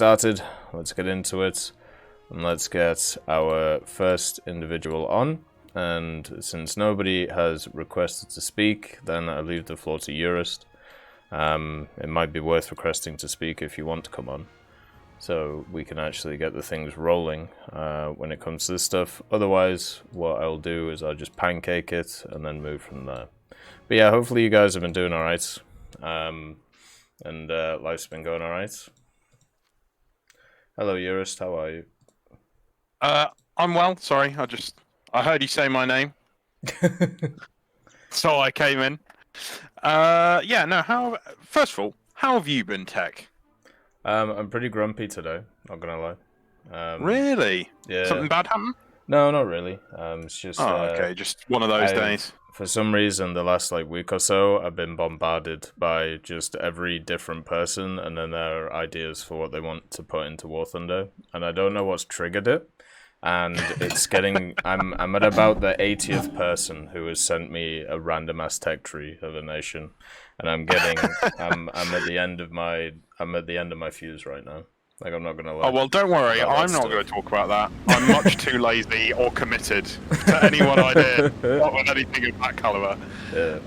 started. Let's get into it. And let's get our first individual on. And since nobody has requested to speak, then I leave the floor to Jurist. It might be worth requesting to speak if you want to come on, so we can actually get the things rolling when it comes to this stuff. Otherwise, what I'll do is I'll just pancake it and then move from there. But yeah, hopefully you guys have been doing alright, and life's been going alright. Hello, Jurist, how are you? I'm well, sorry, I heard you say my name. So I came in. First of all, how have you been, Tech? I'm pretty grumpy today, not gonna lie. Really? Yeah. Something bad happened? No, not really. It's just... okay, just one of those days. For some reason, the last week or so, I've been bombarded by just every different person and then their ideas for what they want to put into War Thunder, and I don't know what's triggered it. And it's getting... I'm at about the 80th person who has sent me a random Aztec tree of a nation, and I'm getting... I'm at the end of my fuse right now. Like, I'm not gonna lie. Oh well, don't worry. I'm not going to talk about that. I'm much too lazy or committed to any one idea, not with anything of that caliber. Yeah.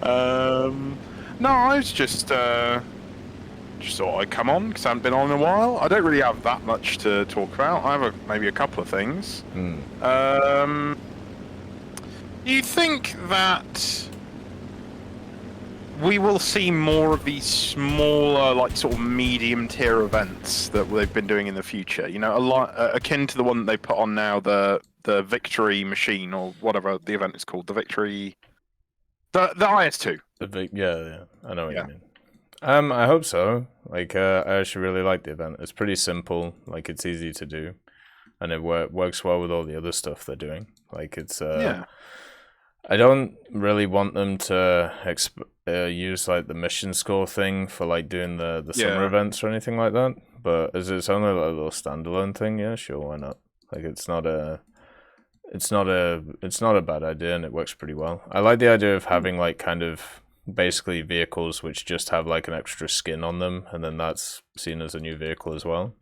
No, I was just thought I'd come on because I haven't been on in a while. I don't really have that much to talk about. I have maybe a couple of things. You think that we will see more of these smaller, sort of medium-tier events that they've been doing in the future? You know, a lot akin to the one that they put on now, the Victory Machine, or whatever the event is called, the Victory, the IS2. Yeah, I know what you mean. I hope so. I actually really like the event. It's pretty simple. It's easy to do, and it works well with all the other stuff they're doing. Yeah. I don't really want them to use the mission score thing for doing the summer events or anything like that. But as it's only a little standalone thing, yeah, sure, why not? It's not a bad idea, and it works pretty well. I like the idea of having kind of basically vehicles which just have an extra skin on them, and then that's seen as a new vehicle as well.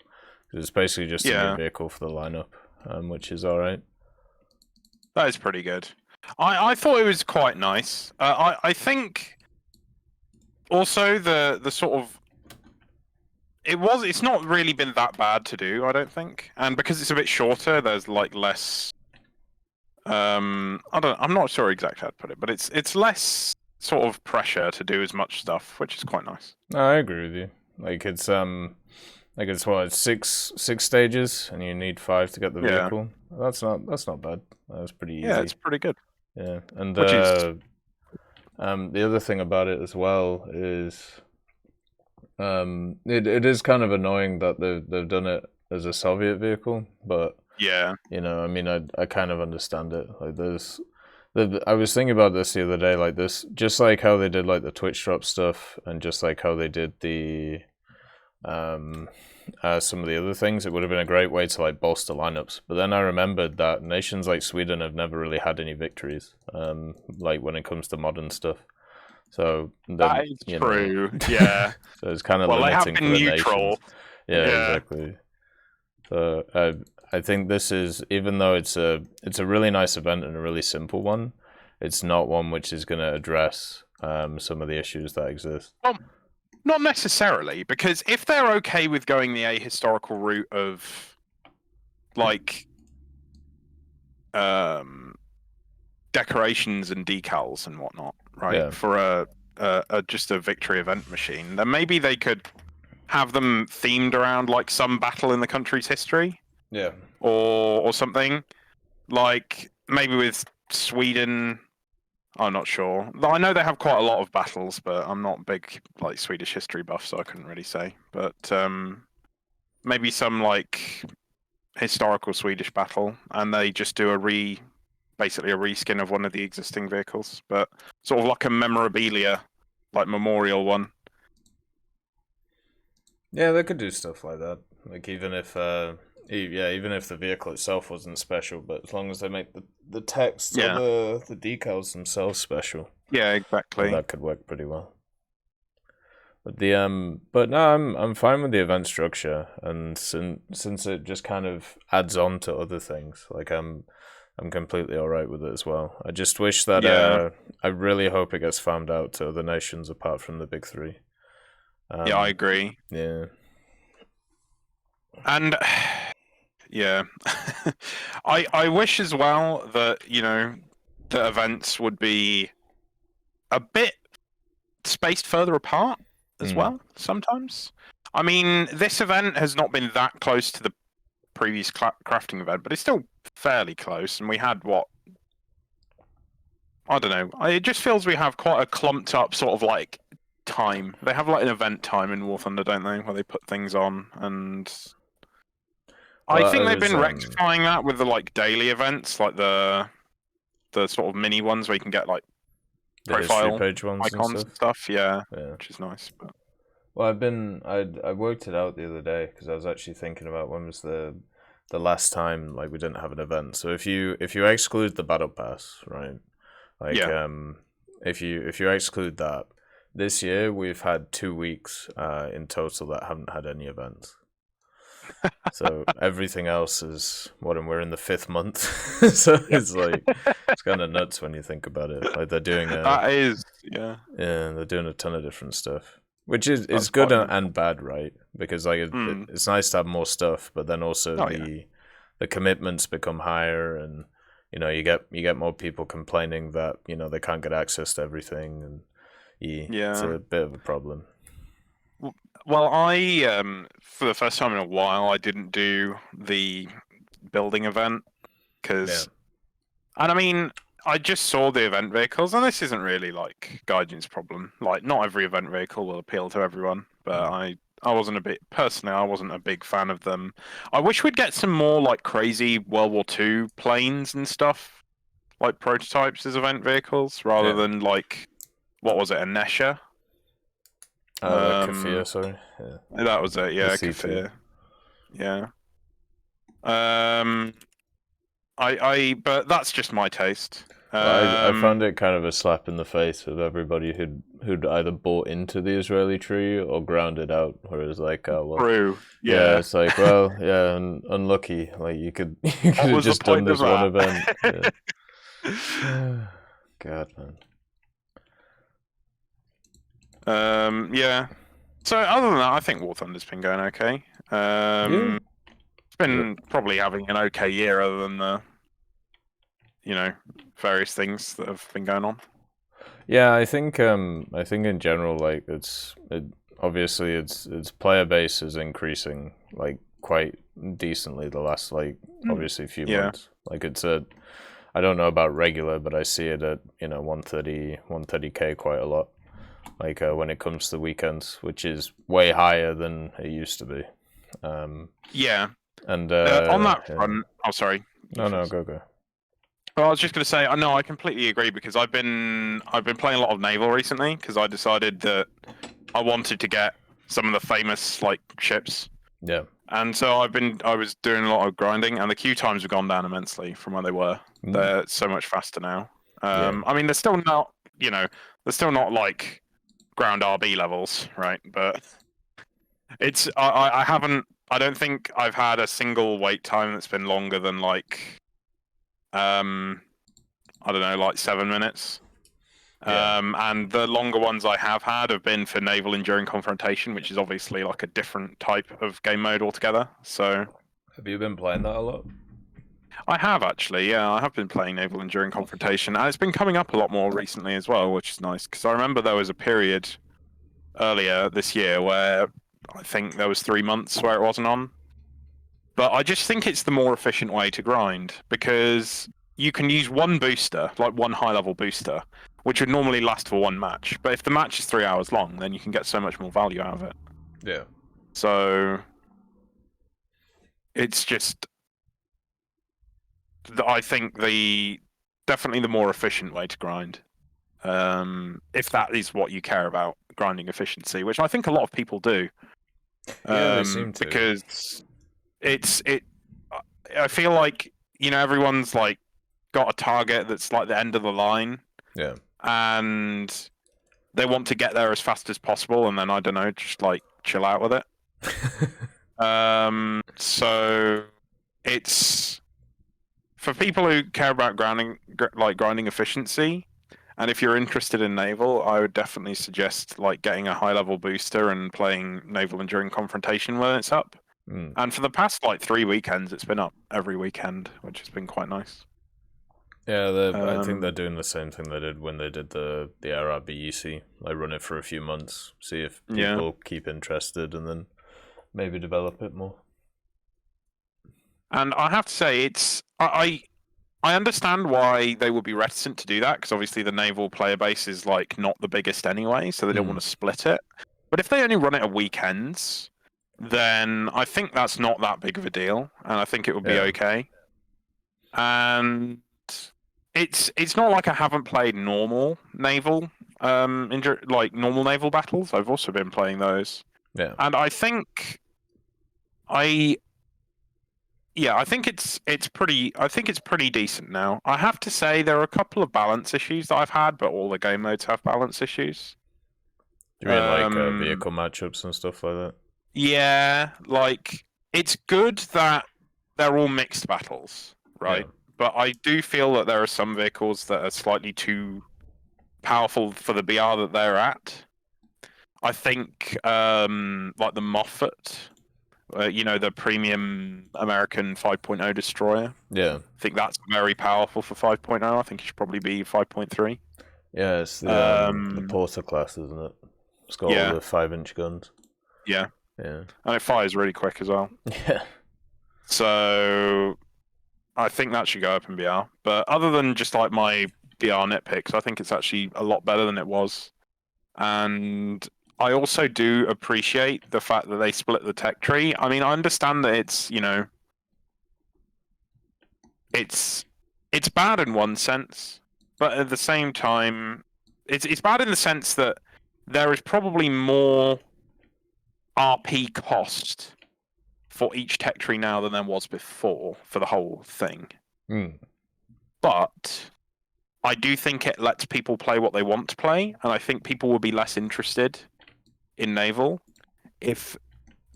It's basically just a new vehicle for the lineup, which is alright. That is pretty good. I thought it was quite nice. I think also the sort of it's not really been that bad to do, I don't think, and because it's a bit shorter, there's less. I'm not sure exactly how to put it, but it's less sort of pressure to do as much stuff, which is quite nice. No, I agree with you. It's what, 6 stages, and you need 5 to get the vehicle. That's not bad. That's pretty easy. Yeah, it's pretty good. Yeah, and the other thing about it as well is, it is kind of annoying that they've done it as a Soviet vehicle, but yeah, you know, I mean, I kind of understand it. I was thinking about this the other day, this, just how they did the Twitch drop stuff, and just how they did the some of the other things. It would have been a great way to bolster lineups. But then I remembered that nations like Sweden have never really had any victories, when it comes to modern stuff. So that is true. Yeah. So it's kind of well, limiting they have been neutral. Nations. Yeah, exactly. So I think this is, even though it's a really nice event and a really simple one, it's not one which is going to address some of the issues that exist. Well, not necessarily, because if they're okay with going the ahistorical route of decorations and decals and whatnot, right? Yeah. For just a victory event machine, then maybe they could have them themed around some battle in the country's history. Yeah. Or something. Maybe with Sweden. I'm not sure. I know they have quite a lot of battles, but I'm not big Swedish history buff, so I couldn't really say. But maybe some historical Swedish battle, and they just do basically a reskin of one of the existing vehicles, but sort of a memorabilia, memorial one. Yeah, they could do stuff like that. Even if the vehicle itself wasn't special, but as long as they make the text or the decals themselves special. Yeah, exactly. That could work pretty well. But no, I'm fine with the event structure, and since it just kind of adds on to other things, like I'm completely all right with it as well. I just wish that Yeah. I really hope it gets farmed out to other nations apart from the big three. Yeah, I agree. Yeah. And yeah, I wish as well that the events would be a bit spaced further apart as well. Sometimes, I mean, this event has not been that close to the previous crafting event, but it's still fairly close. And we had what, I don't know. It just feels we have quite a clumped up sort of like time. They have like an event time in War Thunder, don't they, where they put things on, and I Well, think I they've was been rectifying that with the like daily events, like the sort of mini ones where you can get like the history profile page ones and icons stuff. and stuff. Yeah, Yeah. which is nice. But Well, I worked it out the other day because I was actually thinking about when was the last time like we didn't have an event. So if you exclude the battle pass, right? Like yeah, if you exclude that, this year we've had 2 weeks in total that haven't had any events. So everything else is what, and we're in the 5th month. So it's like it's kind of nuts when you think about it. Like they're doing that is yeah, they're doing a ton of different stuff, which is that's good quite and bad, right? Because like mm. it's nice to have more stuff, but then also Oh yeah, the commitments become higher, and you get more people complaining that they can't get access to everything, and it's yeah. a bit of a problem. Well, I for the first time in a while, I didn't do the building event Yeah, because, and I mean, I just saw the event vehicles, and this isn't really like Gaijin's problem. Like, not every event vehicle will appeal to everyone, but I wasn't personally, I wasn't a big fan of them. I wish we'd get some more like crazy World War II planes and stuff, like prototypes as event vehicles, rather yeah. than like what was it, a Nesha? Kafir, Um, sorry. Yeah. that was it. The Yeah, C2. Kafir. Yeah. Um, but that's just my taste. Well, I found it kind of a slap in the face of everybody who'd either bought into the Israeli tree or ground it out. Whereas like, well, True. yeah, Yeah. it's like, well, yeah, unlucky. Like you could you could What have was the just done point of this one that? event. Yeah. God, man. Yeah. So other than that, I think War Thunder's been going okay. Yeah. It's been probably having an okay year, other than the, various things that have been going on. Yeah, I think in general, like obviously its player base is increasing like quite decently the last like obviously few Yeah. months. Like I don't know about regular, but I see it at 130k quite a lot. Like when it comes to weekends, which is way higher than it used to be. Yeah. And On that yeah. front, oh sorry. No, go. Well, I was just going to say, I know I completely agree because I've been playing a lot of Naval recently because I decided that I wanted to get some of the famous like ships, Yeah. and so I was doing a lot of grinding, and the queue times have gone down immensely from where they were. They're so much faster now. Yeah. I mean, they're still not, they're still not like ground RB levels, right? But it's I haven't, I don't think I've had a single wait time that's been longer than like I don't know, like 7 minutes. Yeah. And the longer ones I have been for naval enduring confrontation, which is obviously like a different type of game mode altogether. So Have you been playing that a lot? I have actually, yeah, I have been playing naval enduring confrontation, and it's been coming up a lot more recently as well, which is nice because I remember there was a period earlier this year where I think there was 3 months where it wasn't on. But I just think it's the more efficient way to grind because you can use one booster, like one high level booster, which would normally last for one match. But if the match is 3 hours long, then you can get so much more value out of it. Yeah. So it's just, I think definitely the more efficient way to grind. If that is what you care about, grinding efficiency, which I think a lot of people do. Yeah, they seem to. Because I feel like everyone's like got a target that's like the end of the line, Yeah. and they want to get there as fast as possible, and then I don't know, just like chill out with it. So it's for people who care about grinding efficiency, and if you're interested in Naval, I would definitely suggest like getting a high level booster and playing Naval Enduring Confrontation when it's up. And for the past like 3 weekends, it's been up every weekend, which has been quite nice. Yeah, I think they're doing the same thing they did when they did the RRBEC. Like run it for a few months, see if people keep interested, and then maybe develop it more. And I have to say, I understand why they would be reticent to do that, because obviously the Naval player base is like not the biggest anyway, so they don't want to split it. But if they only run it at weekends, then I think that's not that big of a deal, and I think it would be okay. And it's not like I haven't played normal Naval like normal Naval battles. I've also been playing those. Yeah. And I think I think it's pretty decent now. I have to say there are a couple of balance issues that I've had, but all the game modes have balance issues. You mean like vehicle matchups and stuff like that? Yeah, like it's good that they're all mixed battles, right? Yeah. But I do feel that there are some vehicles that are slightly too powerful for the BR that they're at. I think like the Moffat, the premium American 5.0 destroyer. Yeah. I think that's very powerful for 5.0. I think it should probably be 5.3. Yeah, it's the Porter class, isn't it? It's got all the 5-inch guns. Yeah. Yeah. And it fires really quick as well. Yeah. So I think that should go up in BR. But other than just like my BR nitpicks, I think it's actually a lot better than it was. And I also do appreciate the fact that they split the tech tree. I mean, I understand that it's, it's bad in one sense, but at the same time, it's bad in the sense that there is probably more RP cost for each tech tree now than there was before for the whole thing. But I do think it lets people play what they want to play, and I think people will be less interested in Naval if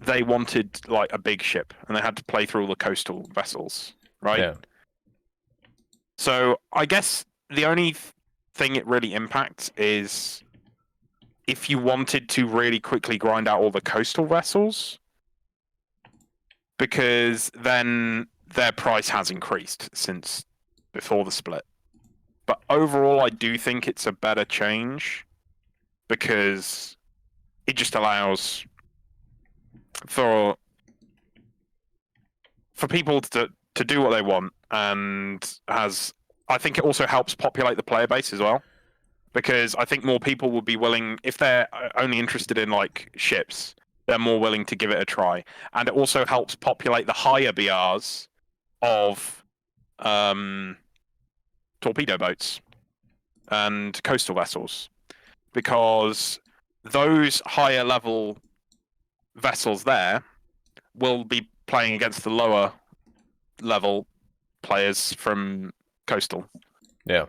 they wanted like a big ship and they had to play through all the coastal vessels, right? Yeah. So I guess the only thing it really impacts is if you wanted to really quickly grind out all the coastal vessels, because then their price has increased since before the split. But overall, I do think it's a better change because it just allows for people to do what they want, and I think it also helps populate the player base as well, because I think more people will be willing, if they're only interested in like ships, they're more willing to give it a try. And it also helps populate the higher BRs of torpedo boats and coastal vessels, because those higher level vessels there will be playing against the lower level players from coastal. Yeah.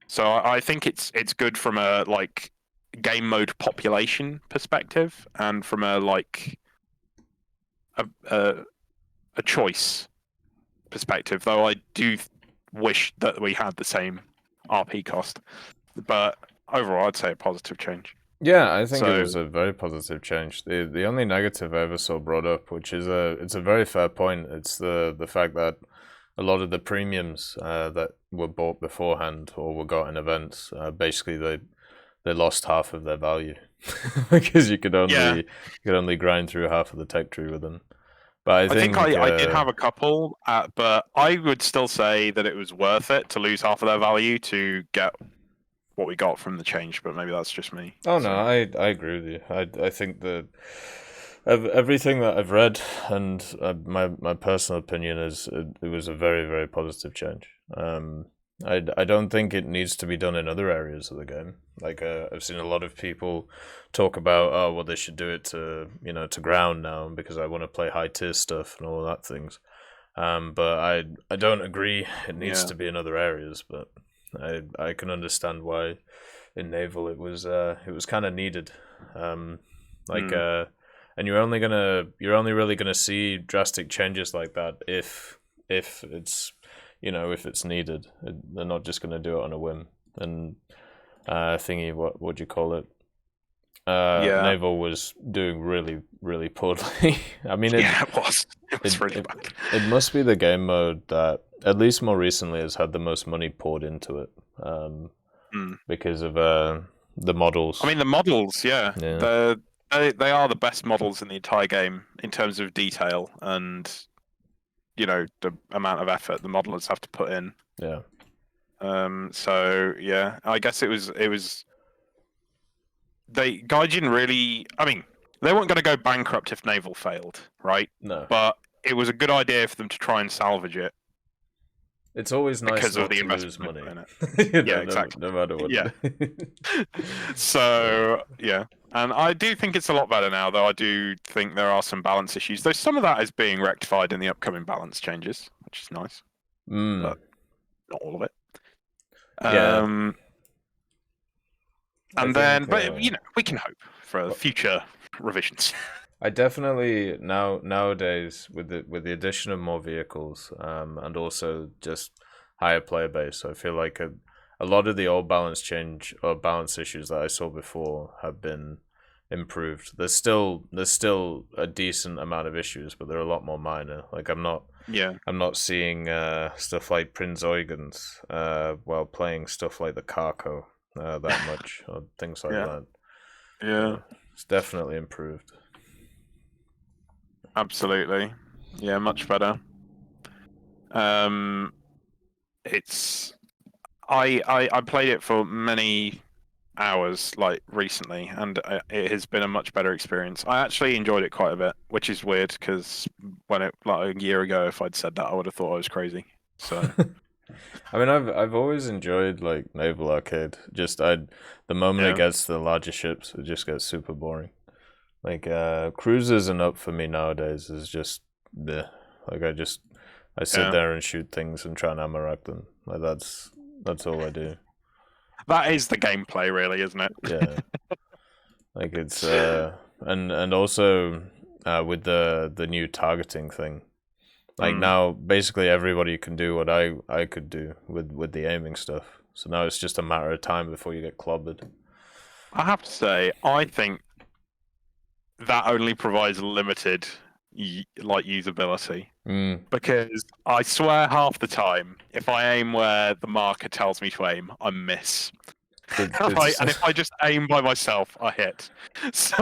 So I think it's good from a like game mode population perspective, and from a like a choice perspective. Though I do wish that we had the same RP cost, but overall, I'd say a positive change. Yeah, I think it was a very positive change. The only negative I ever saw brought up, which is it's a very fair point, it's the fact that a lot of the premiums that were bought beforehand or were got in events, basically they lost half of their value because you could only grind through half of the tech tree with them. But I think I did have a couple, but I would still say that it was worth it to lose half of their value to get what we got from the change. But maybe that's just me. Oh no, I agree with you. I think that everything that I've read and my personal opinion is it was a very, very positive change. I don't think it needs to be done in other areas of the game. Like I've seen a lot of people talk about, they should do it to ground now because I want to play high tier stuff and all that things. But I don't agree it needs to be in other areas. But I can understand why in Naval, it was kind of needed. And you're only really gonna see drastic changes like that if it's if it's needed. They're not just gonna do it on a whim. And thingy, what do you call it? Naval was doing really, really poorly. I mean, it was really bad. It must be the game mode that, at least more recently, has had the most money poured into it, because of the models. I mean, the models, they are the best models in the entire game in terms of detail and the amount of effort the modelers have to put in. Yeah. So yeah, I guess it was. Gaijin really. I mean, they weren't going to go bankrupt if Naval failed, right? No. But it was a good idea for them to try and salvage it. It's always nice because of the lose money. In it. Yeah, exactly. No matter what. Yeah. So yeah, and I do think it's a lot better now. Though I do think there are some balance issues. Though some of that is being rectified in the upcoming balance changes, which is nice. But not all of it. Yeah. And then, but we can hope for future revisions. I definitely nowadays with the addition of more vehicles, and also just higher player base, I feel like a lot of the old balance change or balance issues that I saw before have been improved. There's still a decent amount of issues, but they're a lot more minor. Like I'm not seeing stuff like Prince Eugen's while playing stuff like the Carco that much, or things like that. Yeah, it's definitely improved. Absolutely, yeah, much better. It's I played it for many hours like recently, and it has been a much better experience. I actually enjoyed it quite a bit, which is weird because when it like a year ago, if I'd said that, I would have thought I was crazy. So. I mean, I've always enjoyed like Naval Arcade. Just the moment it gets to the larger ships, it just gets super boring. Like cruisers and up for me nowadays is just bleh. Like I sit there and shoot things and try and ammo rack them. Like that's all I do. That is the gameplay, really, isn't it? Yeah. Like it's and also with the new targeting thing. Like now, basically everybody can do what I could do with the aiming stuff. So now it's just a matter of time before you get clobbered. I have to say, I think that only provides limited usability. Because I swear half the time, if I aim where the marker tells me to aim, I miss. And if I just aim by myself, I hit. So...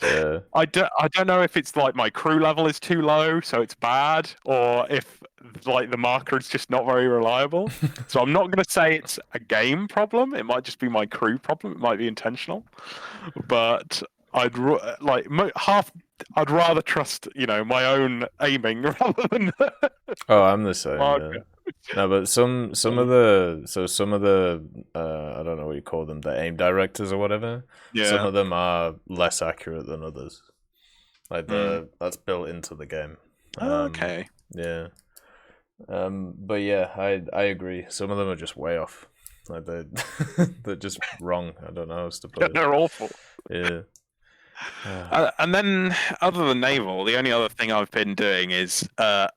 Yeah. I don't know if it's like my crew level is too low, so it's bad, or if like the marker is just not very reliable. So I'm not going to say it's a game problem. It might just be my crew problem. It might be intentional, but I'd rather trust my own aiming rather than. Oh, I'm the same. Yeah. No, but some of the I don't know what you call them, the aim directors or whatever. Yeah. Some of them are less accurate than others. Like that's built into the game. Okay. Yeah. But yeah, I agree. Some of them are just way off. Like they're just wrong. I don't know how else to put it. They're awful. Yeah. And then, other than Naval, the only other thing I've been doing is I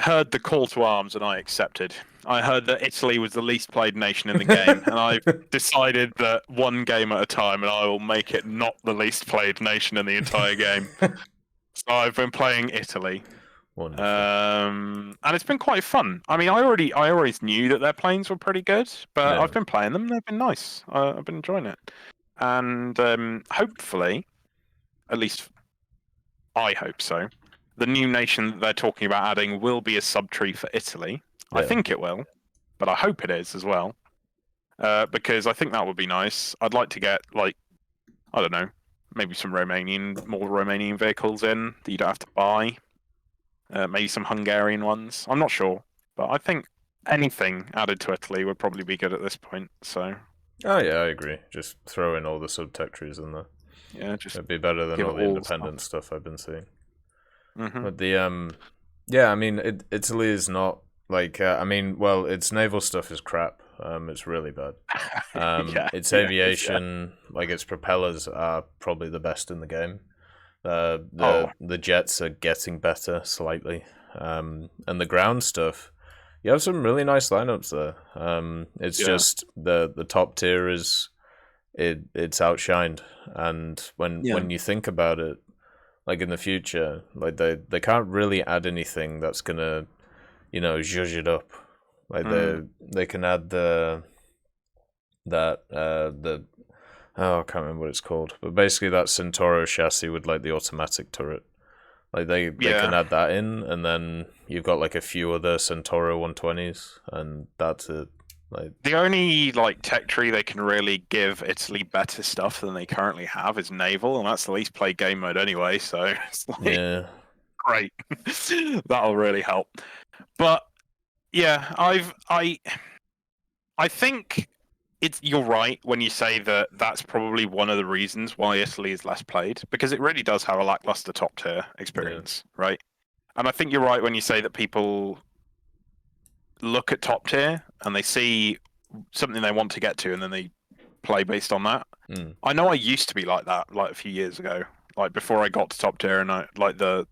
heard the call to arms and I accepted. I heard that Italy was the least played nation in the game, and I've decided that one game at a time, and I will make it not the least played nation in the entire game. So I've been playing Italy. Wonderful. And it's been quite fun. I mean, I always knew that their planes were pretty good, but I've been playing them. They've been nice. I've been enjoying it. And hopefully, at least I hope so, the new nation that they're talking about adding will be a subtree for Italy. Yeah. I think it will, but I hope it is as well. Because I think that would be nice. I'd like to get, like, I don't know, maybe some more Romanian vehicles in that you don't have to buy. Maybe some Hungarian ones. I'm not sure. But I think anything added to Italy would probably be good at this point. So. Oh yeah, I agree. Just throw in all the subtectories in there. Yeah, just it'd be better than all the independent stuff I've been seeing. Mm-hmm. But the yeah, I mean, Italy is not like I mean, well, its naval stuff is crap. It's really bad. Its yeah, aviation, like its propellers, are probably the best in the game. Oh. The jets are getting better slightly, and the ground stuff. You have some really nice lineups there. It's Yeah. just the top tier is it's outshined, and when you think about it, like in the future, like they can't really add anything that's gonna, zhuzh it up. Like they can add the oh, I can't remember what it's called, but basically that Centauro chassis with like the automatic turret. Like they can add that in, and then you've got like a few other Centauro 120s, and that's it. Like the only like tech tree they can really give Italy better stuff than they currently have is Naval, and that's the least played game mode anyway. So it's like great. That'll really help. But yeah, I think you're right when you say that that's probably one of the reasons why Italy is less played, because it really does have a lackluster top tier experience, right? And I think you're right when you say that people look at top tier and they see something they want to get to and then they play based on that. I know I used to be like that, like a few years ago, like before I got to top tier, and I like the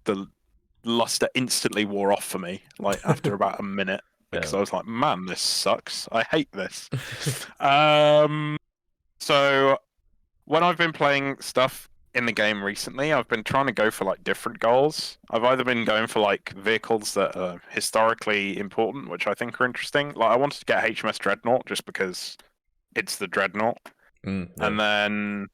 luster instantly wore off for me, like after about a minute. Because I was like, man, this sucks. I hate this. So when I've been playing stuff in the game recently, I've been trying to go for like different goals. I've either been going for like vehicles that are historically important, which I think are interesting. Like I wanted to get HMS Dreadnought just because it's the Dreadnought. And then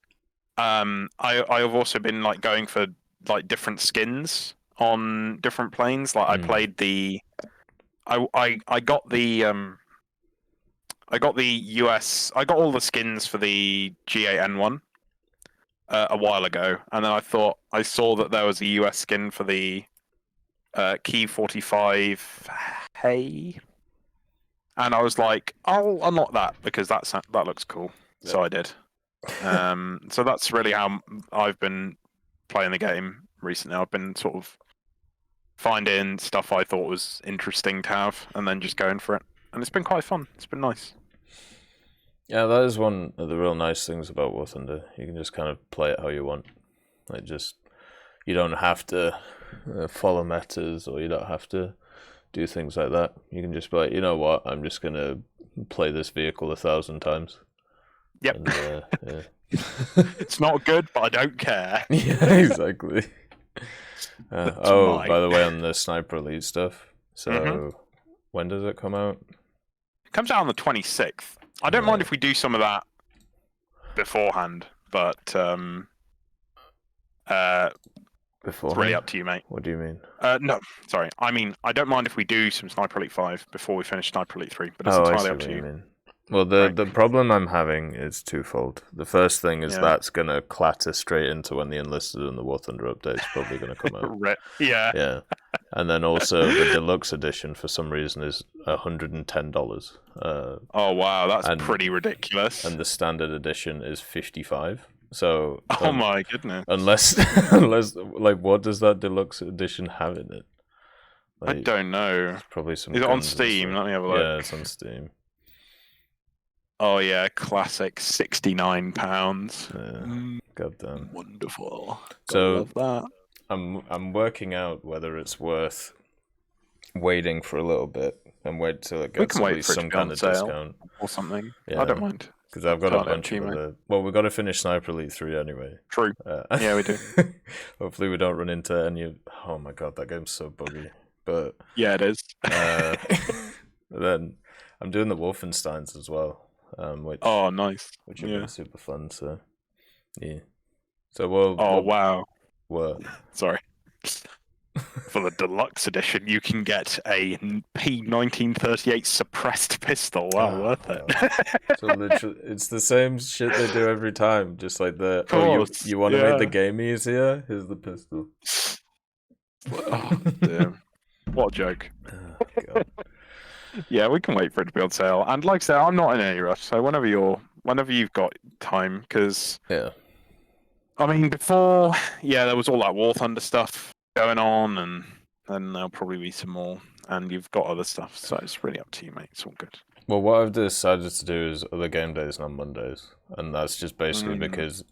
I've also been like going for like different skins on different planes. Like I played the I got the US. I got all the skins for the G8N1 a while ago, and then I saw that there was a US skin for the Key 45 Hey, and I was like, I'll unlock that because that looks cool. Yep. So I did. So that's really how I've been playing the game recently. I've been sort of finding stuff I thought was interesting to have, and then just going for it. And it's been quite fun. It's been nice. Yeah, that is one of the real nice things about War Thunder. You can just kind of play it how you want. Like, you don't have to follow metas, or you don't have to do things like that. You can just be like, you know what, I'm just going to play this vehicle 1,000 times. Yep. And, yeah. It's not good, but I don't care. Yeah, exactly. By the way, on the Sniper Elite stuff, so when does it come out? It comes out on the 26th. I don't mind if we do some of that beforehand, but it's really up to you, mate. What do you mean? No, sorry. I mean, I don't mind if we do some Sniper Elite 5 before we finish Sniper Elite 3, but it's entirely up to you. Mean. Well, the problem I'm having is twofold. The first thing is that's going to clatter straight into when the Enlisted and the War Thunder update is probably going to come out. Yeah. And then also the deluxe edition for some reason is $110. Oh wow, that's pretty ridiculous. And the standard edition is $55. So oh my goodness. Unless like, what does that deluxe edition have in it? Like, I don't know. Probably some. Is it on Steam? Let me have a look. Yeah, it's on Steam. Oh yeah, classic £69. Yeah. Goddamn. Wonderful. So love that. I'm working out whether it's worth waiting for a little bit and wait till it gets at least some kind of discount or something. Yeah. I don't mind. Because I've got a bunch of other. Well, we've got to finish Sniper Elite 3 anyway. True. Yeah, we do. Hopefully, we don't run into any of. Oh my god, that game's so buggy. But yeah, it is. Then I'm doing the Wolfensteins as well. Which nice. Which have been super fun. So yeah. So we'll. Wow. What? Sorry. For the deluxe edition, you can get a P1938 suppressed pistol. Wow, worth it. So literally, it's the same shit they do every time. Just like you want to make the game easier? Here's the pistol. Oh, damn. What a joke. Oh, God. Yeah, we can wait for it to be on sale. And like I said, I'm not in any rush. So whenever you've got time, because I mean, before there was all that War Thunder stuff going on, and then there'll probably be some more, and you've got other stuff. So it's really up to you, mate. It's all good. Well, what I've decided to do is other game days, not Mondays, and that's just basically because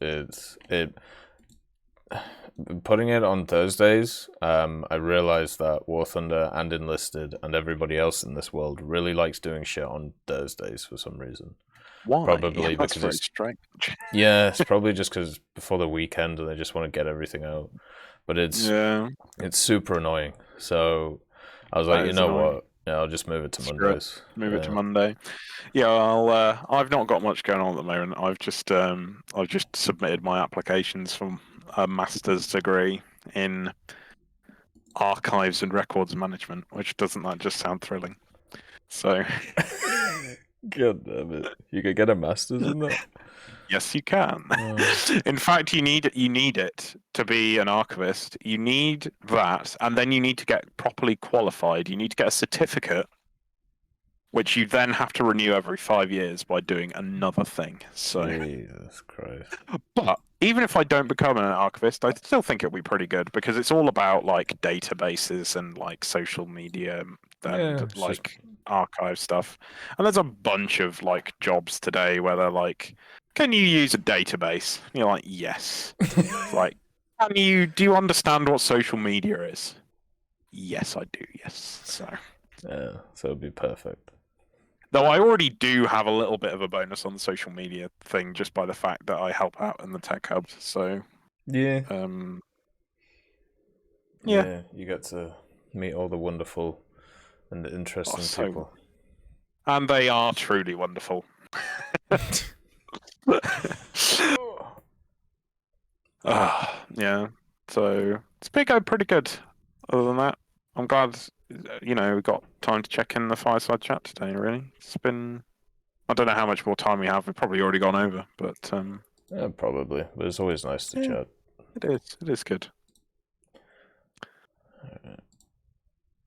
putting it on Thursdays. I realized that War Thunder and Enlisted and everybody else in this world really likes doing shit on Thursdays for some reason. Why? Probably That's because very it's strange. yeah, it's probably just because before the weekend and they just want to get everything out. But it's super annoying. So I was like, you know what? Yeah, I'll just move it to Mondays. Move it to Monday. Yeah, I've not got much going on at the moment. I've just submitted my applications for a master's degree in archives and records management, which doesn't that just sound thrilling? So, God damn it! You could get a master's in that. yes, you can. In fact, you need it to be an archivist. You need that, and then you need to get properly qualified. You need to get a certificate, which you then have to renew every 5 years by doing another thing. So, Jesus Christ! But even if I don't become an archivist, I still think it'll be pretty good because it's all about like databases and like social media and like archive stuff. And there's a bunch of like jobs today where they're like, "Can you use a database?" And you're like, "Yes." Like, do you understand what social media is? Yes, I do. Yes. So it'd be perfect. Though I already do have a little bit of a bonus on the social media thing just by the fact that I help out in the tech hubs. So yeah, yeah, you get to meet all the wonderful and interesting people, and they are truly wonderful. Yeah. So it's been pretty good. Other than that, I'm glad we got time to check in the Fireside chat today. Really, it's been. I don't know how much more time we have. We've probably already gone over, but yeah, probably. But it's always nice to chat. It is. It is good.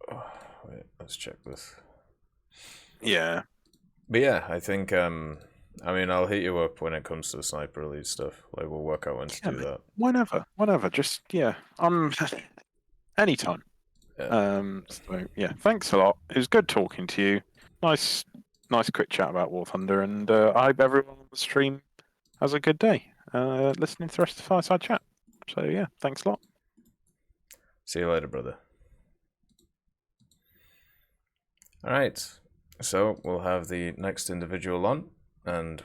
Wait, let's check this. Yeah. But yeah, I think I'll hit you up when it comes to the Sniper Elite stuff. Like we'll work out when to do that. Whenever. Just anytime. Yeah. So yeah, thanks a lot. It was good talking to you. Nice quick chat about War Thunder, and I hope everyone on the stream has a good day listening to the rest of the Fireside chat. So yeah, thanks a lot. See you later, brother. All right, so we'll have the next individual on, and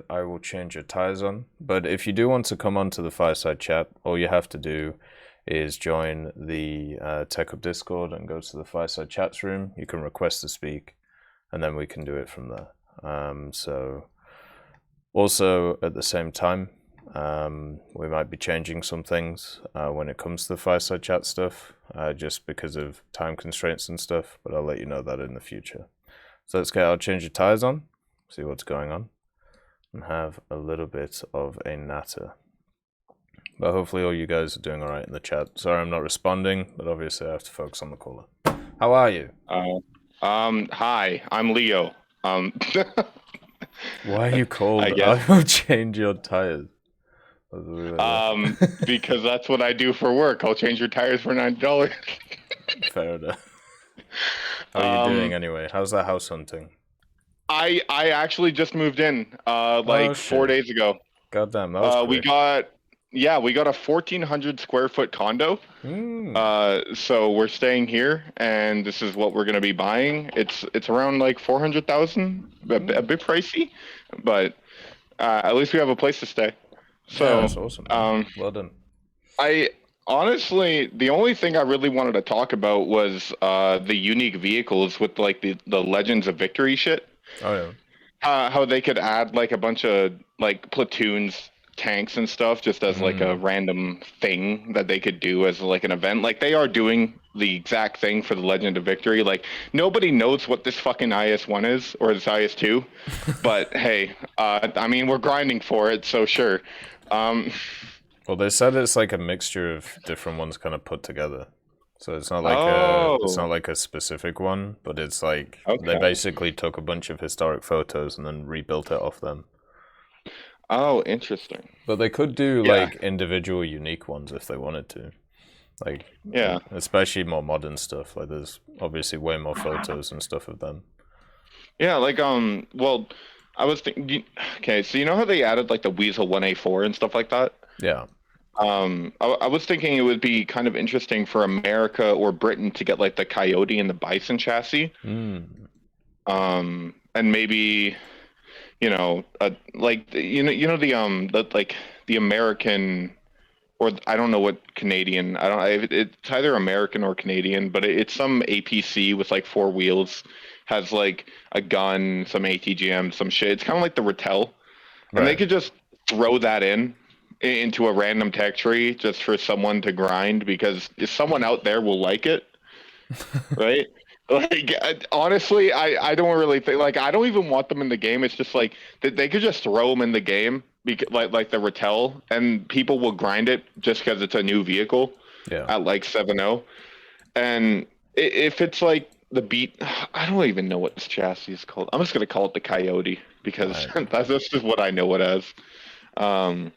I will change your tires on. But if you do want to come onto the Fireside chat, all you have to do is join the Tech Hub Discord and go to the Fireside chats room. You can request to speak, and then we can do it from there. So also at the same time, we might be changing some things when it comes to the Fireside chat stuff, just because of time constraints and stuff, but I'll let you know that in the future. So I'll change your tires on, see what's going on, and have a little bit of a natter. But hopefully all you guys are doing all right in the chat. Sorry I'm not responding, but obviously I have to focus on the caller. How are you? Hi, I'm Leo. Why are you cold? I will change your tires. Because that's what I do for work. I'll change your tires for $9. Fair enough. How are you doing anyway? How's that house hunting? I actually just moved in 4 days ago. Goddamn, that was quick. we got a 1,400 square foot condo. So we're staying here, and this is what we're gonna be buying. It's around like 400,000, a bit pricey, but at least we have a place to stay. So yeah, that's awesome. Well done. I honestly, the only thing I really wanted to talk about was the unique vehicles with like the Legends of Victory shit. Oh yeah. How they could add like a bunch of like platoons, tanks and stuff just as like a random thing that they could do as like an event. Like they are doing the exact thing for the Legend of Victory. Like nobody knows what this fucking IS-1 is or this IS-2, but hey, I mean we're grinding for it, so sure. Well, they said it's like a mixture of different ones kind of put together. So it's not like a specific one, but it's like they basically took a bunch of historic photos and then rebuilt it off them. Oh, interesting. But they could do like individual unique ones if they wanted to. Like especially more modern stuff. Like there's obviously way more photos and stuff of them. Yeah, like well, I was thinking. Okay, so you know how they added like the Weasel 1A4 and stuff like that. Yeah. I was thinking it would be kind of interesting for America or Britain to get like the Coyote and the Bison chassis. Mm. And maybe like the like the American, or I don't know what Canadian. I don't. It's either American or Canadian, but it's some APC with like four wheels, has like a gun, some ATGM, some shit. It's kind of like the Rattel, and they Right. could just throw that into a random tech tree just for someone to grind because someone out there will like it, right? Like honestly, I don't really think, like, I don't even want them in the game. It's just like they could just throw them in the game because like the Rattel, and people will grind it just because it's a new vehicle Yeah. at like 7.0. And if it's like the beat, I don't even know what this chassis is called. I'm just gonna call it the Coyote because Right. that's just what I know it as. Um,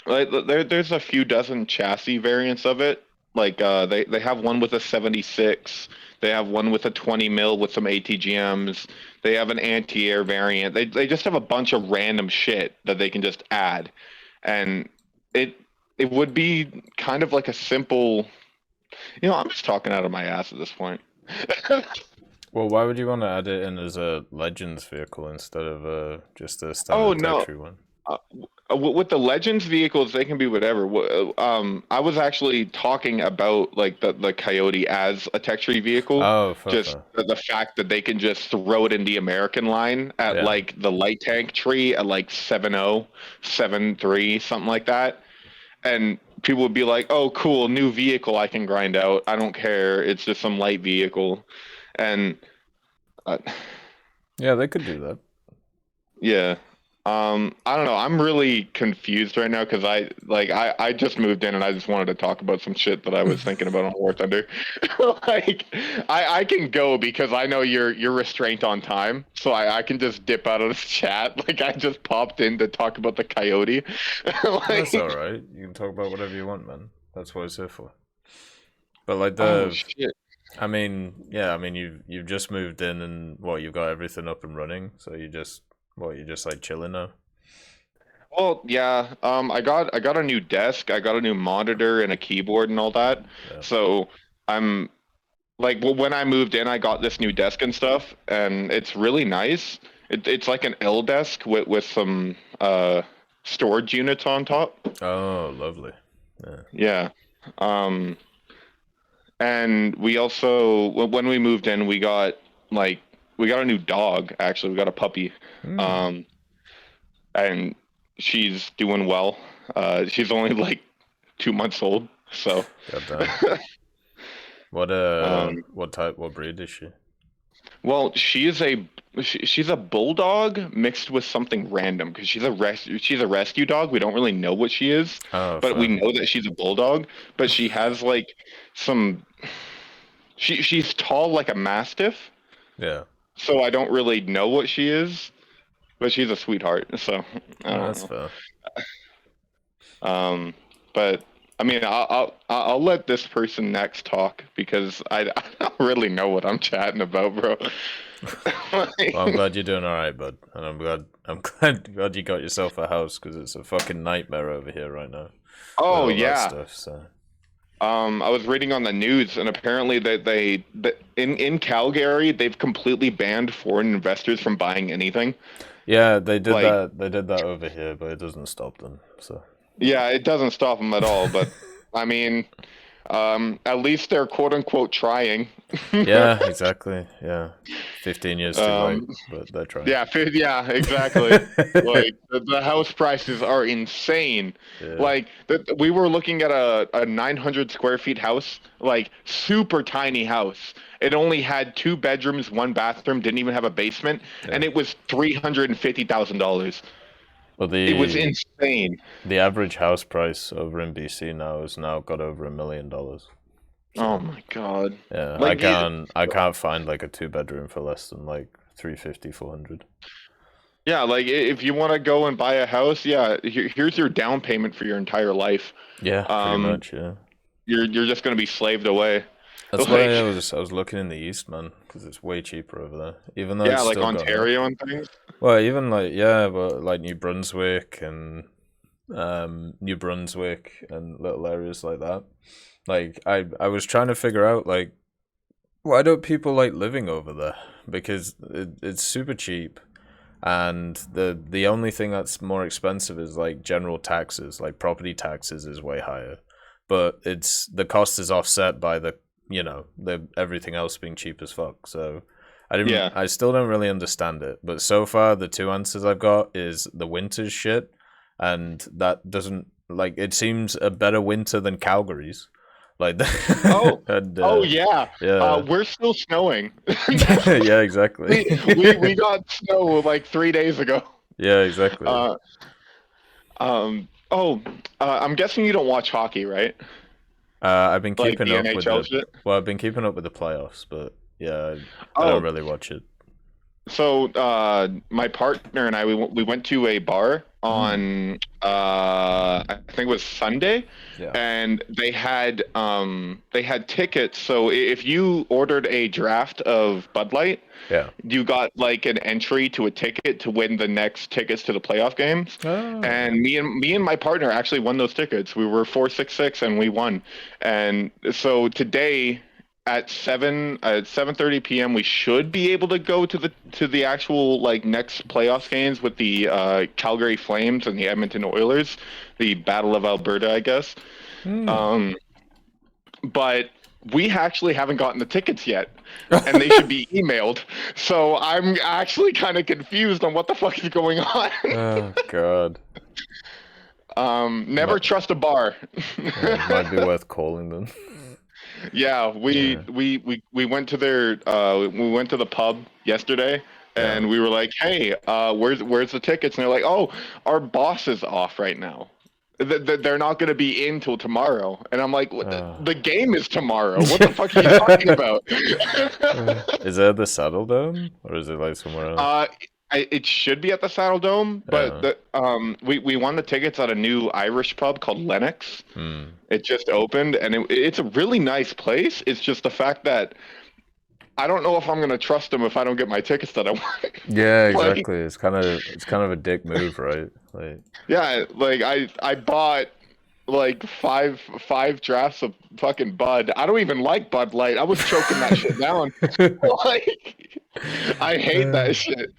like there's a few dozen chassis variants of it. Like they have one with a 76. They have one with a 20 mil with some ATGMs. They have an anti-air variant. They just have a bunch of random shit that they can just add, and it it would be kind of like a simple. I'm just talking out of my ass at this point. Well, why would you want to add it in as a Legends vehicle instead of just a Oh standard no. Tech one? Uh, with the Legends vehicles, they can be whatever. I was actually talking about like the Coyote as a tech tree vehicle. Oh, Just fair. the fact that they can just throw it in the American line at Yeah. like the light tank tree at like 7.0, 7.3, something like that. And people would be like, "Oh, cool, new vehicle I can grind out. I don't care. It's just some light vehicle." And uh, Yeah, they could do that. yeah. I don't know. I'm really confused right now because I just moved in and I just wanted to talk about some shit that I was thinking about on War Thunder. Like I can go because I know you're restrained on time, so I can just dip out of this chat. Like I just popped in to talk about the Coyote. That's Like, alright. You can talk about whatever you want, man. That's what it's here for. But like oh shit. I mean, yeah, I mean you've just moved in and you've got everything up and running, so you're just like chilling now. Well, yeah. I got a new desk. I got a new monitor and a keyboard and all that. Yeah. So I'm like, well, when I moved in, I got this new desk and stuff, and it's really nice. It's like an L desk with some storage units on top. Oh, lovely. Yeah. Yeah. Um, and we also, when we moved in, like we got a new dog. Actually, we got a puppy. Hmm. Um, and she's doing well. She's only like 2 months old, so. Goddamn. um, What breed is she? Well, she's a bulldog mixed with something random because she's a rescue dog. We don't really know what she is, Oh, but we fair. know that she's a bulldog. But she has like some. She's tall like a mastiff, Yeah. so I don't really know what she is. But she's a sweetheart, so I Oh, don't that's know. fair. But I mean, I'll let this person next talk because I don't really know what I'm chatting about, bro. Well, I'm glad you're doing all right, bud, and I'm glad you got yourself a house because it's a fucking nightmare over here right now with Oh all that yeah. stuff. So I was reading on the news, and apparently that in Calgary they've completely banned foreign investors from buying anything. yeah, they did Like, that. They did that over here, but it doesn't stop them. So yeah, it doesn't stop them at all. But I mean, at least they're quote unquote trying. yeah, exactly. Yeah, 15 years too late, Um, but they're trying. yeah, yeah, exactly. Like the house prices are insane. Yeah. Like we were looking at a 900 square feet house, like super tiny house. It only had 2 bedrooms, 1 bathroom, didn't even have a basement, and Yeah. it was $350,000. But It was insane. the average house price over in BC now has now got over $1 million. Oh So my God. yeah, Like I can't find like a 2 bedroom for less than like 350, 400. yeah, like if you want to go and buy a house, yeah, here's your down payment for your entire life. Yeah, pretty Um, much. Yeah. you're just gonna be slaved away. That's why Like, I was looking in the east, man, because it's way cheaper over there. Even though yeah, it's like still gone up. Ontario and things. Well, even like but like New Brunswick and New Brunswick and little areas like that. Like I was trying to figure out like why don't people like living over there? Because it's super cheap, and the only thing that's more expensive is like general taxes, like property taxes is way higher, but the cost is offset by the everything else being cheap as fuck. So I still don't really understand it, but so far the two answers I've got is the winter's shit, and that doesn't like it seems a better winter than Calgary's. Like and, yeah. We're still snowing. Yeah, exactly. we got snow like 3 days ago. Yeah, exactly. I'm guessing you don't watch hockey, right? I've been Like keeping the up with NHL shit? well, I've been keeping up with the playoffs, but yeah, I don't really watch it. So my partner and I we went to a bar on I think it was Sunday, and they had tickets. So if you ordered a draft of Bud Light, you got like an entry to a ticket to win the next tickets to the playoff games. Oh. And me and my partner actually won those tickets. We were 4-6-6 and we won. And so today at 7:30 p.m. we should be able to go to the actual like next playoffs games with the Calgary Flames and the Edmonton Oilers, the Battle of Alberta, I guess. But we actually haven't gotten the tickets yet, and they should be emailed. So I'm actually kind of confused on what the fuck is going on. Oh God. Never trust a bar. It might be worth calling them. Yeah, we went to we went to the pub yesterday, and we were like, "Hey, where's the tickets?" And they're like, "Oh, our boss is off right now. They're not going to be in till tomorrow." And I'm like, "The game is tomorrow. What the fuck are you talking about?" Is it the Saddle Dome, or is it like somewhere else? It should be at the Saddle Dome, but we won the tickets at a new Irish pub called Lennox. It just opened, and it's a really nice place. It's just the fact that I don't know if I'm gonna trust them if I don't get my tickets that I want. Yeah, exactly. It's kind of a dick move, right? Like, yeah, like I bought like five drafts of fucking Bud. I don't even like Bud Light. I was choking that shit down. Like, I hate that shit.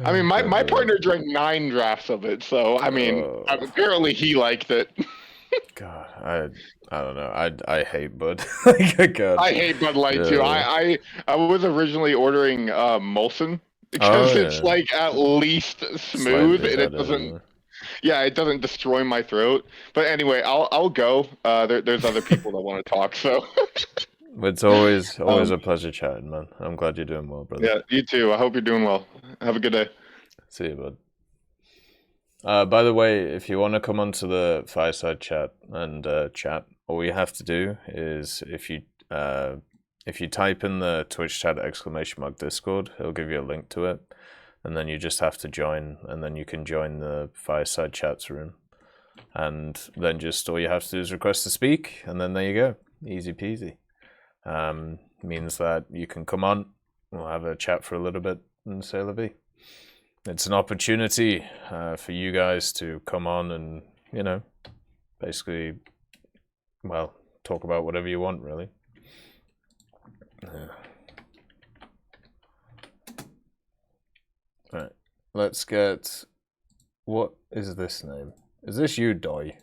I mean, my partner drank 9 drafts of it, so I mean, apparently he liked it. God, I don't know. I hate Bud. God. I hate Bud Light too. I was originally ordering Molson because it's like at least smooth and it doesn't. Yeah, it doesn't destroy my throat. But anyway, I'll go. There's other people that want to talk, so. It's always a pleasure chatting, man. I'm glad you're doing well, brother. Yeah, you too. I hope you're doing well. Have a good day. See you, bud. By the way, if you want to come onto the Fireside chat and chat, all you have to do is if you type in the Twitch chat ! Discord, it'll give you a link to it, and then you just have to join, and then you can join the Fireside chats room, and then just all you have to do is request to speak, and then there you go, easy peasy. Means that you can come on, we'll have a chat for a little bit, and say la vie. It's an opportunity for you guys to come on and, basically, well, talk about whatever you want, really. Alright, let's get... What is this name? Is this you, Doi?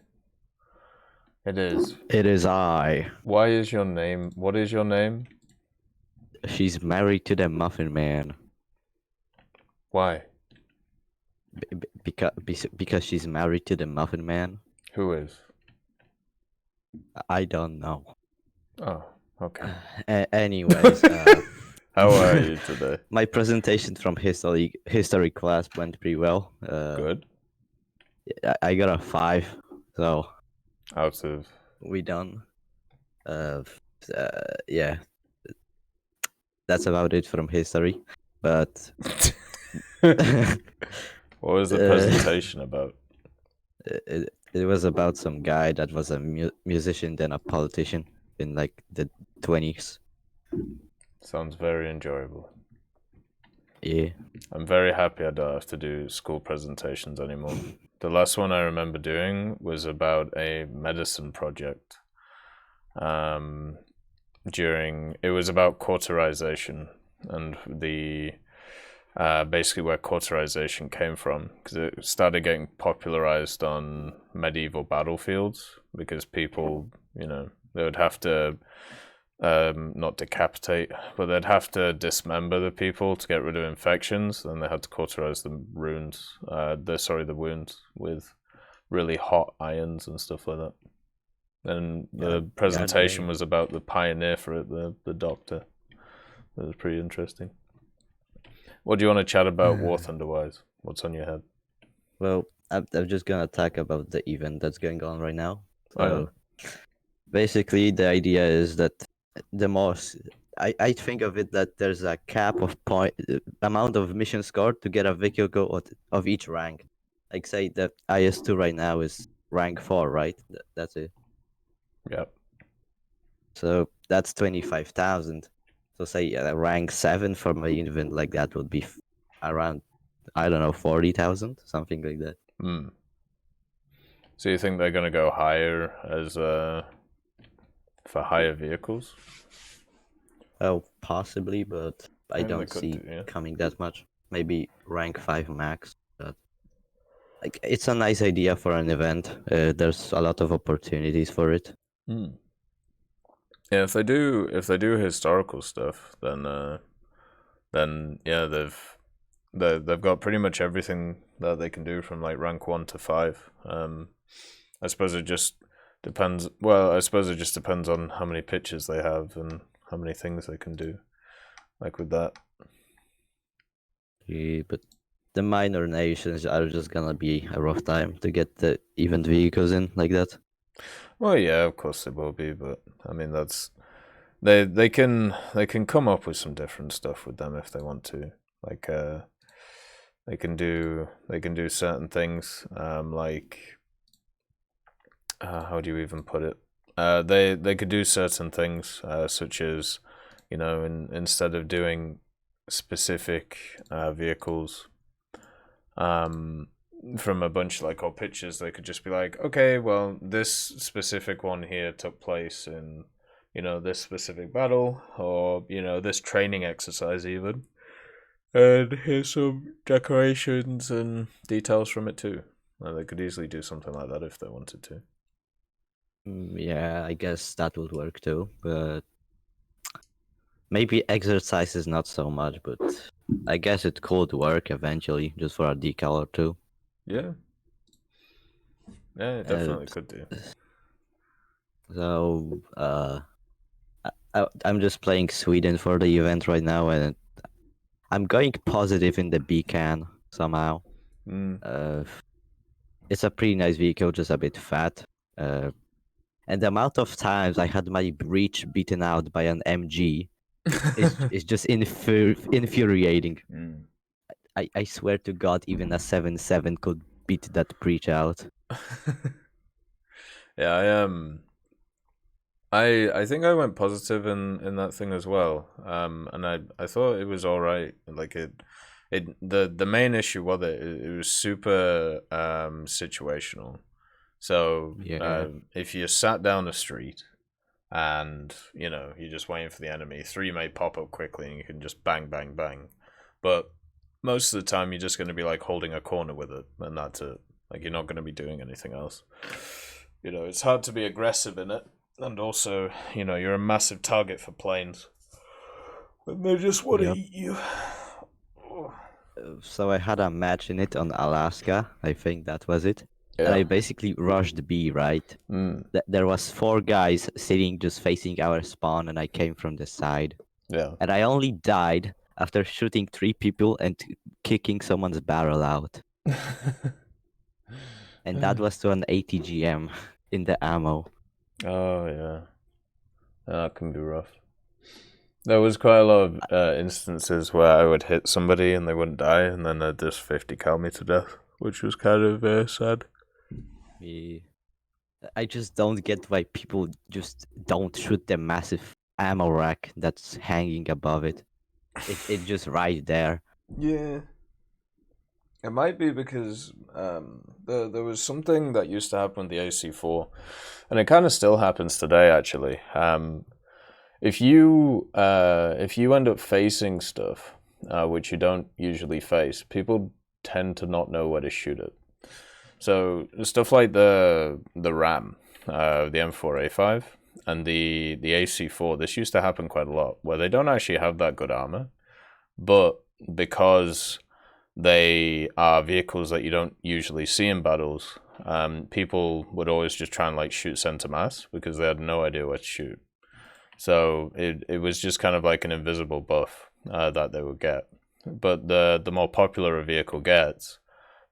It is. It is I. What is your name? She's married to the Muffin Man. Why? Because she's married to the Muffin Man. Who is? I don't know. Oh, okay. Anyways, how are you today? My presentation from history class went pretty well. Good. I got a 5, so. Out of. We done. Yeah. That's about it from history, but. What was the presentation about? It was about some guy that was a musician, then a politician in like the 20s. Sounds very enjoyable. Yeah. I'm very happy I don't have to do school presentations anymore. The last one I remember doing was about a medicine project. It was about cauterization and the basically where cauterization came from, because it started getting popularized on medieval battlefields because people, they would have to not decapitate, but they'd have to dismember the people to get rid of infections, and they had to cauterize the wounds, the wounds with really hot irons and stuff like that. And the presentation was about the pioneer for it, the doctor. It was pretty interesting. What do you want to chat about, War Thunderwise? What's on your head? Well, I'm just gonna talk about the event that's going on right now. So, basically, the idea is that I think of it that there's a cap of amount of mission score to get a vehicle of each rank. Like say the IS-2 right now is rank 4, right? That's it. Yep. So that's 25,000. So say rank 7 for my event like that would be around, I don't know, 40,000, something like that. So you think they're going to go higher as for higher vehicles? Oh, possibly, but I don't see coming that much. Maybe rank 5 max. But like, it's a nice idea for an event. There's a lot of opportunities for it. Yeah, if they do historical stuff, then yeah, they've got pretty much everything that they can do from like rank 1 to 5. I suppose it just depends. Well, I suppose it just depends on how many pitches they have and how many things they can do, like with that. Yeah, but the minor nations are just gonna be a rough time to get the event vehicles in like that. Well, yeah, of course they will be, but I mean that's they can come up with some different stuff with them if they want to. Like they can do certain things. Like how do you even put it? They could do certain things such as, instead of doing specific vehicles from a bunch or pictures, they could just be like, okay, well, this specific one here took place in, this specific battle, or, this training exercise even. And here's some decorations and details from it too. They could easily do something like that if they wanted to. Yeah, I guess that would work too, but maybe exercise is not so much, but I guess it could work eventually, just for a decal or two. Yeah. Yeah, it definitely could do. So, I'm just playing Sweden for the event right now, and I'm going positive in the beacon somehow. It's a pretty nice vehicle, just a bit fat. And the amount of times I had my breach beaten out by an MG is just infuriating. I swear to God, even a 7.7 could beat that breach out. Yeah, I think I went positive in that thing as well. And I thought it was all right. Like the main issue was it was super situational. So if you sat down the street and you're just waiting for the enemy, 3 may pop up quickly and you can just bang bang bang. But most of the time you're just going to be like holding a corner with it, and that's it. Like you're not going to be doing anything else. It's hard to be aggressive in it, and also you're a massive target for planes, and they just want to eat you. So I had a match in it on Alaska. I think that was it. Yeah. And I basically rushed B, right? There was 4 guys sitting just facing our spawn, and I came from the side. Yeah. And I only died after shooting 3 people and kicking someone's barrel out. And that was to an ATGM in the ammo. Oh, yeah. That can be rough. There was quite a lot of instances where I would hit somebody and they wouldn't die, and then they'd just 50 cal me to death, which was kind of sad. Yeah. I just don't get why people just don't shoot the massive ammo rack that's hanging above it. It's just right there. Yeah. It might be because there was something that used to happen with the AC4, and it kind of still happens today, actually. If you end up facing stuff which you don't usually face, people tend to not know where to shoot it. So stuff like the RAM, the M4A5, and the AC4, this used to happen quite a lot, where they don't actually have that good armor, but because they are vehicles that you don't usually see in battles, people would always just try and like shoot center mass because they had no idea where to shoot. So it was just kind of like an invisible buff that they would get. But the more popular a vehicle gets,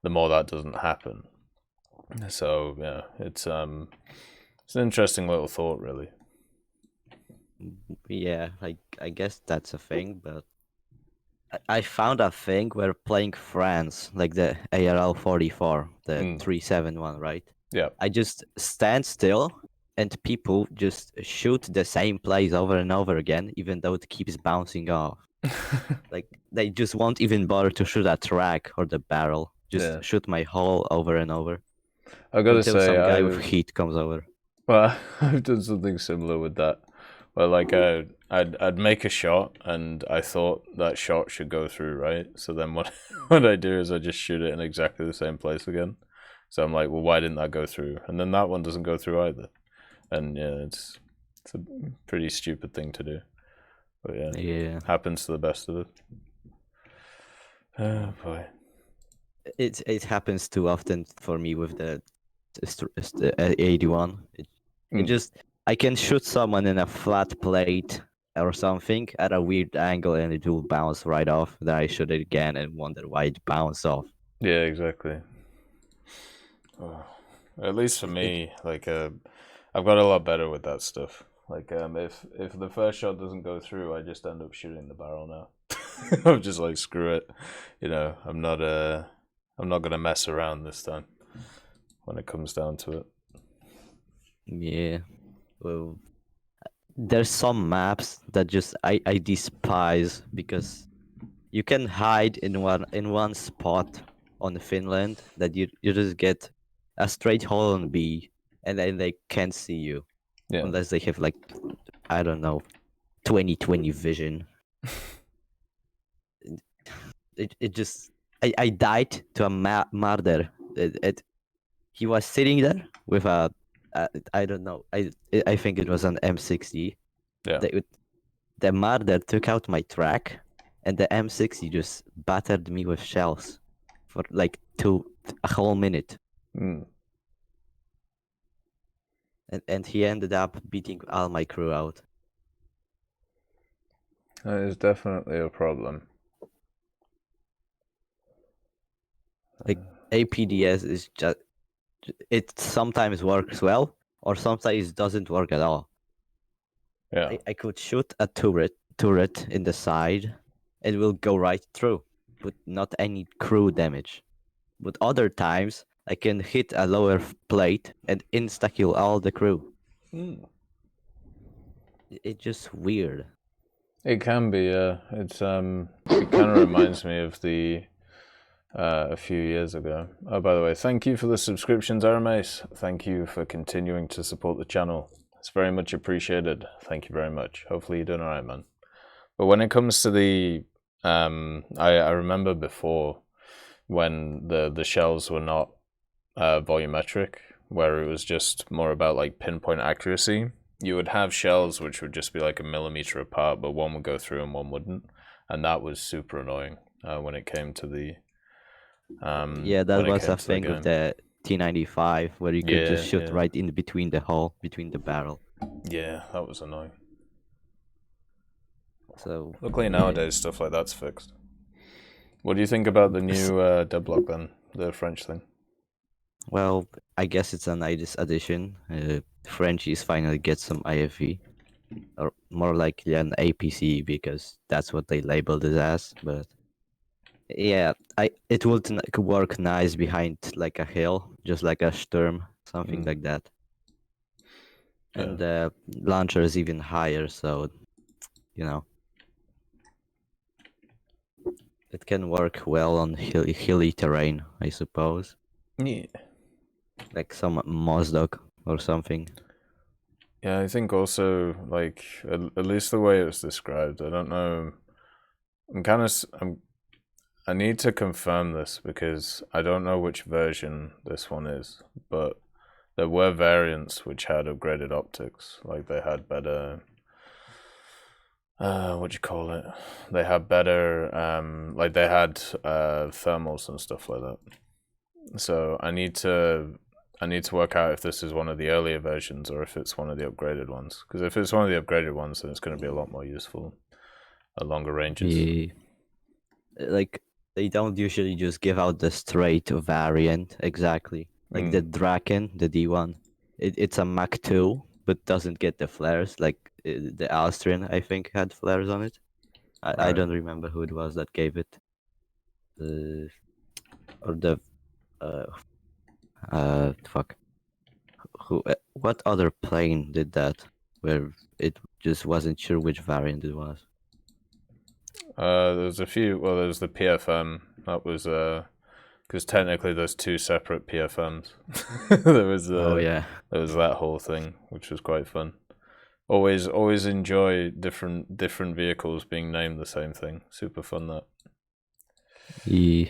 the more that doesn't happen. So yeah, it's an interesting little thought, really. Yeah, I guess that's a thing, but I found a thing where playing France, like the ARL 44, the 371, right? Yeah. I just stand still and people just shoot the same place over and over again, even though it keeps bouncing off. Like they just won't even bother to shoot a track or the barrel. Just Yeah. shoot my hole over and over. I gotta until say, some guy with heat comes over. Well, I've done something similar with that. Well, like I'd make a shot, and I thought that shot should go through, right? So then what what I do is I just shoot it in exactly the same place again. So I'm like, well, why didn't that go through? And then that one doesn't go through either. And yeah, it's a pretty stupid thing to do. But yeah, happens to the best of it. Oh boy. It happens too often for me with the 81. It just I can shoot someone in a flat plate or something at a weird angle and it will bounce right off. Then I shoot it again and wonder why it bounced off. Yeah, exactly. Oh. At least for me, like I've got a lot better with that stuff. Like if the first shot doesn't go through, I just end up shooting the barrel now. I'm just like, screw it. You know, I'm not gonna mess around this time when it comes down to it. Yeah. Well, there's some maps that just I despise because you can hide in one spot on Finland that you just get a straight hole on B and then they can't see you. Yeah. Unless they have like, I don't know, 20/20 vision. It just I died to a murder. He was sitting there with a I don't know. I think it was an M60. Yeah. The murder took out my track, and the M60 just battered me with shells for like a whole minute. And he ended up beating all my crew out. That is definitely a problem. Like APDS is just, it sometimes works well or sometimes doesn't work at all. Yeah. I could shoot a turret in the side, it will go right through, but not any crew damage. But other times I can hit a lower plate and insta kill all the crew. It's just weird. It can be, yeah. It's it kind of reminds me of the a few years ago. Oh, by the way, thank you for the subscriptions, Aramis. Thank you for continuing to support the channel. It's very much appreciated. Thank you very much. Hopefully you're doing all right, man. But when it comes to the, I remember before when the shells were not volumetric, where it was just more about like pinpoint accuracy. You would have shells which would just be like a millimeter apart, but one would go through and one wouldn't, and that was super annoying when it came to the. Yeah, that was a thing with the T95 where you could just shoot right in between the hole, between the barrel. Yeah, that was annoying. So luckily nowadays stuff like that's fixed. What do you think about the new deadlock then, the French thing? Well, I guess it's a nice addition. Frenchies finally get some IFV, or more likely an APC because that's what they labeled it as. But yeah, it would work nice behind like a hill, just like a Sturm something Mm. like that. And Yeah. the launcher is even higher, so it can work well on hilly terrain, I suppose, Yeah. like some Mozdog or something. Yeah, I think also like at least the way it was described. I don't know. I need to confirm this because I don't know which version this one is, but there were variants which had upgraded optics. Like they had better. What do you call it? They had better. Like they had thermals and stuff like that. So I need to work out if this is one of the earlier versions or if it's one of the upgraded ones. Because if it's one of the upgraded ones, then it's going to be a lot more useful at longer ranges. Yeah. Like they don't usually just give out the straight variant exactly. Like the Draken, the D1, it's a Mach 2, but doesn't get the flares. Like the Austrian, I think, had flares on it. I Right. don't remember who it was that gave it. Or the fuck. Who? What other plane did that? Where it just wasn't sure which variant it was. There's a few. Well, there's the PFM. That was because technically there's two separate PFMs. there was Oh yeah. there was that whole thing, which was quite fun. Always enjoy different vehicles being named the same thing. Super fun that. Yeah.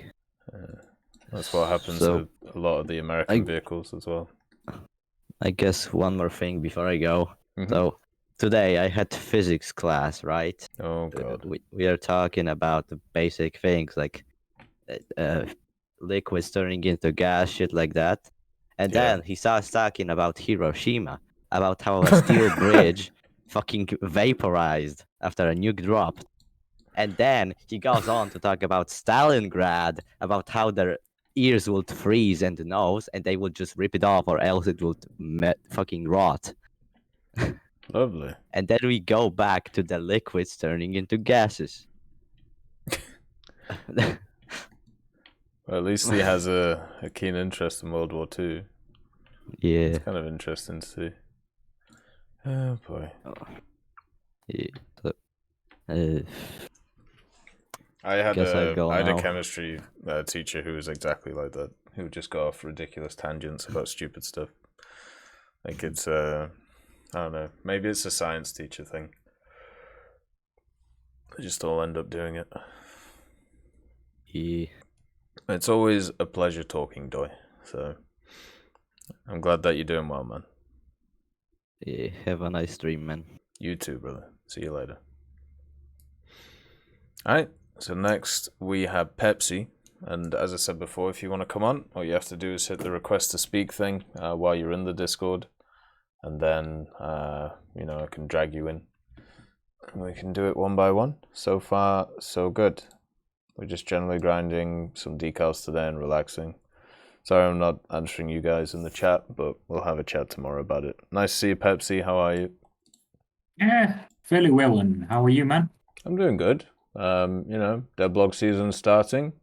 That's what happens So, with a lot of the American vehicles as well. I guess one more thing before I go. Mhm. So today I had physics class, right? Oh god. We are talking about the basic things like liquids turning into gas, shit like that. And Yeah. then he starts talking about Hiroshima, about how a steel bridge fucking vaporized after a nuke dropped. And then he goes on to talk about Stalingrad, about how their ears would freeze and the nose, and they would just rip it off, or else it would fucking rot. Lovely. And then we go back to the liquids turning into gases. Well, at least he has a keen interest in World War II. Yeah. It's kind of interesting to see. Oh boy. Yeah. So, I had now. a chemistry teacher who was exactly like that. Who would just go off ridiculous tangents about stupid stuff. Like it's I don't know. Maybe it's a science teacher thing. They just all end up doing it. Yeah. It's always a pleasure talking, Doi. So I'm glad that you're doing well, man. Yeah. Have a nice stream, man. You too, brother. See you later. Alright, so next we have Pepsi. And as I said before, if you want to come on, all you have to do is hit the request to speak thing while you're in the Discord. And then, I can drag you in. And we can do it one by one. So far, so good. We're just generally grinding some decals today and relaxing. Sorry I'm not answering you guys in the chat, but we'll have a chat tomorrow about it. Nice to see you, Pepsi. How are you? Yeah, fairly well. And how are you, man? I'm doing good. Devlog season's starting.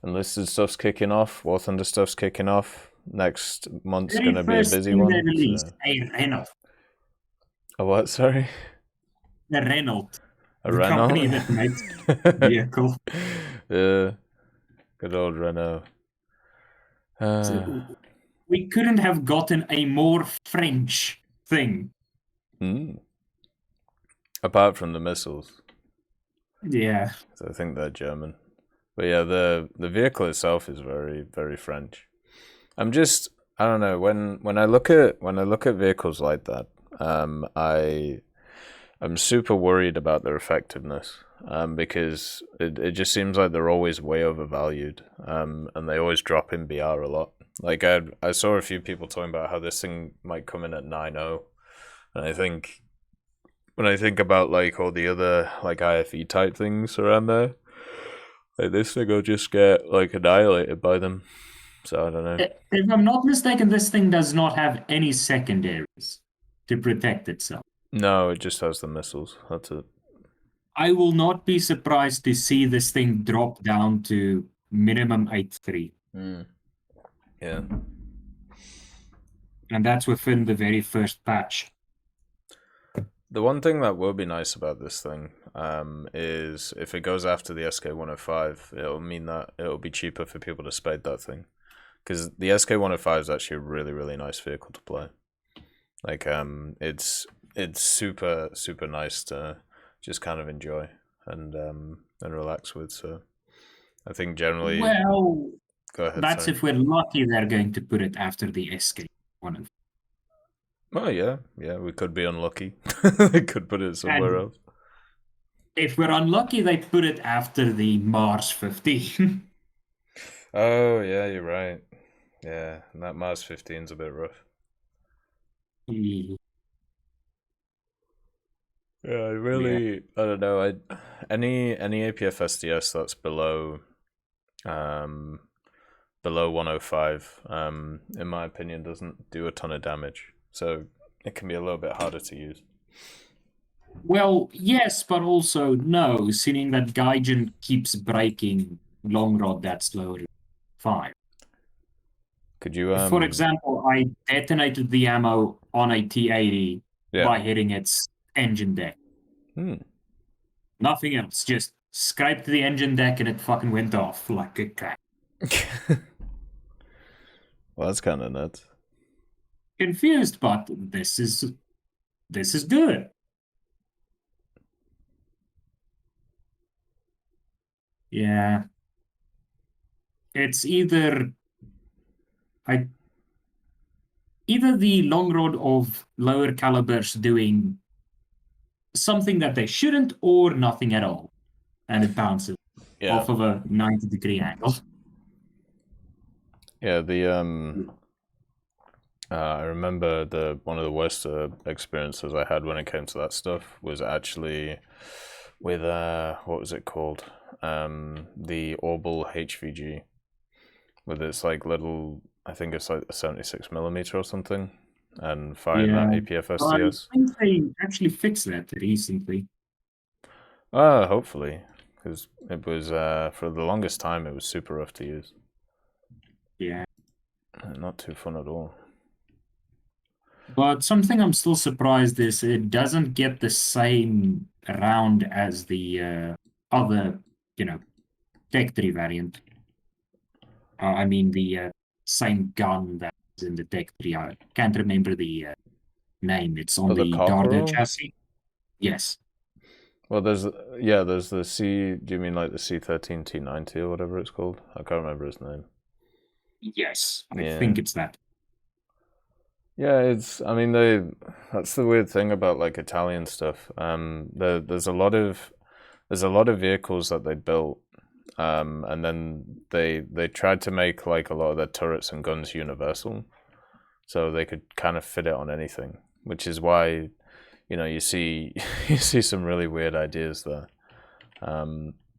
Enlisted stuff's kicking off. War Thunder stuff's kicking off. Next month's going to be a busy one. They released a Renault. A what, sorry? A Renault. A the Renault? company that makes vehicle. Yeah, good old Renault. We couldn't have gotten a more French thing. Apart from the missiles. Yeah. So I think they're German. But yeah, the vehicle itself is very, very French. I don't know, when I look at vehicles like that, I'm super worried about their effectiveness. Because it just seems like they're always way overvalued. And they always drop in BR a lot. Like I saw a few people talking about how this thing might come in at 9.0. And I think when I think about like all the other like IFE type things around there, like this thing will just get like annihilated by them. So I don't know. If I'm not mistaken, this thing does not have any secondaries to protect itself. No, it just has the missiles. That's it. I will not be surprised to see this thing drop down to minimum 8.3. Yeah. And that's within the very first patch. The one thing that will be nice about this thing is if it goes after the SK-105, it'll mean that it'll be cheaper for people to spade that thing. Because the SK-105 is actually a really, really nice vehicle to play. Like, it's super, super nice to just kind of enjoy and relax with. So I think generally... Well, go ahead, that's sorry. if we're lucky they're going to put it after the SK-105. Oh, yeah, we could be unlucky. They could put it somewhere else. If we're unlucky, they put it after the Mars 15. Oh, yeah, you're right. Yeah, and that Mars 15's a bit rough. Yeah, I don't know. Any APF SDS that's below 105, in my opinion, doesn't do a ton of damage. So it can be a little bit harder to use. Well, yes, but also no, seeing that Gaijin keeps breaking long rod that's lower than 5. Could you For example, I detonated the ammo on a T-80 by hitting its engine deck. Nothing else, just scraped the engine deck and it fucking went off like a cat. Well, that's kind of nuts. Confused, but this is good. Yeah. It's either the long rod of lower calibers doing something that they shouldn't, or nothing at all, and it bounces off of a 90-degree angle. Yeah, I remember one of the worst experiences I had when it came to that stuff was actually with what was it called? The Orbital HVG, with its like little, I think it's like a 76mm or something, and firing that APF SDS. I think they actually fixed that recently. Hopefully, because it was for the longest time it was super rough to use. Yeah. Not too fun at all. But something I'm still surprised is it doesn't get the same round as the other, Tech 3 variant. I mean, the same gun that's in the Tech 3. I can't remember the name. It's on the Darda chassis. Yes. Well, there's the C. Do you mean like the C13 T90 or whatever it's called? I can't remember his name. Yes, I think it's that. Yeah, I mean, that's the weird thing about like Italian stuff. There's a lot of vehicles that they built, and then they tried to make like a lot of their turrets and guns universal, so they could kind of fit it on anything, which is why, you see some really weird ideas there.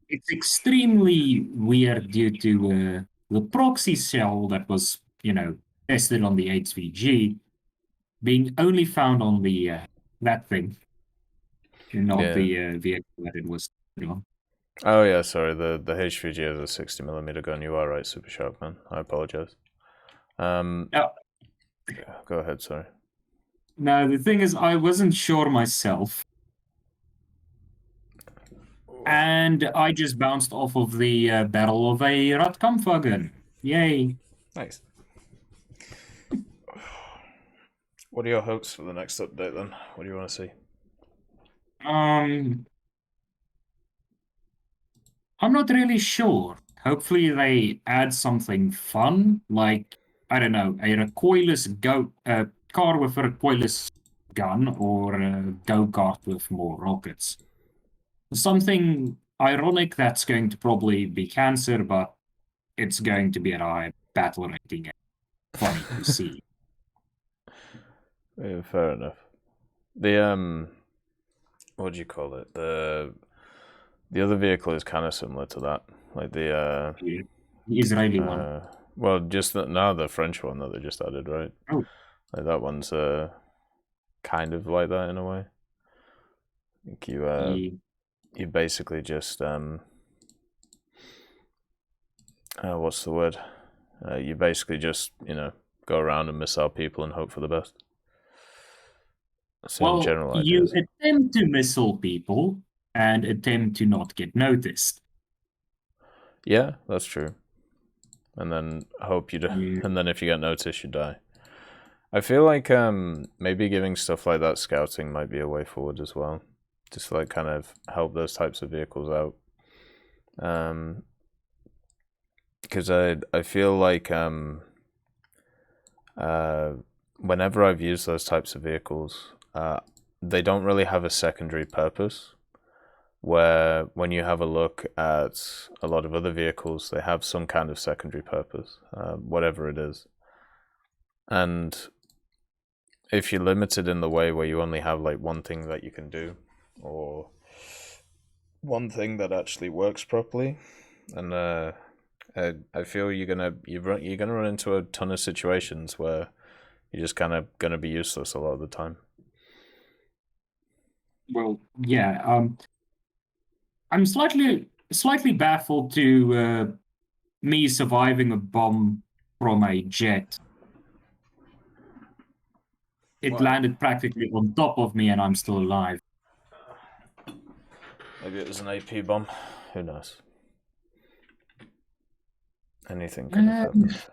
It's extremely weird due to the proxy cell that was, tested on the HVG being only found on the that thing, and not the vehicle that it was on. Oh yeah, sorry. The HVG is a 60mm gun. You are right, Super Sharp Man. I apologize. Go ahead. Sorry. No, the thing is, I wasn't sure myself, and I just bounced off of the barrel of a Radkampfwagen. Yay! Nice. What are your hopes for the next update then? What do you want to see? I'm not really sure. Hopefully they add something fun, like, I don't know, a recoilless car with a recoilless gun, or a go-kart with more rockets. Something ironic that's going to probably be cancer, but it's going to be a high battle rating and funny to see. Yeah, fair enough. The what do you call it? The other vehicle is kind of similar to that, like the Israeli one. Well, just now the French one that they just added, right? Oh, like that one's kind of like that in a way. I think you basically just what's the word? You basically just go around and miss out people and hope for the best. Well, general you ideas. attempt to missile people and attempt to not get noticed. Yeah, that's true. And then hope you do. Yeah. And then if you get noticed, you die. I feel like maybe giving stuff like that scouting might be a way forward as well. Just like kind of help those types of vehicles out. Because I feel like whenever I've used those types of vehicles, they don't really have a secondary purpose. Where when you have a look at a lot of other vehicles, they have some kind of secondary purpose, whatever it is. And if you're limited in the way where you only have like one thing that you can do, or one thing that actually works properly, and I feel you're gonna run into a ton of situations where you're just kind of gonna be useless a lot of the time. Well, yeah. I'm slightly baffled to me surviving a bomb from a jet. It Why? landed practically on top of me, and I'm still alive. Maybe it was an AP bomb. Who knows? Anything could have happened.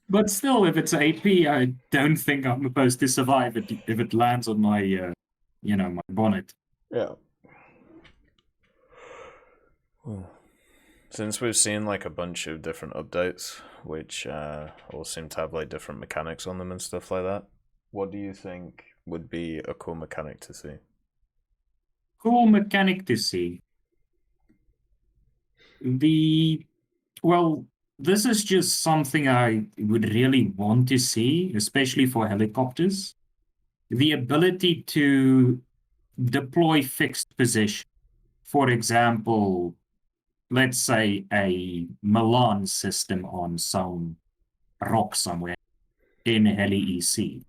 But still, if it's AP, I don't think I'm supposed to survive it if it lands on my, my bonnet. Yeah. Since we've seen like a bunch of different updates, which all seem to have like different mechanics on them and stuff like that, what do you think would be a cool mechanic to see? Cool mechanic to see. Well, this is just something I would really want to see, especially for helicopters. The ability to deploy fixed position. For example, let's say a Milan system on some rock somewhere in Heli EC,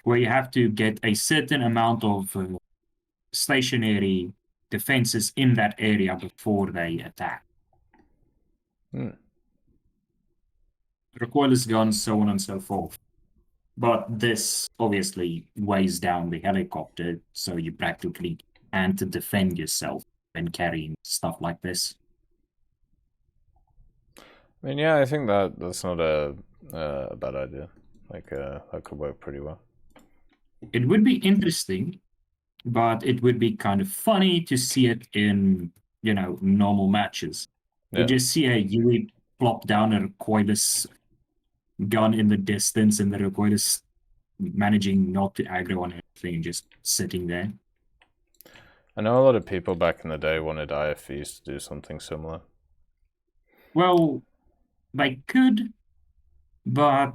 where you have to get a certain amount of stationary defenses in that area before they attack. Recoilless guns, so on and so forth. But this obviously weighs down the helicopter, so you practically can't defend yourself when carrying stuff like this. I mean, yeah, I think that's not a bad idea. Like, that could work pretty well. It would be interesting, but it would be kind of funny to see it in, normal matches. Yeah. You just see a Yui plop down a recoilless gun in the distance, and the recoilless managing not to aggro on anything, just sitting there. I know a lot of people back in the day wanted IFVs to do something similar. Well, they could, but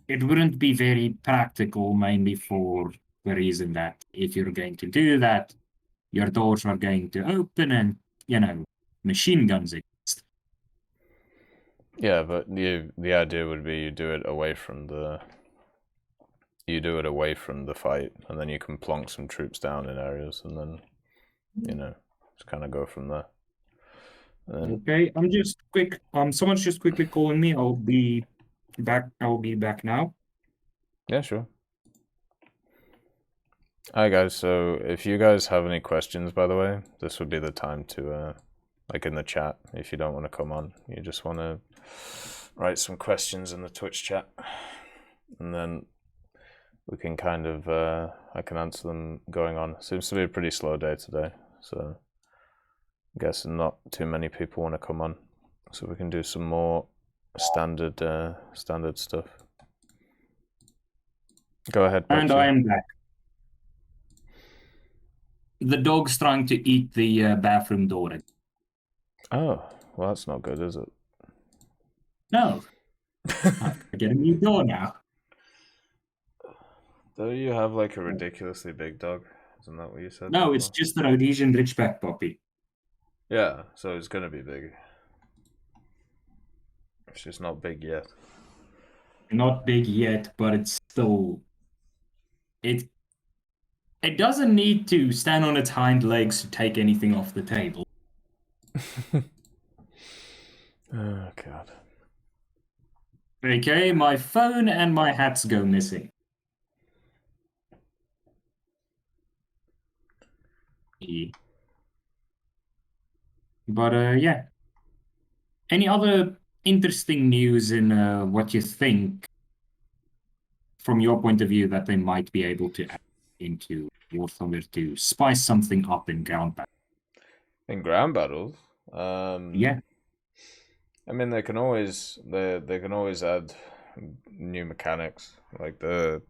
it wouldn't be very practical, mainly for the reason that if you're going to do that, your doors are going to open and, machine guns exist. Yeah, but the idea would be you do it away from the fight, and then you can plonk some troops down in areas, and then, just kind of go from there. Okay, someone's just quickly calling me. I'll be back now. Yeah, sure. Hi guys, so if you guys have any questions, by the way, this would be the time to, like in the chat, if you don't want to come on, you just want to write some questions in the Twitch chat, and then we can kind of, I can answer them going on. Seems to be a pretty slow day today, so I guess not too many people want to come on, so we can do some more standard stuff. Go ahead, And Pepsi. I am back. The dog's trying to eat the bathroom door. Oh, well, that's not good, is it? No. I have to get a new door now. Do you have like a ridiculously big dog? Isn't that what you said? No, before? it's just a Rhodesian Ridgeback puppy. Yeah, so it's gonna be big. It's just not big yet. Not big yet, but it's still... It doesn't need to stand on its hind legs to take anything off the table. Oh, God. Okay, my phone and my hats go missing. Yeah. But yeah. Any other interesting news in what you think, from your point of view, that they might be able to add into War Thunder to spice something up in ground battle? In ground battles, Yeah. I mean, they can always add new mechanics, like a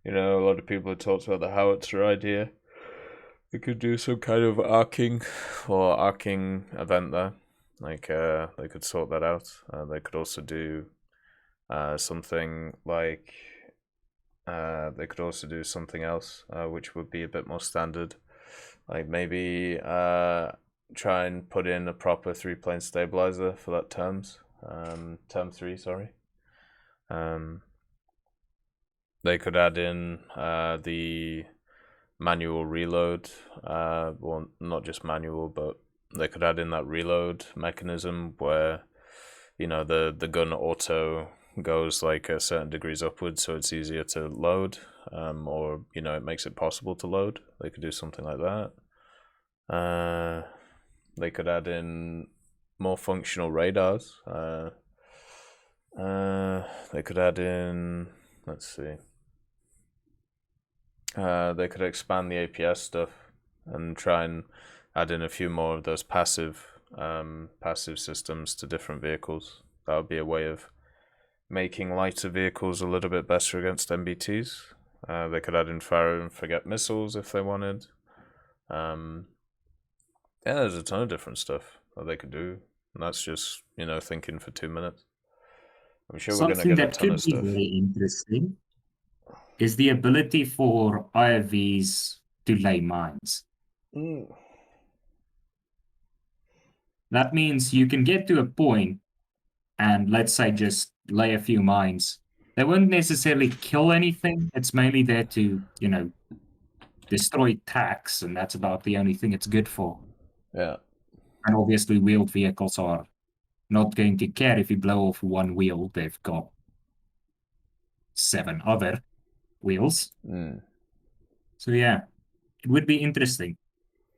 lot of people have talked about the howitzer idea. They could do some kind of arcing event there. Like they could sort that out. They could also do something like they could also do something else, which would be a bit more standard. Like maybe try and put in a proper 3-plane stabilizer for that term 3, sorry. They could add in the manual reload, well, not just manual, but they could add in that reload mechanism where, the gun auto goes like a certain degrees upwards, so it's easier to load, or, it makes it possible to load. They could do something like that. They could add in more functional radars. They could add in, let's see. They could expand the APS stuff and try and add in a few more of those passive systems to different vehicles. That would be a way of making lighter vehicles a little bit better against MBTs. They could add in fire and forget missiles if they wanted. Yeah, there's a ton of different stuff that they could do. And that's just, thinking for 2 minutes. I'm sure we're going to Something get a that ton could of be stuff. very interesting is the ability for IFVs to lay mines. That means you can get to a point and, let's say, just lay a few mines. They won't necessarily kill anything. It's mainly there to, destroy TACs, and that's about the only thing it's good for. Yeah. And obviously wheeled vehicles are not going to care if you blow off one wheel. They've got 7 other wheels. So yeah, it would be interesting.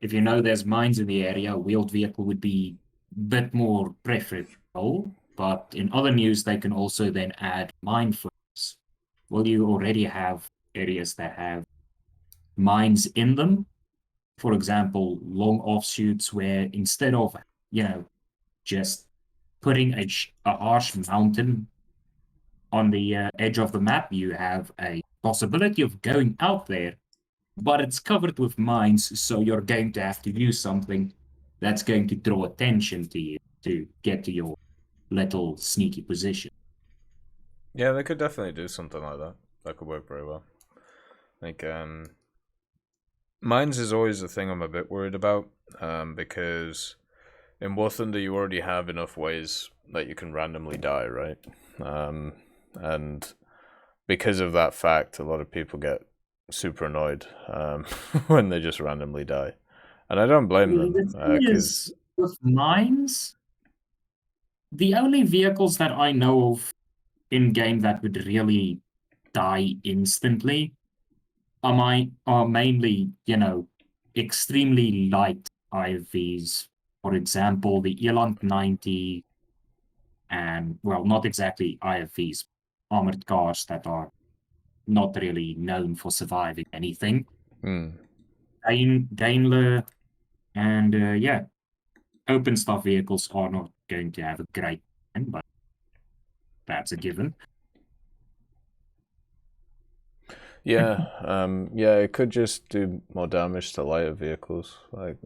If there's mines in the area, a wheeled vehicle would be a bit more preferable. But in other news, they can also then add mine flags. Well, you already have areas that have mines in them. For example, long offshoots where instead of, just putting a harsh mountain on the edge of the map, you have a possibility of going out there, but it's covered with mines, so you're going to have to use something that's going to draw attention to you to get to your little sneaky position. Yeah, they could definitely do something like that. That could work very well. Like, mines is always the thing I'm a bit worried about, because in War Thunder you already have enough ways that you can randomly die, right? And because of that fact, a lot of people get super annoyed when they just randomly die. And I don't blame them. The thing is, with mines, the only vehicles that I know of in-game that would really die instantly are mainly, extremely light IFVs. For example, the Eland 90 and, well, not exactly IFVs, armored cars that are not really known for surviving anything. Daimler and, open stuff vehicles are not going to have a great time, but that's a given. Yeah, it could just do more damage to lighter vehicles. Like,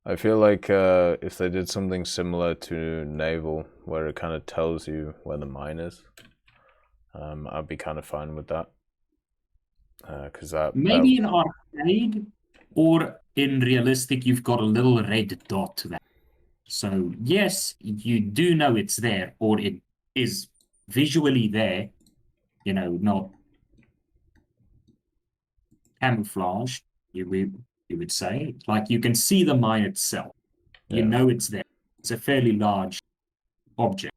I feel like if they did something similar to Naval, where it kind of tells you where the mine is, I'd be kind of fine with that. Because maybe in arcade or in realistic, you've got a little red dot there. So yes, you do know it's there, or it is visually there. Not camouflaged, you would say. Like, you can see the mine itself. You know it's there. It's a fairly large object.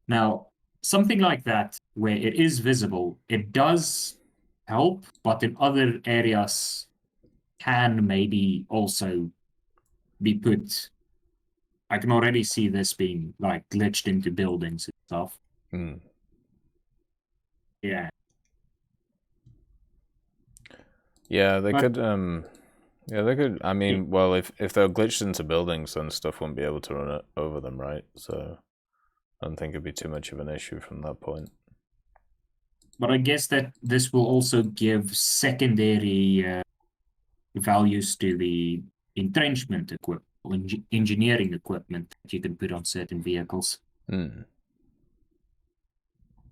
Now, something like that, where it is visible, it does help, but in other areas can maybe also be put. I can already see this being like glitched into buildings and stuff. Mm. Yeah. Yeah, they But- could. Yeah, they could. I mean, well, if they're glitched into buildings, then stuff won't be able to run it over them, right? So I don't think it'd be too much of an issue from that point. But I guess that this will also give secondary values to the entrenchment equipment, engineering equipment that you can put on certain vehicles. Mm.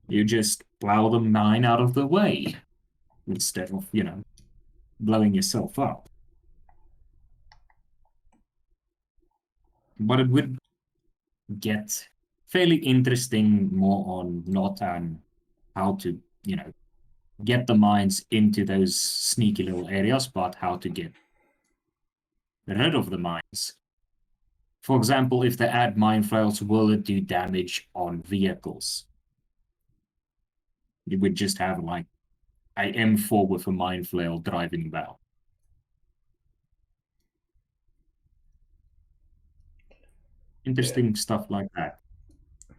You just plow the mine out of the way instead of, blowing yourself up. But it would get fairly interesting more on not on how to, get the mines into those sneaky little areas, but how to get rid of the mines. For example, if they add mine flails, will it do damage on vehicles? You would just have like a M4 with a mine flail driving about. Interesting stuff like that.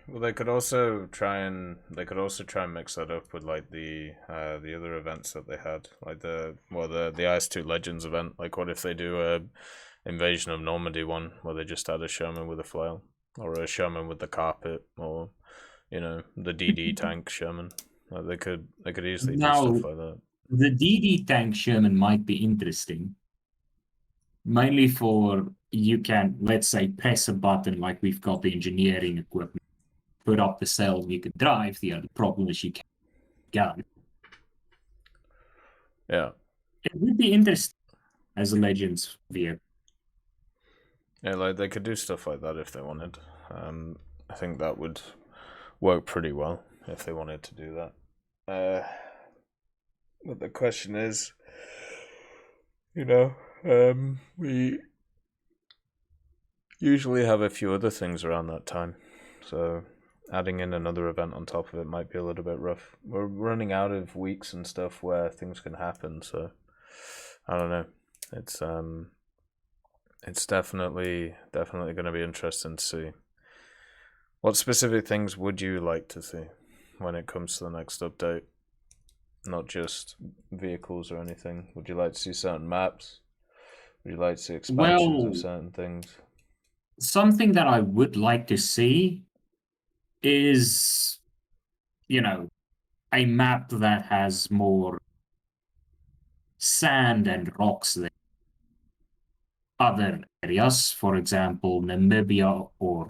Well, they could also try and mix that up with like the other events that they had, like the IS-2 Legends event. Like, what if they do a Invasion of Normandy one where they just add a Sherman with a flail, or a Sherman with the carpet, or the DD tank Sherman. Like, they could easily do stuff like that. The DD tank Sherman might be interesting, mainly for you can, let's say, press a button like we've got the engineering equipment, put up the cell, you can drive. The other problem is you can't gun. Yeah. It would be interesting as a Legends vehicle. Yeah, like they could do stuff like that if they wanted. I think that would work pretty well if they wanted to do that. But the question is, we usually have a few other things around that time, so adding in another event on top of it might be a little bit rough. We're running out of weeks and stuff where things can happen, so I don't know. It's definitely going to be interesting to see. What specific things would you like to see when it comes to the next update? Not just vehicles or anything. Would you like to see certain maps? Would you like to see expansions of certain things? Something that I would like to see is, a map that has more sand and rocks than other areas. For example, Namibia, or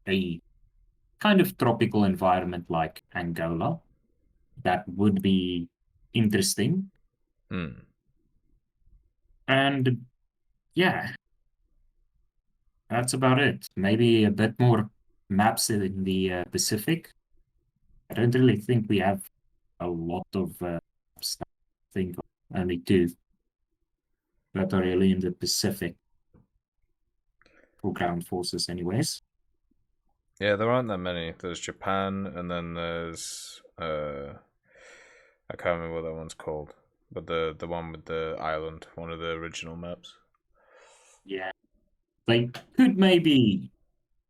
a kind of tropical environment like Angola. That would be interesting. And yeah, that's about it. Maybe a bit more maps in the Pacific. I don't really think we have a lot of stuff. I think only 2 that are really in the Pacific for ground forces anyways. Yeah, there aren't that many. There's Japan, and then there's I can't remember what that one's called, but the one with the island, one of the original maps. Yeah, they could maybe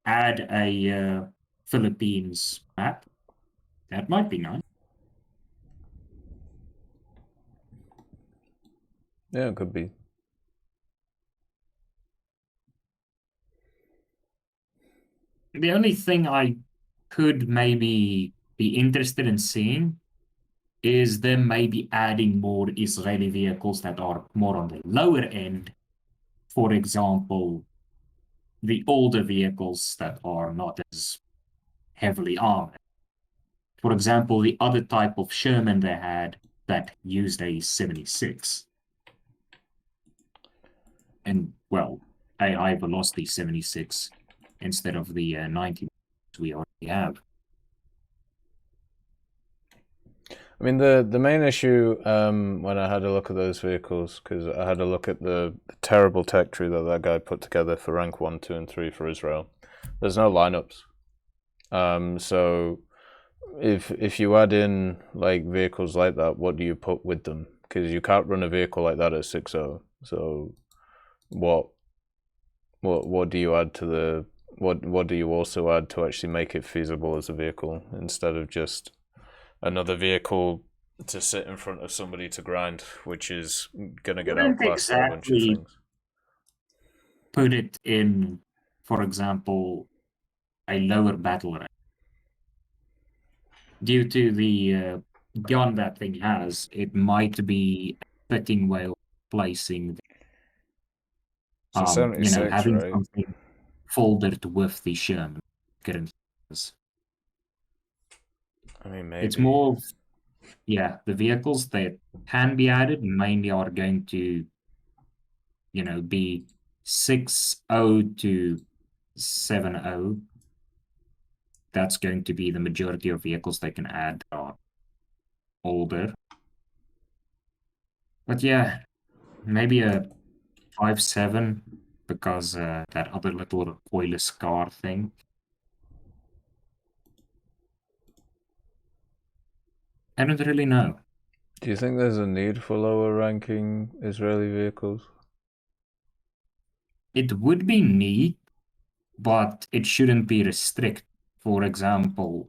add a Philippines map. That might be nice. Yeah, it could be. The only thing I could maybe be interested in seeing is them maybe adding more Israeli vehicles that are more on the lower end. For example, the older vehicles that are not as heavily armored. For example, the other type of Sherman they had that used a 76. And, well, AI Velocity 76 instead of the 90 we already have. I mean, the main issue when I had a look at those vehicles, because I had a look at the terrible tech tree that guy put together for rank 1, 2, and 3 for Israel. There's no lineups. So if you add in like vehicles like that, what do you put with them? Because you can't run a vehicle like that at 6.0. So what do you add to the what do you also add to actually make it feasible as a vehicle instead of just another vehicle to sit in front of somebody to grind, which is gonna get outclassed by a bunch of things? Put it in, for example, a lower battle rate. Due to the gun that thing has, it might be a fitting way of placing, So 76, having right? something folded with the Sherman. I mean, maybe. It's more of, the vehicles that can be added mainly are going to, be 6.0 to 7.0. That's going to be the majority of vehicles they can add that are older. But yeah, maybe a 5.7 because that other little recoilless car thing. I don't really know. Do you think there's a need for lower ranking Israeli vehicles? It would be neat, but it shouldn't be restricted. For example,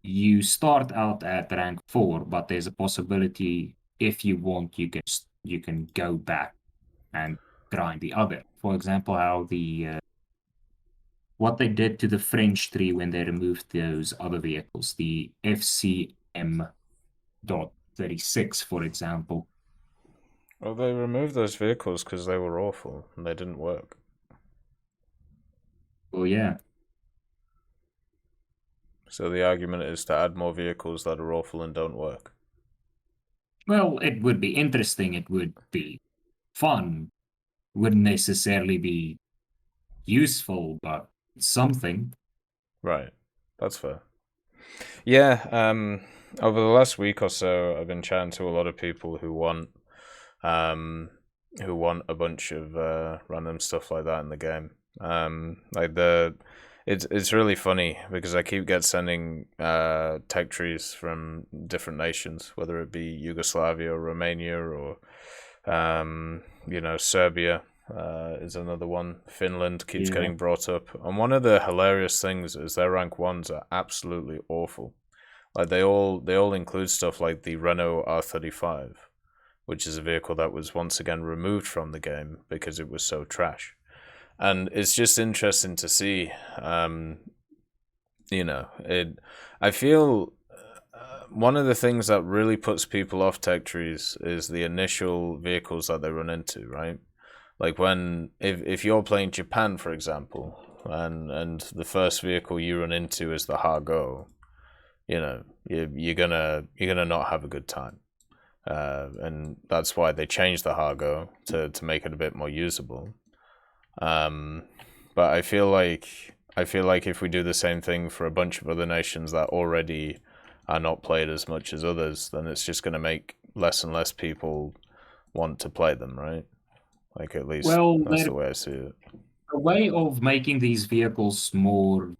you start out at rank 4, but there's a possibility if you want, you can go back and grind the other. For example, how what they did to the French tree when they removed those other vehicles, the FCM.36, for example. Well, they removed those vehicles because they were awful and they didn't work. Oh yeah. So the argument is to add more vehicles that are awful and don't work. Well, it would be interesting. It would be fun. Wouldn't necessarily be useful, but something. Right. That's fair. Yeah, over the last week or so, I've been chatting to a lot of people who want a bunch of random stuff like that in the game. It's really funny because I keep sending tech trees from different nations, whether it be Yugoslavia or Romania or Serbia is another one. Finland keeps getting brought up, and one of the hilarious things is their rank 1s are absolutely awful. Like they all include stuff like the Renault R35, which is a vehicle that was once again removed from the game because it was so trash. And it's just interesting to see, I feel one of the things that really puts people off tech trees is the initial vehicles that they run into, right? Like if you're playing Japan, for example, and the first vehicle you run into is the Hargo, you're gonna not have a good time. And that's why they changed the Hargo to make it a bit more usable. But I feel like if we do the same thing for a bunch of other nations that already are not played as much as others, then it's just going to make less and less people want to play them, right? Like at least that's the way I see it. A way of making these vehicles more,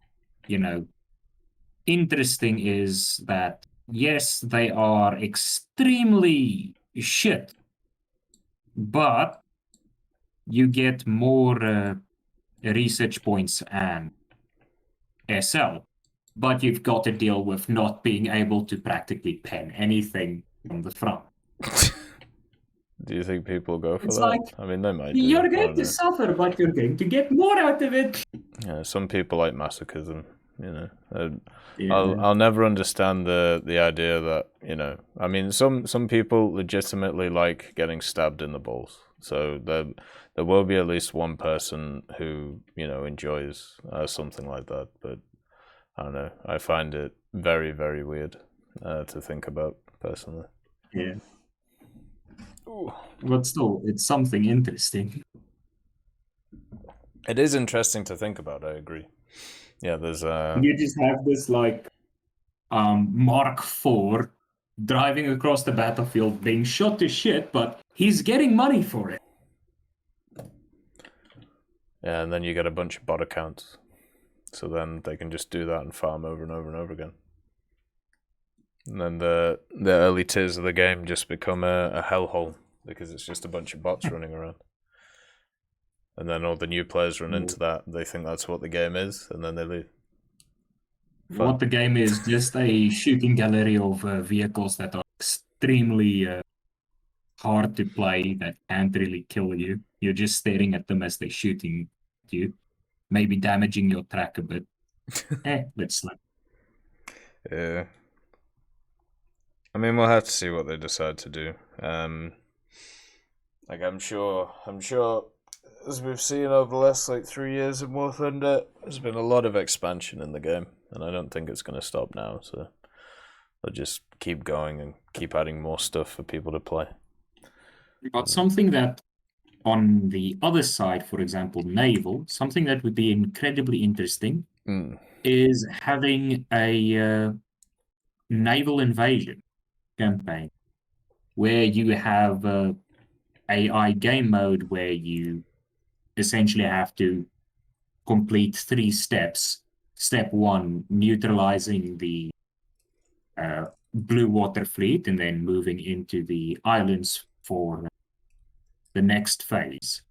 interesting is that yes, they are extremely shit, but you get more research points and SL, but you've got to deal with not being able to practically pen anything from the front. Do you think people go for It's that? like, I mean, they might. You're going to suffer, but you're going to get more out of it. Yeah, some people like masochism. I'll never understand the idea that I mean, some people legitimately like getting stabbed in the balls. So there will be at least one person who enjoys something like that. But I don't know. I find it very, very weird to think about personally. Yeah. Ooh. But still, it's something interesting. It is interesting to think about. I agree. Yeah, there's You just have this Mark IV driving across the battlefield, being shot to shit, but he's getting money for it. Yeah, and then you get a bunch of bot accounts, so then they can just do that and farm over and over and over again. And then the early tiers of the game just become a hellhole because it's just a bunch of bots running around. And then all the new players run into that. They think that's what the game is, and then they leave. Fun. What the game is, just a shooting gallery of vehicles that are extremely hard to play, that can't really kill you. You're just staring at them as they're shooting at you, maybe damaging your track a bit. Let's slap. Yeah. I mean, we'll have to see what they decide to do. Like, I'm sure, as we've seen over the last 3 years of War Thunder, there's been a lot of expansion in the game, and I don't think it's going to stop now. So they'll just keep going and keep adding more stuff for people to play. But something that, on the other side, for example, Naval, something that would be incredibly interesting is having a naval invasion campaign where you have AI game mode where you essentially have to complete 3 steps. Step 1, neutralizing the blue water fleet and then moving into the islands for the next phase.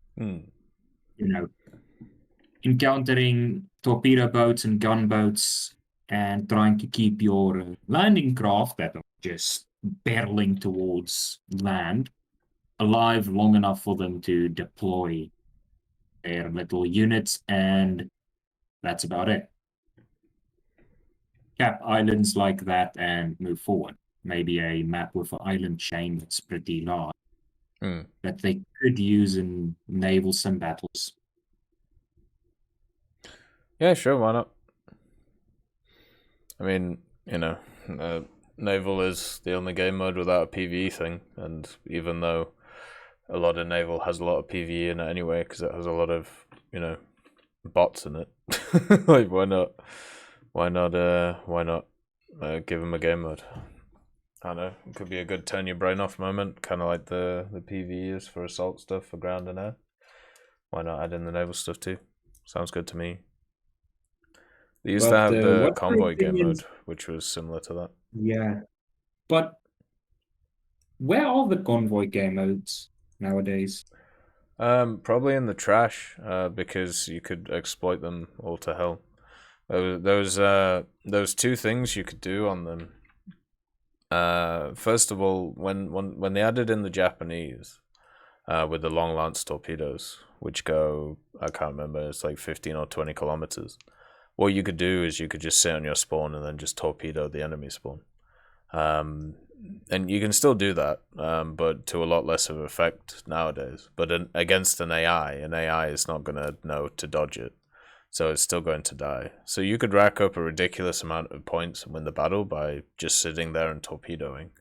Encountering torpedo boats and gunboats and trying to keep your landing craft that are just barreling towards land alive long enough for them to deploy their little units, and that's about it. Cap islands like that and move forward. Maybe a map with an island chain that's pretty large that they could use in naval sim battles. Yeah, sure, why not? I mean, Naval is the only game mode without a PvE thing, and even though a lot of Naval has a lot of PvE in it anyway, because it has a lot of, bots in it, like, why not give them a game mode? I don't know, it could be a good turn your brain off moment, kind of like the PvE is for assault stuff for ground and air. Why not add in the naval stuff too? Sounds good to me. They used to have the convoy game mode, which was similar to that. Yeah, but where are the convoy game modes nowadays? Probably in the trash, because you could exploit them all to hell. Those 2 things you could do on them. First of all, when they added in the Japanese, with the long lance torpedoes, which go, I can't remember, it's like 15 or 20 kilometers. What you could do is you could just sit on your spawn and then just torpedo the enemy spawn. And you can still do that, but to a lot less of effect nowadays. But against an AI is not going to know to dodge it. So it's still going to die. So you could rack up a ridiculous amount of points and win the battle by just sitting there and torpedoing.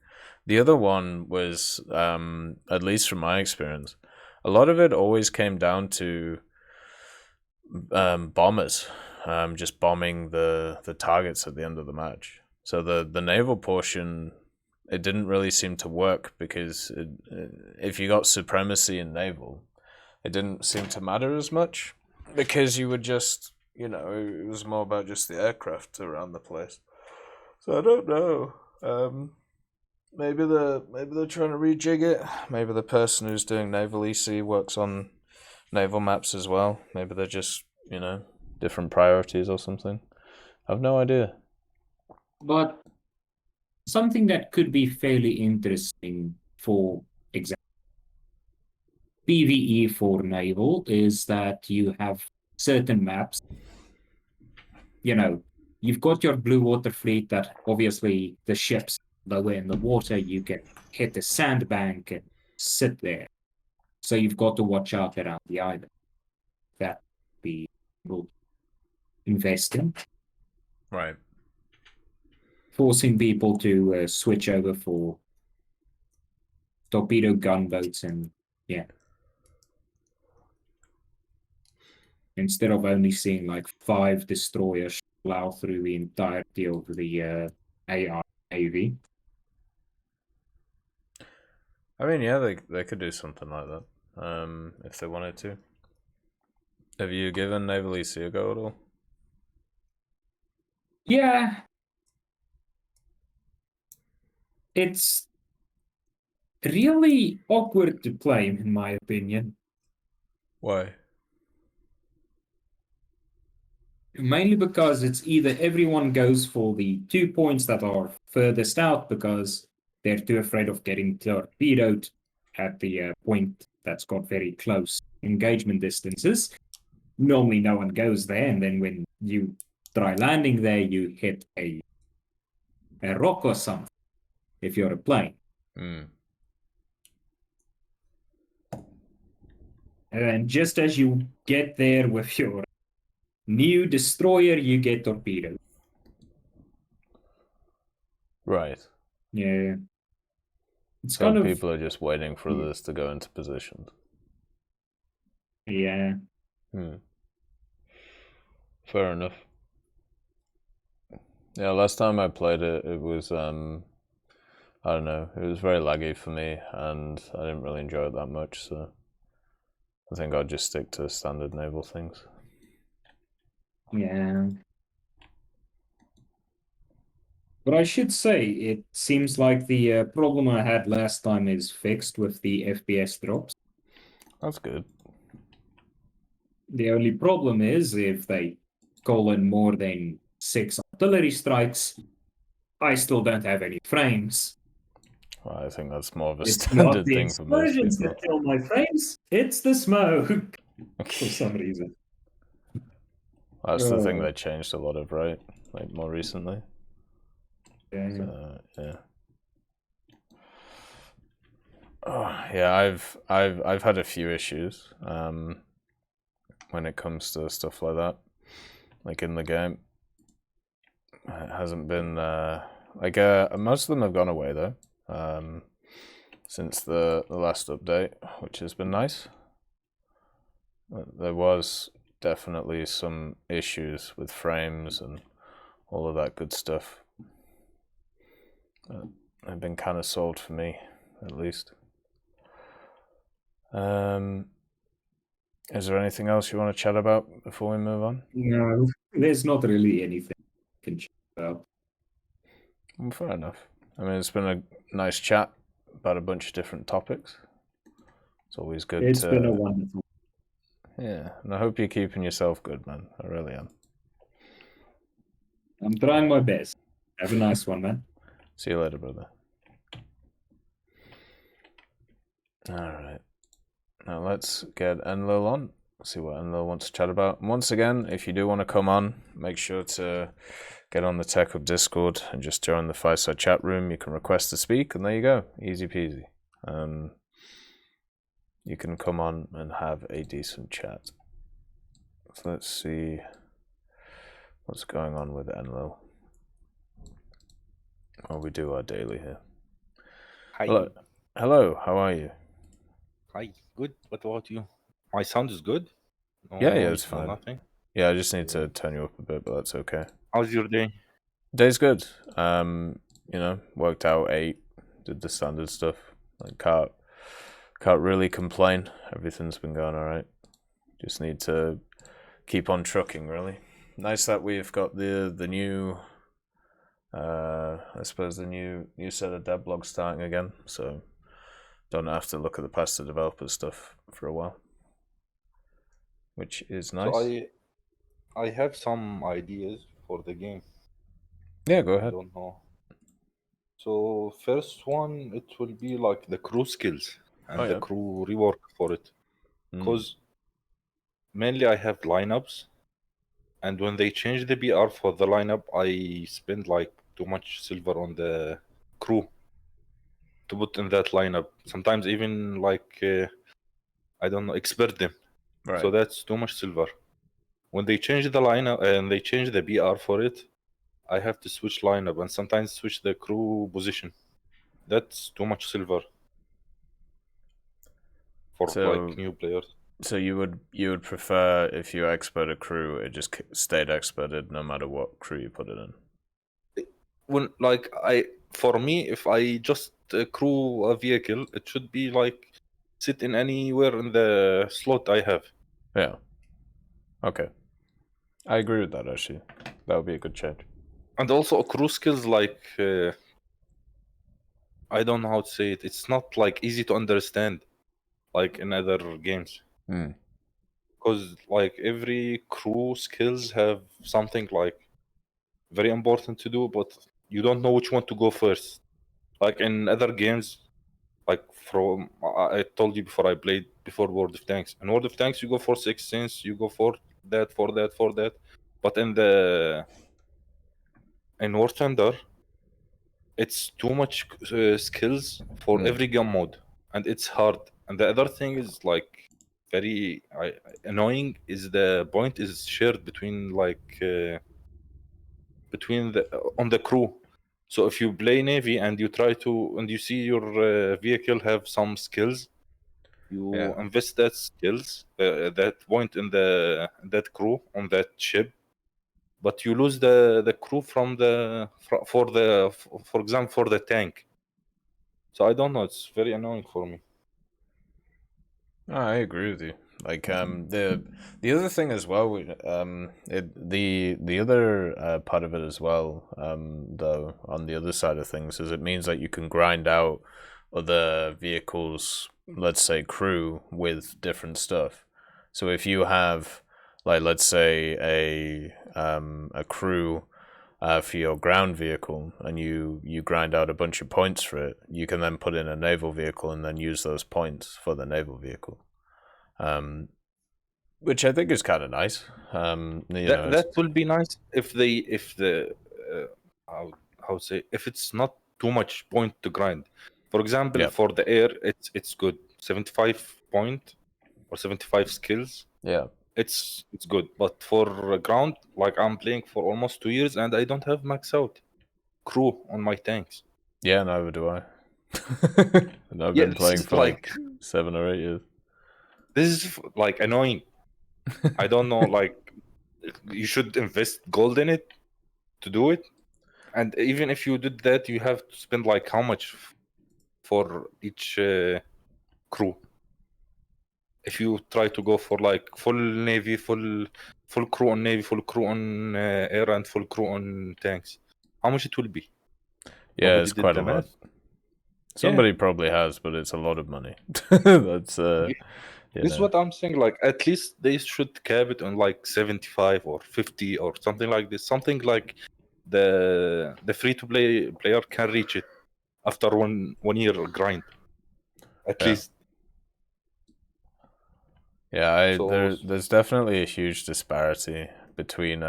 The other one was, at least from my experience, a lot of it always came down to bombers. Just bombing the targets at the end of the match. So the naval portion, it didn't really seem to work because if you got supremacy in naval, it didn't seem to matter as much because you would just, it was more about just the aircraft around the place. So I don't know. Maybe they're trying to rejig it. Maybe the person who's doing naval EC works on naval maps as well. Maybe they're just, different priorities or something. I have no idea. But something that could be fairly interesting, for example, PvE for naval, is that you have certain maps. You've got your blue water fleet that obviously the ships lower in the water, you can hit the sandbank and sit there. So you've got to watch out around the island. That be able to invest in. Right. Forcing people to switch over for torpedo gunboats and instead of only seeing 5 destroyers plow through the entirety of the AI Navy. I mean, yeah, they could do something like that, if they wanted to. Have you given Naval EC a go at all? Yeah. it's really awkward to play, in my opinion. Why? Mainly because it's either everyone goes for the 2 points that are furthest out because they're too afraid of getting torpedoed at the point that's got very close engagement distances. Normally no one goes there, and then when you try landing there, you hit a rock or something if you're a plane. And just as you get there with your new destroyer, you get torpedoed. Right. Yeah. It's So kind of... people are just waiting for this to go into position. Yeah. Fair enough. Yeah, last time I played it, it was, I don't know, it was very laggy for me, and I didn't really enjoy it that much, so I think I'd just stick to standard naval things. Yeah. But I should say, it seems like the problem I had last time is fixed with the FPS drops. That's good. The only problem is if they call in more than 6 artillery strikes, I still don't have any frames. Well, I think that's more of a It's not standard the thing for most explosions people. that kill my frames, it's the smoke for some reason. That's the thing they changed a lot of, right? Like more recently. Yeah. So, yeah. Oh, yeah, I've had a few issues when it comes to stuff like that, like in the game. It hasn't been most of them have gone away though, since the last update, which has been nice. There was definitely some issues with frames and all of that good stuff. They've been kind of solved for me, at least. Is there anything else you want to chat about before we move on? No, there's not really anything I can chat about. Well, fair enough. I mean, it's been a nice chat about a bunch of different topics. It's always good. It's been a wonderful. Yeah, and I hope you're keeping yourself good, man. I really am. I'm trying my best. Have a nice one, man. See you later, brother. All right. Now let's get Enlil on. See what Enlil wants to chat about. And once again, if you do want to come on, make sure to get on the Tech Hub Discord and just join the Fireside chat room. You can request to speak, and there you go. Easy peasy. You can come on and have a decent chat. So let's see what's going on with Enlil while we do our daily here. Hi. Hello, how are you? Hi. Good. What about you? My sound is good? No Yeah, noise, it's fine. No nothing? Yeah, I just need to turn you up a bit, but that's okay. How's your day? Day's good. Worked out 8, did the standard stuff. Like can't really complain. Everything's been going alright. Just need to keep on trucking, really. Nice that we've got the new I suppose the new set of devlogs starting again, so don't have to look at the past developers stuff for a while, which is nice. So I have some ideas for the game. Yeah, go I ahead. don't know. So first one, it will be like the crew skills and the crew rework for it. Because mainly I have lineups, and when they change the BR for the lineup, I spend like too much silver on the crew to put in that lineup. Sometimes even like I don't know, expert them. Right. So that's too much silver. When they change the lineup and they change the BR for it, I have to switch lineup and sometimes switch the crew position. That's too much silver for like new players. So you would prefer if you expert a crew, it just stayed experted no matter what crew you put it in. When for me, if I just crew a vehicle, it should be like sit in anywhere in the slot I have. Yeah. Okay. I agree with that, actually. That would be a good change. And also crew skills like I don't know how to say it. It's not like easy to understand, like in other games. Because like every crew skills have something like very important to do, but you don't know which one to go first. Like in other games, like from I told you before, I played before World of Tanks. In World of Tanks, you go for Sixth Sense, you go for that, for that, for that. But in War Thunder, it's too much skills for every gun mode, and it's hard. And the other thing is like very annoying is the point is shared between between the on the crew. So if you play Navy and you try to and you see your vehicle have some skills, you invest that skills that point in that crew on that ship, but you lose the crew from for example for the tank. So I don't know, it's very annoying for me. I agree with you. Like the other thing as well, the other part of it as well, though, on the other side of things, is it means that you can grind out other vehicles, let's say crew, with different stuff. So if you have, like, let's say a crew for your ground vehicle, and you grind out a bunch of points for it, you can then put in a naval vehicle and then use those points for the naval vehicle. Which I think is kind of nice. That will be nice if the how to say, if it's not too much point to grind. For example, for the air, it's good, 75 point or 75 skills. Yeah, it's good. But for ground, like I'm playing for almost 2 years and I don't have max out crew on my tanks. Yeah, neither do I. And I've been playing for like 7 or 8 years. This is like annoying. I don't know, like you should invest gold in it to do it. And even if you did that, you have to spend like how much for each crew? If you try to go for like full navy, full crew on navy, full crew on air, and full crew on tanks, how much it will be? Yeah, it's quite a lot. Somebody probably has, but it's a lot of money. That's this is what I'm saying. Like at least they should cap it on like 75 or 50 or something like this. Something like the free to play player can reach it after one year grind, at least. Yeah, there's definitely a huge disparity between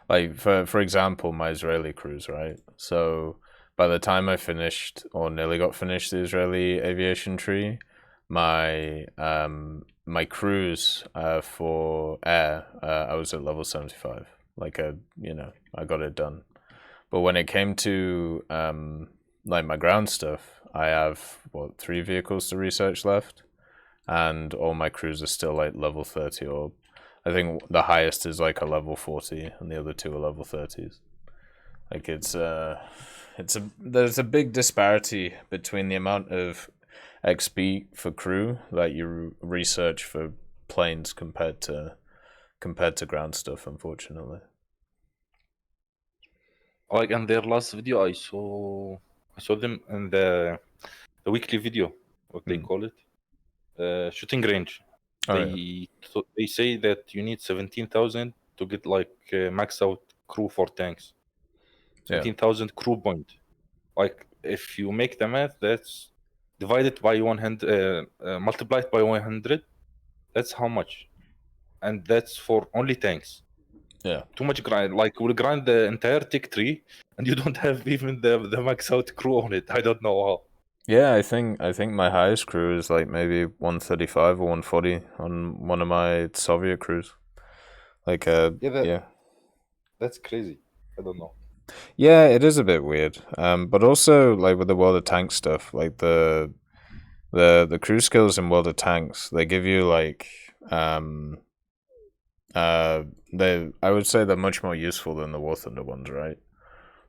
like for example, my Israeli crews, right? So by the time I finished or nearly got finished the Israeli aviation tree, my my crews for air, I was at level 75. Like I got it done. But when it came to like my ground stuff, I have 3 vehicles to research left, and all my crews are still like level 30, or I think the highest is like a level 40, and the other 2 are level 30s. Like there's a big disparity between the amount of XP for crew that you research for planes compared to ground stuff, unfortunately. Like in their last video, I saw them in the weekly video, what they call it, shooting range. They say that you need 17,000 to get like max out crew for tanks. 17,000 crew point. Like if you make the math, that's divided by 100, multiplied by 100. That's how much, and that's for only tanks. Yeah, too much grind. Like we'll grind the entire tick tree, and you don't have even the max out crew on it. I don't know how. Yeah, I think my highest crew is like maybe 135 or 140 on one of my Soviet crews. Like that's crazy. I don't know. Yeah, it is a bit weird. But also like with the World of Tanks stuff, like the crew skills in World of Tanks, they give you like I would say they're much more useful than the War Thunder ones, right?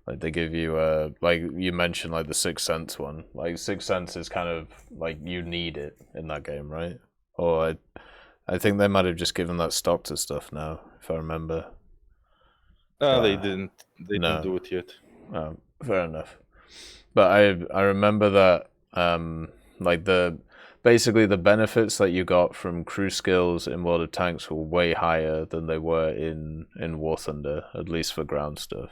Like they give you like you mentioned, like the Sixth Sense one. Like Sixth Sense is kind of like you need it in that game, right? Or I think they might have just given that stock to stuff now, if I remember. No, they didn't. They didn't do it yet. Oh, fair enough. But I remember that like basically the benefits that you got from crew skills in World of Tanks were way higher than they were in War Thunder, at least for ground stuff.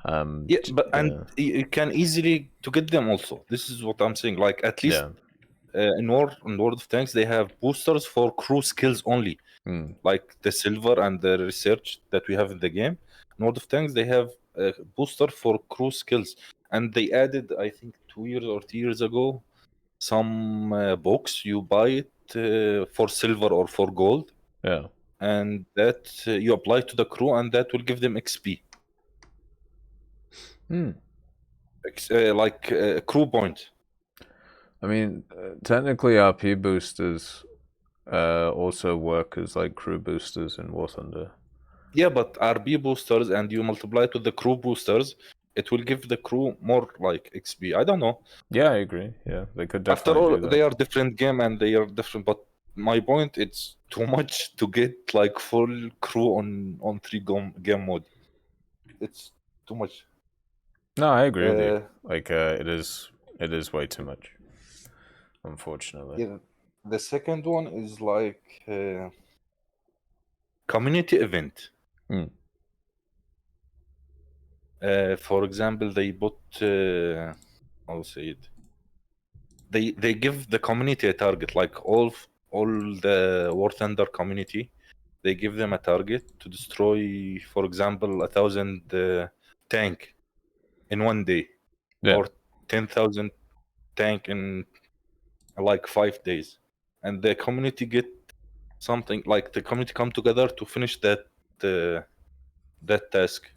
Yeah, but and you can easily to get them also. This is what I'm saying. Like at least in World of Tanks they have boosters for crew skills only. Like the silver and the research that we have in the game. In World of Tanks they have a booster for crew skills, and they added, I think 2 years or 3 years ago, some books you buy it for silver or for gold. Yeah. And that you apply to the crew, and that will give them XP. Like crew point. I mean, technically RP boosters also work as like crew boosters in War Thunder. Yeah, but RP boosters, and you multiply it with the crew boosters, it will give the crew more like XP. I don't know. Yeah, I agree. Yeah, they could definitely After all, do that. they are different game and they are different. But my point, it's too much to get like full crew on 3 game mode. It's too much. No, I agree with you. Like, it is way too much, unfortunately. Yeah, the second one is like community event. For example, they put I'll say it. They give the community a target, like all the War Thunder community. They give them a target to destroy, for example, 1,000 tank in 1 day, or 10,000 tank in like 5 days, and the community get something, like the community come together to finish that task.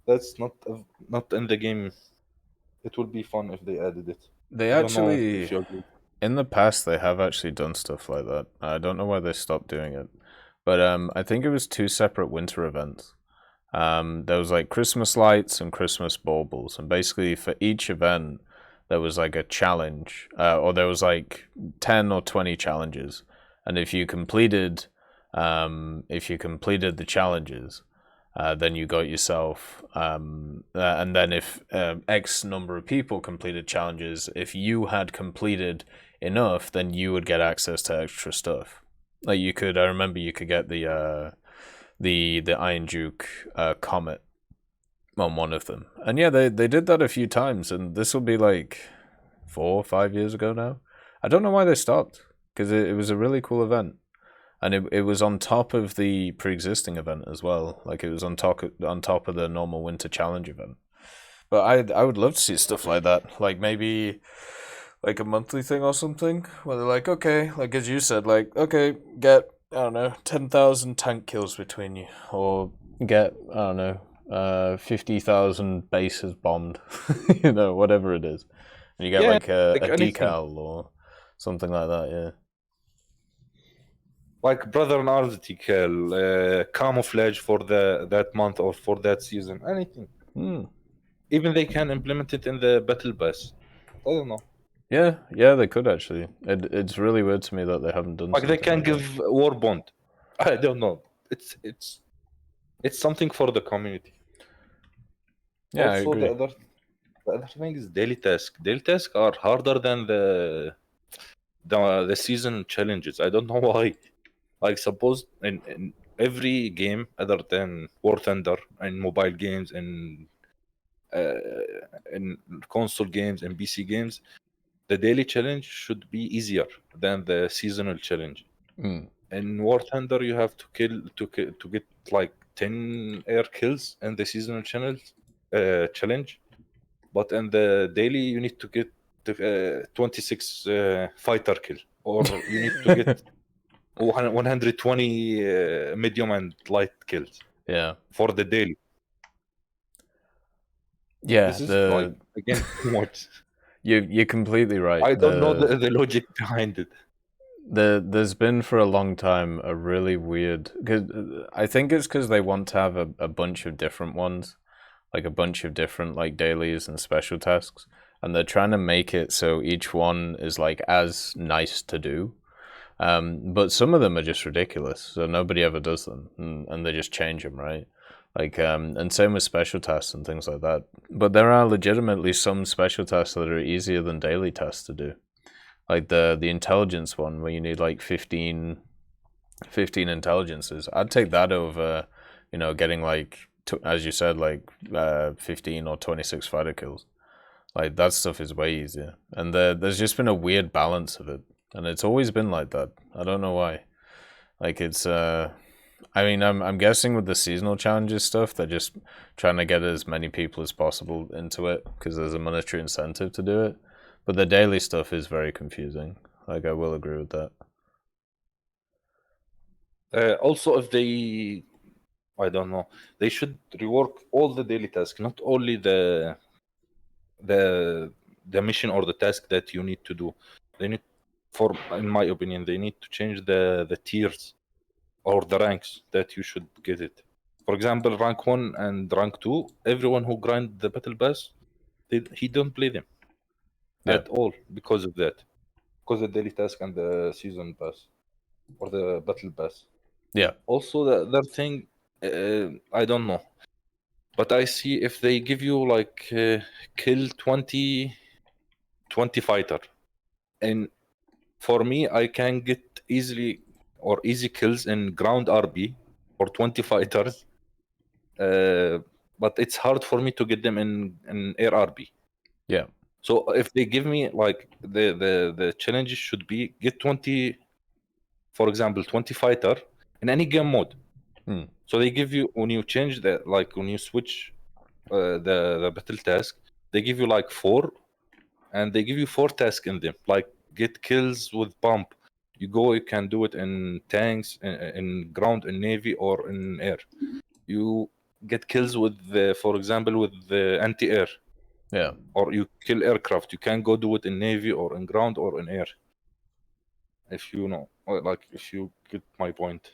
That's not in the game. It would be fun if they added it. They actually, in the past, they have actually done stuff like that. I don't know why they stopped doing it, but I think it was 2 separate winter events. There was like Christmas lights and Christmas baubles, and basically for each event there was like a challenge, or there was like 10 or 20 challenges, and if you completed the challenges, then you got yourself, and then if X number of people completed challenges, if you had completed enough, then you would get access to extra stuff. Like you could, I remember you could get the Iron Duke Comet on one of them, and yeah, they did that a few times, and this will be like 4 or 5 years ago now. I don't know why they stopped, because it was a really cool event. And it was on top of the pre-existing event as well. Like it was on top of the normal Winter Challenge event. But I would love to see stuff like that. Like maybe like a monthly thing or something, where they're like, okay, like as you said, like, okay, get, I don't know, 10,000 tank kills between you, or get, I don't know, 50,000 bases bombed, you know, whatever it is. And you get like a decal or something like that, yeah. Like Brother in Arms decal, camouflage for that month or for that season, anything. Even they can implement it in the battle pass. I don't know. Yeah, they could actually. It's really weird to me that they haven't done. Like they can give war bond. I don't know. It's something for the community. Yeah, also, I agree. The other thing is daily tasks. Daily tasks are harder than the season challenges. I don't know why. Like suppose in every game other than War Thunder and mobile games and in console games and PC games, the daily challenge should be easier than the seasonal challenge. In War Thunder, you have to get like 10 air kills in the seasonal challenge, but in the daily you need to get 26 fighter kill, or you need to get 120 medium and light kills. Yeah. For the daily. Yeah. This is like, again, too much. You're completely right. I don't know the logic behind it. There's been for a long time a really weird, cause I think it's because they want to have a bunch of different ones, like a bunch of different like dailies and special tasks, and they're trying to make it so each one is like as nice to do. But some of them are just ridiculous, so nobody ever does them, and they just change them, right? Like, and same with special tasks and things like that. But there are legitimately some special tasks that are easier than daily tasks to do. Like the intelligence one, where you need like 15 intelligences. I'd take that over, you know, getting like, as you said, like 15 or 26 fighter kills. Like, that stuff is way easier. And there's just been a weird balance of it. And it's always been like that. I don't know why. Like, it's... I mean, I'm guessing with the seasonal challenges stuff, they're just trying to get as many people as possible into it because there's a monetary incentive to do it. But the daily stuff is very confusing. Like, I will agree with that. Also, if they, I don't know, they should rework all the daily tasks, not only the mission or the task that you need to do. They need, in my opinion, they need to change the tiers or the ranks that you should get it. For example, rank 1 and rank 2, everyone who grind the battle pass, he don't play them at all because of that. Because of the daily task and the season pass or the battle pass. Yeah. Also, the other thing, I don't know. But I see if they give you like kill 20 fighter. And for me, I can get easy kills in ground RB for 20 fighters. But it's hard for me to get them in air RB. Yeah. So if they give me like the challenges should be get 20, for example, 20 fighter in any game mode. So they give you, when you change that, like when you switch the battle task, they give you like 4, and they give you 4 tasks in them, like get kills with pump. You can do it in tanks, in ground, in navy, or in air. You get kills with, for example, with the anti-air. Yeah. Or you kill aircraft. You can go do it in navy or in ground or in air. If you know, like, if you get my point.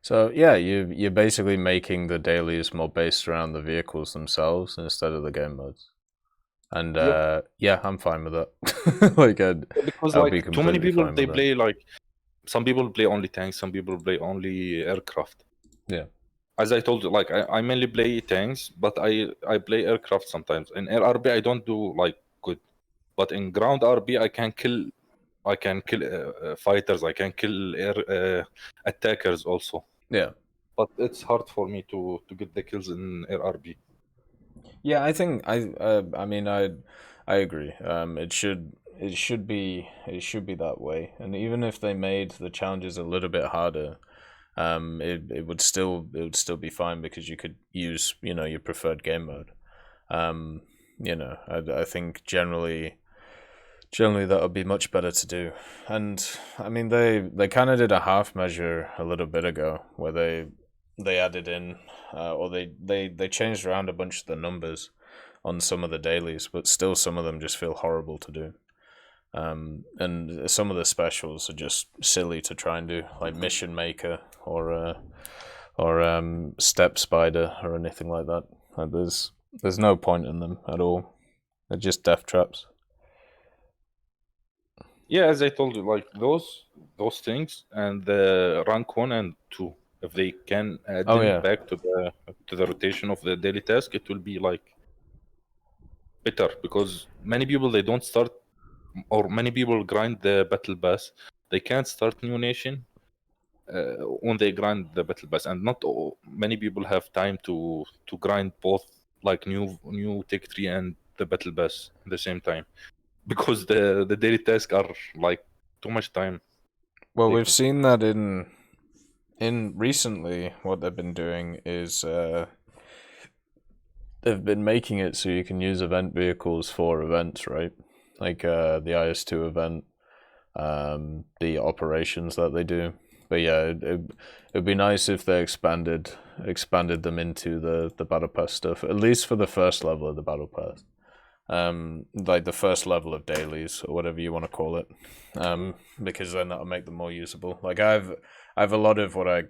So yeah, you're basically making the dailies more based around the vehicles themselves instead of the game modes. And yeah, I'm fine with that. Like, because I'll like be too many completely people fine they with play like, some people play only tanks, some people play only aircraft. Yeah. As I told you, like I mainly play tanks, but I play aircraft sometimes. In air RB I don't do like good, but in ground RB I can kill fighters. I can kill air attackers also. Yeah. But it's hard for me to get the kills in air RB. Yeah, I think I mean I agree. It should be that way. And even if they made the challenges a little bit harder, it would still be fine because you could use, you know, your preferred game mode. You know, I think generally that would be much better to do. And I mean, they kind of did a half measure a little bit ago where they added in, or they changed around a bunch of the numbers on some of the dailies, but still some of them just feel horrible to do. And some of the specials are just silly to try and do, like Mission Maker or Step Spider or anything like that. Like, there's no point in them at all. They're just death traps. Yeah, as I told you, like those things, and the rank 1 and 2, if they can add them back to the rotation of the daily task, it will be like better, because many people they don't start, or many people grind the battle pass. They can't start new nation when they grind the battle pass, and not many people have time to grind both, like new tech tree and the battle pass at the same time, because the daily tasks are like too much time. Well, we've seen that in recently. What they've been doing is they've been making it so you can use event vehicles for events, right? Like the IS2 event, the operations that they do. But yeah, it'd be nice if they expanded them into the battle pass stuff, at least for the first level of the battle pass. Like the first level of dailies or whatever you want to call it, because then that'll make them more usable. Like I have a lot of what I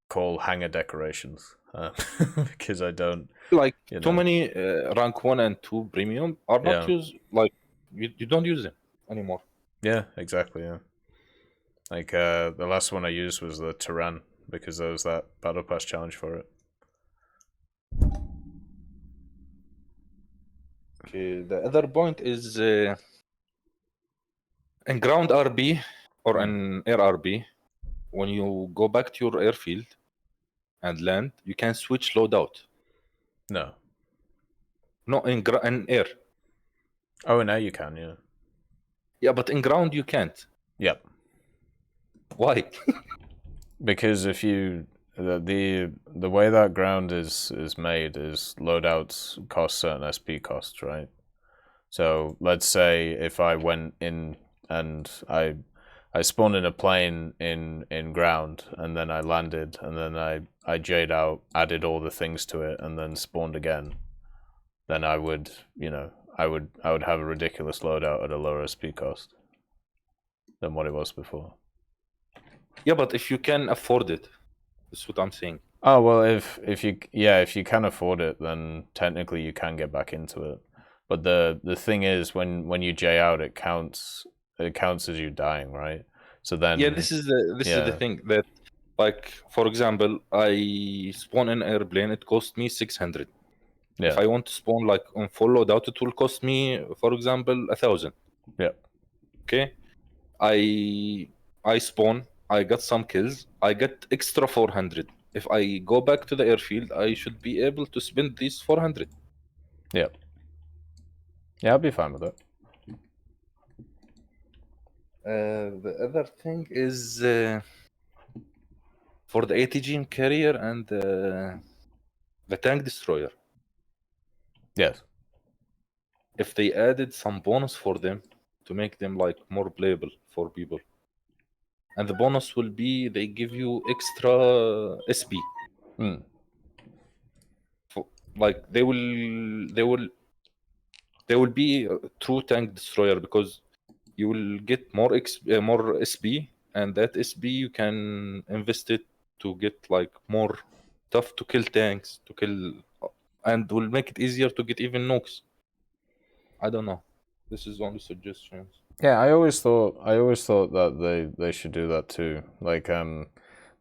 call hanger decorations, because I don't like too many rank 1 and 2 premium are not used. Like you don't use them anymore. Yeah, exactly. Yeah, like the last one I used was the Terran, because there was that battle pass challenge for it. Okay, the other point is in ground RB or an air RB, when you go back to your airfield and land, you can switch loadout. No. No, in air. Oh, now you can, yeah. Yeah, but in ground you can't. Yep. Why? Because if you the way that ground is made is loadouts cost certain SP costs, right? So let's say if I went in and I spawned in a plane in ground and then I landed and then I J'd out, added all the things to it and then spawned again, then I would, you know, I would have a ridiculous loadout at a lower SP cost than what it was before. Yeah, but if you can afford it, that's what I'm saying. Oh well, if you can afford it, then technically you can get back into it. But the thing is, when you J out, it counts as you dying, right? So then yeah, this is the thing that, like, for example, I spawn an airplane, it cost me 600. Yeah. If I want to spawn like on full loadout, it will cost me, for example, 1,000. Yeah. Okay. I spawn, I got some kills, I get extra 400. If I go back to the airfield, I should be able to spend these 400. Yeah. Yeah, I'll be fine with it. The other thing is for the ATGM carrier and the tank destroyer. Yes. If they added some bonus for them to make them like more playable for people. And the bonus will be they give you extra SP. Like they will be a true tank destroyer because you will get more SP, and that SP you can invest it to get like more tough to kill tanks and will make it easier to get even nukes. I don't know. This is only suggestions. Yeah, I always thought that they should do that too. Like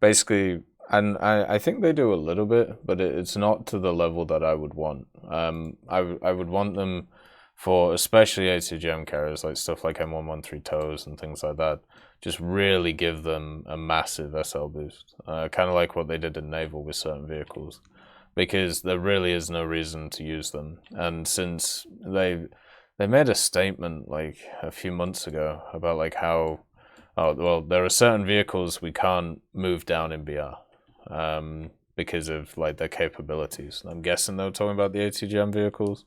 basically, and I think they do a little bit, but it's not to the level that I would want. I would want them for especially ATGM carriers, like stuff like M113 tows and things like that. Just really give them a massive SL boost, kind of like what they did in Naval with certain vehicles, because there really is no reason to use them. And since they made a statement like a few months ago about like how, oh well, there are certain vehicles we can't move down in BR because of like their capabilities. I'm guessing they were talking about the ATGM vehicles.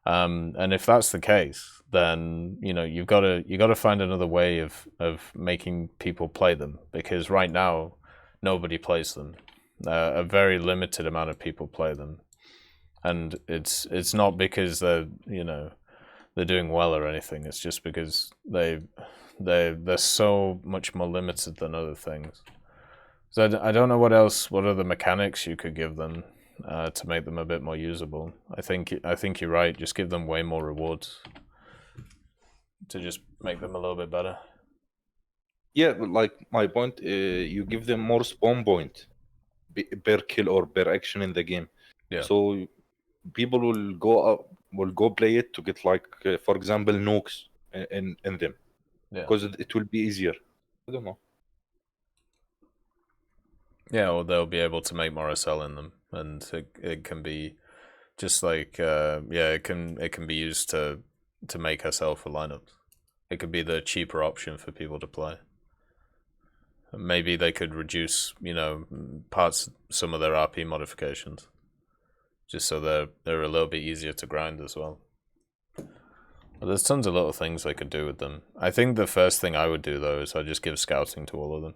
And if that's the case, then you know you gotta find another way of making people play them, because right now nobody plays them. A very limited amount of people play them, and it's not because they're doing well or anything. It's just because they're so much more limited than other things. So I don't know what other mechanics you could give them to make them a bit more usable. I think you're right. Just give them way more rewards to just make them a little bit better. Yeah, but like my point, you give them more spawn point per kill or per action in the game. Yeah. So people will go play it to get like, for example, nukes in them. Yeah. Because it will be easier. I don't know. Yeah, or they'll be able to make more SL in them, and it can be just like it can be used to make SL for lineups. It could be the cheaper option for people to play. Maybe they could reduce, some of their RP modifications, just so they're a little bit easier to grind as well. But there's tons of little things they could do with them. I think the first thing I would do though is I'd just give scouting to all of them.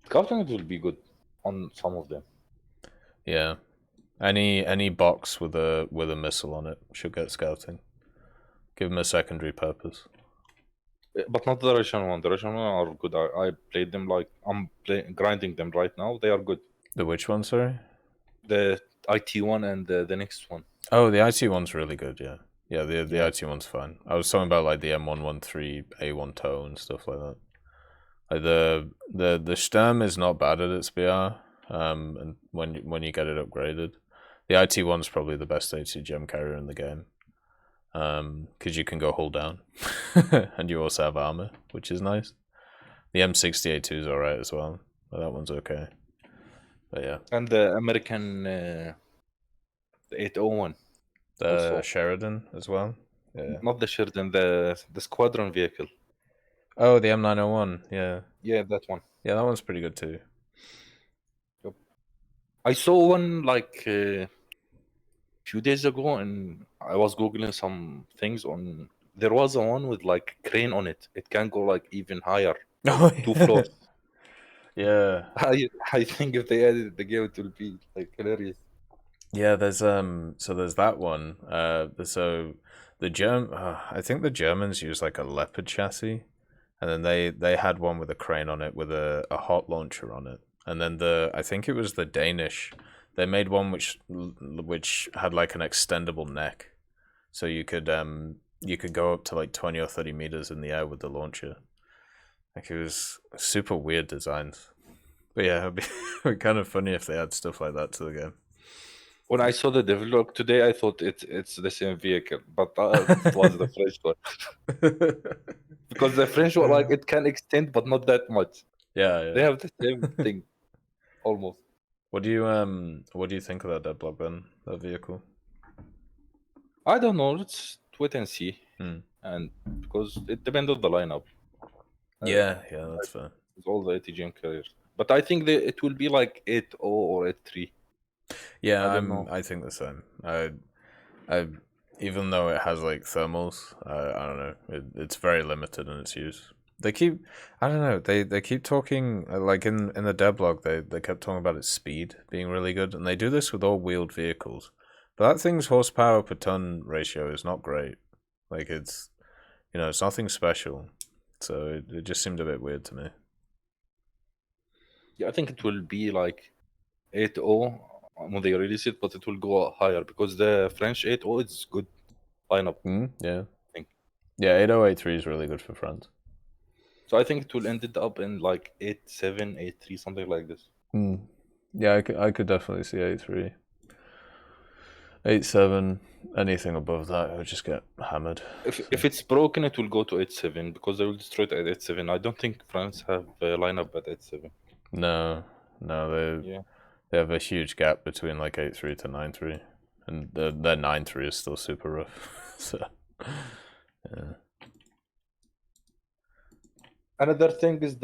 Scouting will be good on some of them. Yeah, any box with a missile on it should get scouting. Give them a secondary purpose. But not the Russian one. The Russian one are good. I played them like I'm grinding them right now. They are good. The which one, sorry? The IT one and the next one. Oh, the IT one's really good. Yeah, the IT one's fine. I was talking about like the M113 A1 tow and stuff like that. Like the Sturm is not bad at its BR. and when you get it upgraded. The IT one's probably the best ATGM carrier in the game. Because you can go hull down. And you also have armor, which is nice. The M60A2 is alright as well. But that one's okay. But yeah. And the American 801. The also. Sheridan as well. Yeah. Not the Sheridan, the squadron vehicle. Oh, the M901. Yeah. Yeah, that one. Yeah, that one's pretty good too. Yep. I saw one like a few days ago, and I was googling some things on. There was a one with like crane on it. It can go like even higher, Oh, 2 floors. Yeah. I think if they added the game, it will be like hilarious. Yeah, there's so there's that one. So the I think the Germans use like a Leopard chassis, and then they had one with a crane on it with a hot launcher on it, and then I think it was the Danish. They made one which had like an extendable neck, so you could go up to like 20 or 30 meters in the air with the launcher. Like it was super weird designs, but yeah, it'd be kind of funny if they had stuff like that to the game. When I saw the develop today, I thought it's the same vehicle, but it was the French one. Because the French one, like, it can extend, but not that much. Yeah. They have the same thing, almost. What do you think of that Deadblock then? That vehicle? I don't know. Let's wait and see. Hmm. And because it depends on the lineup. Yeah, that's fair. With all the ATGM carriers, but I think that it will be like 8.0 or 8.3. Yeah, I think the same. I even though it has like thermals, I don't know. It's very limited in its use. I don't know. They keep talking like in the devlog. They kept talking about its speed being really good, and they do this with all wheeled vehicles. But that thing's horsepower per ton ratio is not great. Like it's nothing special. So it just seemed a bit weird to me. Yeah, I think it will be like 8.0 when they release it, but it will go higher because the French 8.0 is good lineup. Yeah. I think. Yeah, 8083 is really good for France. So I think it will end it up in like 8.7, 8.3, something like this. Yeah, I could definitely see 8.3. 8.7, anything above that, it would just get hammered. If it's broken, it will go to 8.7 because they will destroy it at 8.7. I don't think France have a lineup at 8.7. No, they have a huge gap between like 8.3 to 9.3, and their 9.3 is still super rough. So, yeah. Another thing is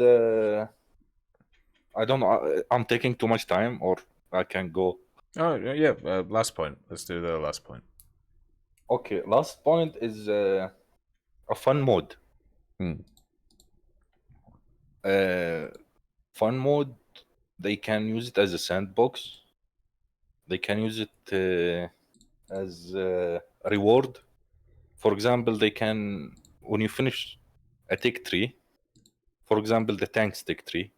I don't know. I'm taking too much time, or I can go. Oh yeah, last point. Let's do the last point. Okay, last point is a fun mode. Fun mode, they can use it as a sandbox. They can use it as a reward. For example, they can, when you finish a tech tree, for example, the tanks tech tree,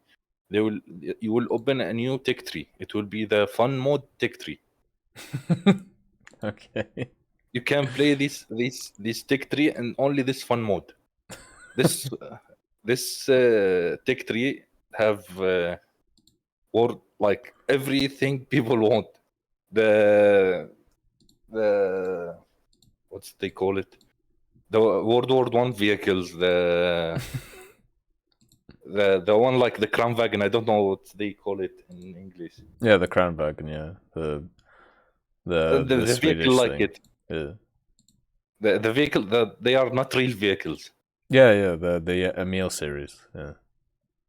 you will open a new tech tree. It will be the fun mode tech tree. Okay. You can play this tech tree and only this fun mode. This tech tree have or like everything people want. The what's they call it? The World War I vehicles. The one like the Kranwagen. I don't know what they call it in English. Yeah, the Kranwagen. Yeah, the vehicle like thing. it. Yeah. The vehicle that they are not real vehicles. Yeah, the Emil series. Yeah.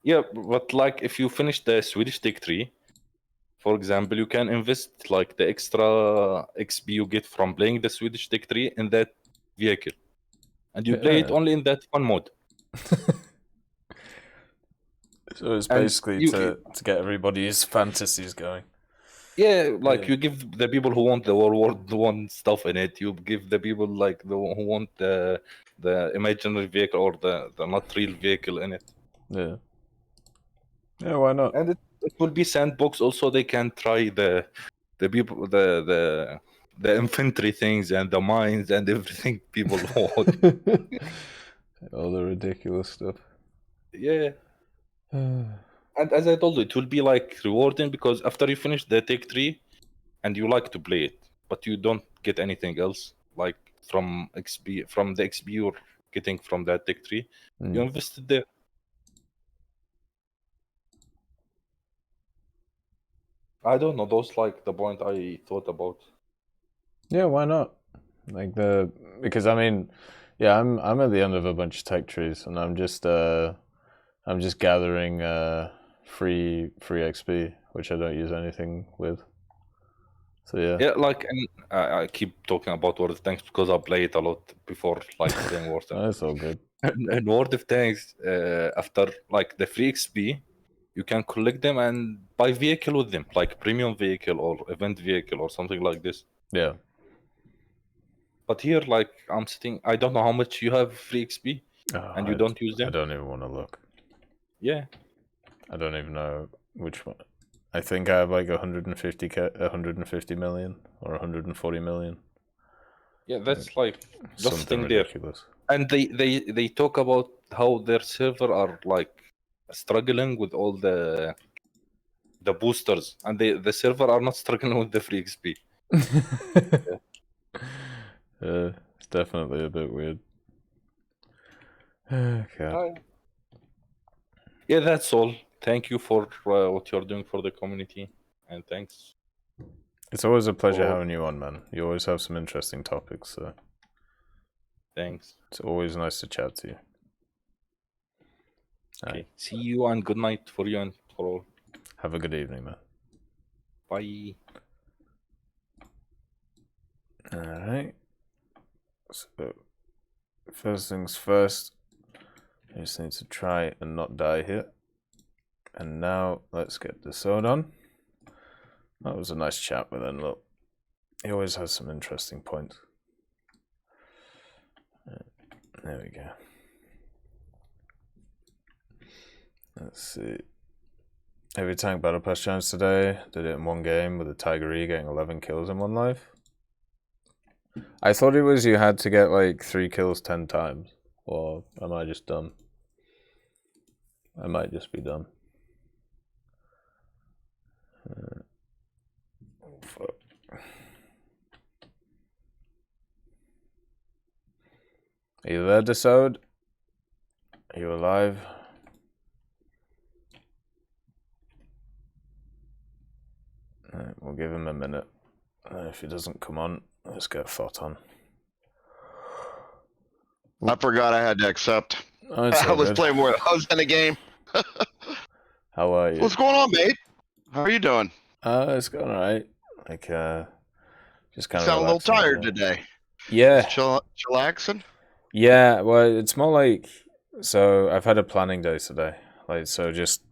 Yeah, but like if you finish the Swedish Tech Tree, for example, you can invest like the extra XP you get from playing the Swedish Tech Tree in that vehicle, and you play it only in that fun mode. So it's basically to get everybody's fantasies going. Yeah, like you give the people who want the World War I stuff in it. You give the people like who want the imaginary vehicle or the not real vehicle in it. Yeah. Yeah, why not? And it will be sandbox. Also, they can try the people the infantry things and the mines and everything people want. All the ridiculous stuff. Yeah. And as I told you, it will be like rewarding because after you finish the Take 3 and you like to play it, but you don't get anything else like from the XP you're getting from that Take 3, you invested there. I don't know, those like the point I thought about. Yeah, why not? Like because I mean, yeah, I'm at the end of a bunch of tech trees, and I'm just gathering free XP, which I don't use anything with. So yeah. Yeah, like, and I keep talking about World of Tanks because I play it a lot before like playing World of Tanks. That's all good. And World of Tanks, after like the free XP, you can collect them and buy vehicle with them, like premium vehicle or event vehicle or something like this. Yeah. But here, like, I'm sitting, I don't know how much you have free XP, and you don't use them. I don't even want to look. Yeah. I don't even know which one. I think I have like 150 million or 140 million. Yeah, that's like just something sitting ridiculous. There. And they talk about how their server are like struggling with all the boosters, and the server are not struggling with the free XP. It's definitely a bit weird. Okay. Yeah, that's all. Thank you for what you're doing for the community, and thanks. It's always a pleasure having you on, man. You always have some interesting topics, so thanks. It's always nice to chat to you. Okay. Right. See you and good night for you and for all. Have a good evening, man. Bye. Alright. So, first things first, I just need to try and not die here. And now, let's get the sword on. That was a nice chat with him, look. He always has some interesting points. There we go. Let's see. Heavy tank battle pass challenge today. Did it in one game with a Tiger E getting 11 kills in one life. I thought it was you had to get like 3 kills 10 times. Or am I just dumb? I might just be dumb. Oh, fuck. Are you there, Desode? Are you alive? Right, we'll give him a minute. If he doesn't come on, let's get Thought on. I forgot I had to accept. Oh, I was playing more. I was in a game. How are you? What's going on, mate? How are you doing? It's going alright. Like, just kind of. Sound a little tired today. Yeah. Chillaxing? Yeah, well, it's more like, so I've had a planning day today. Like, so just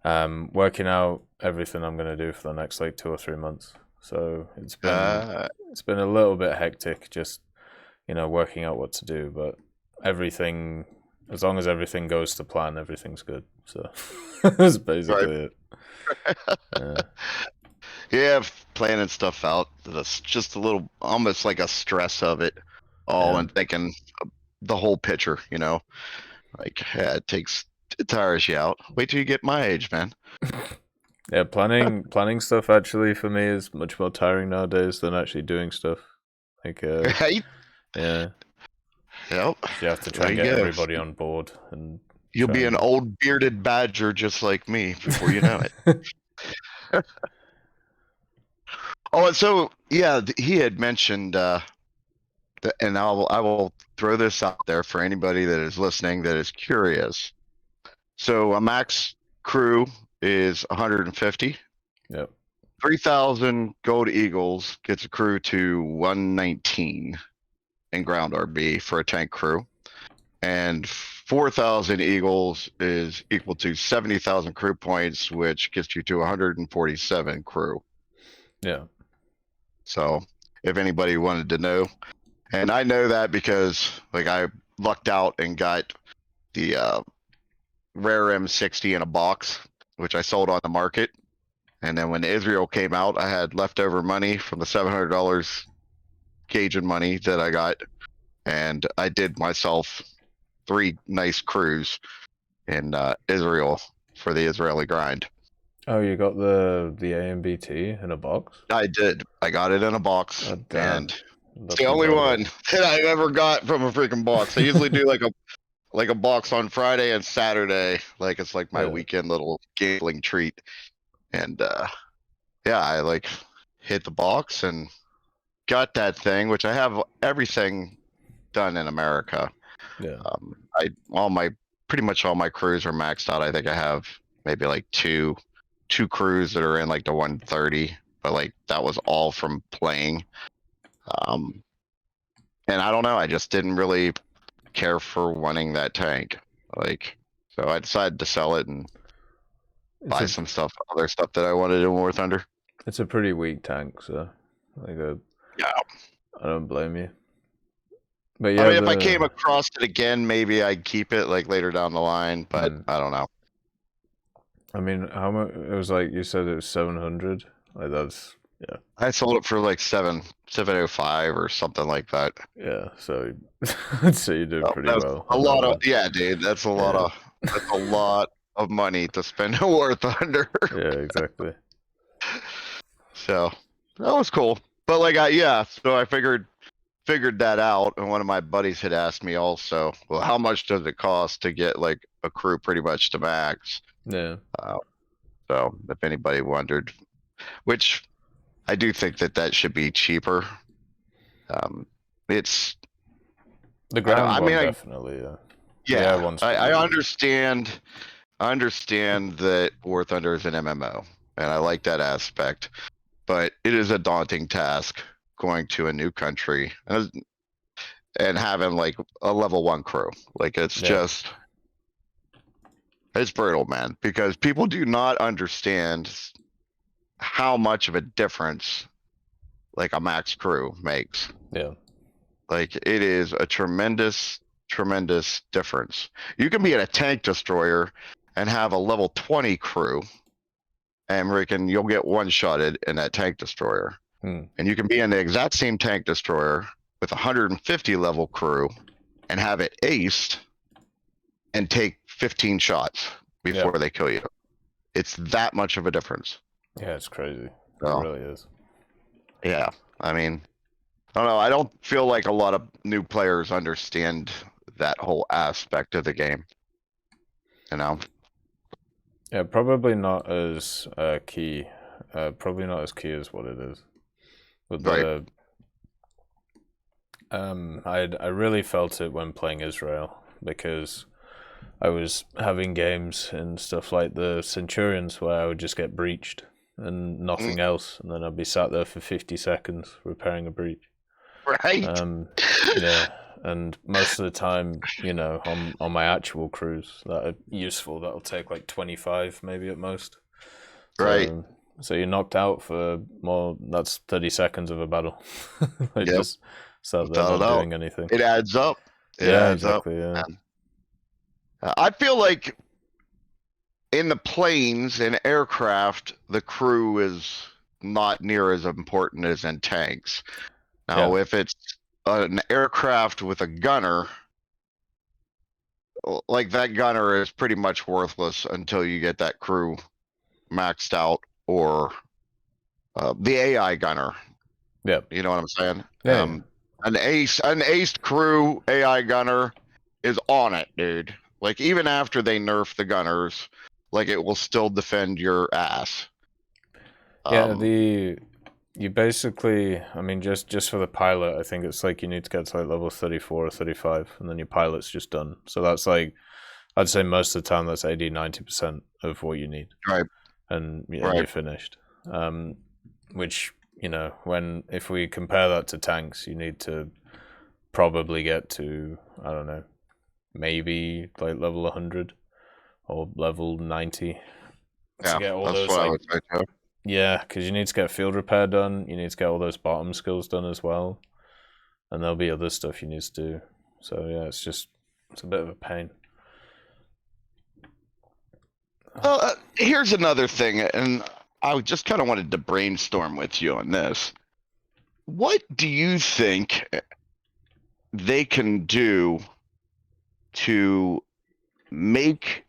working out everything I'm going to do for the next like 2 or 3 months. So it's been a little bit hectic, just, you know, working out what to do, but everything, as long as everything goes to plan, everything's good. So that's basically it. Yeah, planning stuff out. That's just a little, almost like a stress of it all, and thinking the whole picture, you know, like it tires you out. Wait till you get my age, man. Yeah, planning stuff actually for me is much more tiring nowadays than actually doing stuff. Like, right? Yeah. Yep. You have to try and get everybody on board, and you'll be an old bearded badger just like me before you know it. Oh, so yeah, he had mentioned, and I will throw this out there for anybody that is listening that is curious. So a max crew is 150. Yep. 3,000 gold eagles gets a crew to 119 in ground RB for a tank crew, and 4,000 eagles is equal to 70,000 crew points, which gets you to 147 crew. Yeah. So if anybody wanted to know, and I know that because like I lucked out and got the rare M60 in a box, which I sold on the market. And then when Israel came out, I had leftover money from the $700 Cajun money that I got. And I did myself 3 nice crews in Israel. for the Israeli grind. Oh, you got the AMBT in a box? I did. I got it in a box, Oh, damn. and it's Lucky the only bugger. one that I've ever got from a freaking box. I usually do like a box on Friday and Saturday. Like it's like my Yeah. weekend little gambling treat. And yeah, I like hit the box and got that thing, which I have everything done in America. Yeah. Pretty much all my crews are maxed out. I think I have maybe like two crews that are in like the 130, but like that was all from playing. And I don't know, I just didn't really care for wanting that tank. Like, so I decided to sell it and buy some other stuff that I wanted in War Thunder. It's a pretty weak tank, so like Yeah. I don't blame you. But yeah, I mean, if I came across it again, maybe I'd keep it like later down the line, but I don't know. I mean, how much? It was like you said it was 700. Like that's yeah. I sold it for like 705 or something like that. Yeah, so so you did pretty well. A lot of dude. That's a lot of money to spend on War Thunder. Yeah, exactly. So that was cool. But like so I figured that out, and one of my buddies had asked me also, well, how much does it cost to get like a crew pretty much to max? Yeah. So if anybody wondered, which I do think that should be cheaper. It's the ground one definitely. Yeah. I understand that War Thunder is an MMO, and I like that aspect, but it is a daunting task going to a new country and having like a level 1 crew. Like it's just, it's brutal, man, because people do not understand how much of a difference like a max crew makes. Yeah. Like it is a tremendous difference. You can be in a tank destroyer and have a level 20 crew, and you'll get one-shotted in that tank destroyer. And you can be in the exact same tank destroyer with 150 level crew and have it aced and take 15 shots before they kill you. It's that much of a difference. Yeah, it's crazy. So, it really is. Yeah, I mean, I don't know. I don't feel like a lot of new players understand that whole aspect of the game. You know? Yeah, probably not as key. Probably not as key as what it is. But I really felt it when playing Israel, because I was having games and stuff like the Centurions where I would just get breached and nothing else, and then I'd be sat there for 50 seconds repairing a breach. Right. Yeah, and most of the time, you know, on my actual crews that are useful, that'll take like 25 maybe at most. Right. So you're knocked out for more. That's 30 seconds of a battle. Just sat there not doing anything. It adds up. Exactly. Yeah. I feel like in the planes and aircraft, the crew is not near as important as in tanks. Now, if it's an aircraft with a gunner, like that gunner is pretty much worthless until you get that crew maxed out, or the AI gunner. Yeah. You know what I'm saying? Yeah. An aced crew AI gunner is on it, dude. Like even after they nerf the gunners, like it will still defend your ass. Yeah, you basically, I mean, just for the pilot, I think it's like you need to get to like level 34 or 35, and then your pilot's just done. So that's like, I'd say most of the time that's 80-90% of what you need. Right. And you're finished. Which, you know, if we compare that to tanks, you need to probably get to, I don't know, maybe like level 100 or level 90 to get all those, like, yeah, because you need to get field repair done, you need to get all those bottom skills done as well, and there'll be other stuff you need to do. So yeah, it's a bit of a pain. Here's another thing, and I just kind of wanted to brainstorm with you on this. What do you think they can do to make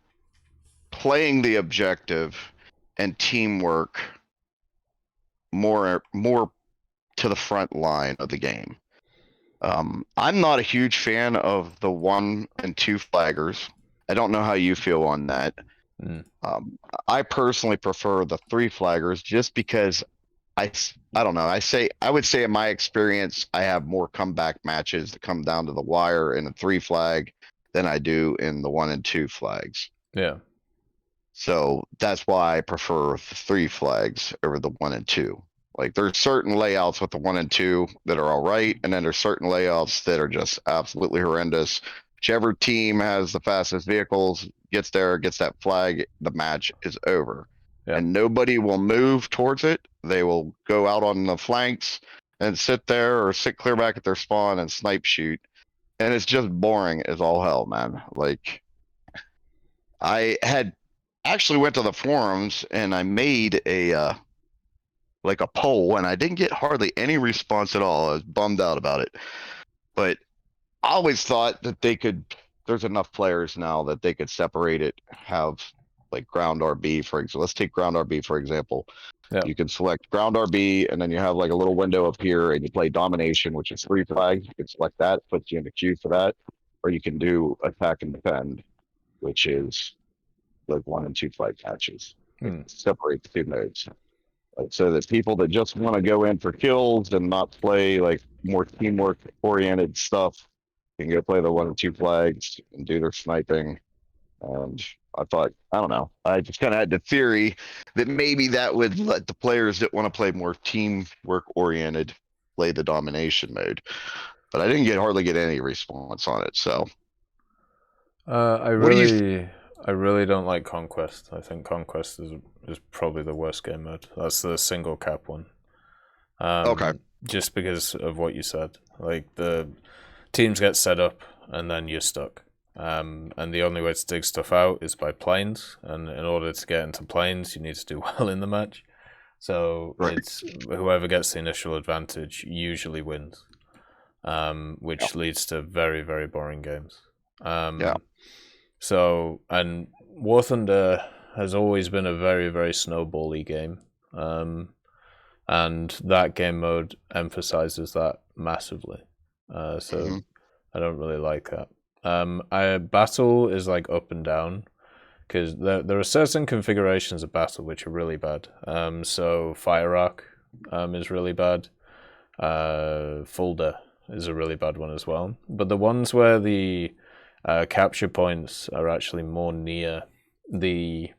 playing the objective and teamwork more to the front line of the game. I'm not a huge fan of the 1 and 2 flaggers. I don't know how you feel on that. I personally prefer the 3 flaggers just because I don't know. I would say in my experience, I have more comeback matches that come down to the wire in a 3 flag than I do in the 1 and 2 flags. Yeah. So that's why I prefer the 3 flags over the 1 and 2. Like there's certain layouts with the 1 and 2 that are all right, and then there's certain layouts that are just absolutely horrendous. Whichever team has the fastest vehicles gets there, gets that flag, the match is over. Yeah. And nobody will move towards it. They will go out on the flanks and sit there or sit clear back at their spawn and snipe shoot. And it's just boring as all hell, man. Like I had actually went to the forums and I made a like a poll, and I didn't get hardly any response at all. I was bummed out about it. But I always thought that there's enough players now that they could separate it, have like ground RB, for example. Let's take ground RB, for example. Yeah. You can select ground RB, and then you have like a little window up here, and you play domination, which is 3 flags. You can select that, puts you in the queue for that. Or you can do attack and defend, which is like 1 and 2 flag matches. Separate the 2 modes. So that people that just want to go in for kills and not play like more teamwork oriented stuff can go play the 1 and 2 flags and do their sniping. And I thought, I don't know, I just kind of had the theory that maybe that would let the players that want to play more teamwork oriented play the domination mode. But I didn't hardly get any response on it. So I really don't like Conquest. I think Conquest is probably the worst game mode. That's the single cap one. Okay. Just because of what you said. Like the teams get set up and then you're stuck. And the only way to dig stuff out is by planes. And in order to get into planes, you need to do well in the match. So it's whoever gets the initial advantage usually wins. Which leads to very, very boring games. So, and War Thunder has always been a very, very snowbally game. And that game mode emphasizes that massively. So I don't really like that. Battle is like up and down, because there are certain configurations of battle which are really bad. So Fire Arc is really bad. Fulda is a really bad one as well. But the ones where the capture points are actually more near the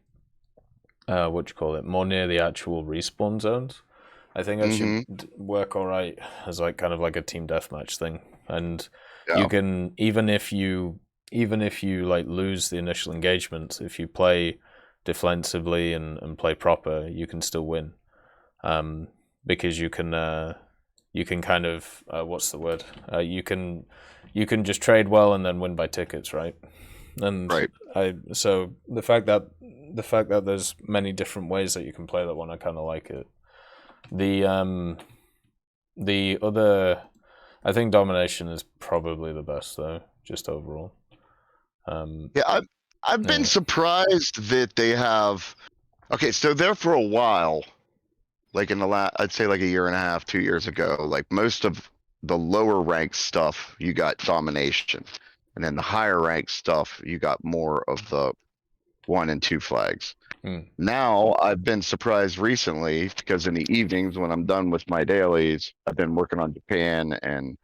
more near the actual respawn zones, I think that should work all right as like kind of like a team deathmatch thing. And you can, even if you like lose the initial engagement, if you play defensively and play proper, you can still win, because you can kind of what's the word? You can just trade well and then win by tickets, right? And so the fact that there's many different ways that you can play that one, I kind of like it. The other, I think domination is probably the best though, just overall. I've been surprised that they have. Okay, so there for a while, like in the I'd say like a year and a half, 2 years ago, like most of the lower ranked stuff, you got domination, and then the higher ranked stuff, you got more of the 1 and 2 flags. Now I've been surprised recently because in the evenings when I'm done with my dailies, I've been working on Japan and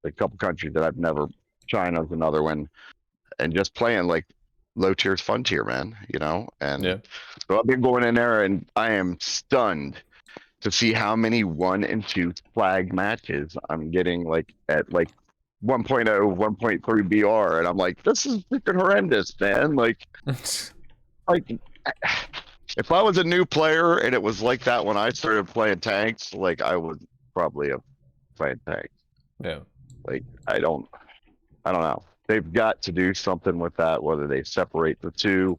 a couple countries that I've never. China's another one, and just playing like low tier's fun tier, man. You know, and so I've been going in there, and I am stunned to see how many 1 and 2 flag matches I'm getting like at like 1.0, 1.3 BR, and I'm like, this is freaking horrendous, man. Like if I was a new player and it was like that when I started playing tanks, like I would probably have played tanks. Yeah. Like I don't know. They've got to do something with that, whether they separate the two.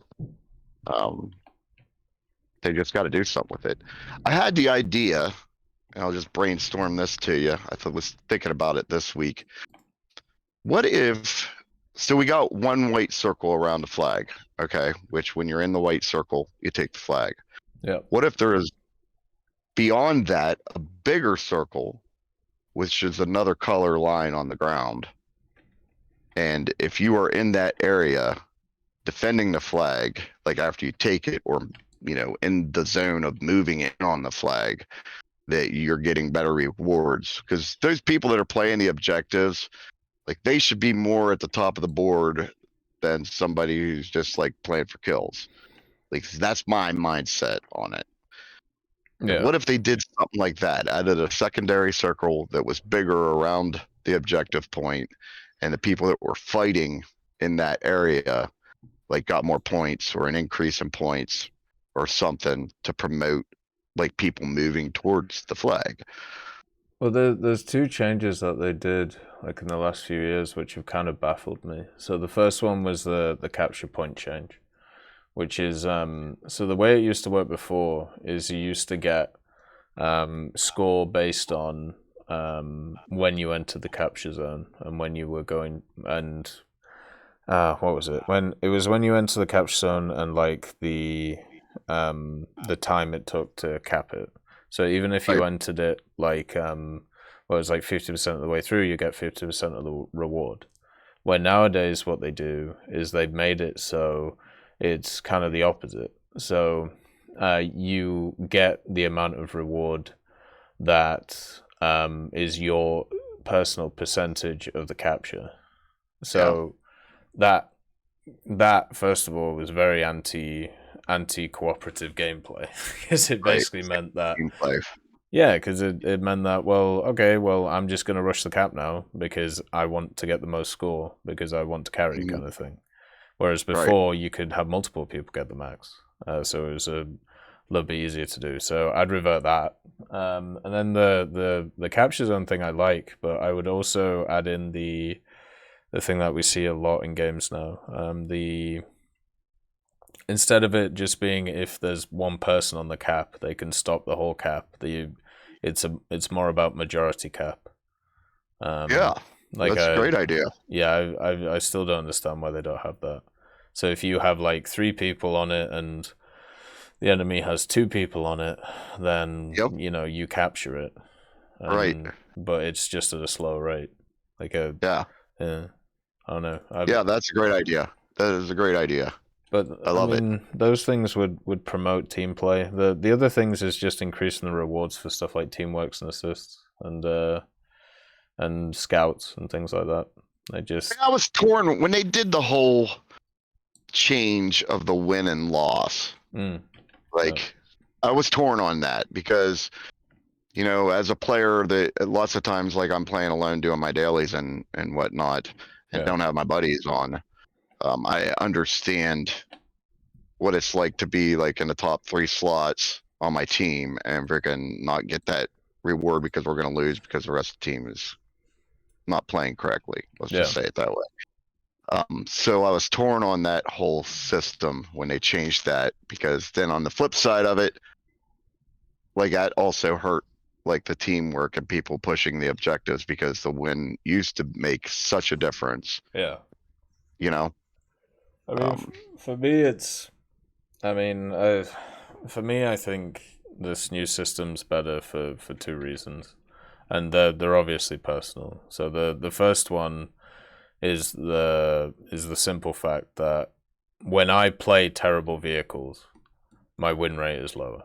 They just got to do something with it. I had the idea, and I'll just brainstorm this to you. I was thinking about it this week. What if So we got one white circle around the flag, okay? Which when you're in the white circle, you take the flag. Yeah. What if there is beyond that a bigger circle, which is another color line on the ground? And if you are in that area defending the flag, like after you take it, or in the zone of moving in on the flag, that you're getting better rewards. Because those people that are playing the objectives, like they should be more at the top of the board than somebody who's just like playing for kills. Like that's my mindset on it. Yeah. What if they did something like that? Added a secondary circle that was bigger around the objective point, and the people that were fighting in that area like got more points or an increase in points or something to promote like people moving towards the flag. Well, there's two changes that they did like in the last few years which have kind of baffled me. So the first one was the capture point change, which is so the way it used to work before is you used to get score based on when you entered the capture zone and when you were going, and what was it? When you enter the capture zone and like the time it took to cap it. So even if you entered it like well, it was like 50% of the way through, you get 50% of the reward. Where nowadays what they do is they've made it so it's kind of the opposite. So you get the amount of reward that is your personal percentage of the capture. So that first of all was very anti-cooperative gameplay, because it basically meant that because it meant that, well, okay, well, I'm just going to rush the cap now because I want to get the most score because I want to carry kind of thing. Whereas before you could have multiple people get the max, so it was a little bit easier to do. So I'd revert that, and then the capture zone thing I like, but I would also add in the thing that we see a lot in games now. Instead of it just being if there's one person on the cap, they can stop the whole cap. It's more about majority cap. That's a great idea. Yeah, I still don't understand why they don't have that. So if you have like 3 people on it and the enemy has 2 people on it, then you capture it. But it's just at a slow rate. Like I don't know. That's a great idea. That is a great idea. But I love it. Those things would promote team play. The other things is just increasing the rewards for stuff like teamworks and assists and scouts and things like that. I was torn when they did the whole change of the win and loss. I was torn on that because as a player that lots of times, like I'm playing alone doing my dailies and whatnot and don't have my buddies on. I understand what it's like to be like in the top 3 slots on my team and freaking not get that reward because we're going to lose because the rest of the team is not playing correctly. Let's just say it that way. So I was torn on that whole system when they changed that, because then on the flip side of it, like that also hurt like the teamwork and people pushing the objectives, because the win used to make such a difference. I mean, for me, I think this new system's better for 2 reasons, and they're obviously personal. So the first one is the simple fact that when I play terrible vehicles, my win rate is lower.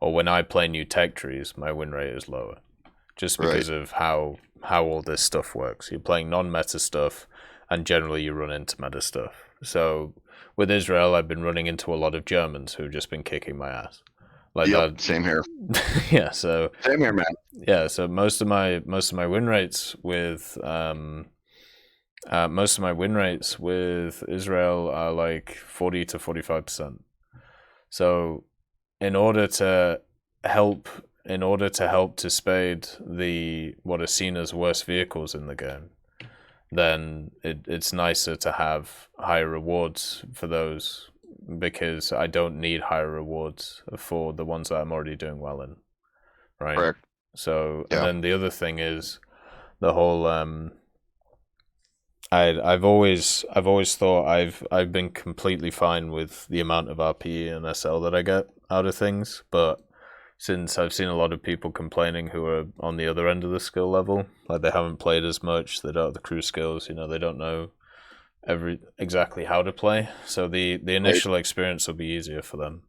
Or when I play new tech trees, my win rate is lower, just because of how all this stuff works. You're playing non-meta stuff, and generally you run into meta stuff. So with Israel, I've been running into a lot of Germans who've just been kicking my ass. Same here. So same here, man. Yeah, so most of my win rates with Israel are like 40 to 45%. So in order to help to spade what are seen as worst vehicles in the game, then it's nicer to have higher rewards for those, because I don't need higher rewards for the ones that I'm already doing well in, right? Correct. So and then the other thing is the whole I've always thought I've been completely fine with the amount of RP and SL that I get out of things, but since I've seen a lot of people complaining who are on the other end of the skill level, like they haven't played as much, they don't have the crew skills, they don't know exactly how to play, so the initial experience will be easier for them,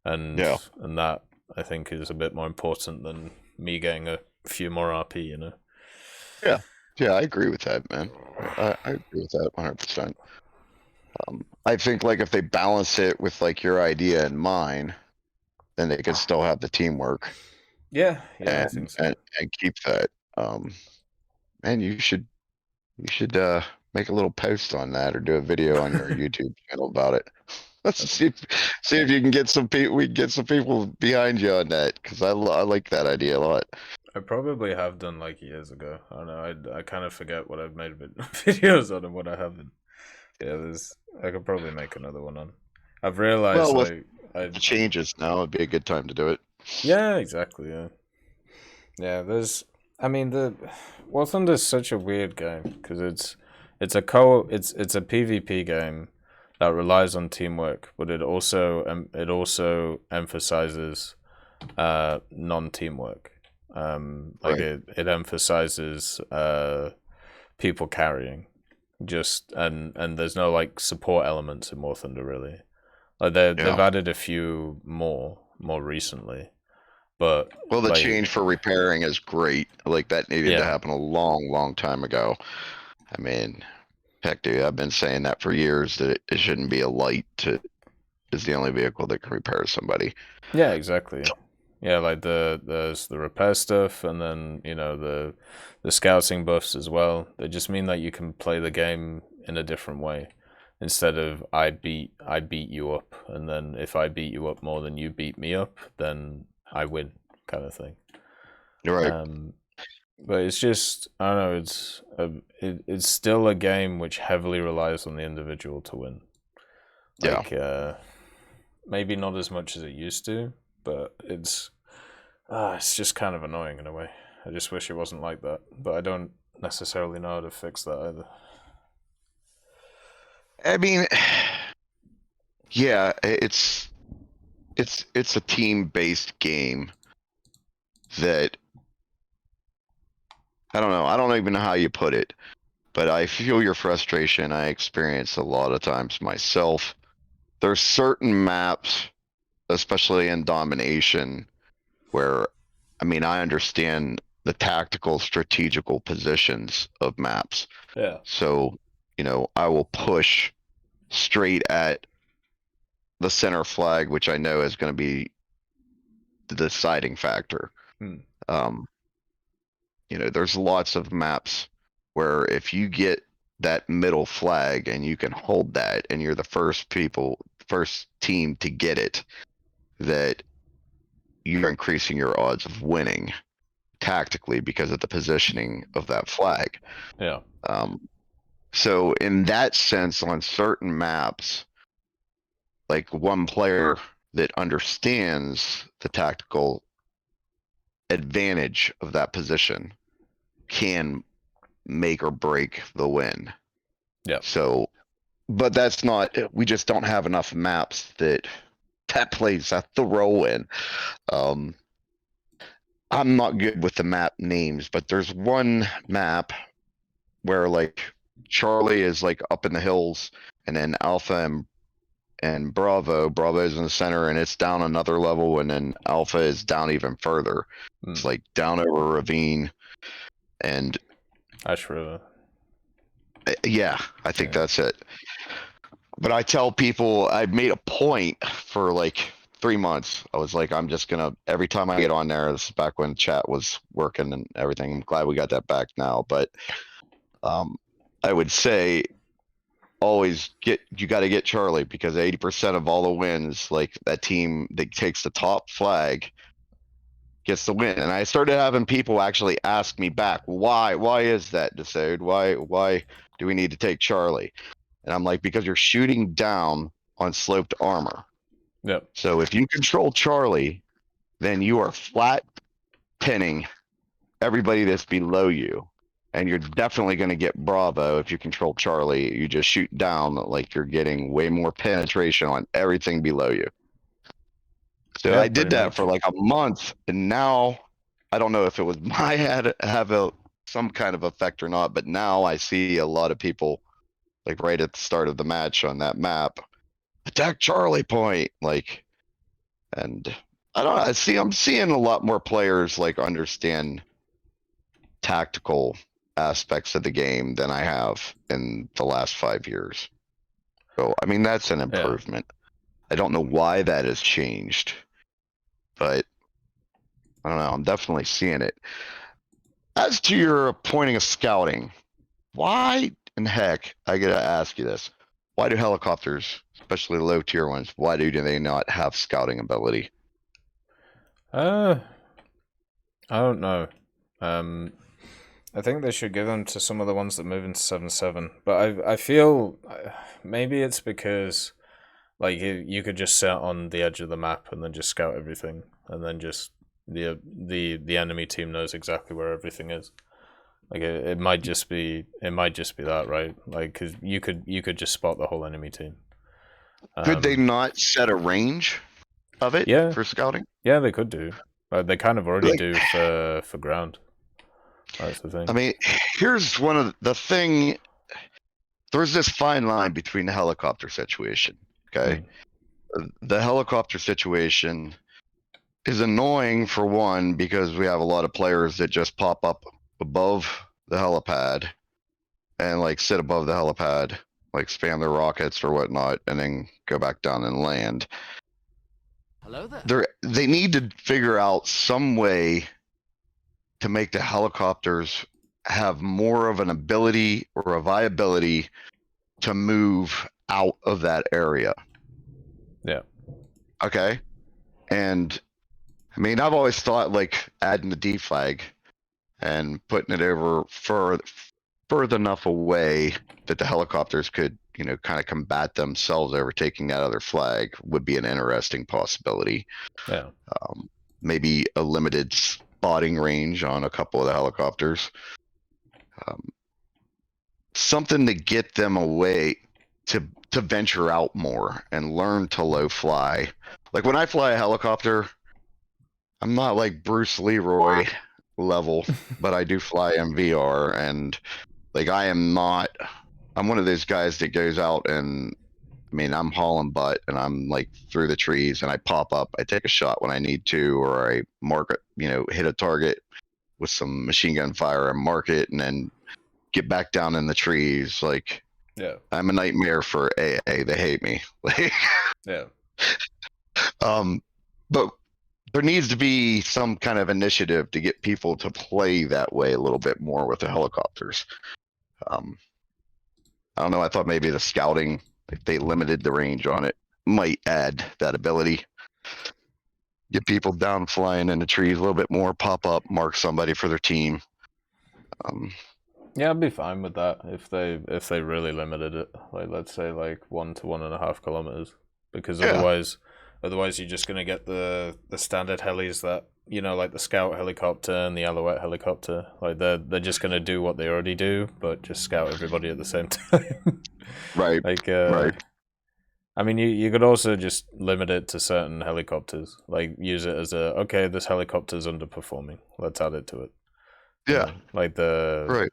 and that I think is a bit more important than me getting a few more RP. Yeah, I agree with that, man. I agree with that 100%. I think like if they balance it with like your idea and mine, then they can still have the teamwork. Yeah, I think so. And keep that. Man, you should make a little post on that or do a video on your YouTube channel about it. Let's see if you can get some people. We can get some people behind you on that, because I like that idea a lot. I probably have done like years ago. I don't know. I kind of forget what I've made videos on and what I haven't. Yeah, I could probably make another one on. I've realized with the changes now, it'd be a good time to do it. Yeah, exactly. Yeah. War Thunder's such a weird game because it's a PvP game that relies on teamwork, but it also emphasizes non-teamwork. It emphasizes people carrying, and there's no like support elements in War Thunder really. Like they've added a few more recently, but the change for repairing is great. Like that needed to happen a long time ago. I mean, heck, dude, I've been saying that for years, that it shouldn't be a light is the only vehicle that can repair somebody. Yeah, exactly. Yeah, like there's the repair stuff, and then the scouting buffs as well. They just mean that you can play the game in a different way, instead of I beat you up, and then if I beat you up more than you beat me up, then I win, kind of thing. You're right. But it's just, I don't know, it's still a game which heavily relies on the individual to win. Like, maybe not as much as it used to, but it's just kind of annoying in a way. I just wish it wasn't like that, but I don't necessarily know how to fix that either. I mean, yeah, it's a team-based game that, I don't know. I don't even know how you put it, but I feel your frustration. I experience a lot of times myself. There's certain maps, especially in domination, where, I mean, I understand the tactical, strategical positions of maps. Yeah. So, I will push straight at the center flag, which I know is going to be the deciding factor. There's lots of maps where if you get that middle flag and you can hold that, and you're the first team to get it, that you're increasing your odds of winning tactically because of the positioning of that flag. Yeah. So in that sense, on certain maps, like one player that understands the tactical advantage of that position can make or break the win. Yeah. So, but that's not, we just don't have enough maps that plays the role in. I'm not good with the map names, but there's one map where like Charlie is like up in the hills, and then Alpha and Bravo is in the center, and it's down another level, and then Alpha is down even further. It's like down over a ravine, and Ash River. Yeah, I think that's it. But I tell people, I made a point for like 3 months. I was like, I'm just gonna, every time I get on there, this is back when chat was working and everything. I'm glad we got that back now, but I would say always you got to get Charlie, because 80% of all the wins, like that team that takes the top flag gets the win. And I started having people actually ask me back, why is that, Desade? Why do we need to take Charlie? And I'm like, because you're shooting down on sloped armor. Yep. So if you control Charlie, then you are flat pinning everybody that's below you. And you're definitely going to get Bravo if you control Charlie. You just shoot down, like you're getting way more penetration on everything below you. So Yeah, I did pretty that much. for like a month, and now I don't know if it was my had have some kind of effect or not, but now I see a lot of people like right at the start of the match on that map, attack Charlie Point, like, and I don't know. I'm seeing a lot more players like understand tactical aspects of the game than I have in the last 5 years. So I mean that's an improvement. I don't know why that has changed, but I don't know. I'm definitely seeing it. As to your pointing of scouting, why in heck, I gotta ask you this. Why do helicopters, especially low tier ones, why do they not have scouting ability? I don't know. I think they should give them to some of the ones that move into 7-7. But I feel maybe it's because like you could just sit on the edge of the map and then just scout everything, and then just the enemy team knows exactly where everything is. Like it might just be that, right? Like because you could just spot the whole enemy team. Could they not set a range of it Yeah. for scouting? Yeah, they could do. They kind of already Like- do for ground. That's the thing. I mean, here's one of the thing. There's this fine line between the helicopter situation. Okay, the helicopter situation is annoying for one because we have a lot of players that just pop up above the helipad and like sit above the helipad, like spam their rockets or whatnot, and then go back down and land. Hello there. They need to figure out some way to make the helicopters have more of an ability or a viability to move out of that area. Yeah. Okay. And I mean, I've always thought like adding the D flag and putting it over further enough away that the helicopters could, you know, kind of combat themselves overtaking that other flag would be an interesting possibility. Yeah. Maybe a limited spotting range on a couple of the helicopters. Something to get them away to venture out more and learn to low fly. Like when I fly a helicopter, I'm not like Bruce Leroy level, but I do fly MVR, and like I'm one of those guys that goes out and I mean I'm hauling butt and I'm like through the trees and I pop up, I take a shot when I need to, or I mark it, you know, hit a target with some machine gun fire and mark it and then get back down in the trees. Like, yeah, I'm a nightmare for AA. They hate me. Like, yeah. But there needs to be some kind of initiative to get people to play that way a little bit more with the helicopters. I don't know. I thought maybe the scouting, if they limited the range on it, might add that ability. Get people down flying in the trees a little bit more, pop up, mark somebody for their team. Yeah, I'd be fine with that if they really limited it. Like let's say like 1 to 1.5 kilometers, because otherwise you're just gonna get the standard helis that, you know, like the scout helicopter and the Alouette helicopter. Like they're just gonna do what they already do, but just scout everybody at the same time. Right. Like right. I mean, you could also just limit it to certain helicopters. Like use it as this helicopter's underperforming. Let's add it to it. Yeah. Like the right.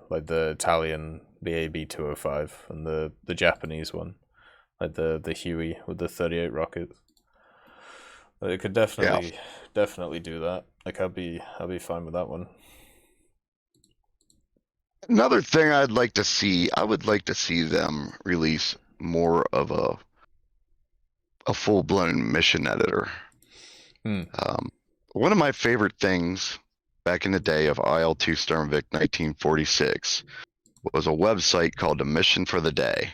like the Italian BAB 205 and the Japanese one, like the Huey with the 38 rockets. It could definitely do that. Like I'll be fine with that one. Another thing I would like to see them release more of a full-blown mission editor. One of my favorite things back in the day of IL-2 Sternvik 1946 was a website called The Mission for the Day.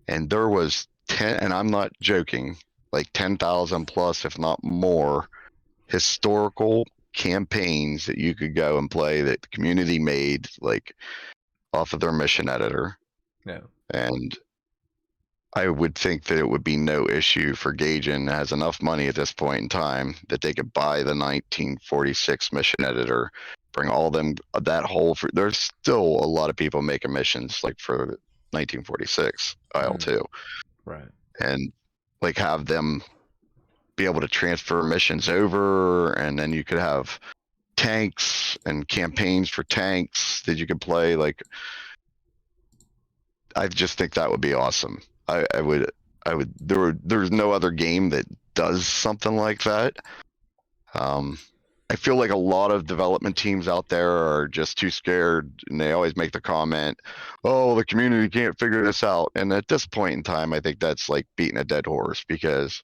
And there was 10, and I'm not joking, like 10,000 plus, if not more, historical campaigns that you could go and play that the community made, like off of their mission editor. Yeah. And I would think that it would be no issue for Gaijin has enough money at this point in time that they could buy the 1946 mission editor bring all them that whole. There's still a lot of people making missions like for 1946 IL2, right? And like have them be able to transfer missions over, and then you could have tanks and campaigns for tanks that you could play. Like, I just think that would be awesome. I would. There's no other game that does something like that. I feel like a lot of development teams out there are just too scared, and they always make the comment, "Oh, the community can't figure this out." And at this point in time, I think that's like beating a dead horse, because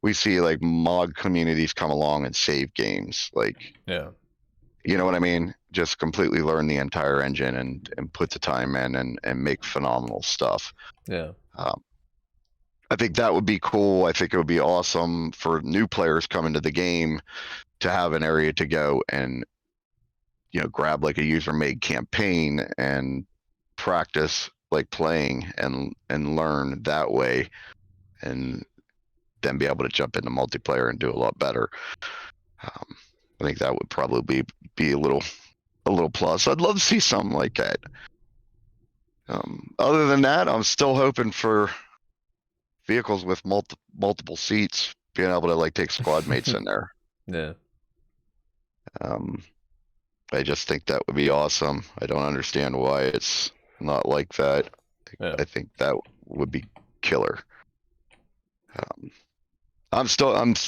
we see like mod communities come along and save games. Like, Yeah. you know what I mean? Just completely learn the entire engine and put the time in and make phenomenal stuff. Yeah. I think that would be cool. I think it would be awesome for new players coming to the game to have an area to go and, you know, grab like a user-made campaign and practice like playing and learn that way, and then be able to jump into multiplayer and do a lot better. I think that would probably be a little plus. I'd love to see something like that. Other than that, I'm still hoping for vehicles with multiple seats, being able to like take squad mates in there. Yeah. I just think that would be awesome. I don't understand why it's not like that. Yeah. I think that would be killer. I'm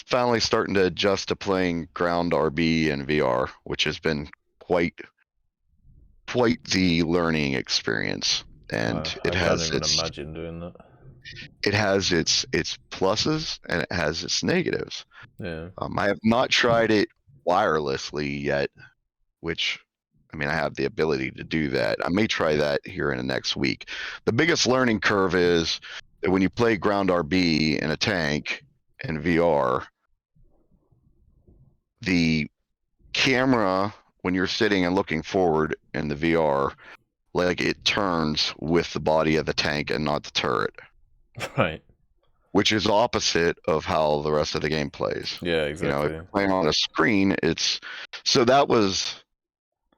finally starting to adjust to playing ground RB and VR, which has been quite the learning experience. And I it can't has even its imagine doing that. it has its pluses and it has its negatives. Yeah. I have not tried it wirelessly yet, which, I mean, I have the ability to do that. I may try that here in the next week. The biggest learning curve is that when you play ground RB in a tank in VR, the camera, when you're sitting and looking forward in the VR, like it turns with the body of the tank and not the turret. Right. Which is opposite of how the rest of the game plays. Yeah, exactly. You know, playing on a screen, so that was,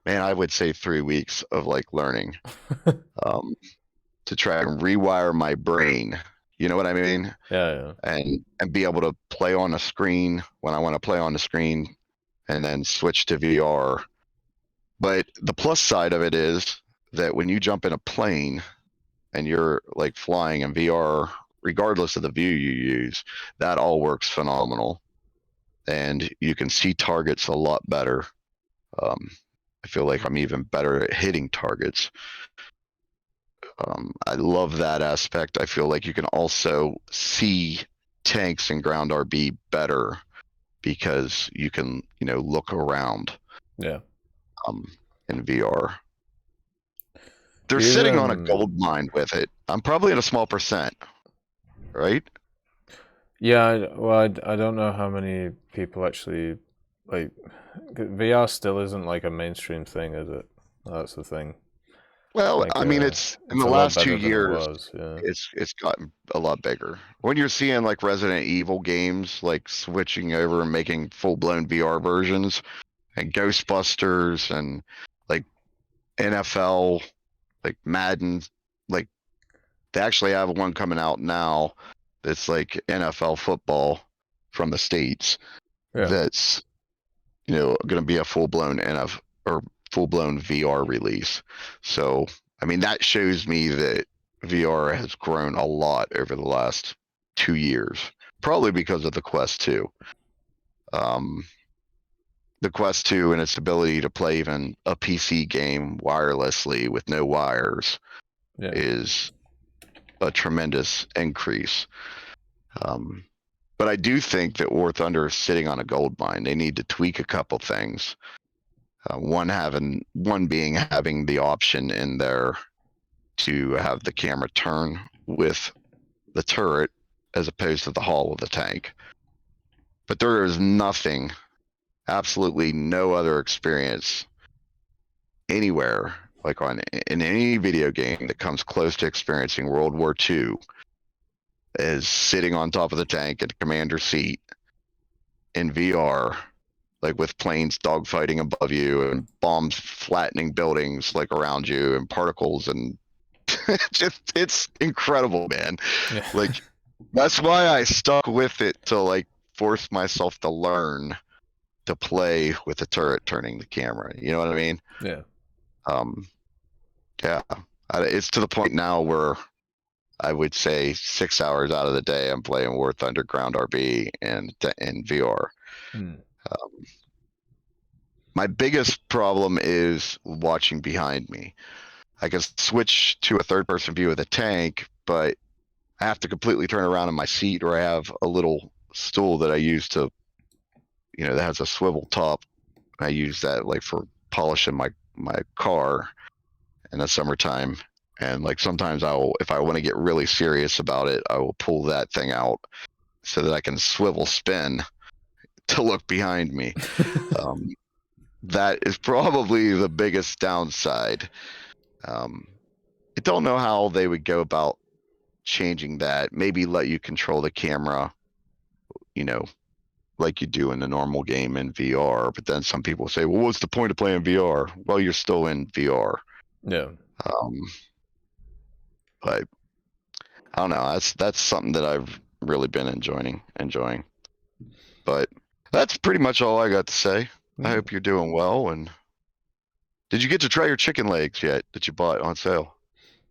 man, I would say 3 weeks of like learning to try and rewire my brain. You know what I mean? Yeah. And be able to play on a screen when I want to play on the screen, and then switch to VR. But the plus side of it is that when you jump in a plane and you're like flying in VR, regardless of the view you use, that all works phenomenal. And you can see targets a lot better. I feel like I'm even better at hitting targets. I love that aspect. I feel like you can also see tanks and ground RB better because you can, you know, look around. Yeah. In VR. They're sitting on a gold mine with it. I'm probably at a small percent, right? Yeah, I don't know how many people actually, like, VR still isn't like a mainstream thing, is it? That's the thing. Well, like, I mean, it's in the last 2 years, yeah. it's gotten a lot bigger. When you're seeing like Resident Evil games, like switching over and making full-blown VR versions, and Ghostbusters and like NFL, like Madden, like they actually have one coming out now that's like NFL football from the States. Yeah. That's, you know, going to be a full-blown NFL or full-blown VR release. So, I mean, that shows me that VR has grown a lot over the last 2 years, probably because of the Quest 2. The Quest 2 and its ability to play even a PC game wirelessly with no wires is a tremendous increase. But I do think that War Thunder is sitting on a gold mine. They need to tweak a couple things. One being having the option in there to have the camera turn with the turret as opposed to the hull of the tank. But there is nothing, absolutely no other experience anywhere, like in any video game, that comes close to experiencing World War II is sitting on top of the tank at the commander seat in VR like with planes dogfighting above you and bombs flattening buildings like around you and particles and it's incredible, man. Yeah. Like that's why I stuck with it to like force myself to learn to play with the turret turning the camera. You know what I mean? Yeah. Yeah. It's to the point now where I would say 6 hours out of the day I'm playing War Thunder Ground RB and in VR. My biggest problem is watching behind me. I can switch to a third-person view of the tank, but I have to completely turn around in my seat, or I have a little stool that I use to, that has a swivel top. I use that like for polishing my car in the summertime. And like sometimes if I want to get really serious about it, I will pull that thing out so that I can swivel spin to look behind me. That is probably the biggest downside. I don't know how they would go about changing that. Maybe let you control the camera, like you do in the normal game in VR. But then some people say, well, what's the point of playing VR? Well, you're still in VR. Yeah. But I don't know. That's something that I've really been enjoying. But that's pretty much all I got to say. I hope you're doing well. And did you get to try your chicken legs yet that you bought on sale?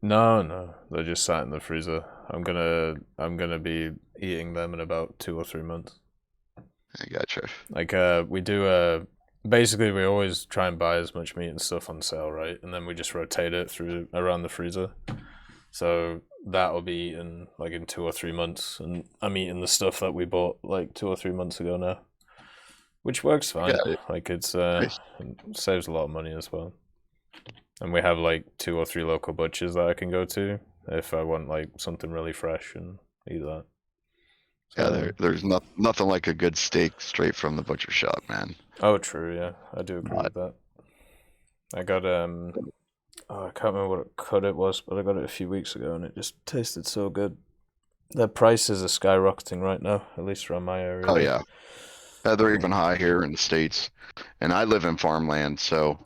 No, they're just sat in the freezer. I'm gonna be eating them in about 2 or 3 months. I gotcha. Like we do basically we always try and buy as much meat and stuff on sale, right? And then we just rotate it through around the freezer. So that'll be eaten like in 2 or 3 months, and I'm eating the stuff that we bought like 2 or 3 months ago now, which works fine. Yeah. Like it Nice. saves a lot of money as well. And we have like 2 or 3 local butchers that I can go to if I want like something really fresh and eat that. So, Yeah, there's nothing like a good steak straight from the butcher shop, man. Oh, true. Yeah, I do agree with that. I got I can't remember what cut it was, but I got it a few weeks ago, and it just tasted so good. Their prices are skyrocketing right now, at least around my area. Oh yeah, they're even high here in the States, and I live in farmland, so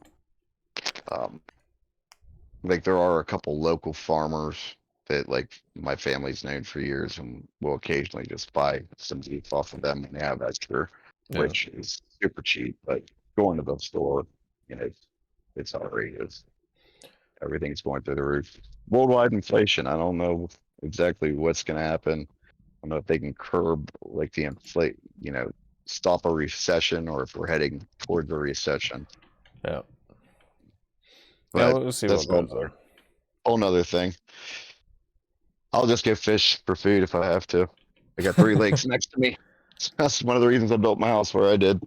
like there are a couple local farmers that like my family's known for years, and we'll occasionally just buy some beef off of them when they have extra, which is super cheap. But going to the store, it's outrageous. Everything's going through the roof. Worldwide inflation. I don't know exactly what's going to happen. I don't know if they can curb like the stop a recession, or if we're heading towards a recession. Yeah. But yeah, we'll see that's what goes on. Whole nother thing. I'll just get fish for food if I have to. I got 3 lakes next to me. That's one of the reasons I built my house where I did.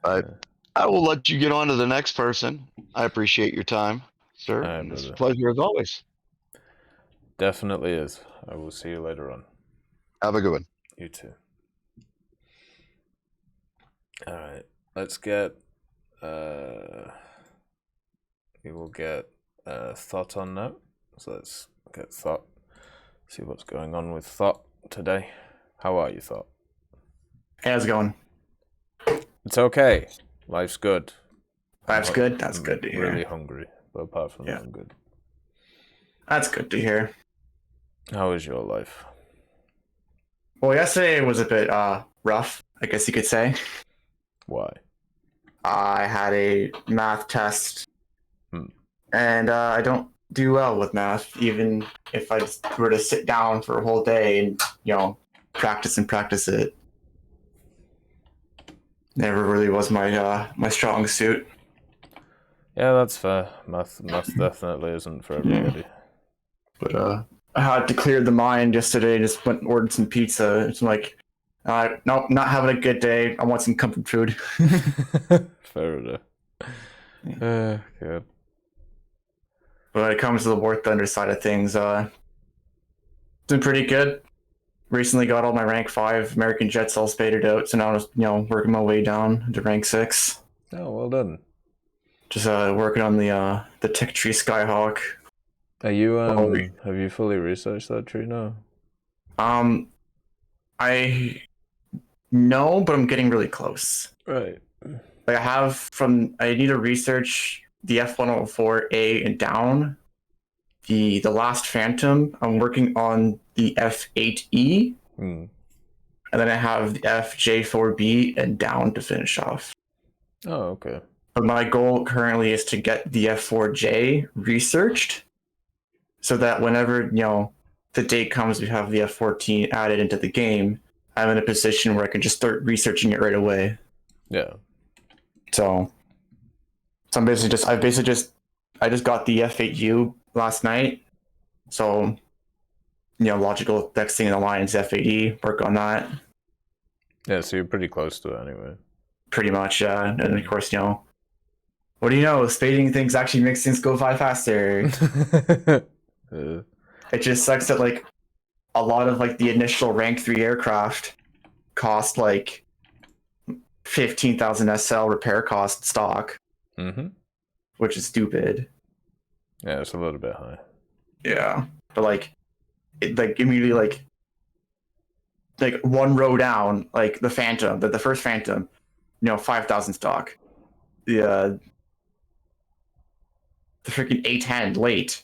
But I will let you get on to the next person. I appreciate your time, sir. Right, It's a brother. pleasure as always. Definitely is. I will see you later on. Have a good one. You too. All right. Let's get we will get Thought on now. So let's get Thought. See what's going on with Thought today. How are you, Thought? Hey, how's it going? It's okay. Life's good. Life's good? That's good to hear. Really hungry, but apart from that, I'm good. That's good to hear. How is your life? Well, yesterday was a bit rough, I guess you could say. Why? I had a math test, and I don't do well with math, even if I just were to sit down for a whole day and, practice it. Never really was my my strong suit. Yeah, that's fair. Math definitely isn't for everybody. But I had to clear the mind yesterday. Just went and ordered some pizza. It's like, nope, not having a good day. I want some comfort food. Fair enough. Good. But when it comes to the War Thunder side of things, it's been pretty good. Recently got all my rank 5 American jets all spaded out, so now I'm just, working my way down to rank 6. Oh, well done. Just working on the tick tree Skyhawk. Are you have you fully researched that tree now? I No, but I'm getting really close. Right. Like I need to research the F104A and down. The last Phantom, I'm working on the F8E. Hmm. And then I have the FJ4B and down to finish off. Oh, okay. But my goal currently is to get the F4J researched so that whenever, the date comes, we have the F14 added into the game, I'm in a position where I can just start researching it right away. Yeah. So I'm basically I just got the F8U last night. So, logical next thing in the line is F8E, work on that. Yeah, so you're pretty close to it anyway. Pretty much, yeah. And of course, what do you know? Spading things actually makes things go by faster. It just sucks that like a lot of like the initial rank 3 aircraft cost like 15,000 SL repair cost stock. Mm-hmm. Which is stupid. Yeah, it's a little bit high. Yeah. But like immediately like one row down, like the Phantom, the first Phantom, 5,000 stock. The freaking A10 late,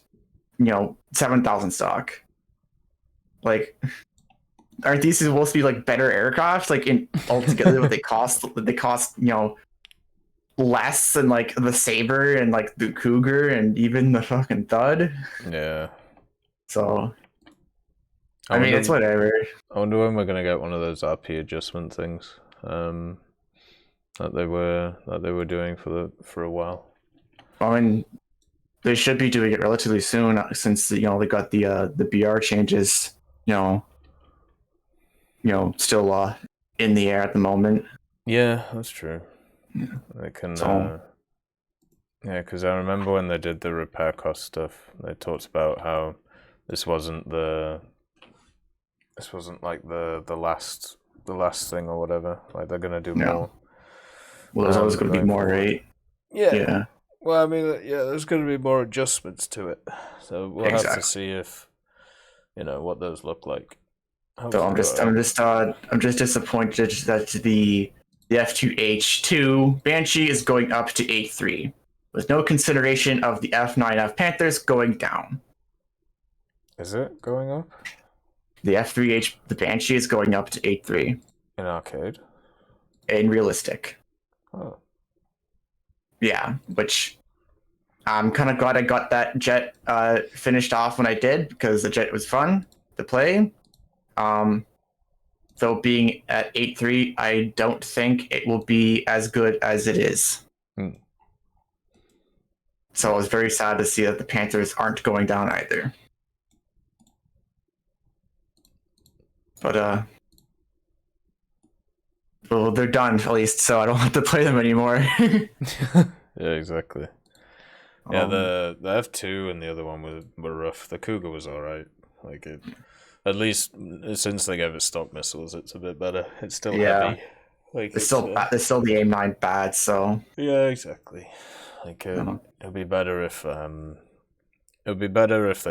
7,000 stock. Like, aren't these supposed to be like better aircraft? Like in altogether, what they cost? They cost less than like the Saber and like the Cougar and even the fucking Thud. Yeah. So, I mean, it's whatever. I wonder when we're gonna get one of those RP adjustment things that they were doing for a while. I mean, they should be doing it relatively soon since they got the BR changes. Still in the air at the moment. Yeah, that's true. Yeah. They can. So, yeah, because I remember when they did the repair cost stuff, they talked about how this wasn't like the last thing or whatever. Like they're gonna do more. Well, there's always going to be more, right? Yeah. Well, I mean, yeah, there's going to be more adjustments to it, so we'll have to see if what those look like. So I'm just disappointed that the F2H2 Banshee is going up to 8.3 with no consideration of the F9F Panthers going down. Is it going up? The F3H the Banshee is going up to 8.3 in arcade. In realistic. Oh. Yeah, which I'm kind of glad I got that jet finished off when I did because the jet was fun to play. Though being at 8.3, I don't think it will be as good as it is. So I was very sad to see that the Panthers aren't going down either. But well, they're done at least, so I don't have to play them anymore. Yeah, exactly. Yeah, the F2 and the other one were rough. The Cougar was alright. Like it, at least since they gave it stock missiles, it's a bit better. It's still heavy. Like it's still the AIM-9 bad. So yeah, exactly. Like it'd be better if they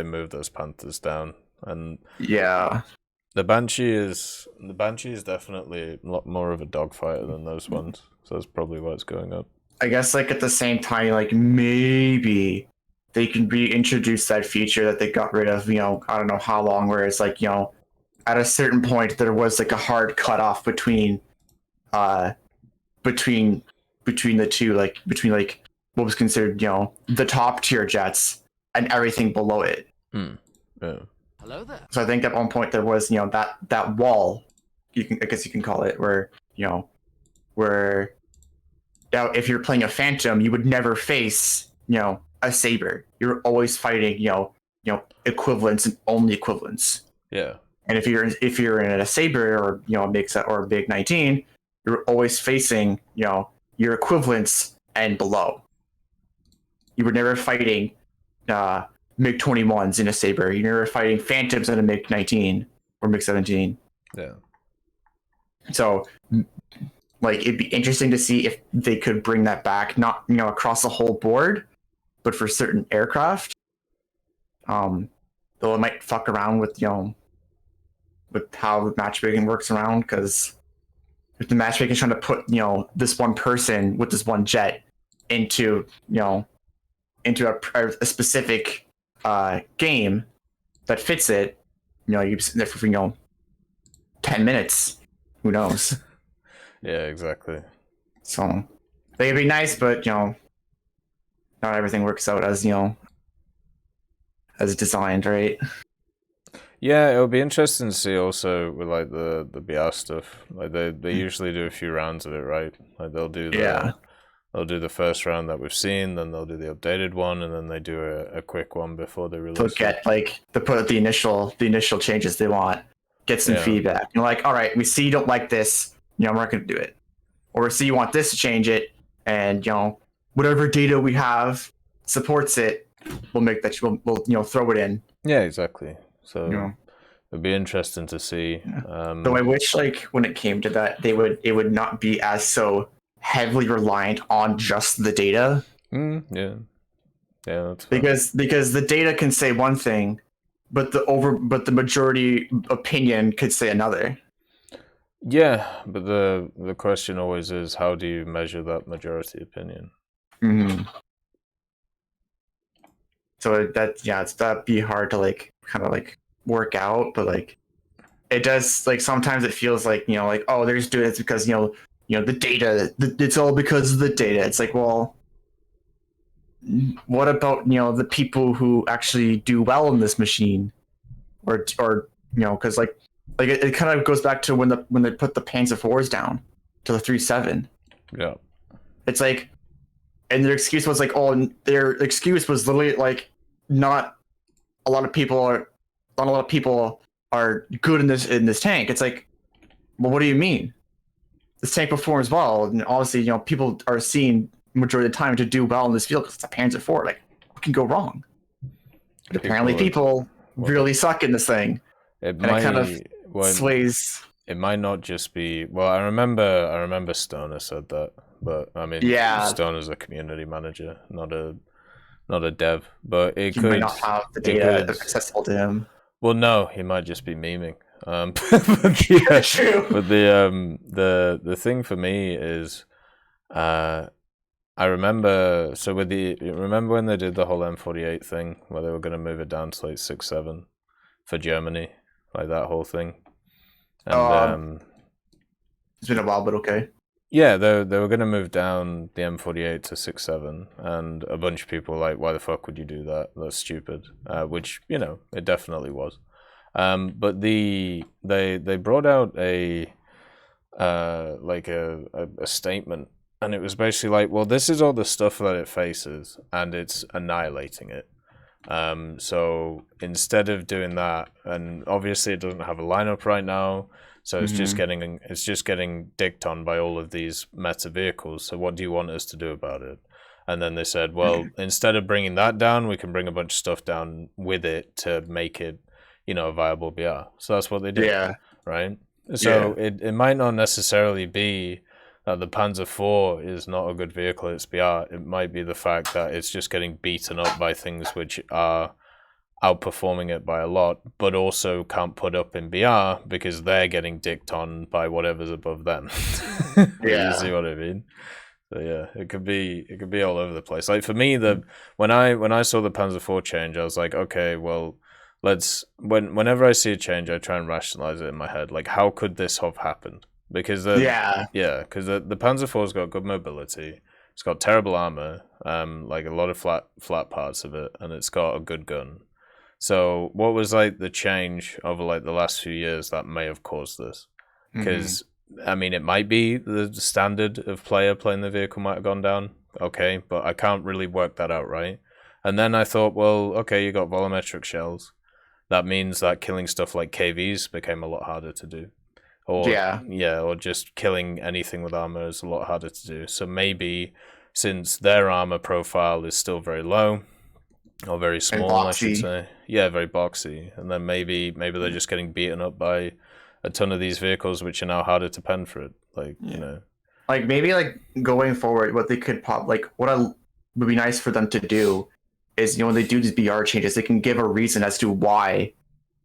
moved those Panthers down. And yeah, the Banshee is definitely a lot more of a dogfighter than those ones. So that's probably why it's going up. I guess like at the same time, like maybe they can reintroduce that feature that they got rid of, I don't know how long, where it's like, at a certain point there was like a hard cutoff between the two, like between like what was considered, the top tier jets and everything below it. Yeah. Hello there. So I think at one point there was, that wall, I guess you can call it, where now if you're playing a Phantom, you would never face, a Saber. You're always fighting, equivalents and only equivalents. Yeah. And if you're in a Saber or a Big 19, you're always facing, your equivalents and below. You were never fighting MiG 21s in a Saber. You're never fighting Phantoms in a MiG 19 or MiG 17. Yeah. So, like, it'd be interesting to see if they could bring that back, not across the whole board, but for certain aircraft. Though it might fuck around with with how matchmaking works around, because if the matchmaker is trying to put this one person with this one jet into into a specific game that fits it, you sit there for 10 minutes. Who knows? Yeah, exactly. So it'd be nice, but not everything works out as as designed, right? Yeah, it'll be interesting to see also with like the BR stuff. Like they usually do a few rounds of it, right? Like they'll do the first round that we've seen, then they'll do the updated one, and then they do a quick one before they release. They'll get to put out the initial changes they want, get some feedback. You're like, all right, we see you don't like this, we're not going to do it, or we see you want this to change it, and whatever data we have supports it, we'll make that we'll throw it in. Yeah, exactly. So it'll be interesting to see. Though I wish, when it came to that, it would not be as so heavily reliant on just the data. Yeah, that's because the data can say one thing, but the majority opinion could say another. Yeah, but the question always is, how do you measure that majority opinion? Mm-hmm. So that'd be hard to kind of work out, but it does sometimes it feels oh, they're just doing it because the data, it's all because of the data. It's well, what about the people who actually do well in this machine, or because it kind of goes back to when they put the Panzer IVs down to the 3.7. Yeah, it's and their excuse was their excuse was literally not a lot of people are good in this tank. It's well, what do you mean? This tank performs well, and obviously, people are seeing majority of the time to do well in this field because it's a Panzer IV. What can go wrong? But apparently, people really suck in this thing. It kind of sways. It might not just be. Well, I remember Stoner said that, but I mean, Stoner's a community manager, not a dev. But he might not have the data accessible to him. Well, no, he might just be memeing. But the thing for me is, I remember. So remember when they did the whole M48 thing, where they were going to move it down to 6.7 for Germany, that whole thing. And it's been a while, but okay. Yeah, they were going to move down the M48 to 6.7, and a bunch of people were like, why the fuck would you do that? That's stupid. Which, it definitely was. But they brought out a statement, and it was basically well, this is all the stuff that it faces, and it's annihilating it. So instead of doing that, and obviously it doesn't have a lineup right now, so it's just getting dicked on by all of these meta vehicles. So what do you want us to do about it? And then they said, well, instead of bringing that down, we can bring a bunch of stuff down with it to make it, a viable BR. So that's what they did. Yeah. Right. So it might not necessarily be that the Panzer IV is not a good vehicle, it's BR. It might be the fact that it's just getting beaten up by things which are outperforming it by a lot, but also can't put up in BR because they're getting dicked on by whatever's above them. You see what I mean? So yeah, it could be all over the place. For me, when I saw the Panzer IV change, I was like, okay, well, whenever I see a change, I try and rationalize it in my head. How could this have happened? Because the Panzer IV's got good mobility. It's got terrible armor, a lot of flat parts of it, and it's got a good gun. So what was the change over the last few years that may have caused this? Because I mean, it might be the standard of player playing the vehicle might have gone down. Okay, but I can't really work that out, right? And then I thought, well, okay, you got volumetric shells. That means that killing stuff like KVs became a lot harder to do. Or just killing anything with armor is a lot harder to do. So maybe since their armor profile is still very low, or very small, I should say. Yeah, very boxy. And then maybe they're just getting beaten up by a ton of these vehicles, which are now harder to pen for it. Maybe going forward, what they could what would be nice for them to do is, when they do these BR changes, they can give a reason as to why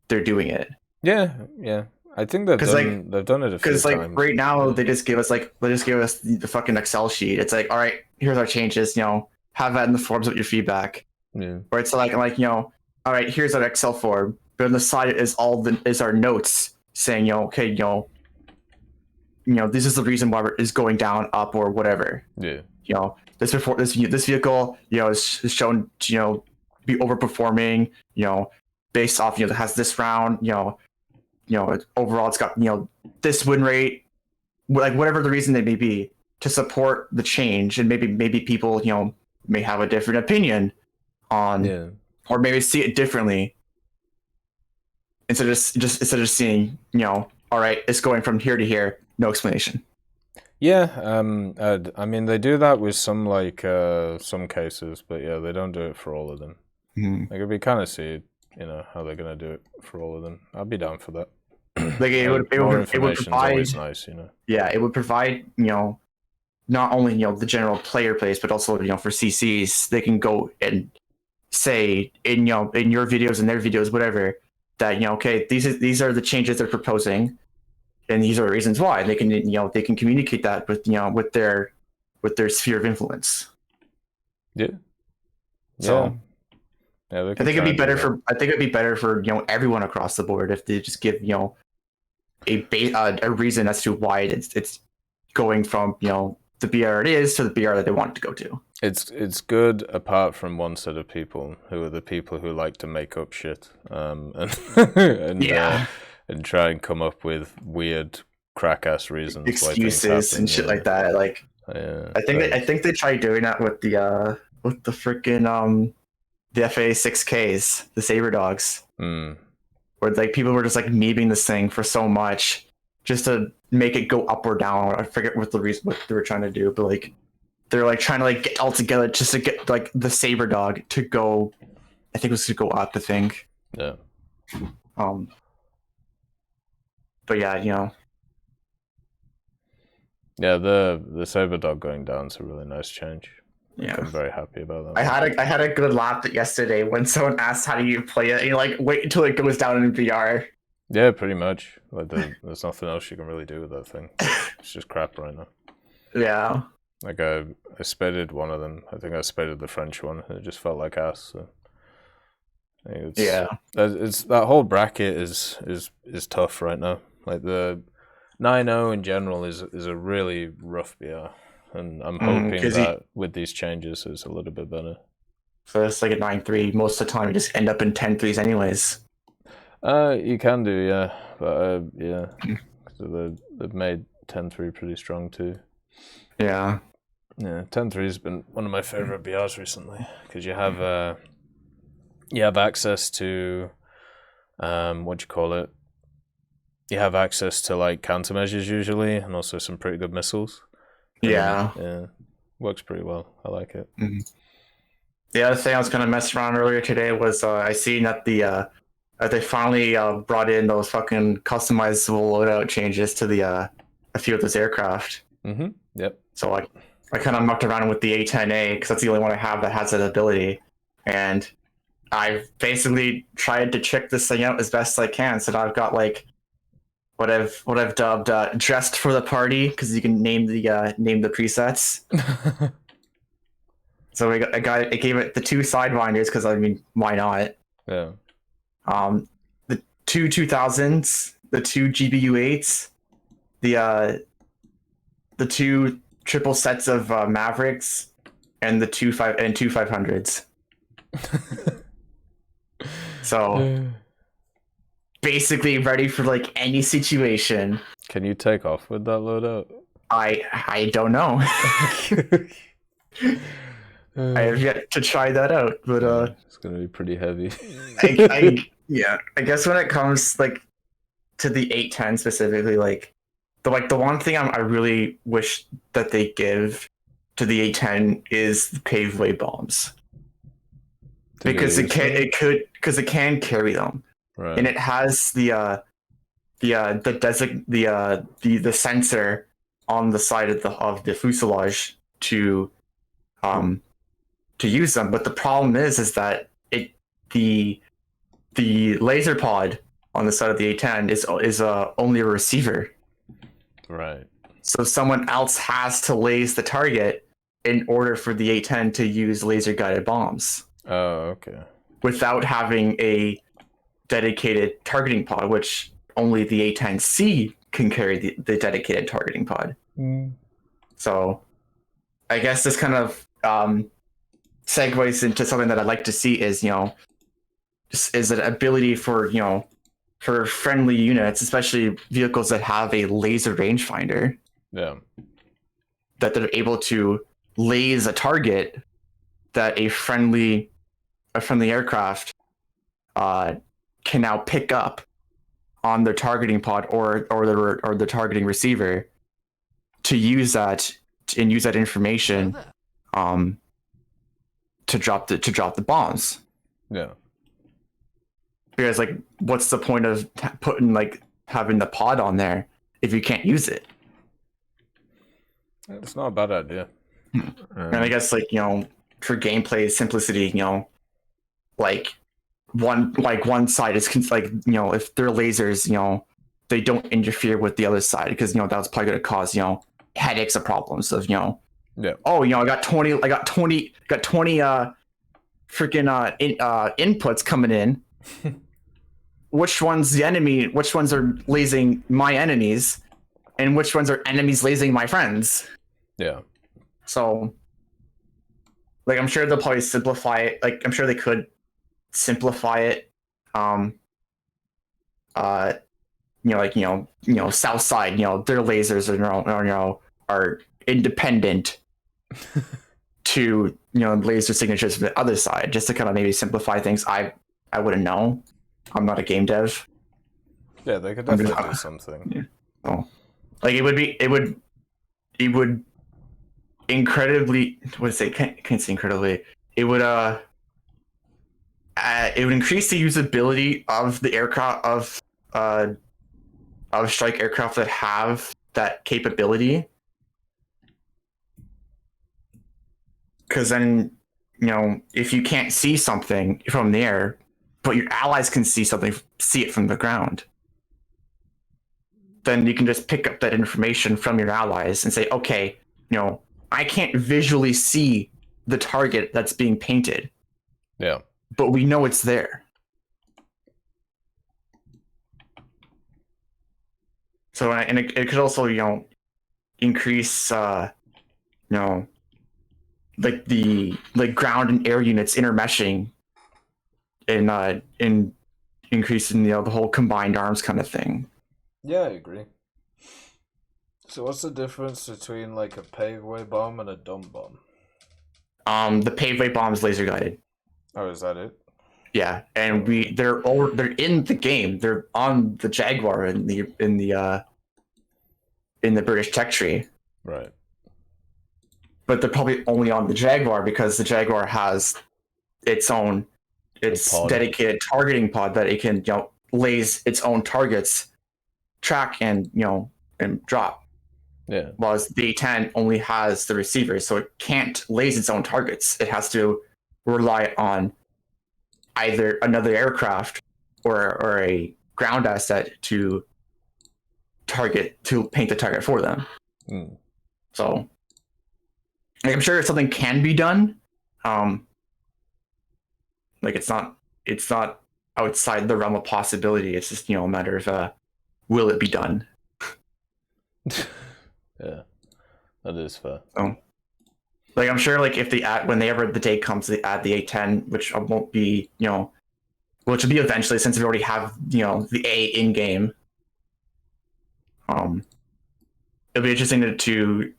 they're doing it. Yeah. I think they've done it a few because like times. right now they just give us the fucking Excel sheet. It's like, all right, here's our changes. Have that in the forms of your feedback. Yeah. Or it's like all right, here's our Excel form, but on the side is our notes saying okay, this is the reason why it's going down, up, or whatever. Yeah. This vehicle is shown to be overperforming. Based off it has this round. Overall it's got this win rate, like whatever the reason it may be, to support the change. And maybe people may have a different opinion on, or maybe see it differently. Instead of just seeing all right, it's going from here to here, no explanation. Yeah, I mean they do that with some some cases, but yeah, they don't do it for all of them. Like it'd be kind of see how they're gonna do it for all of them. I'd be down for that. Like it would information's provide, always nice, Yeah, it would provide not only the general player base, but also for CCs, they can go and say in your videos and their videos, whatever, that okay, these are the changes they're proposing, and these are the reasons why. They can they can communicate that with with their sphere of influence. Yeah. So yeah, I think it'd be better for everyone across the board if they just give a reason as to why it's going from the BR it is to the BR that they want it to go to. It's good apart from one set of people who are the people who like to make up shit and try and come up with weird crack ass reasons, excuses and shit like that. Like I think they tried doing that with the freaking the FA 6Ks, the Saber Dogs, where like people were just like memeing this thing for so much just to make it go up or down. I forget what they were trying to do, but like they're like trying to like get all together just to get like the Saber Dog to go. I think it was to go up. I think. Yeah. But yeah, Yeah, the Saber Dog going down is a really nice change. Yeah, I'm very happy about that. I had a good laugh yesterday when someone asked how do you play it, and you like wait until it goes down in VR. Yeah, pretty much. Like there's nothing else you can really do with that thing. It's just crap right now. Yeah. Like I spaded one of them. I think I spaded the French one, and it just felt like ass. So it's that whole bracket is tough right now. Like the 9-0 in general is a really rough BR. And I'm hoping that with these changes, it's a little bit better. So it's like a 9-3. Most of the time, you just end up in 10-3s anyways. You can do, yeah. But, yeah. So they've made 10-3 pretty strong, too. Yeah. Yeah, 10-3 has been one of my favorite BRs recently. Because you have access to, you have access to, like, countermeasures usually, and also some pretty good missiles. Yeah, works pretty well. I like it. Mm-hmm. The other thing I was going to mess around earlier today was I seen that they finally brought in those fucking customizable loadout changes to a few of those aircraft. Mm-hmm. Yep. So I kind of mucked around with the A10A because that's the only one I have that has that ability, and I've basically tried to check this thing out as best I can. So now I've got like what I've dubbed dressed for the party, because you can name the presets. So I gave it the 2 sidewinders because I mean, why not? Yeah. The 2 2000s, the 2 GBU8s, the 2 triple sets of Mavericks, and the 2 500s. So basically ready for like any situation. Can you take off with that loadout? I don't know. I have yet to try that out, but it's gonna be pretty heavy. I guess when it comes like to the 810 specifically, like the one thing I really wish that they give to the 810 is the paved way bombs, because it can carry them. Right. And it has the sensor on the side of the fuselage to use them. But the problem is that the laser pod on the side of the A10 is only a receiver. Right. So someone else has to laze the target in order for the A10 to use laser guided bombs. Oh, okay. Without having a dedicated targeting pod, which only the A10C can carry the dedicated targeting pod. So I guess this kind of segues into something that I'd like to see is, is an ability for, for friendly units, especially vehicles that have a laser rangefinder. Yeah. That they're able to laze a target that a friendly aircraft can now pick up on their targeting pod or the targeting receiver to use that information to drop the bombs. Yeah. Because what's the point of putting having the pod on there if you can't use it? It's not a bad idea. And I guess for gameplay simplicity, one side is if they're lasers, they don't interfere with the other side because that's probably going to cause headaches or problems of yeah. Oh, I got 20 freaking inputs coming in. Which one's the enemy? Which ones are lasing my enemies, and which ones are enemies lasing my friends? Yeah. So, I'm sure they'll probably simplify it. I'm sure they could simplify it. South side, their lasers are independent to laser signatures from the other side, just to kind of maybe simplify things. I wouldn't know. I'm not a game dev. Yeah, they could definitely do something. Yeah. Oh, it would incredibly. What is it? Can't say incredibly. It would increase the usability of the aircraft of strike aircraft that have that capability. Because then, if you can't see something from the air, but your allies can see it from the ground, then you can just pick up that information from your allies and say, okay, I can't visually see the target that's being painted. Yeah. But we know it's there. So, and it could also, increase, the ground and air units intermeshing in increasing the whole combined arms kind of thing. Yeah, I agree. So what's the difference between a paveway bomb and a dump bomb? The paveway bomb is laser guided. Oh, is that it? Yeah, and they're in the game. They're on the Jaguar in the British tech tree. Right. But they're probably only on the Jaguar because the Jaguar has its dedicated targeting pod that it can laze its own targets, track and drop. Yeah. Whereas the A10 only has the receiver, so it can't laze its own targets. It has to rely on either another aircraft or a ground asset to paint the target for them. So I'm sure something can be done. It's not outside the realm of possibility. It's just a matter of will it be done? Yeah, that is fair. So, I'm sure if they add whenever the day comes they add the A10, which won't be which will be eventually since we already have the A in game. It'll be interesting to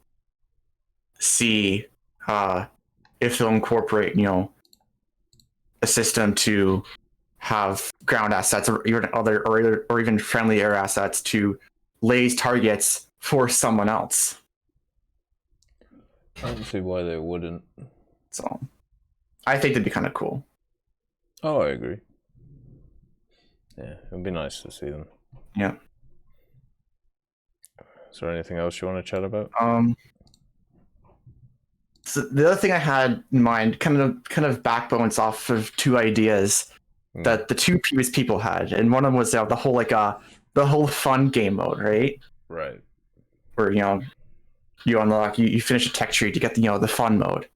see if they'll incorporate a system to have ground assets or even friendly air assets to laze targets for someone else. I don't see why they wouldn't. So I think that'd be kind of cool. Oh, I agree. Yeah, it'd be nice to see them. Yeah. Is there anything else you want to chat about? So the other thing I had in mind kind of backbones off of two ideas. that the two previous people had, and one of them was the whole the whole fun game mode, right? Right. Where you unlock, you finish a tech tree to get the fun mode.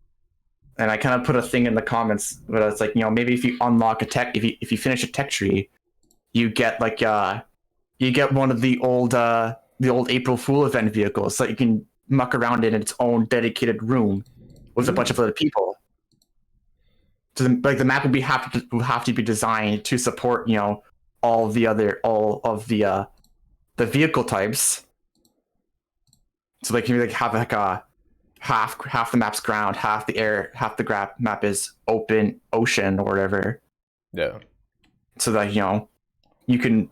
And I kind of put a thing in the comments, but it's like, maybe if you unlock a tech, if you finish a tech tree, you get you get one of the old April Fool event vehicles that you can muck around in its own dedicated room with a bunch of other people. So the map would have to be designed to support all of the vehicle types. So they can have a half the map's ground, half the air, half the map is open ocean or whatever. Yeah. So that you can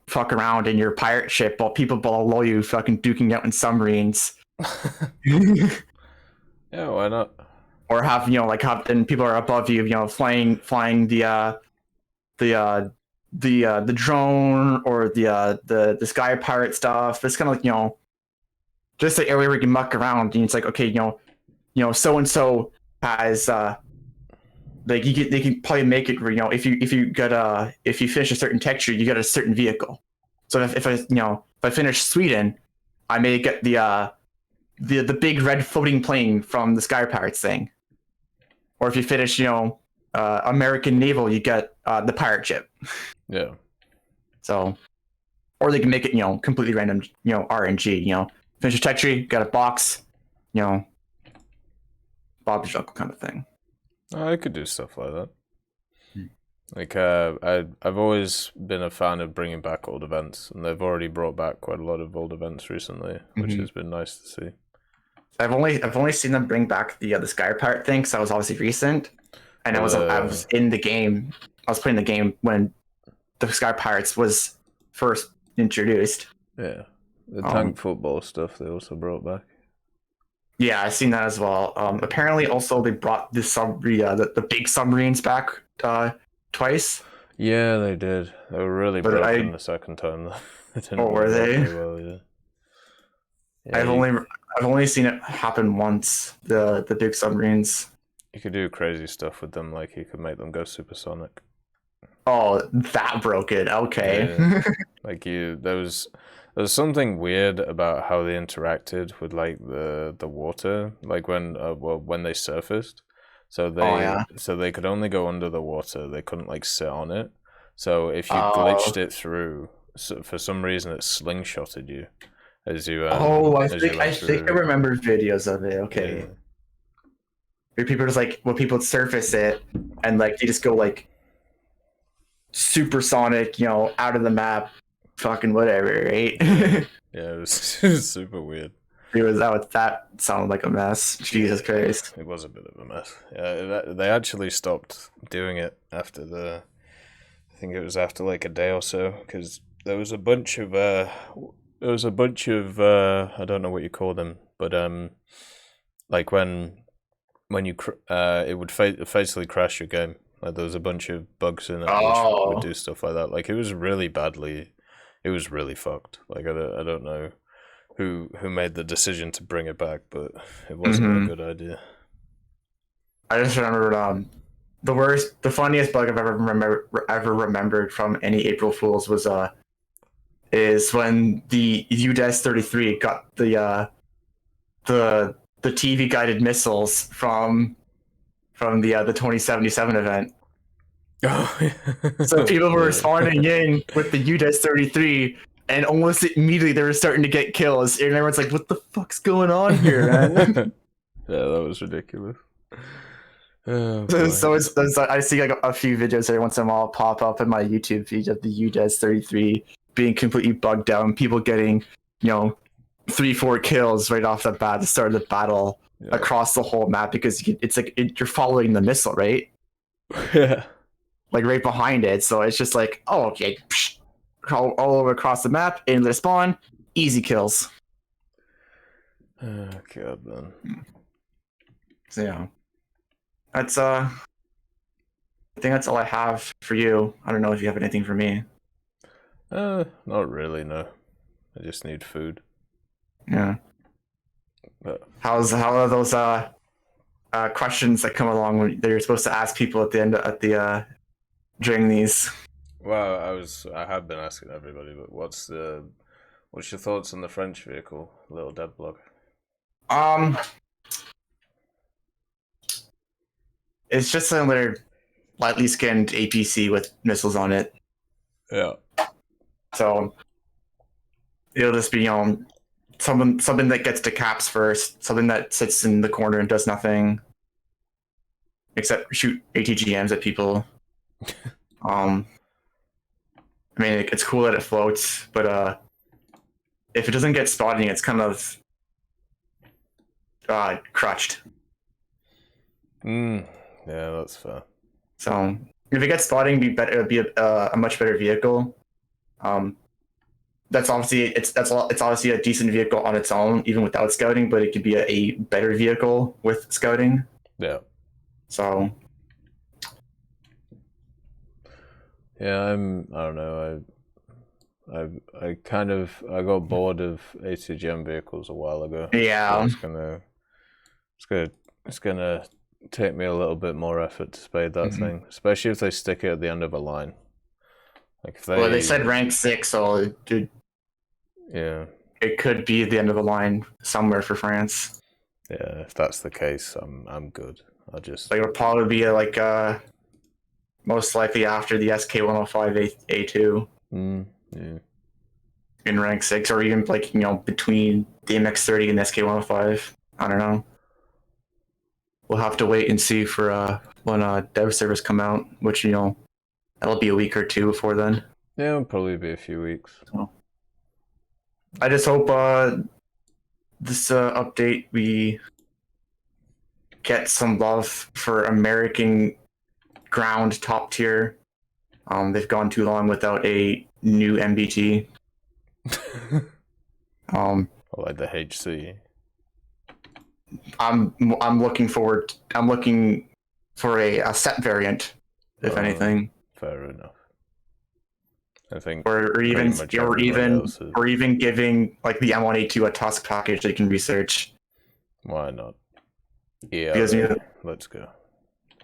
fuck around in your pirate ship while people below you fucking duking out in submarines. Yeah, why not? Or have and people are above you, flying the drone or the sky pirate stuff. It's kind of just the area where you can muck around, and it's like, okay, so and so has they can probably make it where if you finish a certain texture, you get a certain vehicle. So if I finish Sweden, I may get the big red floating plane from the Sky Pirates thing. Or if you finish American Naval, you get the pirate ship. Yeah. So, or they can make it completely random RNG. Finish a tech tree, got a box, Bob's Uncle kind of thing. I could do stuff like that. Like I've always been a fan of bringing back old events, and they've already brought back quite a lot of old events recently, which has been nice to see. I've only seen them bring back the Sky Pirate thing, so it was obviously recent, and I was in the game. I was playing the game when the Sky Pirates was first introduced. Yeah, the tank football stuff they also brought back. Yeah, I've seen that as well. Apparently, also they brought the big submarines back twice. Yeah, they did. They were really broken the second time. Were they? Well, yeah. I've only seen it happen once. The big submarines. You could do crazy stuff with them, like you could make them go supersonic. Oh, that broke it. Okay. Yeah. Like there was something weird about how they interacted with like the water, like when they surfaced. So they could only go under the water. They couldn't like sit on it. So if you glitched it through, for some reason it slingshotted you as you. I think I remember videos of it. Okay. Yeah. Where people just people surface it and like they just go like supersonic, out of the map, fucking whatever, right? Yeah, it was super weird. That sounded like a mess. Jesus Christ. It was a bit of a mess. Yeah, they actually stopped doing it after I think it was after like a day or so, because there was a bunch of I don't know what you call them, but like when you it would fatally crash your game. Like there was a bunch of bugs in it which would do stuff like that. Like it was really fucked. Like I don't know who made the decision to bring it back, but it wasn't a good idea. I just remembered the funniest bug I've ever remembered from any April Fools was is when the UDES-33 got the TV guided missiles from the 2077 event. Oh, yeah. So people were spawning in with the UDES-33, and almost immediately they were starting to get kills, and everyone's like, "What the fuck's going on here, man?" Yeah, that was ridiculous. Oh, so I see like a few videos every once in a while pop up in my YouTube feed of the UDES-33 being completely bugged out, and people getting 3-4 kills right off the bat at the start of the battle across the whole map, because it's like you're following the missile, right? Yeah. Like right behind it, so it's just like, oh, okay, all over across the map, in the spawn, easy kills. Oh god, man. So yeah, that's I think that's all I have for you. I don't know if you have anything for me. Not really, no. I just need food. Yeah. But how are those questions that come along that you're supposed to ask people at the end at during these. Well, I have been asking everybody, but what's your thoughts on the French vehicle, Little Dead Block? It's just another lightly skinned APC with missiles on it. Yeah. So it'll just be something that gets to caps first, something that sits in the corner and does nothing except shoot ATGMs at people. I mean, it's cool that it floats, but if it doesn't get spotting, it's kind of crutched. Yeah, that's fair. So if it gets spotting, it'd be a much better vehicle. That's obviously it's obviously a decent vehicle on its own, even without scouting, but it could be a better vehicle with scouting. Yeah. So. Yeah, I don't know. I got bored of ATGM vehicles a while ago. Yeah. So it's gonna take me a little bit more effort to spade that thing, especially if they stick it at the end of a line. Like if they said rank 6, so yeah, it could be at the end of the line somewhere for France. Yeah, if that's the case, I'm good. I'll just it'll probably be most likely after the SK105 A2. Yeah. In rank 6, or even between the MX30 and the SK105. I don't know. We'll have to wait and see for when dev servers come out, which that'll be a week or two before then. Yeah, it'll probably be a few weeks. So, I just hope this update we get some love for American ground top tier. They've gone too long without a new MBT. Like the HC. I'm looking for a set variant, if anything. Fair enough. I think, or even giving like the M1A2 a task package they can research. Why not? Yeah, because let's go.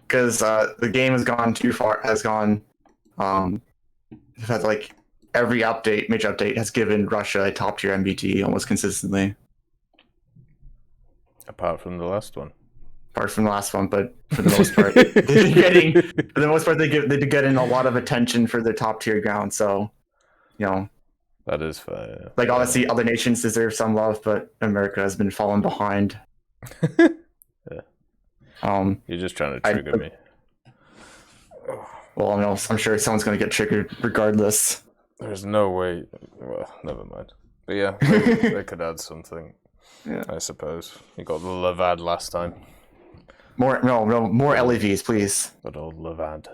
Because the game has gone too far. Has gone. It's had like every major update has given Russia a top tier MBT almost consistently. Apart from the last one. But for the most part, they're getting a lot of attention for their top tier ground. So, that is fair. Yeah. Like obviously, other nations deserve some love, but America has been falling behind. Yeah. You're just trying to trigger me. Well, no, I'm sure someone's going to get triggered regardless. There's no way. Well, never mind. But yeah, they could add something. Yeah, I suppose. You got the Levad last time. More LEVs, please. Good old Levad.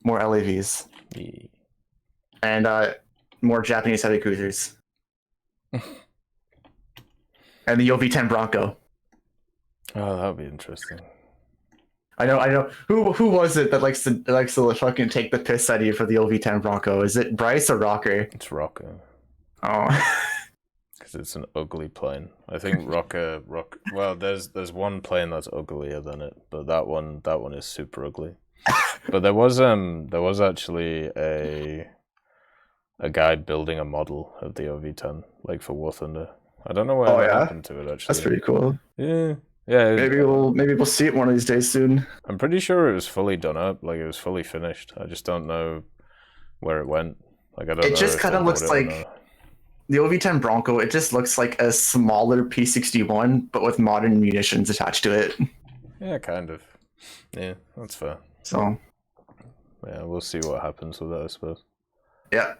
More LEVs. Yeah. And more Japanese heavy cruisers. And the OV-10 Bronco. Oh, that would be interesting. I know. Who was it that likes to fucking take the piss out of you for the OV-10 Bronco? Is it Bryce or Rocker? It's Rocker. Oh. Because it's an ugly plane. I think Rocker. Well, there's one plane that's uglier than it, but that one is super ugly. But there was actually a guy building a model of the OV-10 like for War Thunder. I don't know what happened to it actually. That's pretty cool. Yeah. Maybe we'll see it one of these days soon. I'm pretty sure it was fully done up, like it was fully finished. I just don't know where it went. Like I don't know. It just kind of looks like the OV-10 Bronco. It just looks like a smaller P-61, but with modern munitions attached to it. Yeah, kind of. Yeah, that's fair. So. Yeah, we'll see what happens with that, I suppose. Yeah.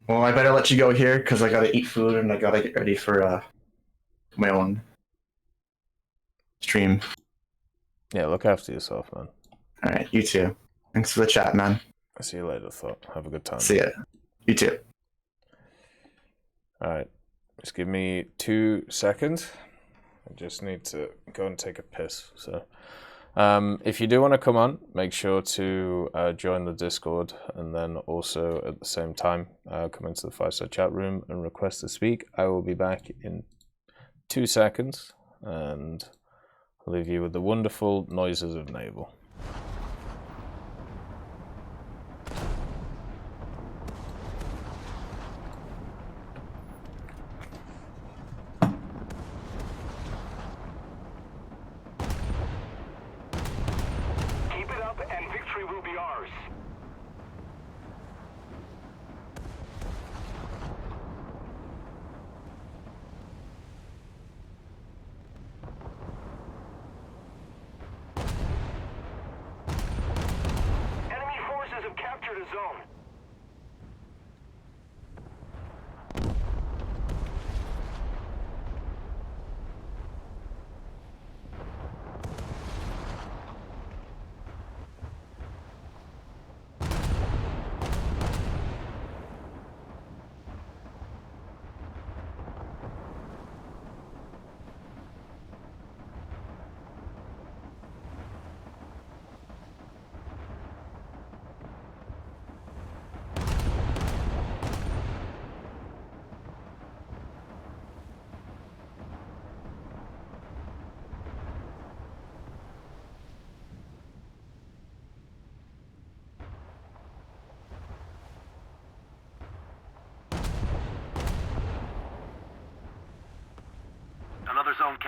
Well, I better let you go here because I gotta eat food and I gotta get ready for my own stream. Yeah, look after yourself, man. All right, you too. Thanks for the chat, man. I'll see you later, Thought. Have a good time. See ya. You too. All right, just give me 2 seconds. I just need to go and take a piss. So, if you do want to come on, make sure to join the Discord, and then also at the same time come into the Fireside chat room and request to speak. I will be back in 2 seconds, and I'll leave you with the wonderful noises of Naval.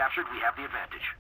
captured, we have the advantage.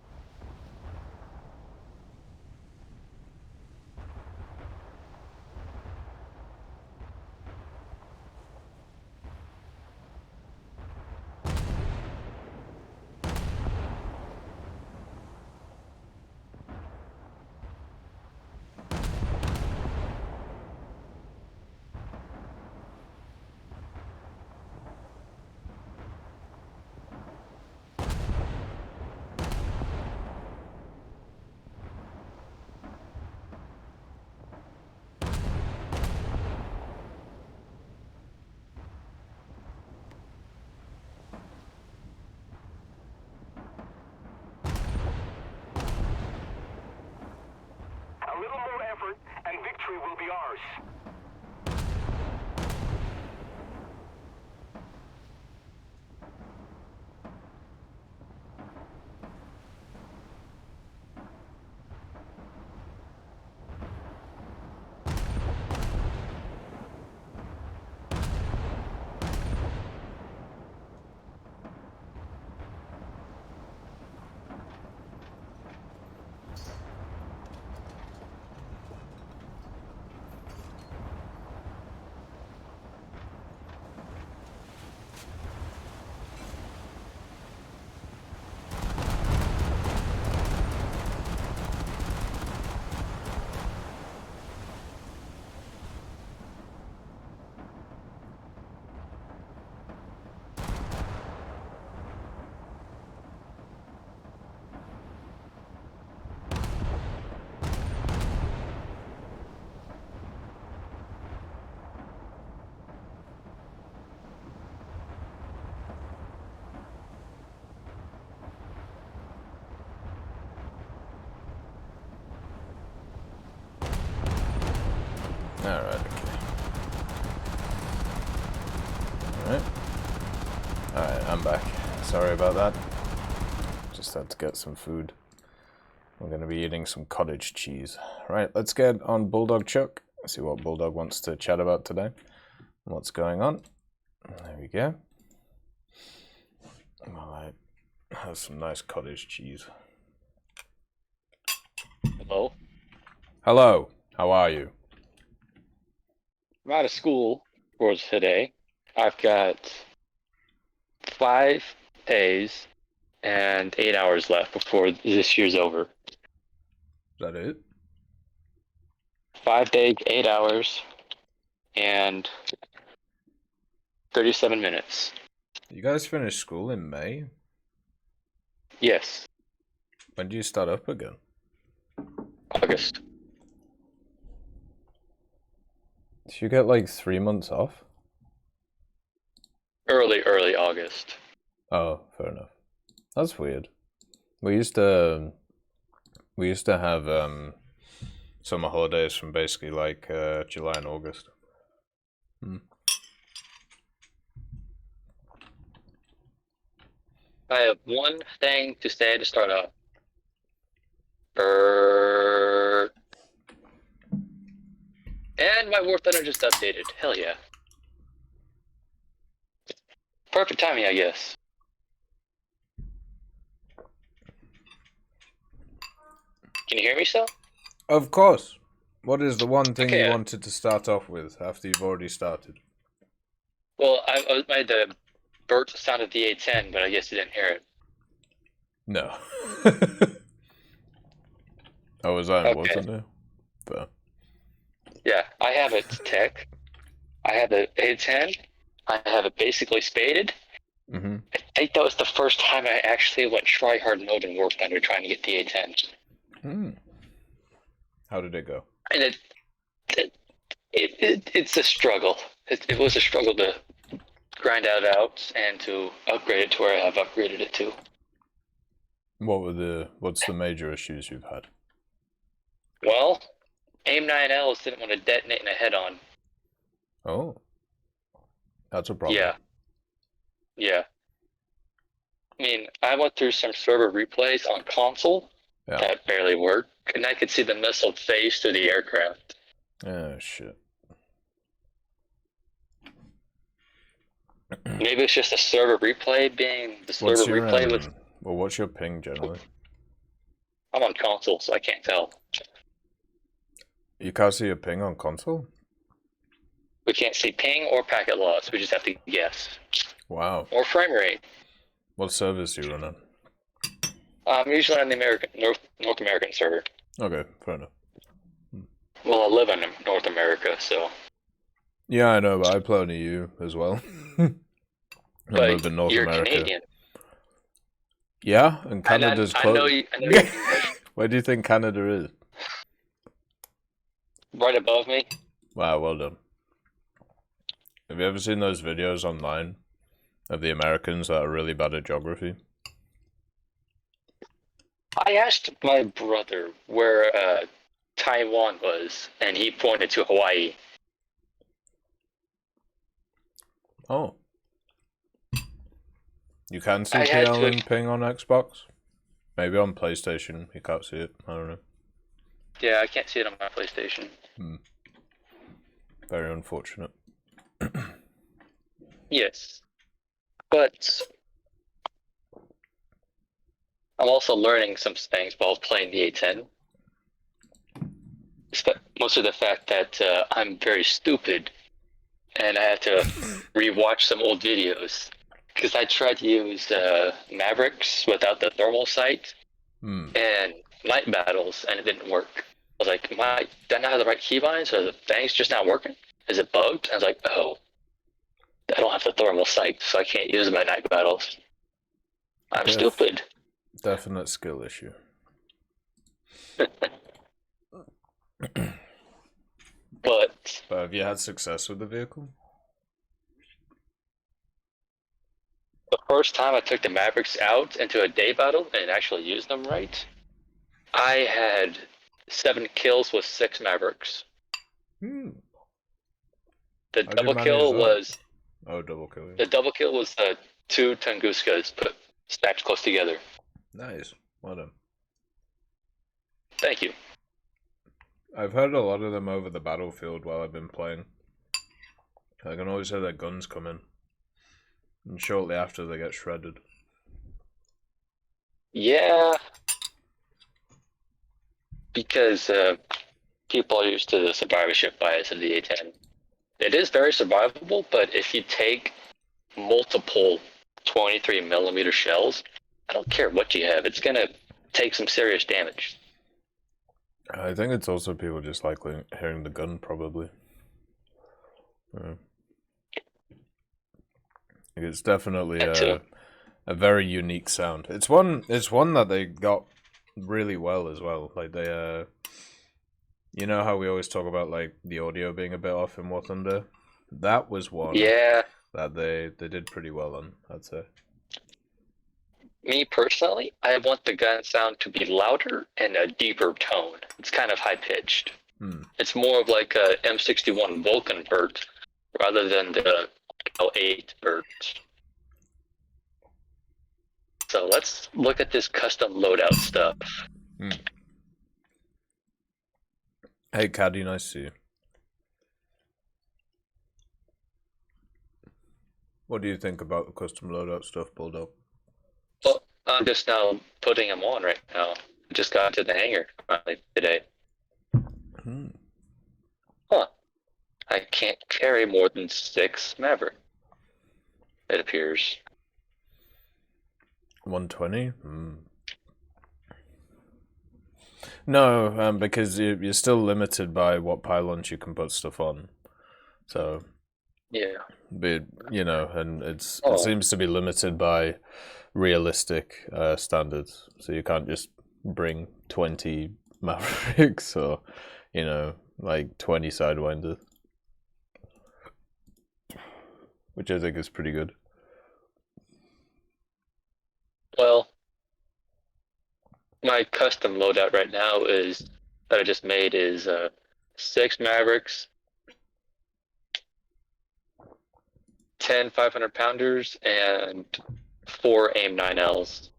A little more effort, and victory will be ours. Alright, okay. Alright. Alright, I'm back. Sorry about that. Just had to get some food. We're going to be eating some cottage cheese. Right, let's get on Bulldog Chuck. See what Bulldog wants to chat about today. What's going on. There we go. Alright. Have some nice cottage cheese. Hello. Hello. How are you? I'm out of school for today. I've got 5 days and 8 hours left before this year's over. Is that it? 5 days, 8 hours, and 37 minutes. You guys finished school in May? Yes. When do you start up again? August. Did you get like 3 months off? Early August. Oh, fair enough. That's weird. We used to have summer holidays from basically like July and August. I have one thing to say to start off. And my War Thunder just updated. Hell yeah. Perfect timing, I guess. Can you hear me still? Of course. What is the one thing Okay, you wanted to start off with after you've already started? Well, I made the burst sound of the A10, but I guess you didn't hear it. No. I was on Okay. War Thunder. But Yeah, I have a TEC. I have an A10. I have it basically spaded. mm-hmm. I think that was the first time I actually went try-hard mode in War Thunder trying to get the A10. How did it go? And it's a struggle. It was a struggle to grind out and to upgrade it to where I have upgraded it to. What's the major issues you've had? Well, AIM-9Ls didn't want to detonate in a head-on. Oh. That's a problem. Yeah. I mean, I went through some server replays on console that barely worked, and I could see the missile phase through the aircraft. Oh, shit. Maybe it's just a server replay being the server replay with... Well, what's your ping generally? I'm on console, so I can't tell. You can't see your ping on console? We can't see ping or packet loss. We just have to guess. Wow. Or frame rate. What service do you run on? I'm usually on the North American server. Okay, fair enough. Well, I live in North America, so. Yeah, I know, but I play on EU as well. I live in North you're America. Canadian. Yeah, and Canada's close. I know you're Where do you think Canada is? right above me. Wow, well done. Have you ever seen those videos online of the Americans that are really bad at geography? I asked my brother where Taiwan was, and he pointed to Hawaii. Oh. You can see PL and ping on Xbox? Maybe on PlayStation you can't see it. I don't know. Yeah, I can't see it on my PlayStation. Very unfortunate. Yes. But I'm also learning some things while playing the A10. Mostly the fact that I'm very stupid and I had to rewatch some old videos. Because I tried to use Mavericks without the thermal sight and night battles, and it didn't work. I was like, did I not have the right keybinds, or the thing's just not working? Is it bugged? I was like, oh, I don't have the thermal sight, so I can't use my night battles. I'm stupid. Definite skill issue. But have you had success with the vehicle? The first time I took the Mavericks out into a day battle and actually used them right, I had 7 kills with 6 Mavericks. The double kill was... Oh, double kill. Yeah. The double kill was 2 Tunguskas stacked close together. Nice. Well done. Thank you. I've heard a lot of them over the battlefield while I've been playing. I can always hear their guns come in. And shortly after they get shredded. Yeah. Because people are used to the survivorship bias of the A10. It is very survivable, but if you take multiple 23mm shells, I don't care what you have, it's going to take some serious damage. I think it's also people just like hearing the gun, probably. Yeah. It's definitely a very unique sound. It's one that they got really well as well. Like they you know how we always talk about like the audio being a bit off in War Thunder? That was one that they did pretty well on, I'd say. Me personally, I want the gun sound to be louder and a deeper tone. It's kind of high pitched. It's more of like a M61 Vulcan vert rather than the L8 vert. So let's look at this custom loadout stuff. Hey Caddy, nice to see you. What do you think about the custom loadout stuff, Bulldog? Well, I'm just now putting them on right now. I just got to the hangar finally today. Huh. I can't carry more than 6 Maverick, it appears. 120? No, because you're still limited by what pylons you can put stuff on. So, yeah. But, you know, and it seems to be limited by realistic standards. So you can't just bring 20 Mavericks or, you know, like 20 Sidewinders. Which I think is pretty good. Well, my custom loadout right now that I just made is 6 Mavericks, 10 500-pounders, and 4 AIM-9Ls.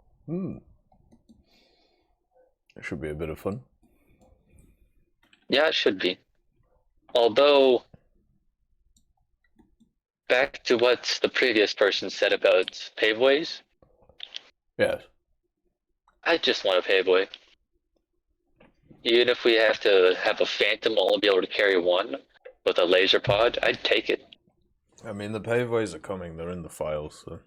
It should be a bit of fun. Yeah, it should be. Although, back to what the previous person said about paveways. Yes. I just want a Payboy. Even if we have to have a Phantom only be able to carry one with a laser pod, I'd take it. I mean, the Payboys are coming. They're in the files, so...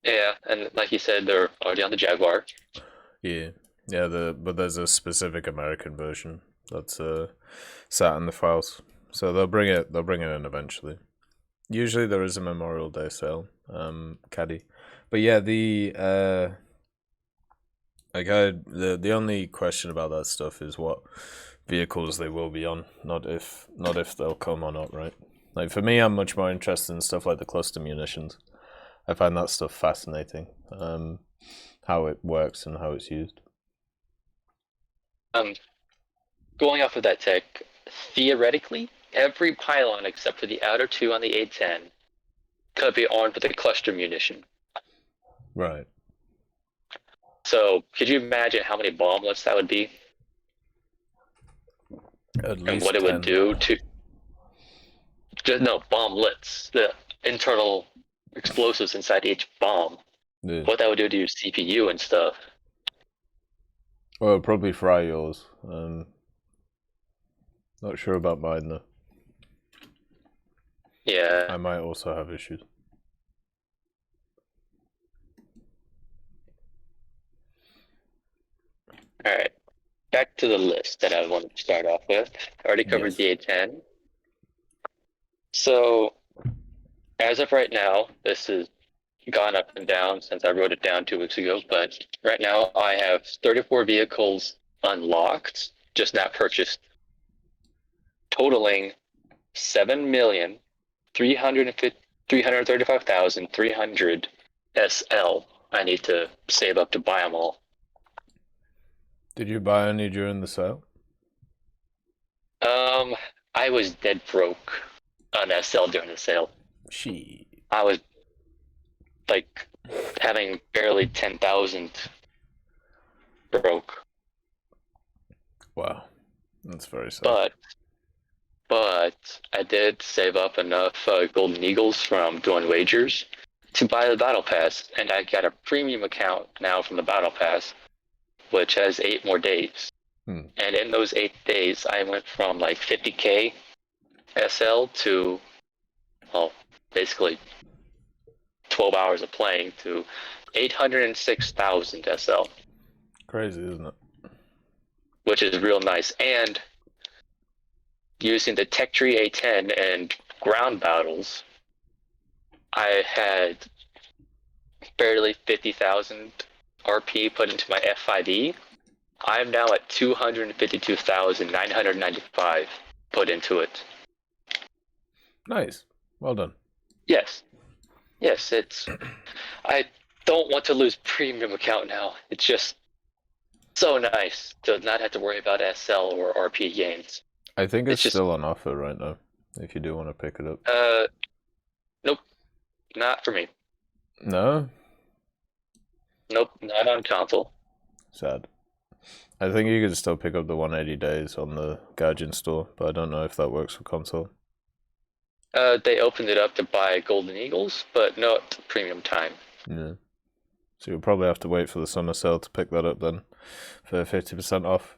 Yeah, and like you said, they're already on the Jaguar. Yeah. Yeah, but there's a specific American version that's sat in the files. So they'll bring it in eventually. Usually there is a Memorial Day sale, caddy. But yeah, the only question about that stuff is what vehicles they will be on, not if they'll come or not, right? Like for me, I'm much more interested in stuff like the cluster munitions. I find that stuff fascinating, how it works and how it's used. Going off of that tech, theoretically, every pylon except for the outer two on the A10 could be armed with a cluster munition. Right. So, could you imagine how many bomblets that would be? At least and what it 10. would do to... No, bomblets. The internal explosives inside each bomb. Yeah. What that would do to your CPU and stuff. Well, it'll probably fry yours. Not sure about mine though. Yeah. I might also have issues. Alright. Back to the list that I wanted to start off with. I already covered the A10. So, as of right now, this has gone up and down since I wrote it down 2 weeks ago, but right now I have 34 vehicles unlocked, just not purchased, totaling 7,335,300 SL. I need to save up to buy them all. Did you buy any during the sale? I was dead broke on SL during the sale. I was like having barely 10,000 broke. Wow, that's very sad. But I did save up enough golden eagles from doing wagers to buy the battle pass, and I got a premium account now from the battle pass, which has 8 more days. And in those 8 days, I went from like 50k SL to, well, basically 12 hours of playing to 806,000 SL. Crazy, isn't it? Which is real nice. And using the Tech Tree A10 and ground battles, I had barely 50,000 RP put into my F5E. I'm now at 252,995 put into it. Nice. Well done. Yes, it's... I don't want to lose premium account now. It's just so nice to not have to worry about SL or RP gains. I think it's still on offer right now, if you do want to pick it up. Nope. Not for me. No? Nope, not on console. Sad. I think you could still pick up the 180 days on the Gaijin store, but I don't know if that works for console. They opened it up to buy Golden Eagles, but not premium time. Yeah. So you'll probably have to wait for the summer sale to pick that up then, for 50% off.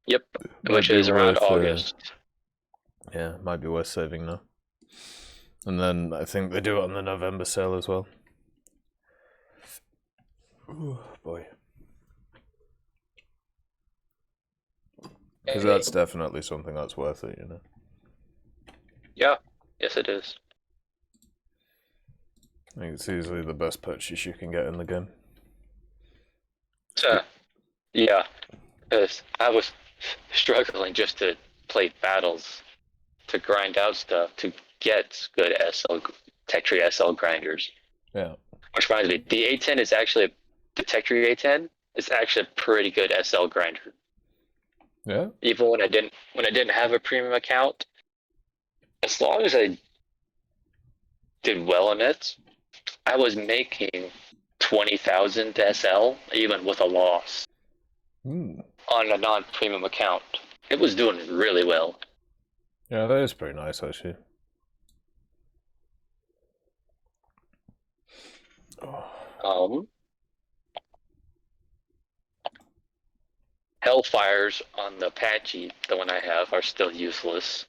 Yep, which is around August. Yeah, might be worth saving now. And then I think they do it on the November sale as well. Ooh, boy. Because that's definitely something that's worth it, you know. Yeah, yes it is. I think it's easily the best purchase you can get in the game. Yeah, because I was struggling just to play battles, to grind out stuff, to get good Tech Tree SL grinders. Yeah. Which reminds me, the A10 is actually, the Tech Tree A10 is actually a pretty good SL grinder. Yeah. Even when I didn't have a premium account, as long as I did well on it, I was making 20,000 SL even with a loss on a non-premium account. It was doing really well. Yeah, that is pretty nice actually. Hellfires on the Apache, the one I have, are still useless.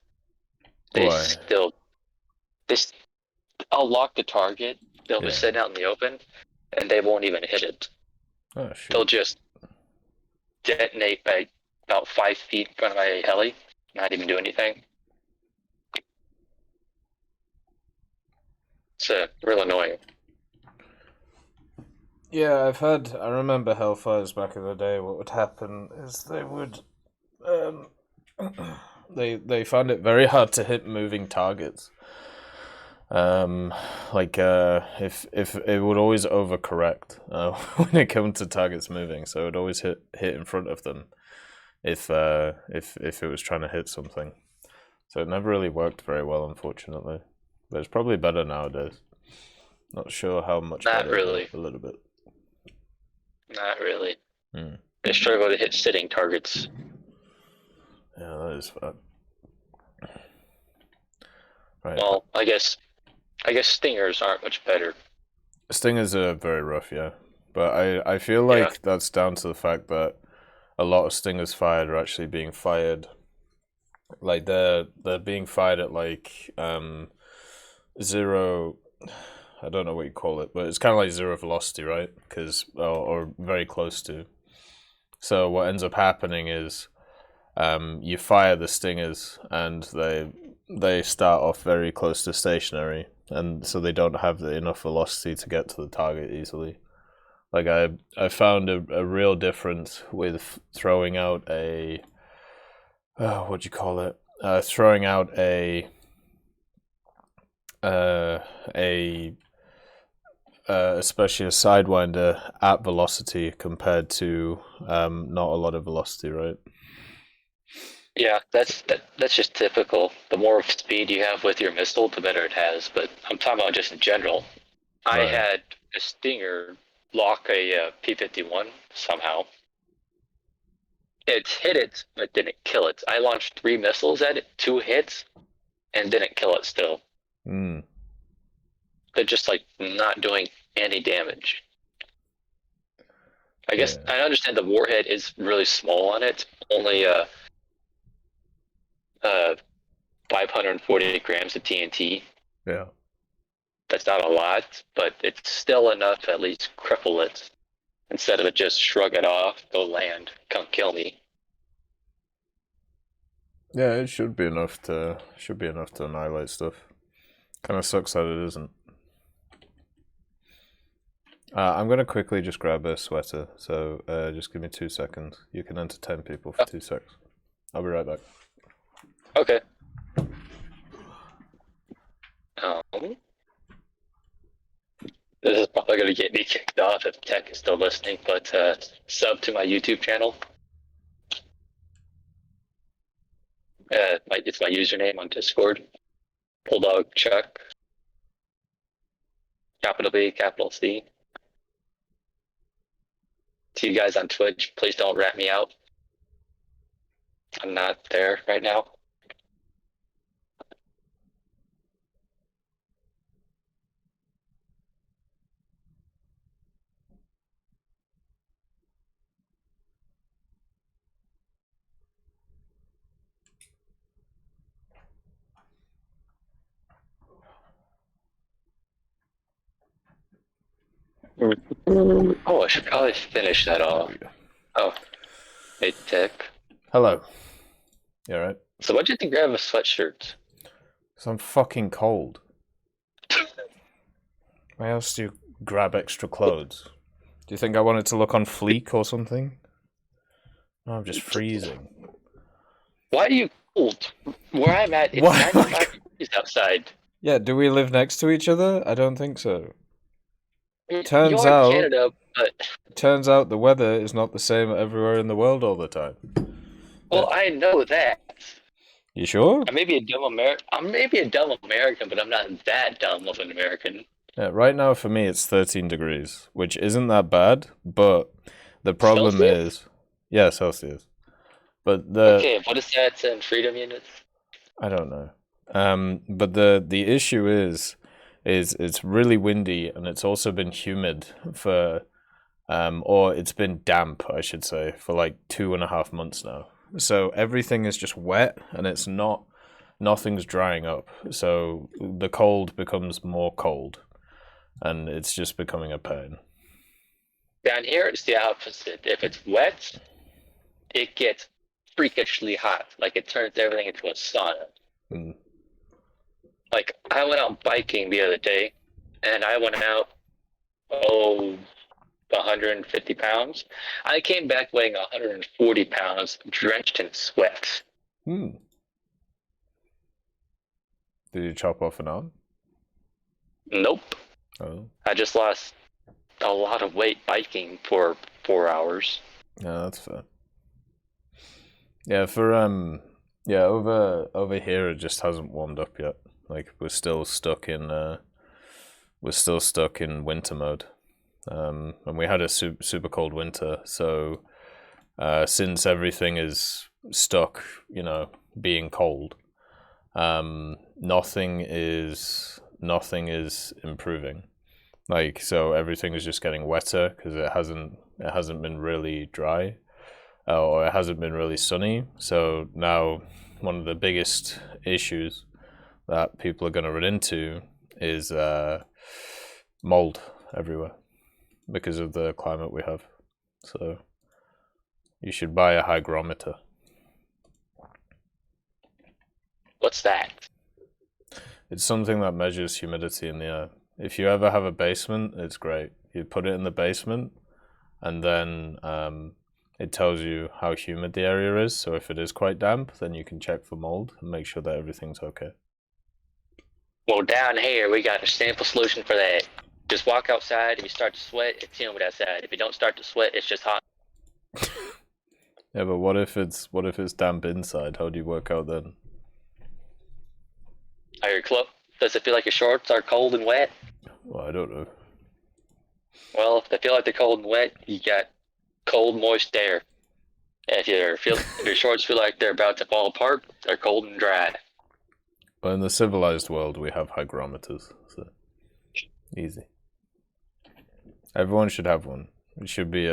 Why? I'll lock the target. They'll be Yeah. sitting out in the open, and they won't even hit it. Oh, shit. They'll just detonate by about 5 feet in front of my heli, not even do anything. It's real annoying. Yeah, I remember Hellfires back in the day. What would happen is they would, they found it very hard to hit moving targets. If it would always overcorrect when it comes to targets moving, so it would always hit in front of them if it was trying to hit something. So it never really worked very well, unfortunately. But it's probably better nowadays. Not sure how much. Not better, really. A little bit. Not really. They struggle to hit sitting targets. Yeah, that is fun. Right. Well, I guess stingers aren't much better. Stingers are very rough, yeah. But I feel like that's down to the fact that a lot of stingers fired are actually being fired. Like they're being fired at like zero. I don't know what you call it, but it's kind of like zero velocity, right? Because or very close to. So what ends up happening is, you fire the stingers, and they start off very close to stationary, and so they don't have enough velocity to get to the target easily. Like I found a real difference with throwing out a what do you call it? Throwing out especially a sidewinder at velocity compared to not a lot of velocity, right? Yeah, that's just typical. The more speed you have with your missile, the better it has. But I'm talking about just in general. Right. I had a Stinger lock a P-51 somehow. It hit it, but didn't kill it. I launched 3 missiles at it, 2 hits, and didn't kill it still. They're just like not doing any damage. I guess I understand the warhead is really small on it, only 540 grams of TNT. Yeah. That's not a lot, but it's still enough to at least cripple it instead of it just shrug it off, go land, come kill me. Yeah, it should be enough to annihilate stuff. Kind of sucks that it isn't. I'm gonna quickly just grab a sweater, so just give me 2 seconds. You can entertain people for 2 seconds. I'll be right back. Okay. This is probably going to get me kicked off if TEC is still listening, but sub to my YouTube channel. It's my username on Discord. Bulldog Chuck. Capital B, capital C. To you guys on Twitch, please don't rat me out. I'm not there right now. Oh, I should probably finish that off. Oh, hey, TEC. Hello. You alright? So why'd you think I have a sweatshirt? Because I'm fucking cold. Why else do you grab extra clothes? Do you think I wanted to look on Fleek or something? No, I'm just freezing. Why are you cold? Where I'm at, it's 95 degrees outside. Yeah, do we live next to each other? I don't think so. Turns out, Canada, but... Turns out the weather is not the same everywhere in the world all the time. Well, I know that. You sure? I may be a dumb American, but I'm not that dumb of an American. Yeah, right now for me it's 13 degrees, which isn't that bad, but the problem Celsius? is... Yeah, Celsius. But Okay, what is that in freedom units? I don't know. But the issue is it's really windy, and it's also been humid for or it's been damp, I should say, for like 2.5 months now. So everything is just wet, and nothing's drying up. So the cold becomes more cold, and it's just becoming a pain. Down here, it's the opposite. If it's wet, it gets freakishly hot. Like, it turns everything into a sauna. Mm. Like, I went out biking the other day, and I went out, 150 pounds. I came back weighing 140 pounds, drenched in sweat. Hmm. Did you chop off an arm? Nope. Oh. I just lost a lot of weight biking for 4 hours. Yeah, that's fair. Yeah, for over here it just hasn't warmed up yet. Like, we're still stuck in winter mode. And we had a super cold winter, so since everything is stuck, being cold, nothing is improving. Like, so everything is just getting wetter because it hasn't been really dry, or it hasn't been really sunny. So now one of the biggest issues that people are going to run into is mold everywhere because of the climate we have. So you should buy a hygrometer. What's that? It's something that measures humidity in the air. If you ever have a basement, it's great. You put it in the basement, and then it tells you how humid the area is. So if it is quite damp, then you can check for mold and make sure that everything's okay. Well, down here, we got a simple solution for that. Just walk outside. If you start to sweat, it's humid outside. If you don't start to sweat, it's just hot. Yeah, but what if it's damp inside? How do you work out then? Are your clothes? Does it feel like your shorts are cold and wet? Well, I don't know. Well, if they feel like they're cold and wet, you got cold, moist air. If your shorts feel like they're about to fall apart, they're cold and dry. Well, in the civilized world, we have hygrometers, so easy. Everyone should have one. It should be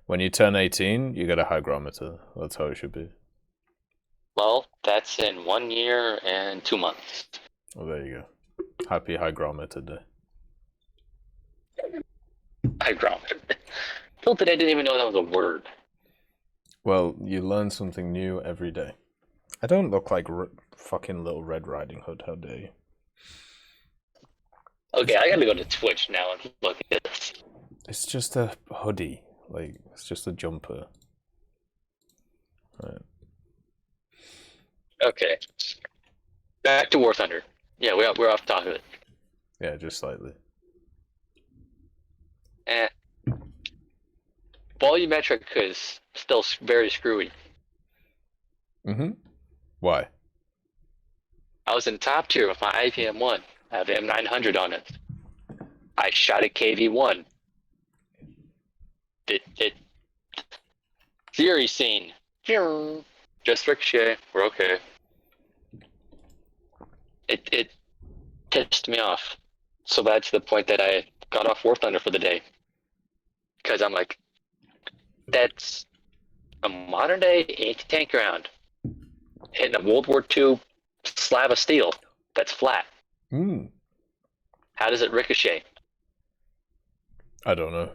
when you turn 18, you get a hygrometer. That's how it should be. Well, that's in 1 year and 2 months. Well, there you go. Happy hygrometer day. Hygrometer. Till today, I didn't even know that was a word. Well, you learn something new every day. I don't look like fucking Little Red Riding Hood. How dare you? Okay, I gotta go to Twitch now and look at this. It's just a hoodie. Like, it's just a jumper. Right. Okay. Back to War Thunder. Yeah, we're off the top of it. Yeah, just slightly. Volumetric is still very screwy. Mm-hmm. Why? I was in top tier with my IPM-1. I have M900 on it. I shot a KV-1. It Fury scene. Just ricochet. We're okay. It pissed me off so bad to the point that I got off War Thunder for the day. Because I'm like, that's a modern day anti-tank round hitting a World War II slab of steel that's flat. Hmm. How does it ricochet? I don't know.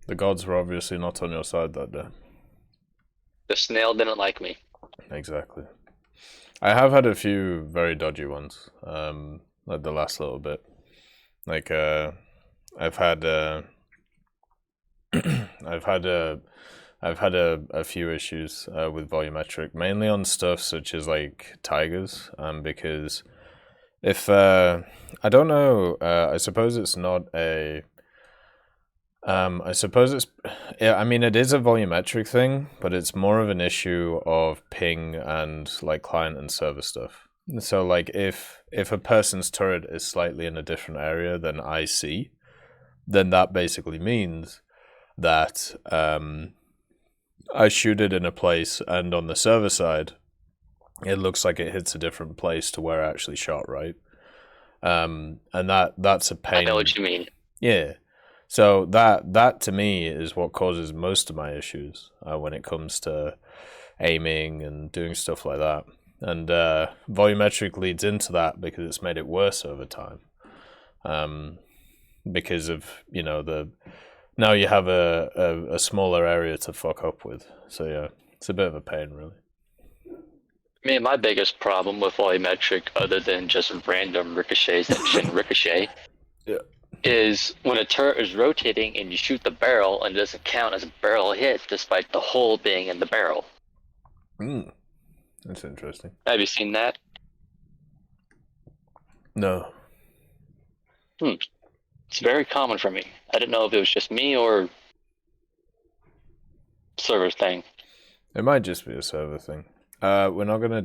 The gods were obviously not on your side that day. The snail didn't like me. Exactly. I have had a few very dodgy ones, like the last little bit. Like, I've had a few issues with volumetric, mainly on stuff such as like tigers, because if I don't know, I suppose it's not a. I suppose it's, yeah, I mean, it is a volumetric thing, but it's more of an issue of ping and like client and server stuff. So like if a person's turret is slightly in a different area than I see, then that basically means that I shoot it in a place, and on the server side, it looks like it hits a different place to where I actually shot, right? And that's a pain. I know what you mean. Yeah. So that to me is what causes most of my issues when it comes to aiming and doing stuff like that. And volumetric leads into that because it's made it worse over time. Because of, you know, now you have a smaller area to fuck up with. So yeah, it's a bit of a pain, really. I mean, my biggest problem with volumetric, other than just random ricochets that shouldn't ricochet, is when a turret is rotating and you shoot the barrel and it doesn't count as a barrel hit despite the hole being in the barrel. That's interesting. Have you seen that? No. It's very common for me. I didn't know if it was just me or server thing. It might just be a server thing. We're not gonna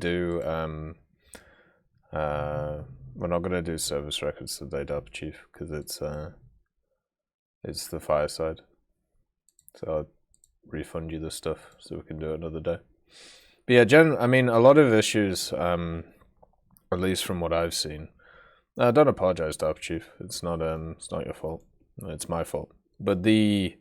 do service records today, Dub Chief, because it's the Fireside. So I'll refund you the stuff so we can do it another day. But yeah, I mean, a lot of issues, at least from what I've seen. Don't apologize, Dub Chief. It's not your fault. It's my fault. But a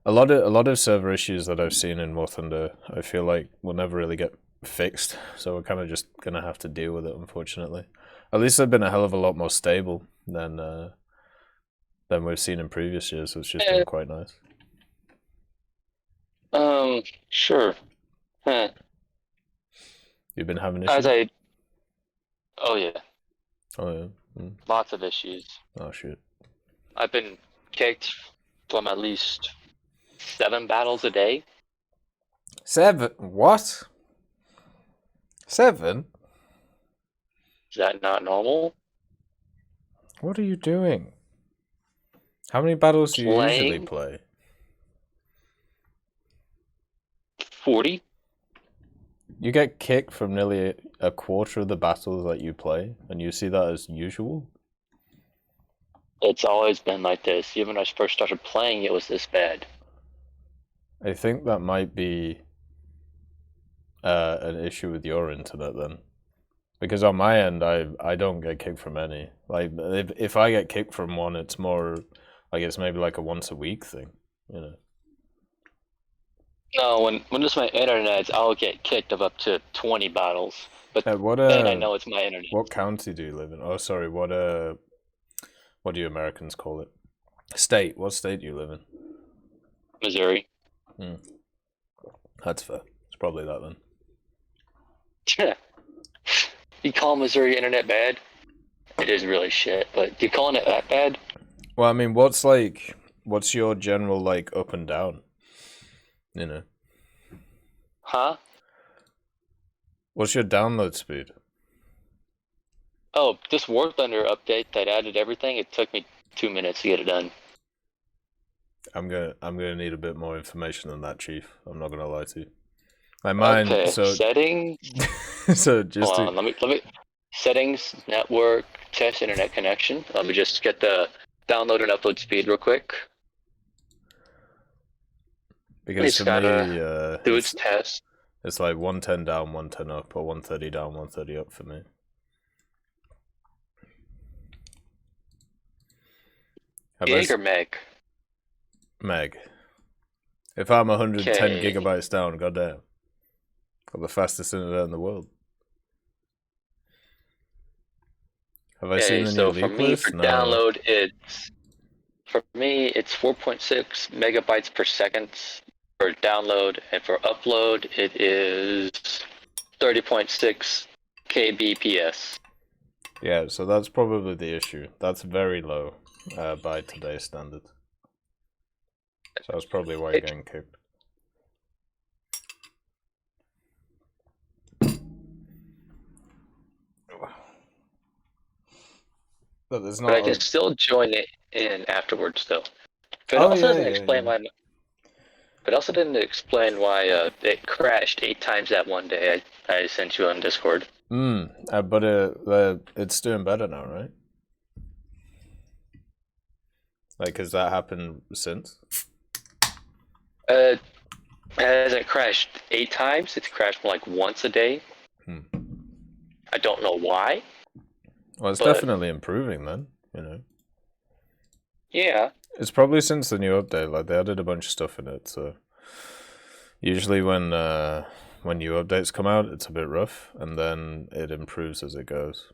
lot of server issues that I've seen in War Thunder, I feel like will never really get fixed. So we're kind of just gonna have to deal with it, unfortunately. At least they've been a hell of a lot more stable than we've seen in previous years. So it's just been quite nice. Sure. Huh. You've been having issues? Oh yeah. Oh yeah. Lots of issues. Oh shit. I've been kicked from at least 7 battles a day. 7? What? 7? Is that not normal? What are you doing? How many battles do you usually play? 40. You get kicked from nearly a quarter of the battles that you play, and you see that as usual? It's always been like this. Even when I first started playing, it was this bad. I think that might be an issue with your internet then. Because on my end, I don't get kicked from any. Like, if I get kicked from one, it's more, like, it's maybe like a once a week thing, you know? No, when it's my internet, I'll get kicked of up to 20 battles. But then I know it's my internet. What county do you live in? Oh, sorry, what do you Americans call it? State. What state do you live in? Missouri. That's fair. It's probably that then. You call Missouri internet bad? It is really shit, but you calling it that bad? Well, I mean, what's your general, like, up and down? You know? Huh? What's your download speed? Oh, this War Thunder update that added everything, it took me 2 minutes to get it done. I'm gonna need a bit more information than that, Chief. I'm not gonna lie to you. Like mine, okay, so settings. so just Hold on, let me settings, network, test internet connection. Let me just get the download and upload speed real quick. Because for me, do its test. It's like 110 down, 110 up, or 130 down, 130 up for me. Gig or meg? Meg. If I'm 110 gigabytes down, goddamn. Got the fastest internet in the world. Have I seen the new leak list? For download, it's 4.6 megabytes per second for download, and for upload, it is 30.6 kbps. Yeah, so that's probably the issue. That's very low by today's standard. So that's probably why you're getting kicked. But there's not. But I can still join it in afterwards, though. But it also doesn't explain why. But also didn't explain why it crashed 8 times that one day. I sent you on Discord. But it's doing better now, right? Like, has that happened since? It hasn't crashed 8 times. It's crashed like once a day. I don't know why. Well, it's definitely improving then, you know. Yeah. It's probably since the new update. Like they added a bunch of stuff in it. So usually when new updates come out, it's a bit rough, and then it improves as it goes.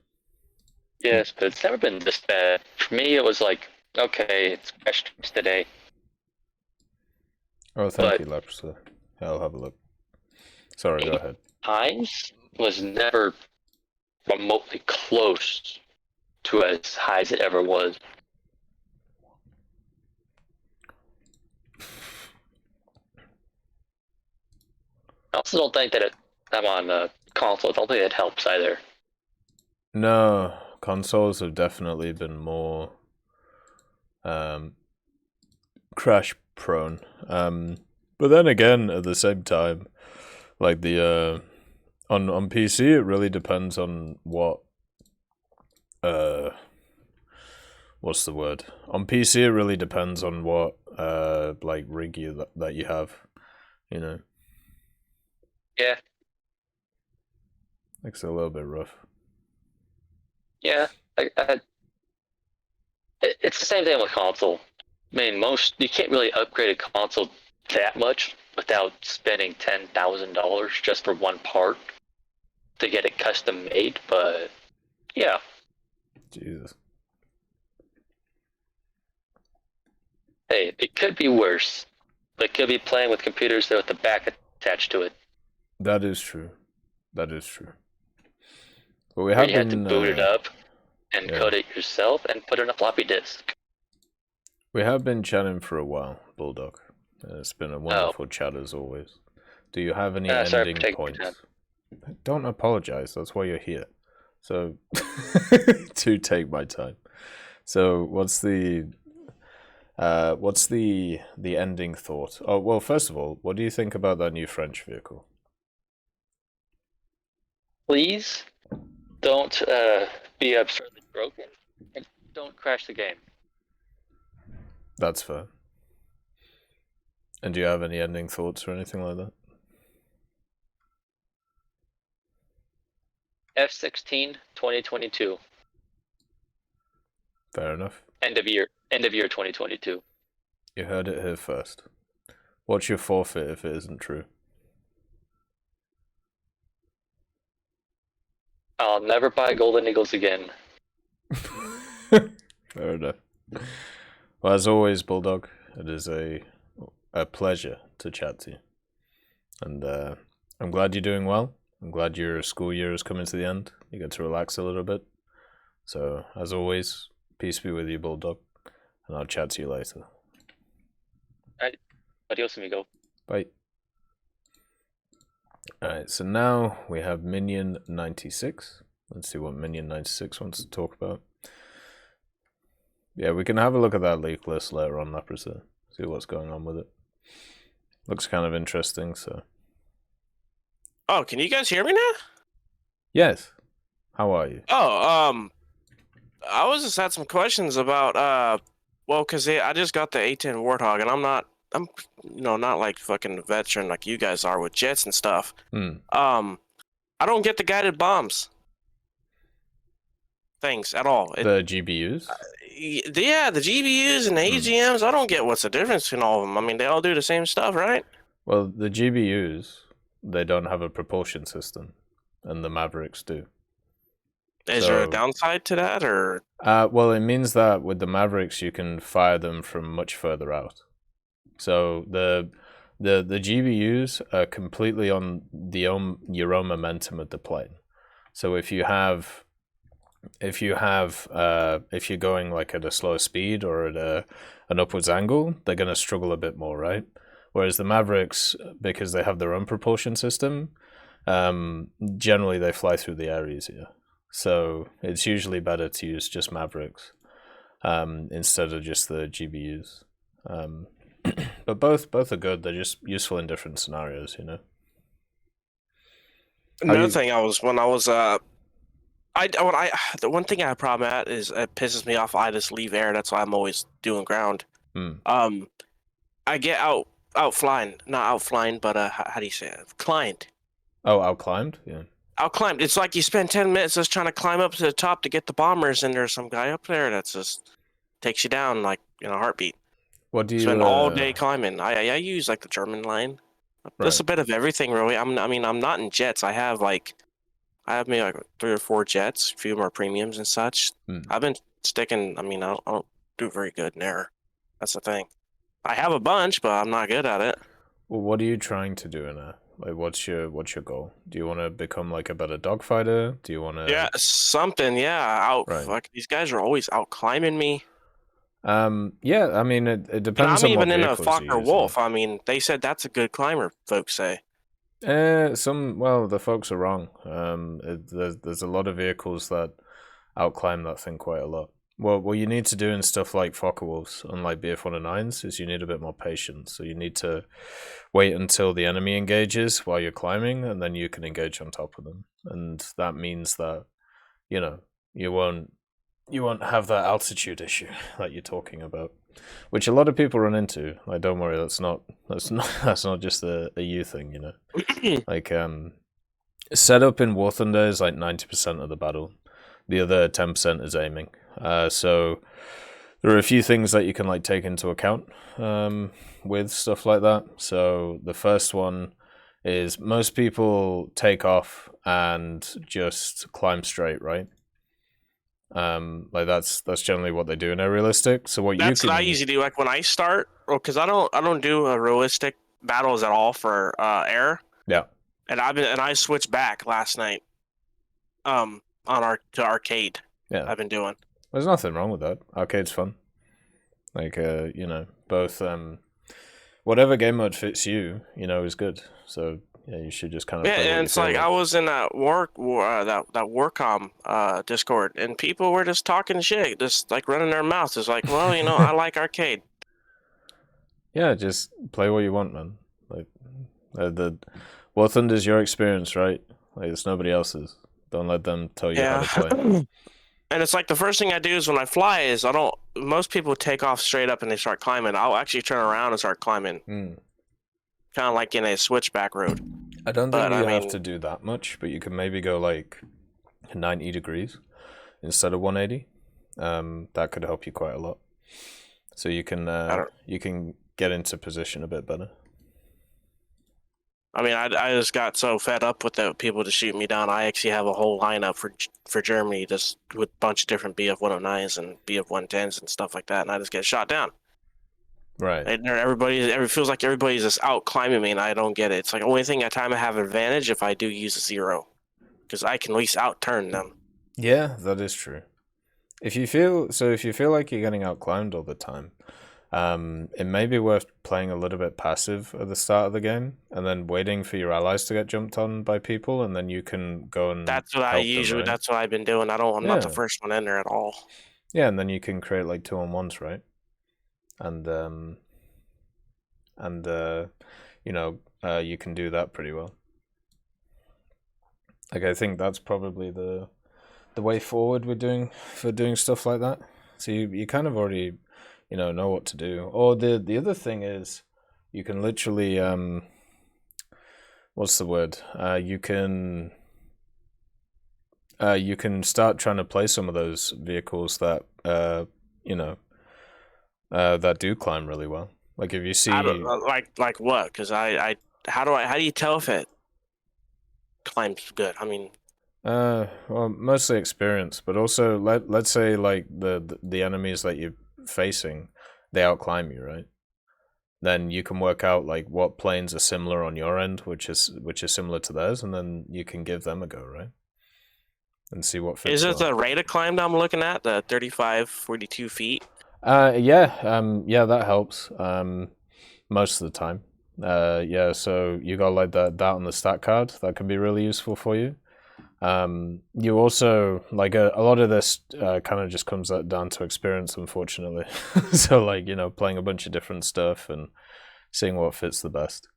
Yes, but it's never been this bad. For me, it was like, okay, it's crashed today. Oh, thank you, Leprosy. I'll have a look. Sorry, go ahead. Times was never remotely close to as high as it ever was. I also don't think that I'm on console. I don't think it helps either. No, consoles have definitely been more crash prone. But then again, at the same time, like the on PC, it really depends on what what's the word? On PC, it really depends on what like rig that you have, you know. Yeah. It's a little bit rough. Yeah, it's the same thing with console. I mean, you can't really upgrade a console that much without spending $10,000 just for one part to get it custom made. But yeah, Jesus. Hey, it could be worse. It could be playing with computers with the back attached to it. That is true. That is true. But we You have have been to boot it up and code it yourself and put it in a floppy disk. We have been chatting for a while, Bulldog. It's been a wonderful chat as always. Do you have any ending points? Don't apologize. That's why you're here. So, to take my time. So, what's the ending thought? Oh, well, first of all, what do you think about that new French vehicle? Please don't be absurdly broken and don't crash the game. That's fair. And do you have any ending thoughts or anything like that? F-16 2022. Fair enough. End of year 2022. You heard it here first. What's your forfeit if it isn't true? I'll never buy Golden Eagles again. Fair enough. Well, as always, Bulldog, it is a pleasure to chat to you. And I'm glad you're doing well. I'm glad your school year is coming to the end. You get to relax a little bit. So, as always, peace be with you, Bulldog. And I'll chat to you later. Alright. Adios, amigo. Bye. Alright, so now we have Minion 96. Let's see what Minion 96 wants to talk about. Yeah, we can have a look at that leak list later on, Leprosy. See what's going on with it. Looks kind of interesting, so. Oh, can you guys hear me now? Yes. How are you? Oh, I was just had some questions about, well, because I just got the A10 Warthog, and I'm not like fucking veteran like you guys are with jets and stuff. I don't get the guided bombs things at all. The GBUs? Yeah, the GBUs and the AGMs, I don't get what's the difference between all of them. I mean, they all do the same stuff, right? Well, the GBUs, they don't have a propulsion system, and the Mavericks do. Is there a downside to that, or? Well, it means that with the Mavericks, you can fire them from much further out. So the GBUs are completely on your own momentum of the plane. So if you're going like at a slow speed or at an upwards angle, they're going to struggle a bit more, right? Whereas the Mavericks, because they have their own propulsion system, generally they fly through the air easier. So it's usually better to use just Mavericks instead of just the GBUs. But both are good. They're just useful in different scenarios, you know. Another thing the one thing I have a problem at is it pisses me off. I just leave air. That's why I'm always doing ground. I get not outflying, but how do you say it? Climbed. Oh, outclimbed? Yeah. Outclimbed. It's like you spend 10 minutes just trying to climb up to the top to get the bombers, and there's some guy up there that's just takes you down like in a heartbeat. What do you spend all day climbing? I use like the German line. Just a bit of everything, really. I'm not in jets. I have maybe like 3 or 4 jets, a few more premiums and such. I've been sticking. I don't do very good in air. That's the thing. I have a bunch, but I'm not good at it. Well, what are you trying to do in air? Like, what's your goal? Do you want to become like a better dogfighter? Do you want to? Yeah, something. Yeah, like these guys are always out climbing me. Yeah, I mean, it depends I'm on even what in a vehicles you Fokker use, Wolf. I mean, they said that's a good climber, folks say. The folks are wrong. There's a lot of vehicles that outclimb that thing quite a lot. Well, what you need to do in stuff like Fokker Wolves, unlike BF-109s, is you need a bit more patience. So you need to wait until the enemy engages while you're climbing, and then you can engage on top of them. And that means that, you won't have that altitude issue that you're talking about, which a lot of people run into. Like, don't worry, that's not just a you thing, Like, setup in War Thunder is like 90% of the battle. The other 10% is aiming. So there are a few things that you can like take into account with stuff like that. So the first one is most people take off and just climb straight, right? Like that's generally what they do in a realistic. So that's what I usually do. Like when I start, because I don't do a realistic battles at all for air. Yeah. And I switched back last night. To arcade. Yeah. I've been doing. There's nothing wrong with that. Arcade's fun. Like both whatever game mode fits you, is good. So yeah, you should just kind of. Yeah, and it's like I was in that that Warcom Discord, and people were just talking shit, just like running their mouths. It's like, well, I like arcade. Yeah, just play what you want, man. Like the War Thunder's your experience, right? Like it's nobody else's. Don't let them tell you how to play. And it's like the first thing I do is when I fly is most people take off straight up and they start climbing. I'll actually turn around and start climbing. Kind of like in a switchback road. I don't think you have to do that much, but you can maybe go like 90 degrees instead of 180. That could help you quite a lot. So you can get into position a bit better. I mean, I just got so fed up with the people to shoot me down. I actually have a whole lineup for Germany, just with a bunch of different BF-109s and BF-110s and stuff like that, and I just get shot down. Right. And it feels like everybody's just out climbing me, and I don't get it. It's like the only thing at time I have advantage if I do use a 0, because I can at least out-turn them. Yeah, that is true. If you feel like you're getting out-climbed all the time, it may be worth playing a little bit passive at the start of the game, and then waiting for your allies to get jumped on by people, and then you can go and. That's what I usually. Right? That's what I've been doing. I'm not the first one in there at all. Yeah, and then you can create like 2-on-1s, right? And you can do that pretty well. Like I think that's probably the way forward for doing stuff like that. So you kind of already know what to do. Or the other thing is you can literally what's the word? You can start trying to play some of those vehicles that that do climb really well. Like if you see like what? Because how do you tell if it climbs good? I mean, well, mostly experience, but also let's say like the enemies that you're facing, they outclimb you, right? Then you can work out like what planes are similar on your end, which is similar to theirs, and then you can give them a go, right? And see what fits. Is it the rate of climb that I'm looking at, the 42 feet? Yeah, that helps. Most of the time. Yeah, so you got like that on the stat card. That can be really useful for you. You also like a lot of this kind of just comes down to experience, unfortunately. So like playing a bunch of different stuff and seeing what fits the best.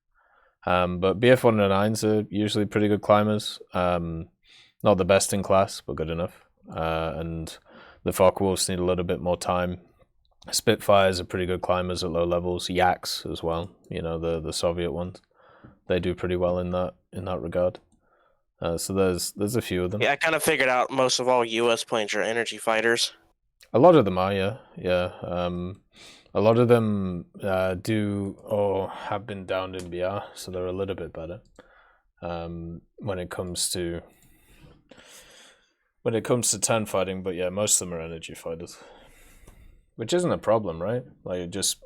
But BF-109s are usually pretty good climbers. Not the best in class, but good enough. And the Fokker Wolves need a little bit more time. Spitfires are pretty good climbers at low levels. Yaks as well. The Soviet ones. They do pretty well in that regard. So there's a few of them. Yeah, I kind of figured out most of all U.S. planes are energy fighters. A lot of them are, yeah. A lot of them do or have been downed in BR, so they're a little bit better when it comes to turn fighting. But yeah, most of them are energy fighters, which isn't a problem, right? Like, it just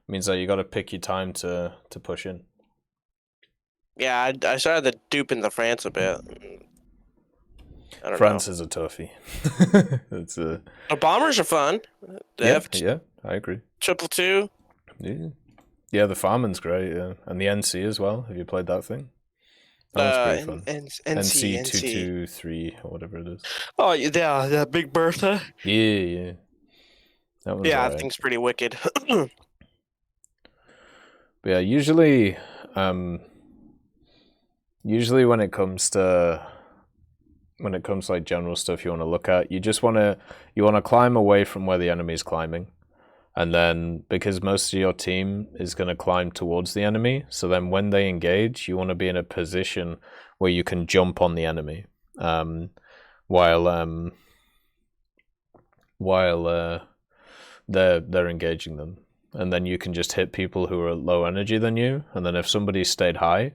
means that you got to pick your time to push in. Yeah, I started the duping the France a bit. France is a toughie. It's a... The bombers are fun. Yeah, I agree. 222. Yeah, the Farman's great, yeah. And the NC as well. Have you played that thing? That one's pretty fun. NC 223 or whatever it is. Oh, yeah, that Big Bertha. Yeah. That one's yeah, right. I think it's pretty wicked. But yeah, usually when it comes to like general stuff you want to look at, you want to climb away from where the enemy's climbing, and then because most of your team is going to climb towards the enemy, so then when they engage, you want to be in a position where you can jump on the enemy while they're engaging them, and then you can just hit people who are low energy than you, and then if somebody stayed high,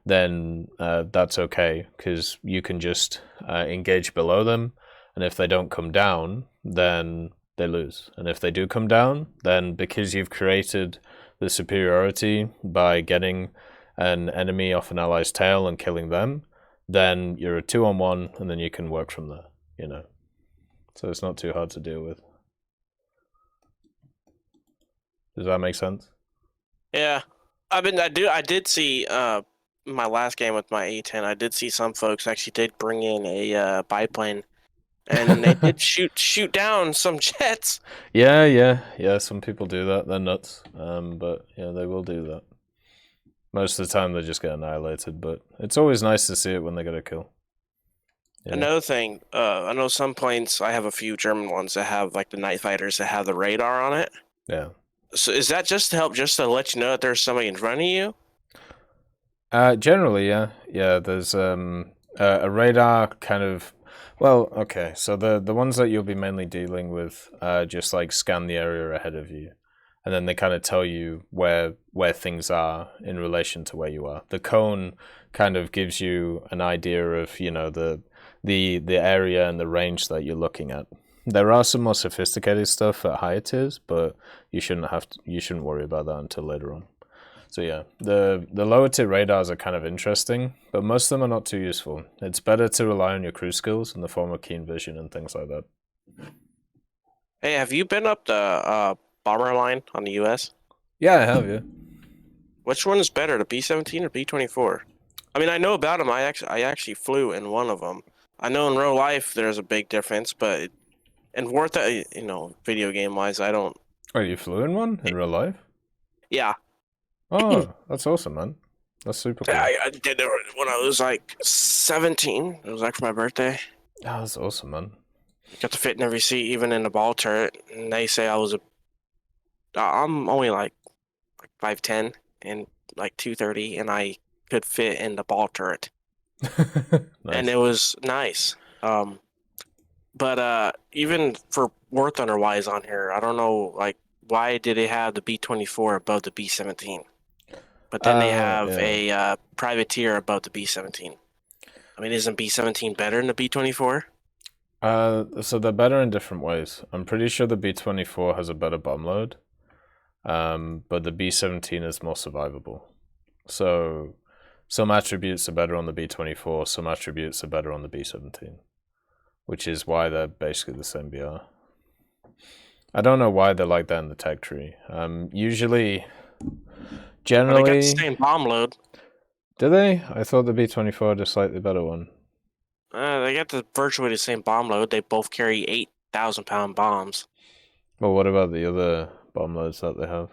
then that's okay, because you can just engage below them, and if they don't come down, then they lose. And if they do come down, then because you've created the superiority by getting an enemy off an ally's tail and killing them, then you're a 2-on-1, and then you can work from there, you know. So it's not too hard to deal with. Does that make sense? Yeah. I did see my last game with my A10, I did see some folks actually did bring in a biplane, and they did shoot down some jets. Yeah. Some people do that. They're nuts. But yeah, they will do that. Most of the time, they just get annihilated. But it's always nice to see it when they get a kill. Yeah. Another thing, I know some planes. I have a few German ones that have like the night fighters that have the radar on it. Yeah. So is that just to let you know that there's somebody in front of you? Generally, yeah. There's a radar kind of. Well, okay. So the ones that you'll be mainly dealing with just like scan the area ahead of you, and then they kind of tell you where things are in relation to where you are. The cone kind of gives you an idea of, you know, the area and the range that you're looking at. There are some more sophisticated stuff at higher tiers, but you shouldn't worry about that until later on. So yeah, the lower tier radars are kind of interesting, but most of them are not too useful. It's better to rely on your crew skills in the form of keen vision and things like that. Hey, have you been up the bomber line on the US? Yeah, I have, yeah. Which one is better, the B-17 or B-24? I mean, I know about them. I actually flew in one of them. I know in real life there's a big difference, but in video game wise, I don't. Oh, you flew in one in real life? Yeah. Oh, that's awesome, man. That's super cool. I did it when I was like 17. It was like for my birthday. Oh, that's awesome, man. Got to fit in every seat, even in the ball turret. And they say I'm only like 5'10" and like 230, and I could fit in the ball turret. Nice. And it was nice. But even for War Thunder wise on here, I don't know, like, why did they have the B-24 above the B-17? But then they have a privateer above the B-17. I mean, isn't B-17 better than the B-24? So they're better in different ways. I'm pretty sure the B-24 has a better bomb load, but the B-17 is more survivable. So some attributes are better on the B-24, some attributes are better on the B-17, which is why they're basically the same BR. I don't know why they're like that in the tech tree. Generally... They got the same bomb load. Do they? I thought the B-24 had a slightly better one. They got virtually the same bomb load. They both carry 8,000-pound bombs. Well, what about the other bomb loads that they have?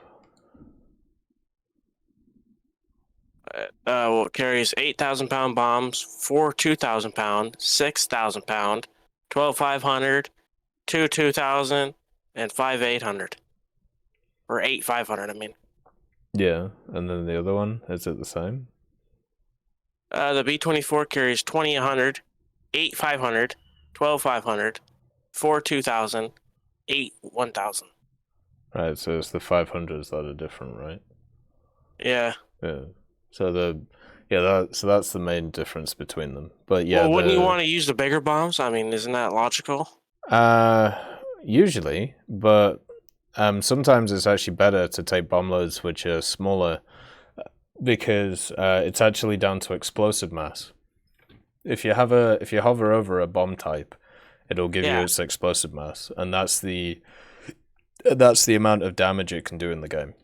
It carries 8,000-pound bombs, 4 2,000-pound, 6,000-pound, 12,500, 2,000, and 5,800. Or 8,500, I mean. Yeah, and then the other one, is it the same? The B-24 carries 2,100, 8,500, 12,500, 4 2,000, 8 1,000. Right, so it's the 500s that are different, right? Yeah. Yeah. So that's the main difference between them. But yeah, Well, wouldn't you want to use the bigger bombs? I mean, isn't that logical? Usually, but sometimes it's actually better to take bomb loads which are smaller because it's actually down to explosive mass. If you hover over a bomb type, it'll give you its explosive mass, and that's the amount of damage it can do in the game.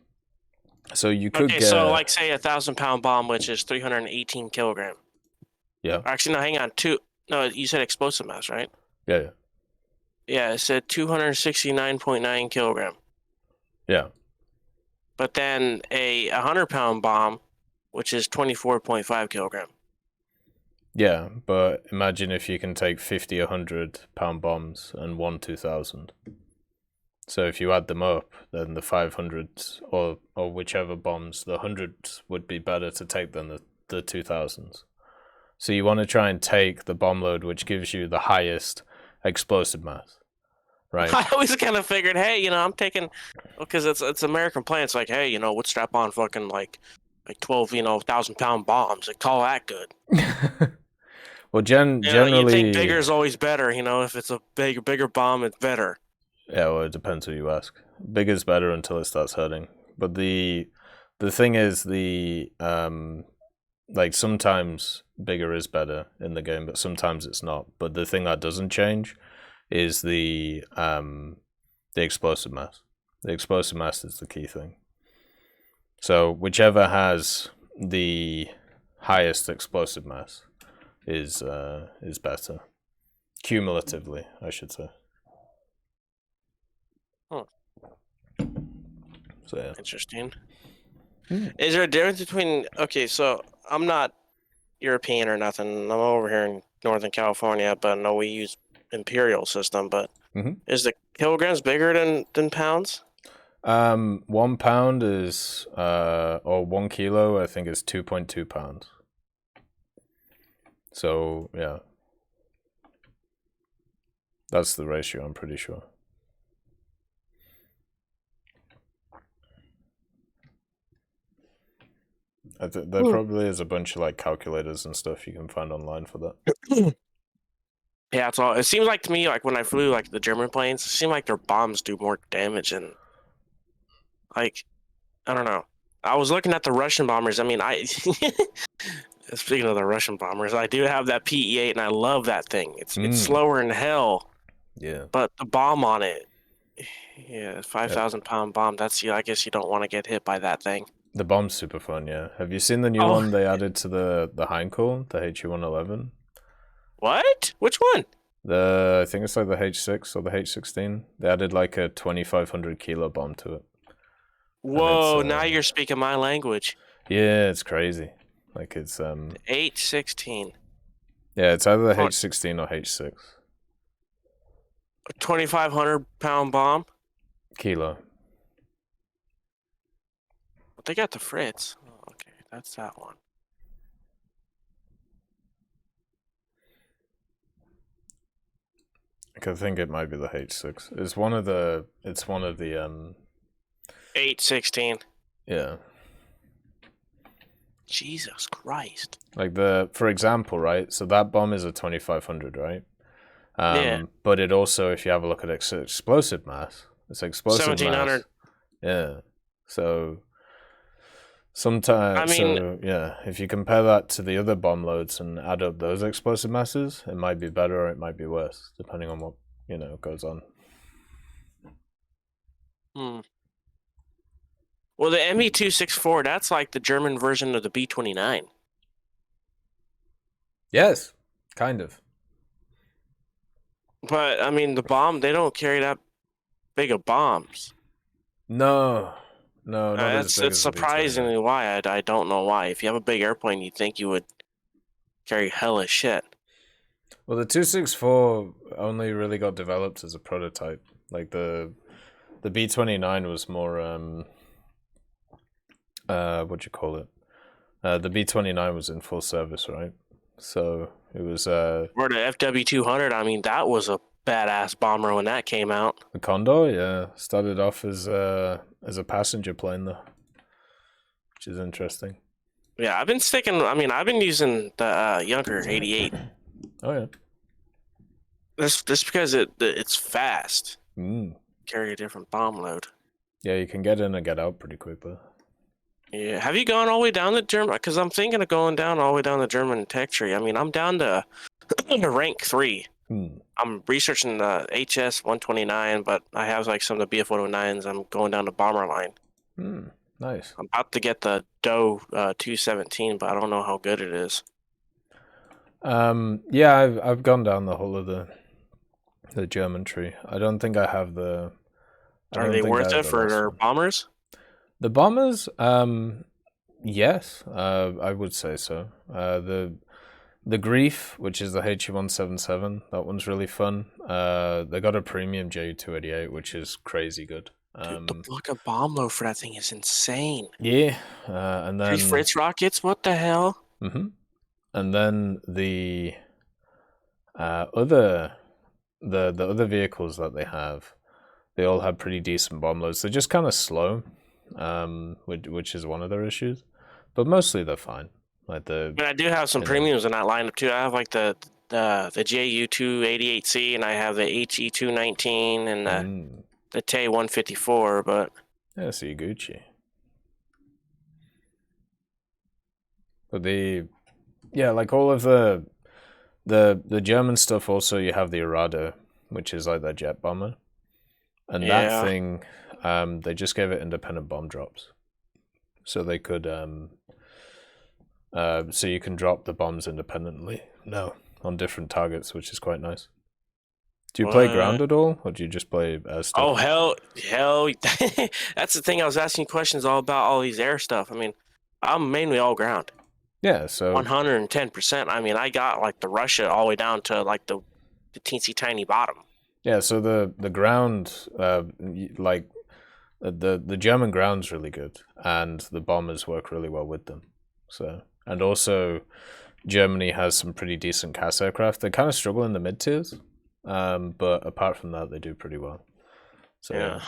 So you could get... so like say a 1,000-pound bomb, which is 318 kilogram. Yeah. Actually, no, hang on. No, you said explosive mass, right? Yeah. Yeah, it said 269.9 kilogram. Yeah. But then a 100-pound bomb, which is 24.5 kilogram. Yeah, but imagine if you can take 50 100-pound bombs and one 2,000. So if you add them up, then the 500s or whichever bombs, the 100s would be better to take than the 2,000s. So you want to try and take the bomb load which gives you the highest explosive mass, right? I always kind of figured, hey, I'm taking, because it's American plan. It's like, hey, we'll strap on fucking like 12, 1,000-pound bombs and call that good. Well, generally, you think bigger is always better. If it's a bigger bomb, it's better. Yeah, well, it depends who you ask. Bigger's better until it starts hurting. But the thing is, like sometimes bigger is better in the game, but sometimes it's not. But the thing that doesn't change is the explosive mass. The explosive mass is the key thing. So whichever has the highest explosive mass is better. Cumulatively, I should say. Huh. So yeah. Interesting. Is there a difference between... Okay, so I'm not European or nothing. I'm over here in Northern California, but I know we use imperial system. But is the kilograms bigger than pounds? 1 pound is or 1 kilo, I think, is 2.2 pounds. So yeah, that's the ratio. I'm pretty sure. There probably is a bunch of like calculators and stuff you can find online for that. Yeah, it's all. It seems like to me, like when I flew like the German planes, it seemed like their bombs do more damage, and like I don't know. I was looking at the Russian bombers. I mean, speaking of the Russian bombers, I do have that PE-8, and I love that thing. It's slower than hell. Yeah. But the bomb on it, 5,000-pound bomb. I guess you don't want to get hit by that thing. The bomb's super fun, yeah. Have you seen the new one they added to the Heinkel, the HE-111? What? Which one? I think it's like the H6 or the H16. They added like a 2,500 kilo bomb to it. Whoa! Now you're speaking my language. Yeah, it's crazy. Like it's H16. Yeah, it's either the H16 or H6. A 2,500-pound bomb. Kilo. They got the Fritz. Oh, okay, that's that one. I think it might be the H6. It's one of the 816. Yeah. Jesus Christ. Like for example, right? So that bomb is a 2,500, right? Yeah. But it also, if you have a look at explosive mass, it's explosive 1,700. mass. Yeah. So sometimes, if you compare that to the other bomb loads and add up those explosive masses, it might be better or it might be worse, depending on what goes on. Well, the ME-264, that's like the German version of the B-29. Yes, kind of. But, I mean, the bomb, they don't carry that big of bombs. No, not as big it's as the surprisingly why. I don't know why. If you have a big airplane, you'd think you would carry hella shit. Well, the 264 only really got developed as a prototype. Like the B-29 was more what you call it? The B-29 was in full service, right? So it was or the FW-200. I mean, that was a badass bomber when that came out. The Condor, yeah, started off as a passenger plane though, which is interesting. Yeah, I've been using the younger 88. Oh yeah. This because it's fast. Mm. Carry a different bomb load. Yeah, you can get in and get out pretty quickly. Yeah, have you gone all the way down the German? Because I'm thinking of going down all the way down the German tech tree. I mean, I'm down to rank 3. I'm researching the HS 129, but I have like some of the BF 109s. I'm going down to bomber line. Nice. I'm about to get the DOE 217, but I don't know how good it is. Yeah, I've gone down the whole of the German tree. I don't think I have the. Are they worth it for their bombers? The bombers, yes, I would say so. The Grief, which is the HE177, that one's really fun. They got a premium Ju-288, which is crazy good. Dude, the block of bomb load for that thing is insane. Yeah, and then 3 Fritz rockets. What the hell? And then the other vehicles that they have, they all have pretty decent bomb loads. They're just kind of slow, which is one of their issues, but mostly they're fine. Like But I do have some premiums in that lineup too. I have like the JU288C, and I have the HE219 and the TE154. But yeah, see Gucci. But like all of the German stuff. Also, you have the Arado, which is like their jet bomber, and that thing, they just gave it independent bomb drops, so they could so you can drop the bombs independently now on different targets, which is quite nice. Do you play ground at all, or do you just play air stuff? Oh hell! That's the thing. I was asking questions all about all these air stuff. I mean, I'm mainly all ground. Yeah, so 110%. I mean, I got like the Russia all the way down to like the teensy tiny bottom. Yeah, so the ground, like the German ground's really good, and the bombers work really well with them. So, and also Germany has some pretty decent CAS aircraft. They kind of struggle in the mid tiers, but apart from that, they do pretty well. So yeah.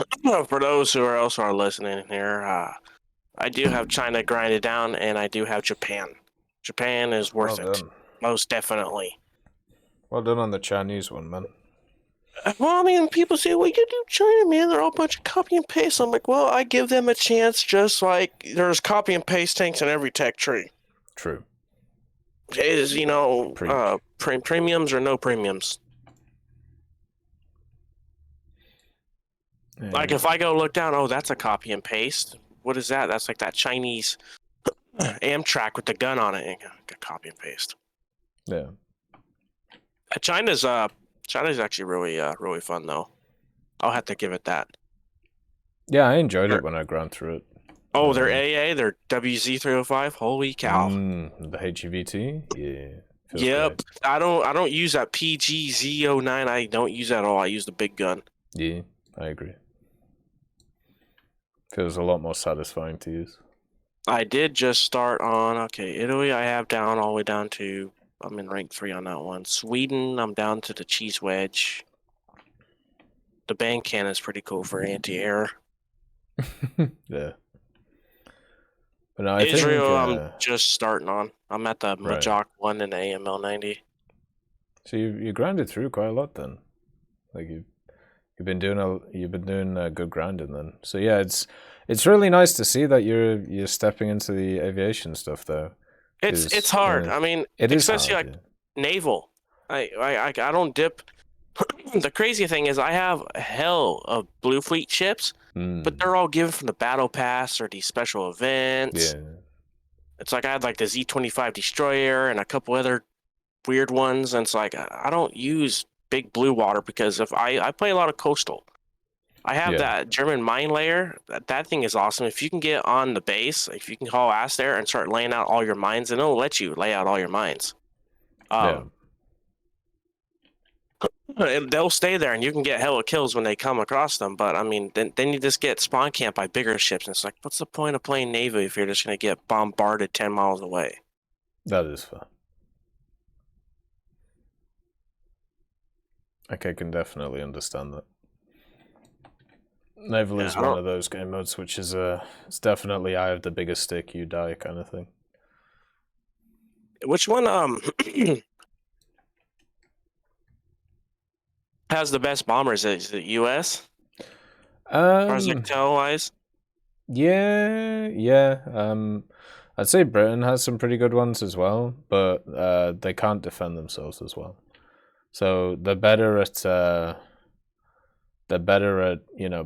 For those who also are listening here, I do have China grinded down, and I do have Japan. Japan is worth it, most definitely. Well done on the Chinese one, man. Well, I mean, people say, well, you can do China, man. They're all a bunch of copy and paste. I'm like, well, I give them a chance, just like there's copy and paste tanks in every tech tree. True. It is, premiums or no premiums. Yeah. Like, if I go look down, oh, that's a copy and paste. What is that? That's like that Chinese Amtrak with the gun on it. Copy and paste. Yeah. China's actually really fun though. I'll have to give it that. Yeah, I enjoyed it when I ground through it. Oh, their AA, their WZ305. Holy cow! The HEVT, yeah. Yep. Great. I don't use that PGZ09. I don't use that at all. I use the big gun. Yeah, I agree. Feels a lot more satisfying to use. I did just start on Italy. I have down all the way down to. I'm in rank 3 on that one. Sweden, I'm down to the cheese wedge. The band cannon is pretty cool for anti-air. Yeah. But no, Israel, I'm just starting on. I'm at the Majok 1 and the AML 90. So you grounded through quite a lot then. Like you've been doing good grinding then. So yeah, it's really nice to see that you're stepping into the aviation stuff though. It's hard. I mean, especially hard, like Naval. I don't dip. The crazy thing is, I have a hell of Blue Fleet ships, but they're all given from the Battle Pass or these special events. Yeah. It's like I had like the Z-25 destroyer and a couple other weird ones, and it's like I don't use big blue water because if I play a lot of coastal. I have that German mine layer. That thing is awesome. If you can get on the base, if you can haul ass there and start laying out all your mines, and it'll let you lay out all your mines. And they'll stay there, and you can get hella kills when they come across them. But I mean, then you just get spawn camped by bigger ships, and it's like, what's the point of playing Navy if you're just gonna get bombarded 10 miles away? That is fun. I can definitely understand that. Naval is one of those game modes which is it's definitely I have the biggest stick, you die kind of thing. Which one has the best bombers? Is it US? As far as wise? Yeah. I'd say Britain has some pretty good ones as well, but they can't defend themselves as well. So they're better at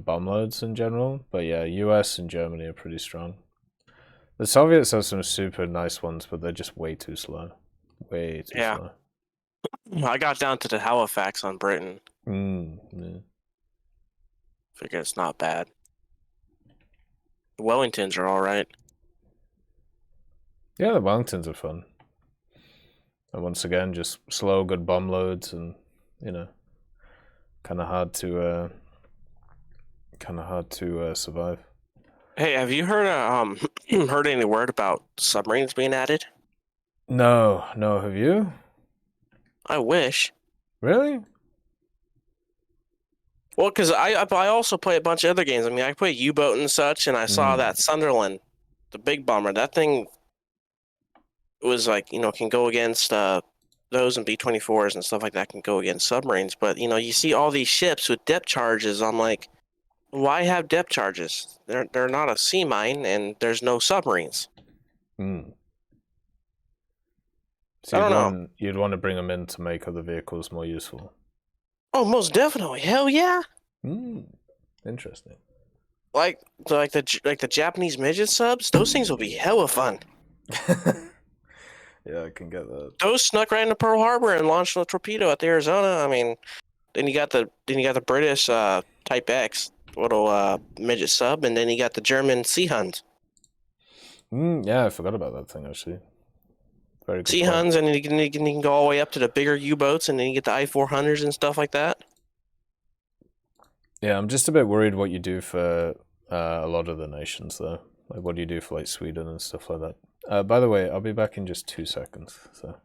bomb loads in general. But yeah, US and Germany are pretty strong. The Soviets have some super nice ones, but they're just way too slow. Way too slow. I got down to the Halifax on Britain. Yeah. Figure it's not bad. The Wellingtons are all right. Yeah, the Wellingtons are fun. And once again, just slow, good bomb loads, and kind of hard to survive. Hey, have you heard heard any word about submarines being added? No, have you? I wish. Really? Well, because I also play a bunch of other games. I mean, I play U-Boat and such, and I saw that Sunderland, the big bomber, that thing was like, can go against those and B-24s and stuff like that, can go against submarines. But, you see all these ships with depth charges. I'm like, why have depth charges? They're not a sea mine, and there's no submarines. So I don't know. You'd want to bring them in to make other vehicles more useful. Oh, most definitely. Hell yeah. Interesting. Like the Japanese midget subs, those things will be hella fun. Yeah, I can get that. Those snuck right into Pearl Harbor and launched a torpedo at the Arizona. I mean, then you got the British Type X little midget sub, and then you got the German Sea Huns. Yeah, I forgot about that thing actually. Very good Sea point. Huns, and then you can go all the way up to the bigger U-boats, and then you get the I-400s and stuff like that. Yeah, I'm just a bit worried what you do for a lot of the nations, though. Like, what do you do for, like, Sweden and stuff like that? By the way, I'll be back in just 2 seconds, so...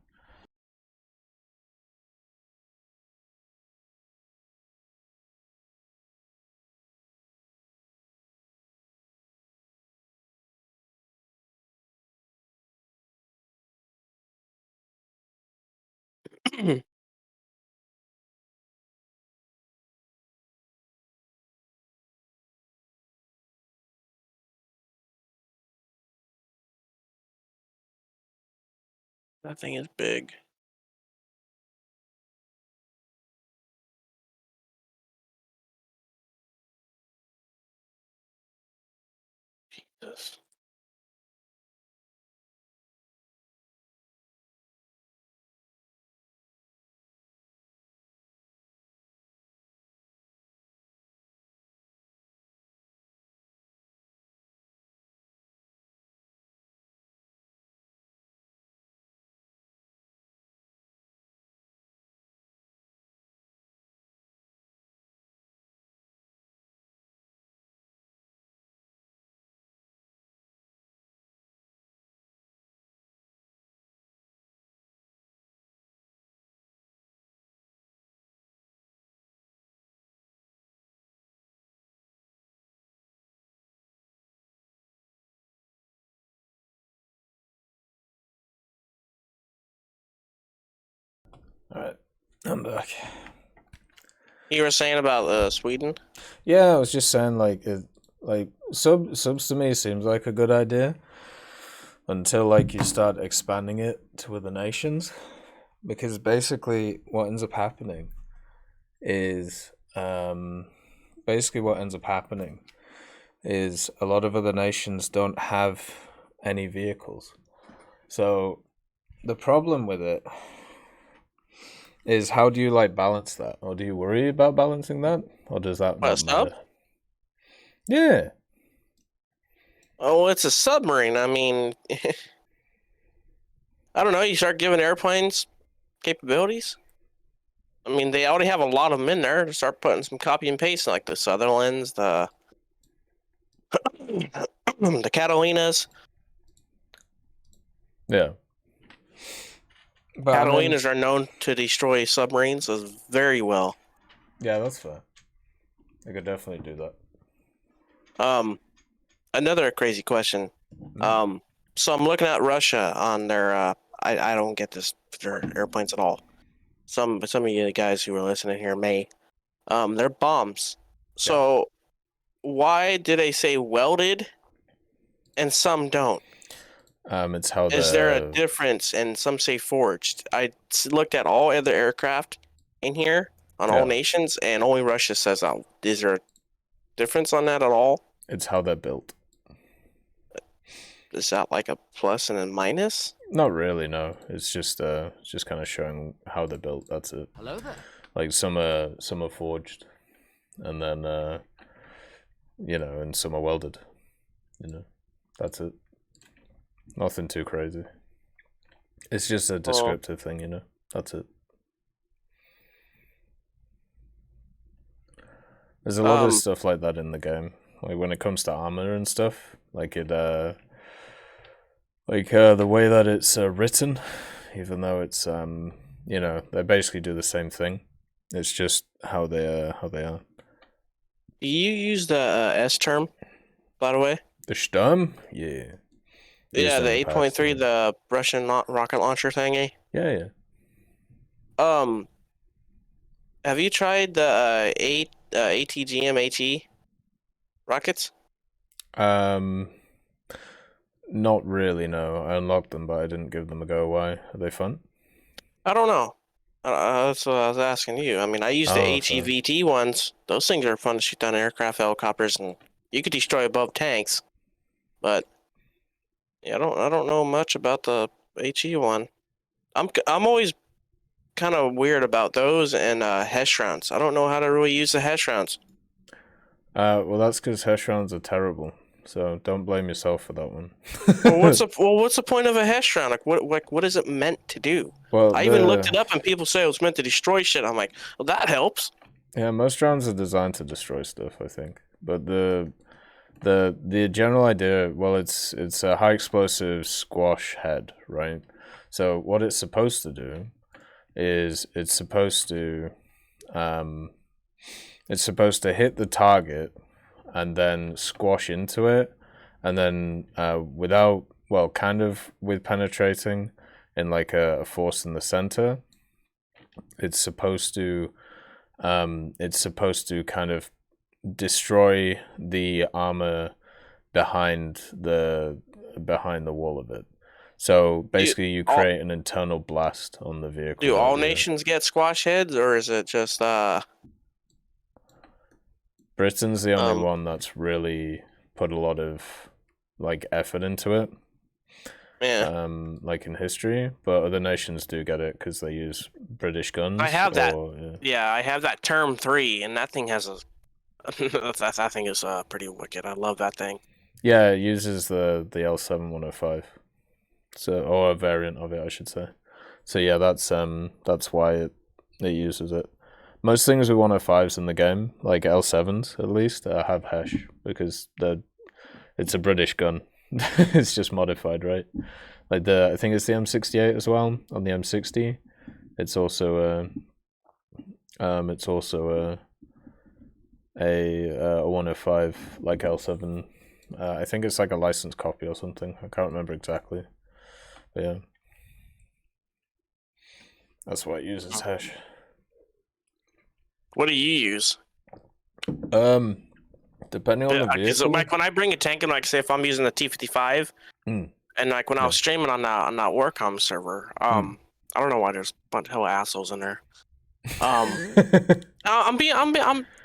That thing is big. Jesus. Alright, I'm back. You were saying about Sweden? Yeah, I was just saying, subs to me seems like a good idea until, like, you start expanding it to other nations. Because basically what ends up happening is a lot of other nations don't have any vehicles. So the problem with it is, how do you, like, balance that? Or do you worry about balancing that? Or does that not matter? Yeah. Oh, it's a submarine. I mean, I don't know. You start giving airplanes capabilities. I mean, they already have a lot of them in there. To start putting some copy and paste, like the Sutherlands, the Catalinas. Yeah. Catalinas are known to destroy submarines very well. Yeah, that's fair. I could definitely do that. Another crazy question. So I'm looking at Russia on their. I don't get this their airplanes at all. Some of you guys who are listening here may. They're bombs. So why do they say welded, and some don't? It's how Is there a difference? And some say forged. I looked at all other aircraft in here on all nations, and only Russia says, "Oh, is there a difference on that at all?" It's how they're built. Is that like a plus and a minus? Not really, no. It's just kind of showing how they're built. That's it. Hello there. Like some are forged, and then and some are welded. That's it. Nothing too crazy. It's just a descriptive thing, That's it. There's a lot of stuff like that in the game. Like when it comes to armor and stuff, like it the way that it's written, even though it's they basically do the same thing. It's just how they are. Do you use the S term, by the way? The Sturm? Yeah. Yeah, the 8.3, the Russian rocket launcher thingy. Yeah. Have you tried the ATGM HE rockets? Not really, no. I unlocked them, but I didn't give them a go. Why? Are they fun? I don't know. That's what I was asking you. I mean, I use the HEVT ones. Those things are fun to shoot down aircraft, helicopters, and you could destroy above tanks. But yeah, I don't know much about the HE one. I'm always kind of weird about those and HESH rounds. I don't know how to really use the HESH rounds. Well, that's because HESH rounds are terrible. So don't blame yourself for that one. What's the point of a HESH round? What is it meant to do? Well, I even looked it up, and people say it was meant to destroy shit. I'm like, well, that helps. Yeah, most rounds are designed to destroy stuff, I think. But the general idea, well, it's a high explosive squash head, right? So what it's supposed to do is it's supposed to hit the target and then squash into it, and then with penetrating in like a force in the center, it's supposed to kind of destroy the armor behind the wall of it. So basically, you create an internal blast on the vehicle. Do all nations get squash heads, or is it just Britain's the only one that's really put a lot of like effort into it. Yeah. Like in history, but other nations do get it because they use British guns. I have that. Yeah, I have that Term 3, and that thing has a. that thing is pretty wicked. I love that thing. Yeah, it uses the L7105, or a variant of it, I should say. So yeah, that's why it uses it. Most things with 105s in the game, like L7s at least, have HESH because it's a British gun. It's just modified, right? Like I think it's the M68 as well. On the M60, it's also a 105 like L7. I think it's like a licensed copy or something. I can't remember exactly. But yeah, that's why it uses HESH. What do you use? Depending on the vehicle. So like when I bring a tank in, like say if I'm using the T-55, and like when I was streaming on that Warcom server, I don't know why there's a bunch of hell assholes in there. I'm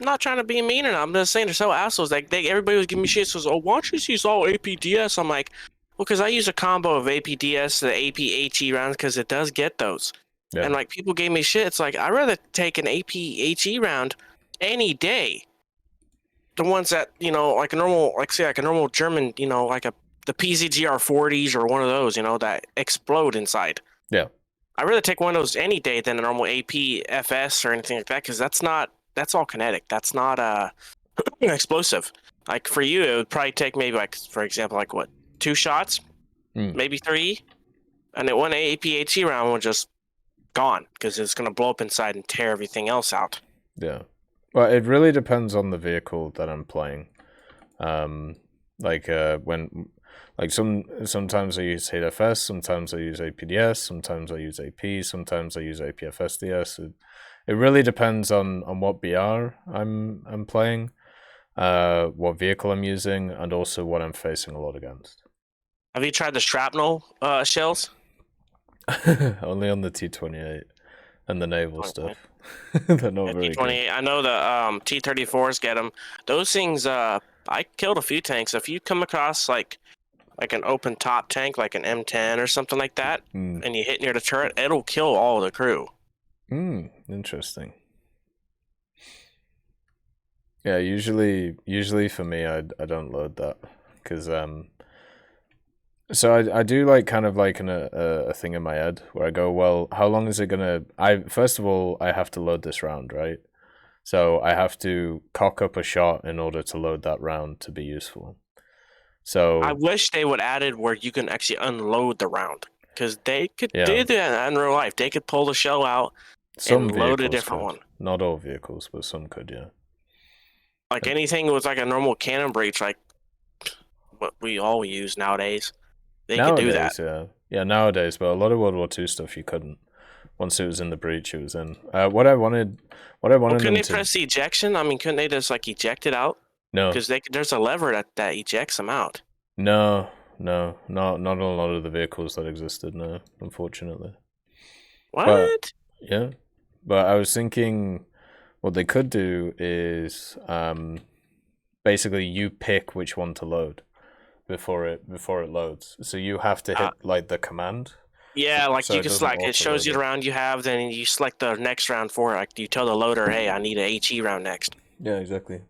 not trying to be mean, and I'm just saying there's hell assholes. Like everybody was giving me shit. Says, "Oh, why don't you just use all APDS?" I'm like, well, because I use a combo of APDS to the APHE rounds because it does get those. Yeah. And like people gave me shit. It's like I'd rather take an APHE round any day. The ones that like a normal, like say like a normal German, like the PZGR40s or one of those, that explode inside. Yeah. I'd rather take one of those any day than a normal APFS or anything like that, because that's all kinetic. That's not explosive. Like for you, it would probably take maybe like, for example, like what, 2 shots, maybe 3, and then one APHE round would just gone because it's gonna blow up inside and tear everything else out. Yeah. Well, it really depends on the vehicle that I'm playing. Sometimes I use HFS, sometimes I use APDS, sometimes I use AP, sometimes I use APFSDS. It really depends on what BR I'm playing, what vehicle I'm using, and also what I'm facing a lot against. Have you tried the shrapnel shells? Only on the T-28 and the Naval stuff. They're not very good. T-28. I know the T-34s get them. Those things, I killed a few tanks. If you come across like an open top tank, like an M10 or something like that, and you hit near the turret, it'll kill all the crew. Interesting. Yeah, usually for me, I don't load that because so I do like kind of like a thing in my head where I go, well, how long is it gonna? First of all, I have to load this round, right? So I have to cock up a shot in order to load that round to be useful. So I wish they would added where you can actually unload the round, because they could do that in real life. They could pull the shell out and load a different one. Not all vehicles, but some could, yeah. Like anything with like a normal cannon breach, like what we all use nowadays. They could do that. Yeah, nowadays, but a lot of World War II stuff you couldn't. Once it was in the breach, it was in. What I wanted couldn't they press the ejection? I mean, couldn't they just like eject it out? No, because there's a lever that ejects them out. No, not a lot of the vehicles that existed. No, unfortunately. What? But I was thinking, what they could do is, basically you pick which one to load before it loads. So you have to hit like the command. Yeah, like you can select. It shows you the round you have, then you select the next round for it. Like you tell the loader, "Hey, I need an HE round next." Yeah, exactly.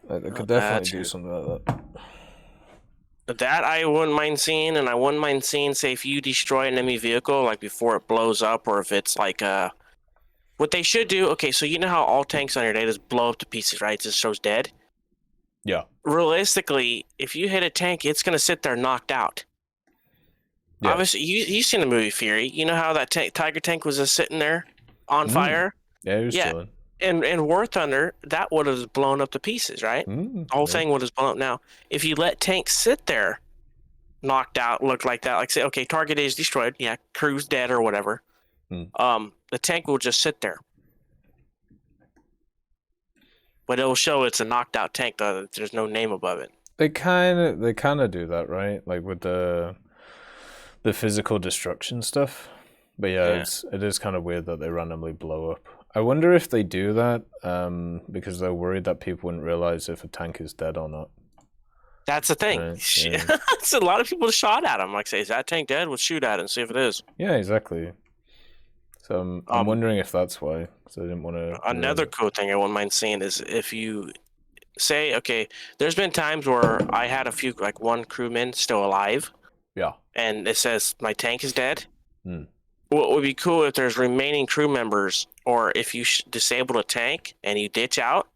I could definitely do something like that. That I wouldn't mind seeing, and I wouldn't mind seeing, say, if you destroy an enemy vehicle, like before it blows up, or if it's like what they should do. Okay, so you know how all tanks on your data blow up to pieces, right? It just shows dead. Yeah. Realistically, if you hit a tank, it's gonna sit there knocked out. Yeah. Obviously, you've seen the movie Fury. You know how that Tiger tank was just sitting there on fire? Yeah, it was chilling. In War Thunder, that would have blown up to pieces, right? The whole thing would have blown up. Now, if you let tanks sit there, knocked out, look like that, like say, okay, target is destroyed, yeah, crew's dead or whatever. The tank will just sit there, but it'll show it's a knocked out tank. Though there's no name above it. They kind of do that, right? Like with the physical destruction stuff. But yeah. It is kind of weird that they randomly blow up. I wonder if they do that because they're worried that people wouldn't realize if a tank is dead or not. That's the thing. Right? Yeah. So a lot of people shot at him. Like, say, is that tank dead? We'll shoot at it and see if it is. Yeah, exactly. So I'm wondering if that's why. Because I didn't want to. Another cool thing I wouldn't mind seeing is if you say, okay, there's been times where I had a few, like one crewman still alive. Yeah. And it says my tank is dead. What would be cool if there's remaining crew members, or if you disable a tank and you ditch out,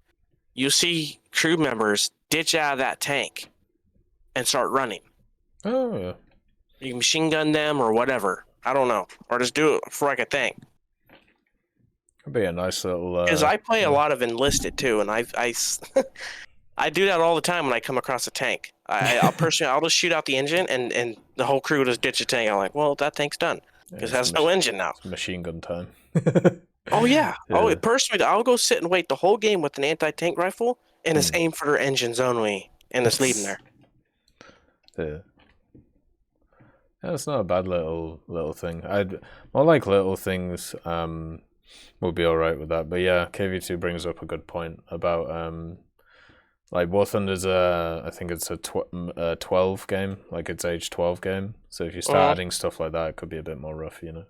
you see crew members ditch out of that tank and start running. Oh, yeah. You machine gun them or whatever. I don't know. Or just do it for like a thing. It'd be a nice little... Because I play a lot of Enlisted too, and I I do that all the time when I come across a tank. I'll just shoot out the engine, and the whole crew will just ditch a tank. I'm like, well, that tank's done. Because it has no engine now. It's machine gun time. Oh, yeah. Oh, personally, I'll go sit and wait the whole game with an anti-tank rifle, and it's aim for their engines only, and it's leaving there. Yeah. It's not a bad little thing. More like little things would be alright with that. But yeah, KV2 brings up a good point about like War Thunder's I think it's a 12 game, like it's age 12 game. So if you start adding stuff like that, it could be a bit more rough, you know.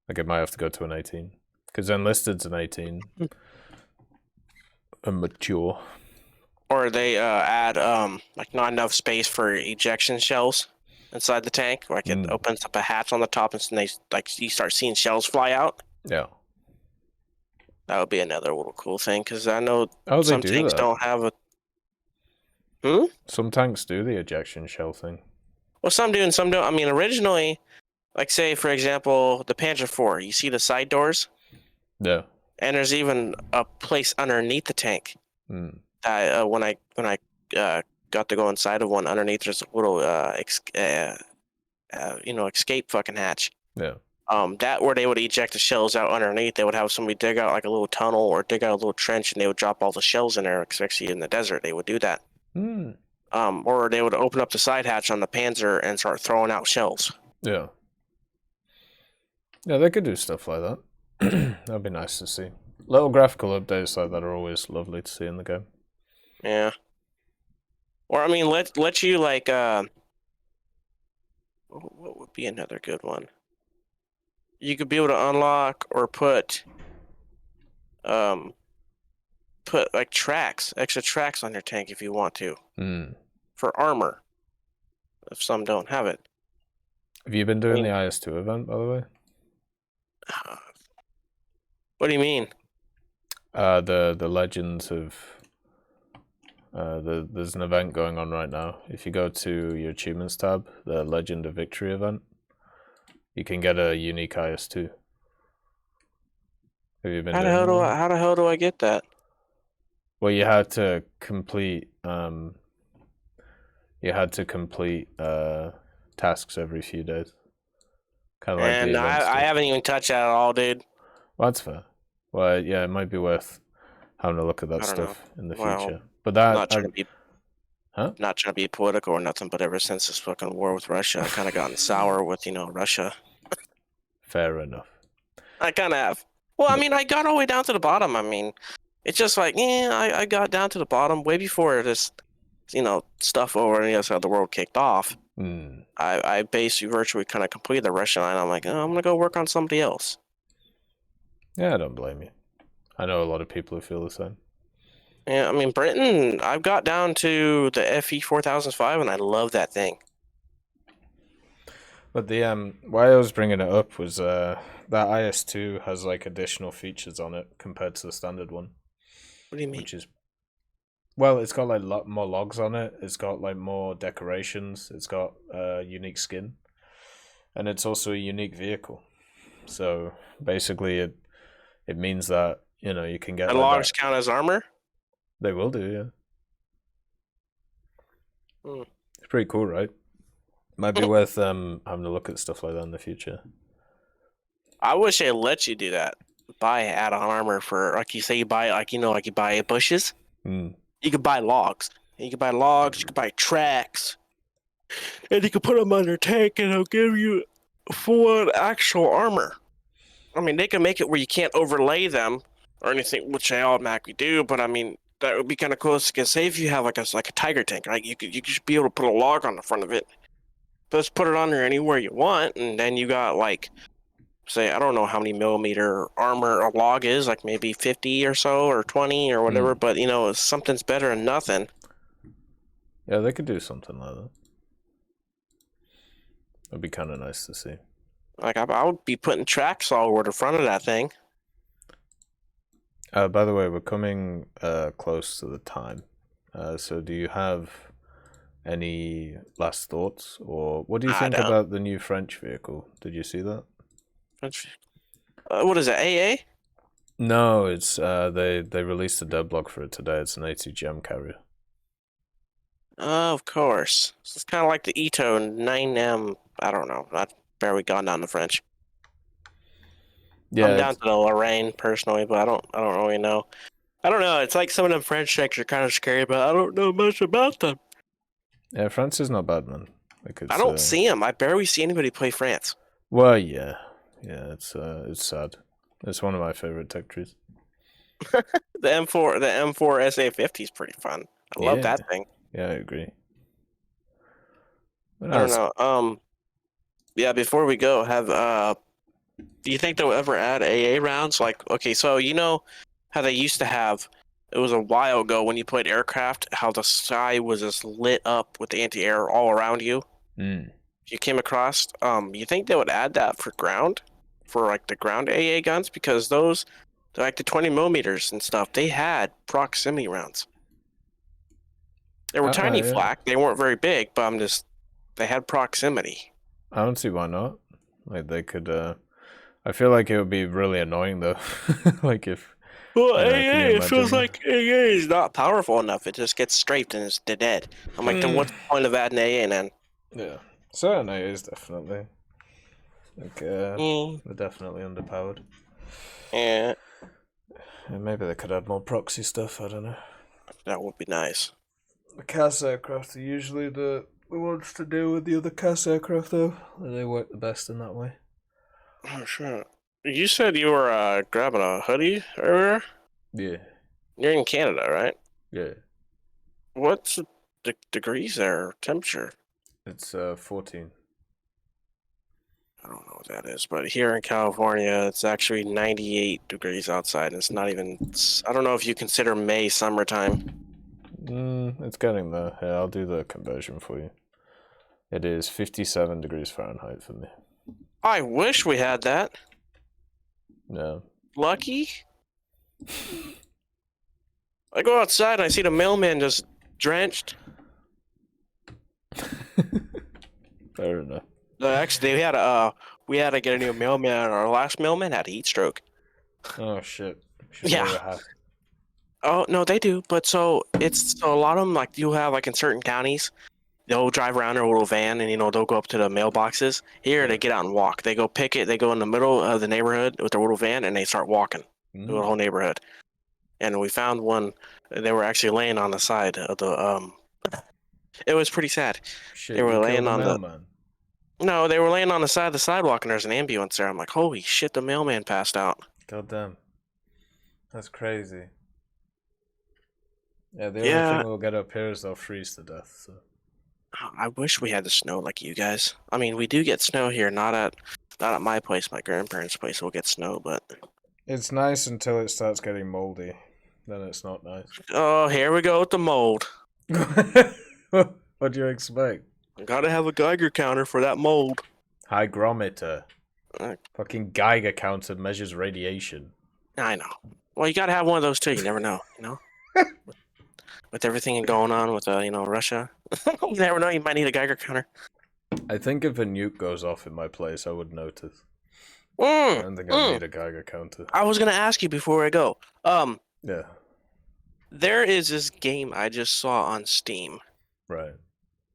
Like it might have to go to an 18, because Enlisted's an 18, and mature. Or they add like not enough space for ejection shells inside the tank, like it opens up a hatch on the top, and they you start seeing shells fly out. Yeah. That would be another little cool thing, because I know some tanks don't have a... Some tanks do the ejection shell thing. Well, some do and some don't. I mean, originally, like say, for example, the Panzer IV, you see the side doors? Yeah. And there's even a place underneath the tank. That when I got to go inside of one, underneath there's a little escape fucking hatch. Yeah. That where they would eject the shells out underneath. They would have somebody dig out like a little tunnel or dig out a little trench, and they would drop all the shells in there. Especially in the desert, they would do that. Or they would open up the side hatch on the Panzer and start throwing out shells. Yeah. Yeah, they could do stuff like that. That'd be nice to see. Little graphical updates like that are always lovely to see in the game. Yeah. Or I mean, let you like what would be another good one? You could be able to unlock or put like tracks, extra tracks on your tank if you want to. For armor. If some don't have it. Have you been doing the IS2 event, by the way? What do you mean? The Legends of there's an event going on right now. If you go to your achievements tab, the Legend of Victory event, you can get a unique IS2. Have you been how the hell do I get that? Well, you had to complete tasks every few days. Kind of like and I haven't even touched that at all, dude. Well, that's fair. Well, yeah, it might be worth having a look at that stuff in the future. But not trying to be political or nothing, but ever since this fucking war with Russia, I've kind of gotten sour with, Russia. Fair enough. I kind of have. Well, I mean, I got all the way down to the bottom. I mean, it's just like, I got down to the bottom way before this, stuff over on the other side of the world kicked off. I basically virtually kind of completed the Russian line. I'm like, I'm going to go work on somebody else. Yeah, I don't blame you. I know a lot of people who feel the same. Yeah, I mean, Britain, I've got down to the FE 4005, and I love that thing. But the why I was bringing it up was that IS2 has like additional features on it compared to the standard one. What do you mean? Which is, well, it's got like more logs on it. It's got like more decorations. It's got unique skin, and it's also a unique vehicle. So basically, it means that you can get. And like logs count as armor? They will do, yeah. It's pretty cool, right? Might be worth having a look at stuff like that in the future. I wish they let you do that. Buy add-on armor for, like you say, you buy you buy bushes. You could buy logs. You could buy logs. You could buy tracks, and you could put them on your tank, and it'll give you full actual armor. I mean, they can make it where you can't overlay them or anything, which they automatically do. But I mean, that would be kind of cool. Because say if you have like a tiger tank, right? You could be able to put a log on the front of it. Just put it on there anywhere you want, and then you got like, say, I don't know how many millimeter armor a log is, like maybe 50 or so, or 20 or whatever. But something's better than nothing. Yeah, they could do something like that. It'd be kind of nice to see. Like I would be putting tracks all over the front of that thing. By the way, we're coming close to the time. So do you have any last thoughts, or what do you think about the new French vehicle? Did you see that? French? What is it? AA? No, it's they released a deadblock for it today. It's an A2GM carrier. Oh, of course. It's kind of like the Ito 9M. I don't know. I've barely gone down to French. Yeah, I'm down to the Lorraine personally, but I don't really know. I don't know. It's like some of them French checks are kind of scary, but I don't know much about them. Yeah, France is not bad, man. I don't see them. I barely see anybody play France. Well, yeah, it's sad. It's one of my favorite tech trees. The M4 SA50 is pretty fun. I love that thing. Yeah, I agree. I don't know. Yeah, before we go, do you think they'll ever add AA rounds? Like, okay, so how they used to have, it was a while ago when you played aircraft, how the sky was just lit up with anti-air all around you. If you came across, you think they would add that for ground? For like the ground AA guns? Because those, like the 20 millimeters and stuff, they had proximity rounds. They were tiny flak. They weren't very big, but they had proximity. I don't see why not. Like they could, I feel like it would be really annoying though. Like if. Well, can AA, you it feels imagine? like AA is not powerful enough. It just gets strafed and it's dead. I'm like, then what's the point of adding AA then? Yeah, certain AAs definitely. Like, they're definitely underpowered. Yeah. Maybe they could add more proxy stuff, I don't know. That would be nice. The CAS aircraft are usually the ones to deal with the other CAS aircraft, though. They work the best in that way. Oh, sure. You said you were grabbing a hoodie earlier? Yeah. You're in Canada, right? Yeah. What's the degrees there, temperature? It's 14. I don't know what that is, but here in California, it's actually 98 degrees outside, and it's not even... I don't know if you consider May summertime. It's getting there. Yeah, I'll do the conversion for you. It is 57 degrees Fahrenheit for me. I wish we had that. No. Lucky? I go outside and I see the mailman just drenched. Fair enough. Actually, we had to get a new mailman. Our last mailman had a heat stroke. Oh shit. Should Yeah. wear a hat. Oh no, they do. But so a lot of them, like you have like in certain counties, they'll drive around in a little van and they'll go up to the mailboxes. Here they get out and walk. They go pick it. They go in the middle of the neighborhood with their little van and they start walking through the whole neighborhood. And we found one. They were actually laying on the side of the It was pretty sad. Shit, they were laying on mailman. No, they were laying on the side of the sidewalk and there's an ambulance there. I'm like, holy shit, the mailman passed out. God damn. That's crazy. Yeah, the only thing we'll get up here is they'll freeze to death. So. I wish we had the snow like you guys. I mean, we do get snow here, not at my place. My grandparents' place will get snow, but it's nice until it starts getting moldy. Then it's not nice. Oh, here we go with the mold. What do you expect? I gotta have a Geiger counter for that mold. Hygrometer. Fucking Geiger counter measures radiation. I know. Well, you gotta have one of those too. You never know, you know? With everything going on with, Russia. You never know, you might need a Geiger counter. I think if a nuke goes off in my place, I would notice. I don't think I need a Geiger counter. I was gonna ask you before I go. Yeah. There is this game I just saw on Steam. Right.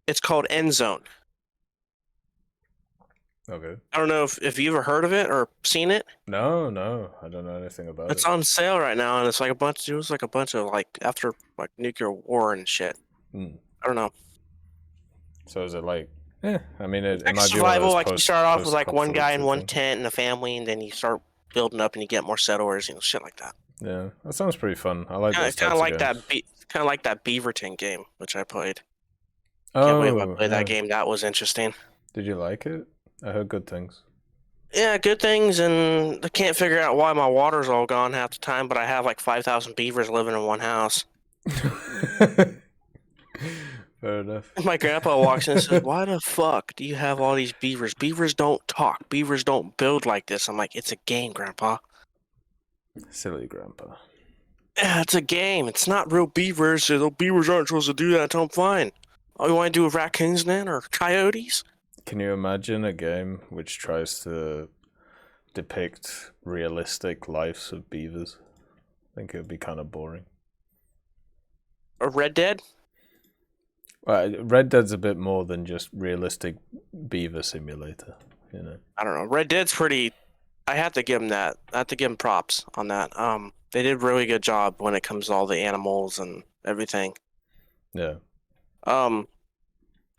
It's called End Zone. Okay. I don't know if you ever heard of it or seen it. No, I don't know anything about it. It's on sale right now, and it's like a bunch. It was like a bunch of after nuclear war and shit. I don't know. So is it like? I mean, it like might survival. be Like you start off with like one guy in one thing. tent and a family, and then you start building up, and you get more settlers, shit like that. Yeah, that sounds pretty fun. I like that. It's kind of like that. Kind of like that Beaverton game, which I played. Oh, Can't believe I played that game. That was interesting. Did you like it? I heard good things. Yeah, good things, and I can't figure out why my water's all gone half the time, but I have like 5,000 beavers living in one house. Fair enough. And my grandpa walks in and says, why the fuck do you have all these beavers? Beavers don't talk. Beavers don't build like this. I'm like, it's a game, Grandpa. Silly Grandpa. Yeah, it's a game. It's not real beavers. So beavers aren't supposed to do that. I'm fine. Oh, you want to do with raccoons then, or coyotes? Can you imagine a game which tries to depict realistic lives of beavers? I think it would be kind of boring. A Red Dead? Red Dead's a bit more than just realistic beaver simulator, I don't know. Red Dead's pretty... I have to give them that. I have to give them props on that. They did a really good job when it comes to all the animals and everything. Yeah.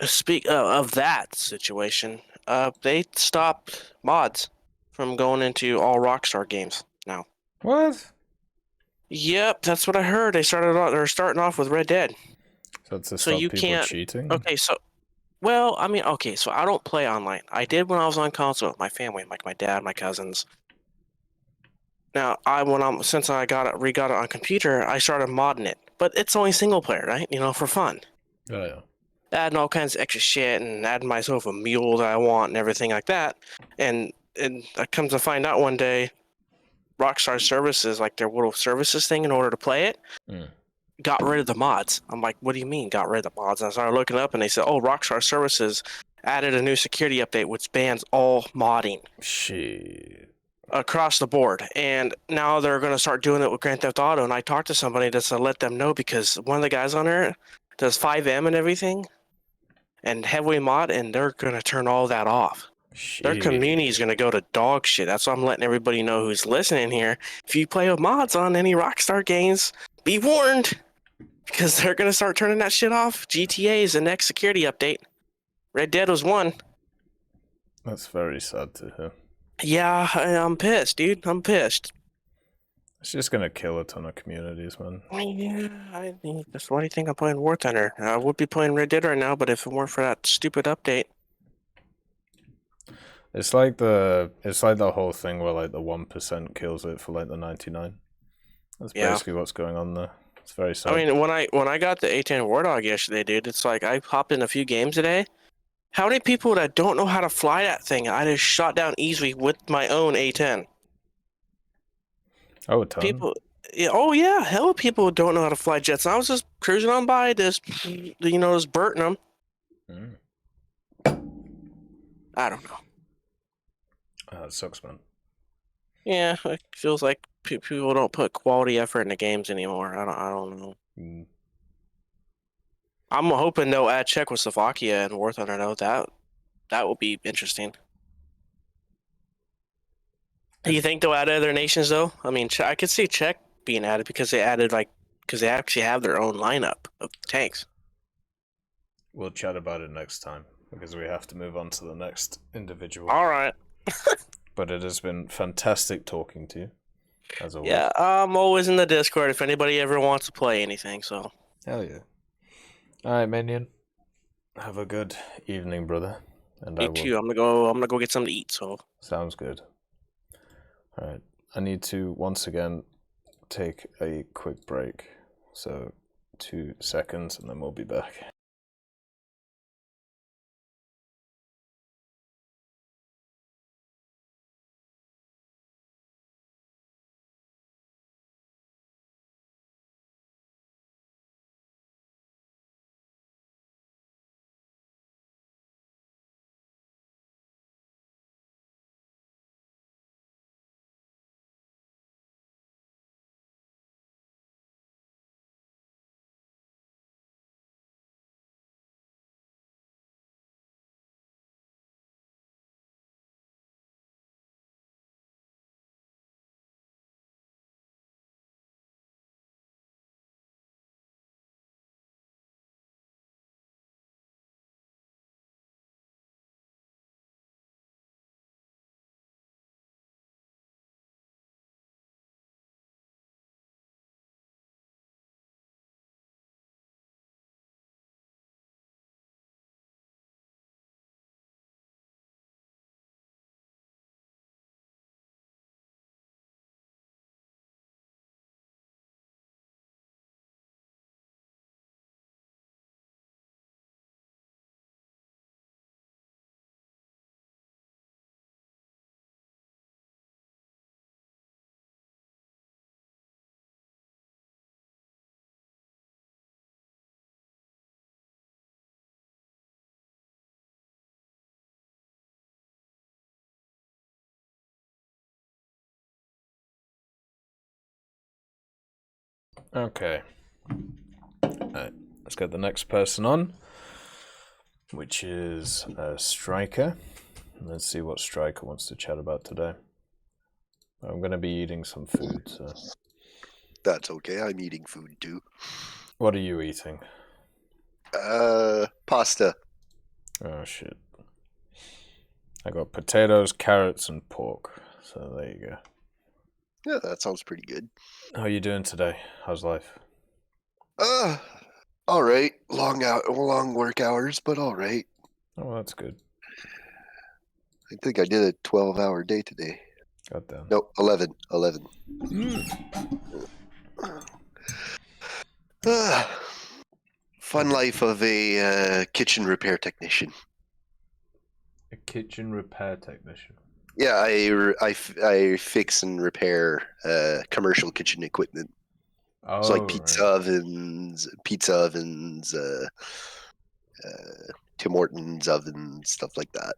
Speak of that situation, they stopped mods from going into all Rockstar games now. What? Yep, that's what I heard. They're starting off with Red Dead. So to stop you people can't. cheating? Okay, so I don't play online. I did when I was on console with my family, like my dad, my cousins. Now, since I re-got it on computer, I started modding it, but it's only single player, right? For fun. Oh yeah. Adding all kinds of extra shit and adding myself a mule that I want and everything like that. And I come to find out one day, Rockstar Services, like their little services thing in order to play it, got rid of the mods. I'm like, what do you mean got rid of the mods? And I started looking up and they said, oh, Rockstar Services added a new security update which bans all modding. Shit. across the board. And now they're going to start doing it with Grand Theft Auto. And I talked to somebody just to let them know, because one of the guys on there does 5M and everything and heavily mod, and they're going to turn all that off. Their community is going to go to dog shit. That's why I'm letting everybody know who's listening here. If you play with mods on any Rockstar games, be warned, because they're going to start turning that shit off. GTA is the next security update. Red Dead was one. That's very sad to hear. Yeah, I'm pissed, dude. I'm pissed. It's just gonna kill a ton of communities, man. Yeah, why do you think I'm playing War Thunder? I would be playing Red Dead right now, but if it weren't for that stupid update. It's like the whole thing where like the 1% kills it for like the 99. That's basically what's going on there. It's very sad. I mean, when I got the A10 War Dog yesterday, dude, it's like I hopped in a few games today. How many people that don't know how to fly that thing, I just shot down easily with my own A10? Oh, a ton. People, yeah, hell of people don't know how to fly jets. And I was just cruising on by, just burting them. I don't know. It sucks, man. Yeah, it feels like people don't put quality effort into games anymore. I don't know. I'm hoping they'll add Czechoslovakia and War Thunder. Know that will be interesting. Do you think they'll add other nations though? I mean, I could see Czech being added because they actually have their own lineup of tanks. We'll chat about it next time because we have to move on to the next individual. All right. But it has been fantastic talking to you, as always. Yeah, I'm always in the Discord if anybody ever wants to play anything. So. Hell yeah. All right, Minion. Have a good evening, brother. And Me too. I'm gonna go get something to eat. So. Sounds good. All right. I need to once again take a quick break. So 2 seconds, and then we'll be back. Okay. Alright, let's get the next person on, which is Striker. Let's see what Striker wants to chat about today. I'm going to be eating some food, so... That's okay, I'm eating food too. What are you eating? Pasta. Oh, shit. I got potatoes, carrots, and pork, so there you go. Yeah, that sounds pretty good. How are you doing today? How's life? All right. Long work hours, but all right. Oh, that's good. I think I did a 12-hour day today. Goddamn. No, 11. Fun life of a kitchen repair technician. A kitchen repair technician? Yeah, I fix and repair commercial kitchen equipment. Oh, so like pizza ovens, Tim Hortons ovens, stuff like that.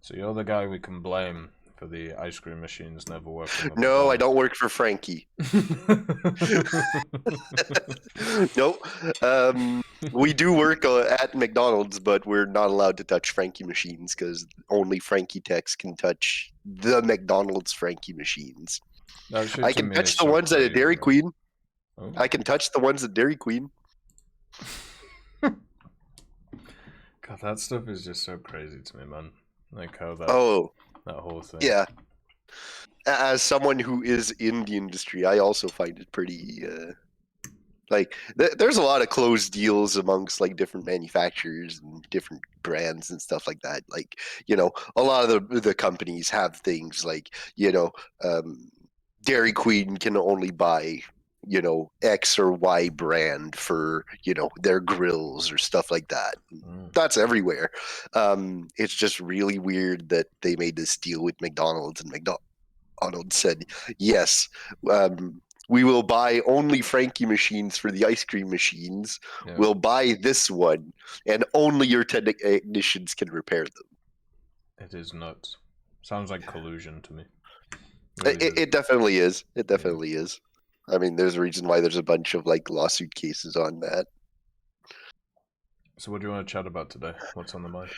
So you're the guy we can blame for the ice cream machines never working. No, I don't work for Frankie. Nope. We do work at McDonald's, but we're not allowed to touch Frankie machines because only Frankie techs can touch the McDonald's Frankie machines. I can touch the ones at a Dairy Queen. Oh. I can touch the ones at Dairy Queen. God, that stuff is just so crazy to me, man. Like how that whole thing. Yeah. As someone who is in the industry, I also find it pretty there's a lot of closed deals amongst like different manufacturers and different brands and stuff like that. Like, you know, a lot of the companies have things like, you know, Dairy Queen can only buy, you know, X or Y brand for, you know, their grills or stuff like that. That's everywhere. It's just really weird that they made this deal with McDonald's, and McDonald's said, yes, we will buy only Frankie machines for the ice cream machines. Yeah. We'll buy this one, and only your technicians can repair them. It is nuts. Sounds like collusion to me. It definitely is. It definitely is. I mean, there's a reason why there's a bunch of like lawsuit cases on that. So what do you want to chat about today? What's on the mind?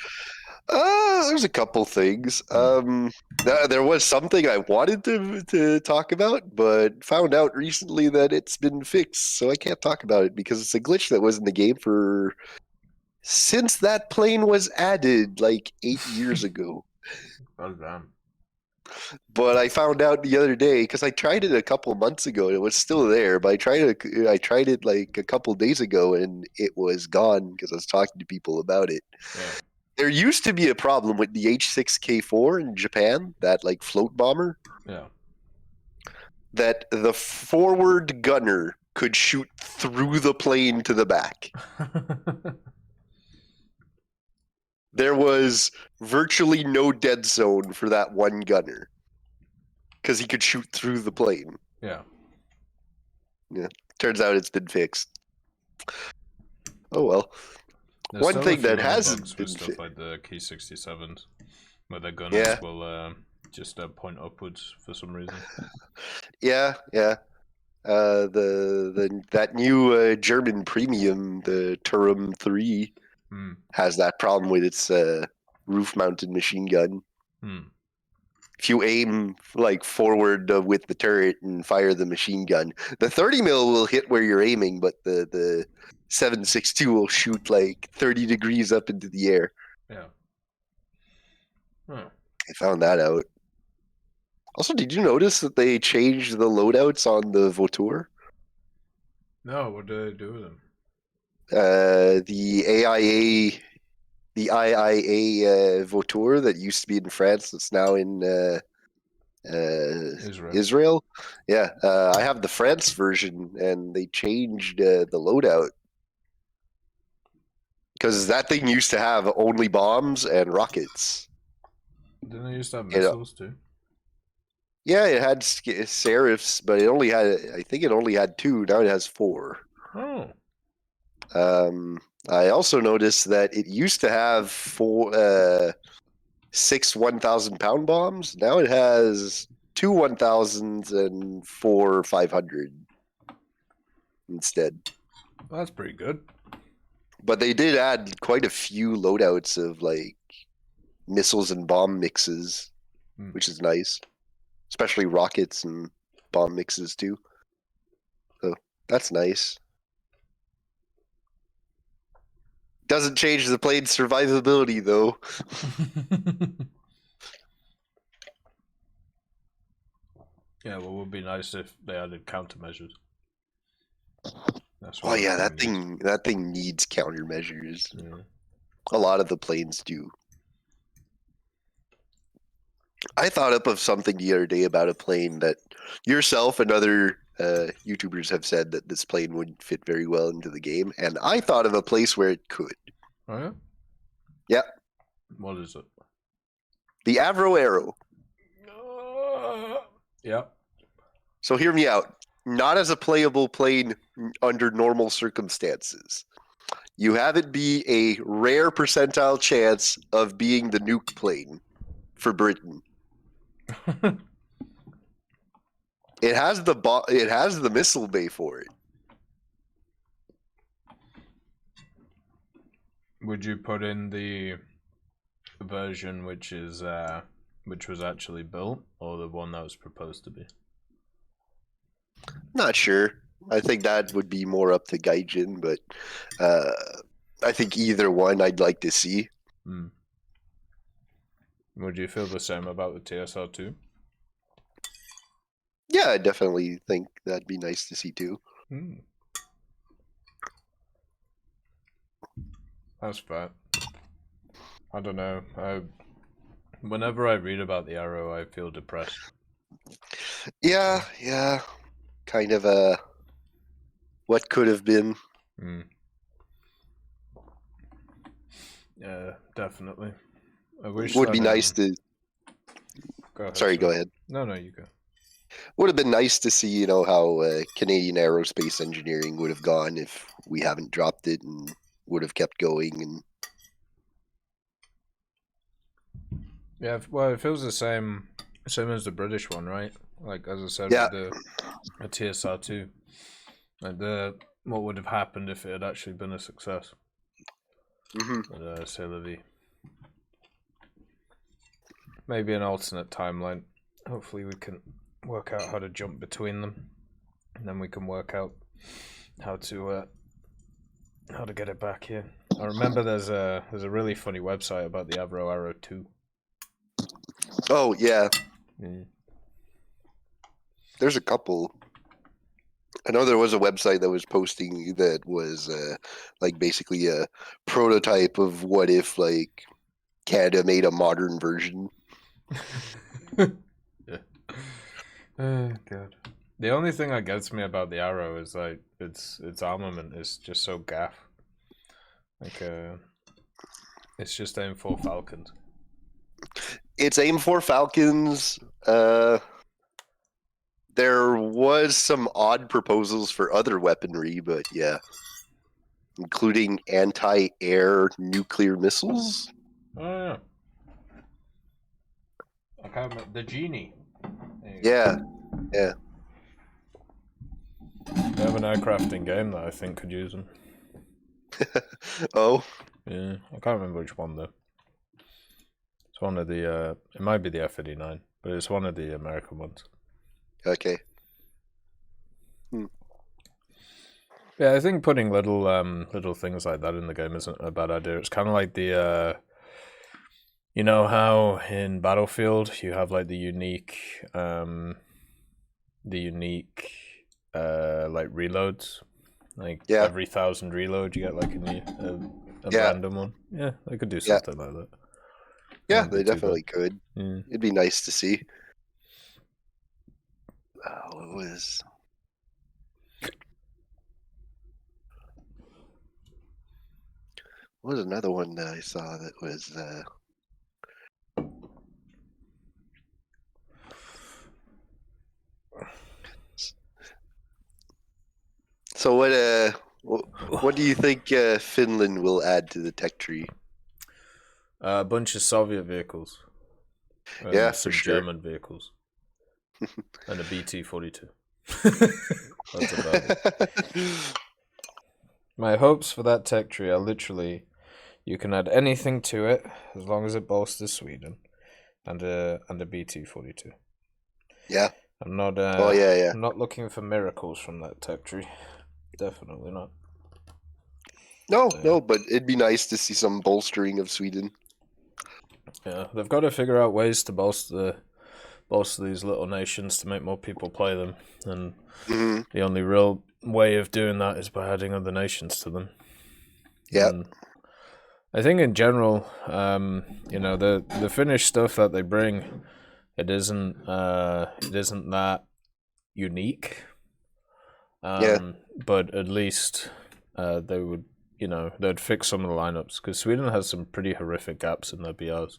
There's a couple things. There was something I wanted to talk about, but found out recently that it's been fixed, so I can't talk about it because it's a glitch that was in the game since that plane was added like 8 years ago. Oh, damn. But I found out the other day because I tried it a couple months ago and it was still there. But I tried it like a couple days ago and it was gone because I was talking to people about it. Yeah. There used to be a problem with the H6K4 in Japan, that like float bomber. Yeah. That the forward gunner could shoot through the plane to the back. There was virtually no dead zone for that one gunner because he could shoot through the plane. Yeah. Yeah. Turns out it's been fixed. Oh well. There's one thing that hasn't been stuff like the Key 67s, where the gunners will just point upwards for some reason. Yeah. That new German premium, the Turm 3. Has that problem with its roof-mounted machine gun. If you aim like forward with the turret and fire the machine gun, the 30 mil will hit where you're aiming, but the 7.62 will shoot like 30 degrees up into the air. Yeah. Huh. I found that out. Also, did you notice that they changed the loadouts on the Vautour? No, what do they do with them? The IIA Vautour that used to be in France, that's now in Israel. Yeah, I have the France version, and they changed the loadout because that thing used to have only bombs and rockets. Didn't it used to have missiles too? Yeah, it had Serifs, but I think it only had 2. Now it has 4. Oh. I also noticed that it used to have 6 1,000-pound bombs. Now it has 2 1,000s and 4 500 instead. Well, that's pretty good. But they did add quite a few loadouts of like missiles and bomb mixes, which is nice. Especially rockets and bomb mixes too. So that's nice. Doesn't change the plane's survivability, though. Yeah, well, it would be nice if they added countermeasures. Oh yeah, that thing needs countermeasures. Yeah. A lot of the planes do. I thought up of something the other day about a plane that yourself and other YouTubers have said that this plane would fit very well into the game, and I thought of a place where it could. Oh yeah? Yeah. What is it? The Avro Arrow. Yeah. So hear me out. Not as a playable plane under normal circumstances. You have it be a rare percentile chance of being the nuke plane for Britain. It has the missile bay for it. Would you put in the version which was actually built, or the one that was proposed to be? Not sure. I think that would be more up to Gaijin, but I think either one I'd like to see. Would you feel the same about the TSR2? Yeah, I definitely think that'd be nice to see too. That's fair. I don't know. Whenever I read about the Arrow, I feel depressed. Yeah. Kind of what could have been. Yeah, definitely. I wish would be nice to. Go ahead, Sorry, go ahead. No, you go. Would have been nice to see, how Canadian aerospace engineering would have gone if we haven't dropped it and would have kept going. And yeah, well, it feels the same as the British one, right? Like as I said, with the TSR2, like what would have happened if it had actually been a success? But c'est la vie. Maybe an alternate timeline. Hopefully, we can work out how to jump between them, and then we can work out how to get it back here. I remember there's a really funny website about the Avro Arrow 2. Oh yeah. There's a couple. I know there was a website that was posting that was like basically a prototype of what if like Canada made a modern version. Yeah. Oh god. The only thing that gets me about the Arrow is like its armament is just so gaff. Like it's just aimed for Falcons. It's aimed for Falcons. There was some odd proposals for other weaponry, but yeah. Including anti-air nuclear missiles. Oh yeah. I can't remember. The Genie. Yeah. They have an aircrafting game that I think could use them. Oh? Yeah, I can't remember which one though. It's one of the, it might be the F-89, but it's one of the American ones. Okay. Yeah, I think putting little things like that in the game isn't a bad idea. It's kind of like the, you know how in Battlefield you have like the unique like reloads, like every 1,000 reload you get like a random one. Yeah, they could do something like that. Yeah, they definitely could. It'd be nice to see. What was another one that I saw that was So what do you think Finland will add to the tech tree? A bunch of Soviet vehicles. Yeah, some for sure. German vehicles. And a BT-42. That's about it. My hopes for that tech tree are literally, you can add anything to it as long as it bolsters Sweden, and a BT-42. Yeah. I'm not. yeah. I'm not looking for miracles from that tech tree. Definitely not. No, but it'd be nice to see some bolstering of Sweden. Yeah, they've got to figure out ways to bolster these little nations to make more people play them, and the only real way of doing that is by adding other nations to them. Yeah. I think in general, the Finnish stuff that they bring, it isn't that unique. But at least they would, they'd fix some of the lineups, because Sweden has some pretty horrific gaps in their BRs.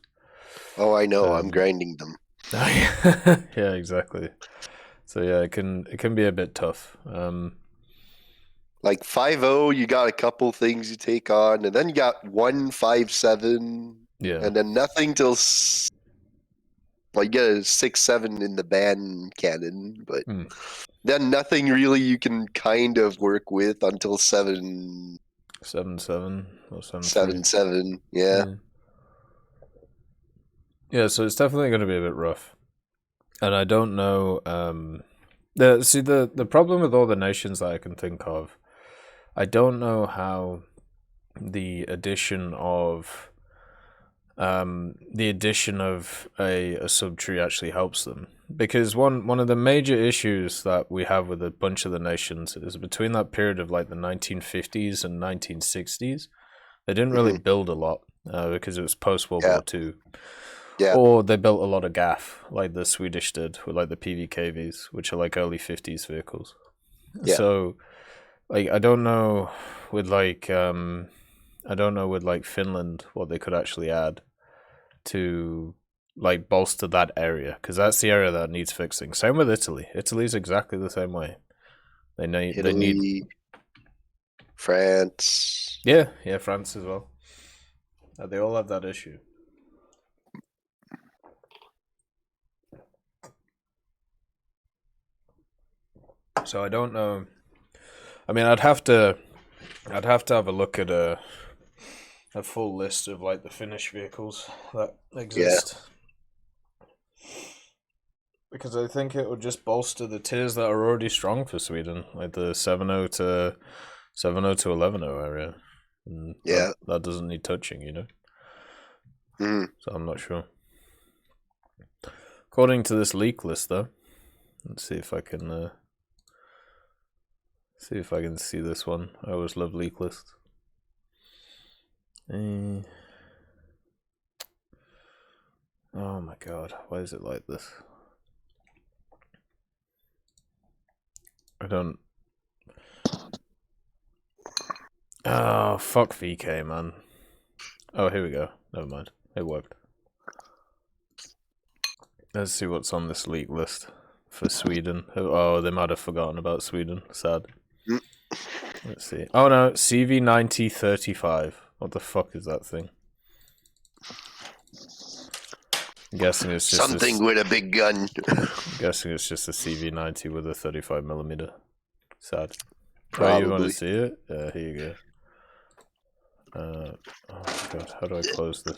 Oh, I know. I'm grinding them. Yeah, exactly. So yeah, it can be a bit tough. Like 5-0, you got a couple things you take on, and then you got 1-5-7. Yeah. And then nothing till Like, get a 6-7 in the band cannon, but then nothing really you can kind of work with until 7-7 or 7-7. Yeah. Yeah, so it's definitely going to be a bit rough. And I don't know. The problem with all the nations that I can think of, I don't know how the addition of a subtree actually helps them, because one of the major issues that we have with a bunch of the nations is between that period of like the 1950s and 1960s, they didn't really build a lot because it was post World War II. Yeah. Or they built a lot of gaff, like the Swedish did with like the PVKVs, which are like early 50s vehicles. Yeah. So like I don't know with Finland what they could actually add to like bolster that area, because that's the area that needs fixing. Same with Italy. Italy's exactly the same way. They need France. Yeah, France as well. They all have that issue. So I don't know. I mean, I'd have to have a look at a full list of like the Finnish vehicles that exist. Because I think it would just bolster the tiers that are already strong for Sweden, like the 7.0 to 11.0 area. And that doesn't need touching, you know. So I'm not sure. According to this leak list, though, let's see if I can see this one. I always love leak lists. Oh my god, why is it like this? I don't... Oh, fuck VK, man. Oh, here we go. Never mind. It worked. Let's see what's on this leak list for Sweden. Oh, they might have forgotten about Sweden. Sad. Let's see. Oh no, CV9035. What the fuck is that thing? I'm guessing it's just something with a big gun. I'm guessing it's just a CV90 with a 35mm. Sad. Probably. Oh, you want to see it? Here you go. Oh my god, how do I close this?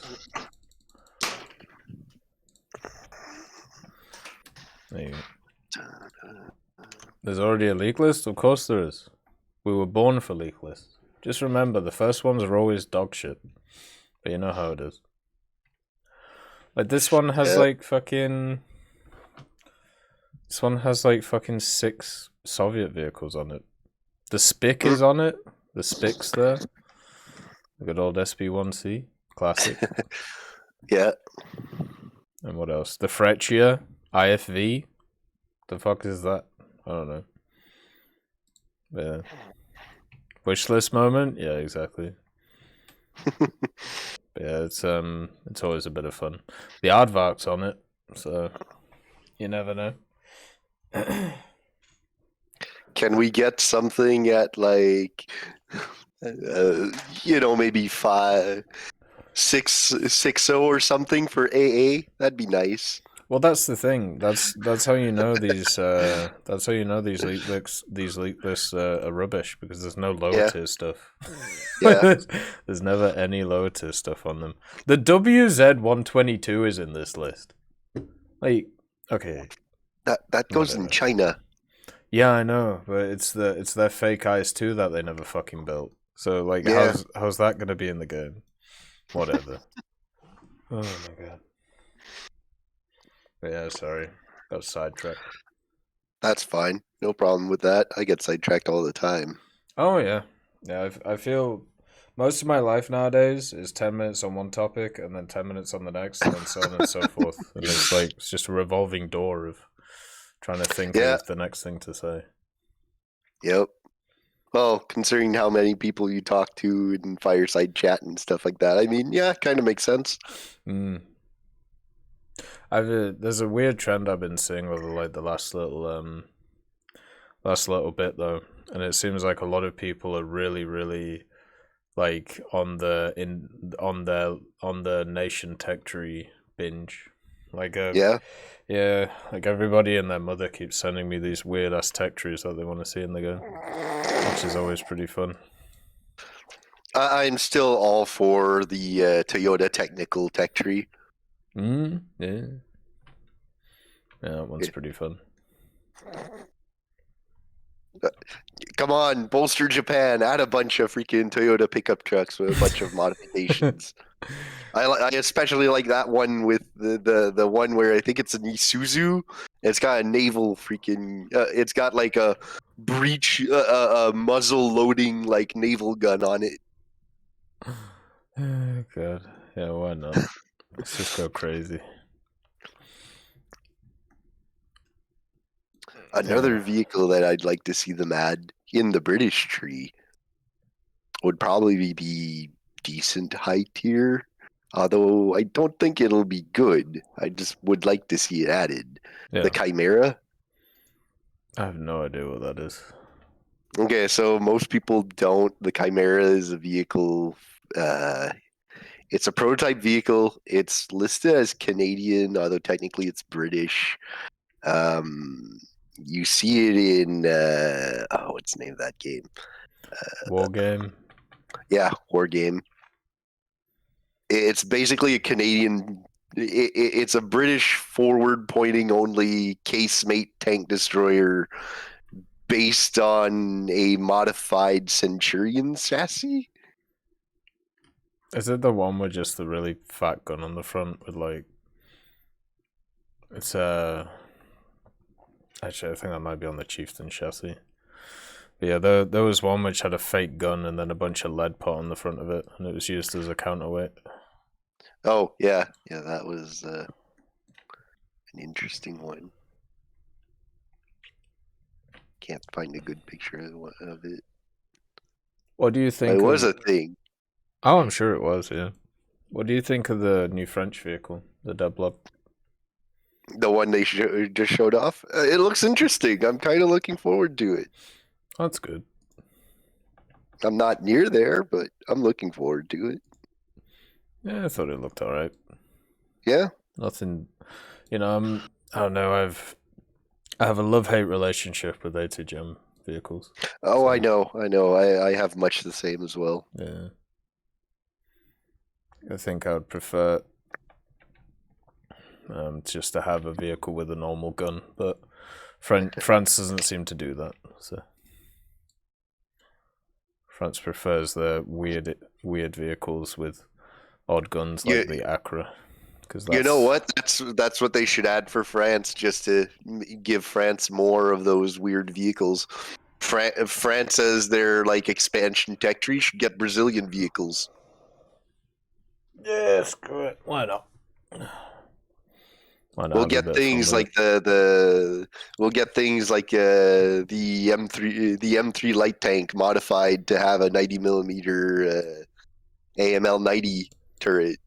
There you go. There's already a leak list? Of course there is. We were born for leak lists. Just remember, the first ones are always dog shit. But you know how it is. Like, this one has like fucking... This one has like fucking 6 Soviet vehicles on it. The Spic is on it. The Spic's there. The good old SB1C. Classic. Yeah. And what else? The Freccia IFV. The fuck is that? I don't know. Yeah. Wishlist moment? Yeah, exactly. Yeah, it's always a bit of fun. The Aardvark's on it, so you never know. Can we get something at like maybe 6.0 or something for AA? That'd be nice. Well, that's the thing. That's how you know these. That's how you know these leak lists are rubbish, because there's no lower tier stuff. Yeah. There's never any lower tier stuff on them. The WZ122 is in this list. Like, okay. That goes in China. Yeah, I know, but it's their fake IS-2 that they never fucking built. So like, how's that gonna be in the game? Whatever. Oh my god. But yeah, sorry, got sidetracked. That's fine. No problem with that. I get sidetracked all the time. Oh yeah. I feel most of my life nowadays is 10 minutes on one topic and then 10 minutes on the next, and then so on and so forth. And it's just a revolving door of trying to think of the next thing to say. Yep. Well, considering how many people you talk to in Fireside chat and stuff like that, I mean, yeah, kind of makes sense. There's a weird trend I've been seeing over like the last little bit though, and it seems like a lot of people are really like on the nation tech tree binge. Like yeah, like everybody and their mother keeps sending me these weird ass tech trees that they want to see in the game, which is always pretty fun. I'm still all for the Toyota technical tech tree. Yeah. Yeah, that one's pretty fun. Come on, bolster Japan. Add a bunch of freaking Toyota pickup trucks with a bunch of modifications. I especially like that one with the one where I think it's an Isuzu. It's got a naval freaking. It's got like a breech, muzzle loading like naval gun on it. God, yeah, why not? Let's just go crazy. Another vehicle that I'd like to see them add in the British tree would probably be decent high tier. Although I don't think it'll be good. I just would like to see it added. Yeah. The Chimera. I have no idea what that is. Okay, so most people don't. The Chimera is a vehicle. It's a prototype vehicle. It's listed as Canadian, although technically it's British. You see it in what's the name of that game? War Game. Yeah, War Game. It's basically a Canadian. It's a British forward-pointing only casemate tank destroyer based on a modified Centurion chassis. Is it the one with just the really fat gun on the front with like? It's actually, I think that might be on the Chieftain chassis. But yeah, there was one which had a fake gun and then a bunch of lead put on the front of it, and it was used as a counterweight. Oh yeah, that was an interesting one. Can't find a good picture of it. What do you think? It was a thing. Oh, I'm sure it was. Yeah. What do you think of the new French vehicle, the Deblop? The one they just showed off. It looks interesting. I'm kind of looking forward to it. That's good. I'm not near there, but I'm looking forward to it. Yeah, I thought it looked alright. Yeah. Nothing, I don't know. I have a love-hate relationship with A2GM vehicles. Oh, so. I know. I have much the same as well. Yeah. I think I would prefer just to have a vehicle with a normal gun, but France doesn't seem to do that. So France prefers the weird vehicles with odd guns like the Acra. You know what? That's what they should add for France, just to give France more of those weird vehicles. France, as their like expansion tech tree, should get Brazilian vehicles. Yeah, screw it. Why not? We'll get things like the M3 light tank modified to have a 90mm AML 90 turret.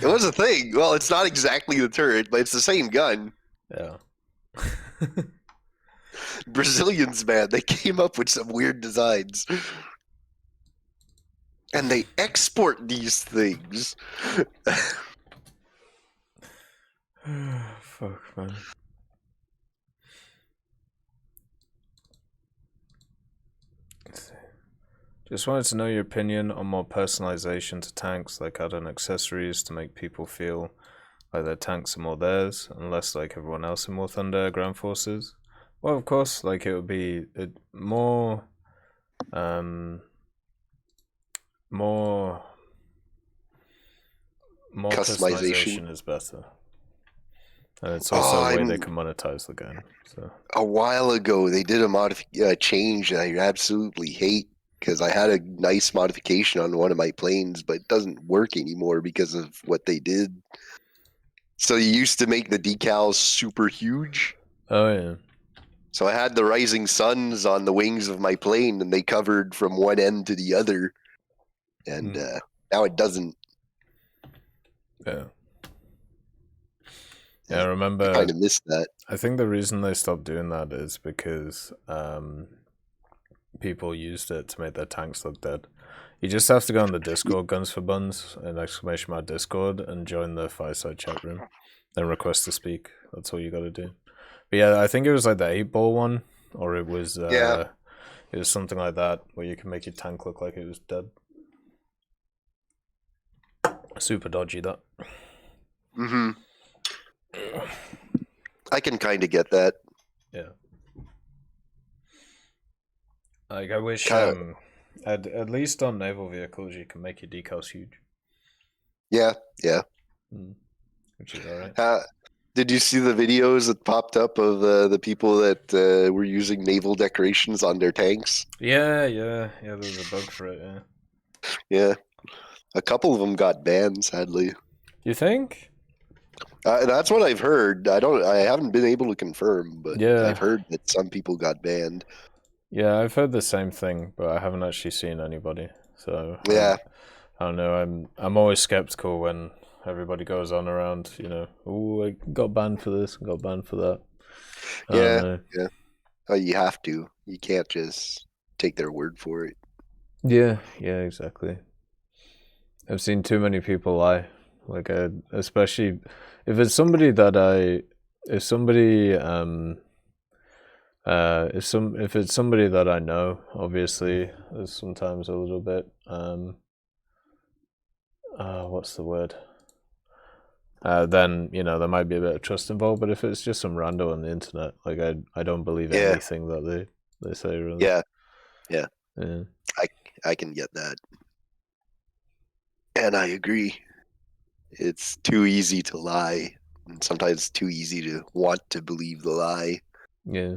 It was a thing. Well, it's not exactly the turret, but it's the same gun. Yeah. Brazilians, man, they came up with some weird designs. And they export these things. Fuck, man. Just wanted to know your opinion on more personalization to tanks, like adding accessories to make people feel like their tanks are more theirs, and less like everyone else in War Thunder ground forces. Well, of course, like it would be more customization is better. And it's also a way they can monetize the game. So a while ago, they did a change that I absolutely hate, because I had a nice modification on one of my planes, but it doesn't work anymore because of what they did. So you used to make the decals super huge. Oh, yeah. So I had the rising suns on the wings of my plane, and they covered from one end to the other. And now it doesn't. Yeah. Yeah, I remember. I kind of missed that. I think the reason they stopped doing that is because people used it to make their tanks look dead. You just have to go on the Discord, Guns for Buns, and exclamation mark Discord, and join the Fireside chat room. Then request to speak. That's all you got to do. But yeah, I think it was like the 8-ball one, or it was it was something like that where you can make your tank look like it was dead. Super dodgy that. Mm-hmm. I can kind of get that. Yeah. Like I wish at least on naval vehicles you can make your decals huge. Yeah. Which is alright. Did you see the videos that popped up of the people that were using naval decorations on their tanks? Yeah. There's a bug for it. Yeah. A couple of them got banned, sadly. You think? That's what I've heard. I haven't been able to confirm, but yeah. I've heard that some people got banned. Yeah, I've heard the same thing, but I haven't actually seen anybody. So yeah, I don't know. I'm always skeptical when everybody goes on around. Oh, I got banned for this, got banned for that. Yeah. Oh, you have to. You can't just take their word for it. Yeah, exactly. I've seen too many people lie. Like, especially if it's somebody that if it's somebody that I know, obviously, there's sometimes a little bit, what's the word? Then, there might be a bit of trust involved, but if it's just some rando on the internet, like, I don't believe anything that they say, really. Yeah. I can get that. And I agree. It's too easy to lie, and sometimes too easy to want to believe the lie. Yeah.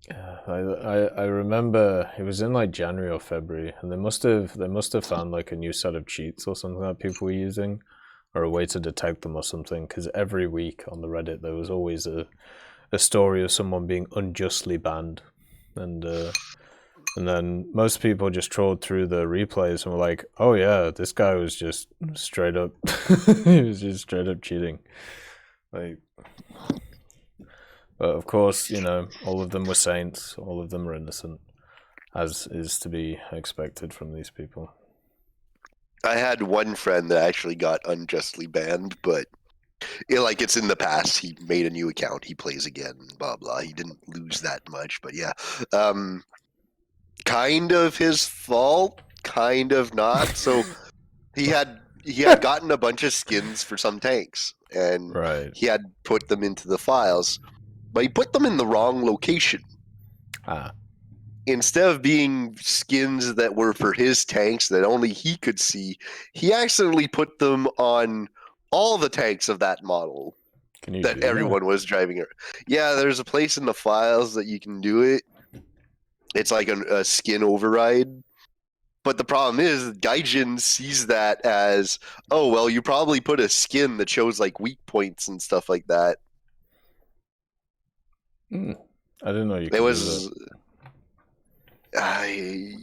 I remember it was in like January or February, and they must have found like a new set of cheats or something that people were using, or a way to detect them or something. Because every week on the Reddit there was always a story of someone being unjustly banned, and then most people just trolled through the replays and were like, "Oh yeah, this guy was just straight up, he was just straight up cheating," like. But of course, all of them were saints, all of them were innocent, as is to be expected from these people. I had one friend that actually got unjustly banned, but it's in the past. He made a new account, he plays again, blah blah. He didn't lose that much, but yeah. Kind of his fault, kind of not. So he had gotten a bunch of skins for some tanks, and he had put them into the files. But he put them in the wrong location. Instead of being skins that were for his tanks that only he could see, he accidentally put them on all the tanks of that model that everyone was driving. Yeah, there's a place in the files that you can do it. It's like a skin override. But the problem is, Gaijin sees that as, oh, well, you probably put a skin that shows like weak points and stuff like that. I didn't know you could do that.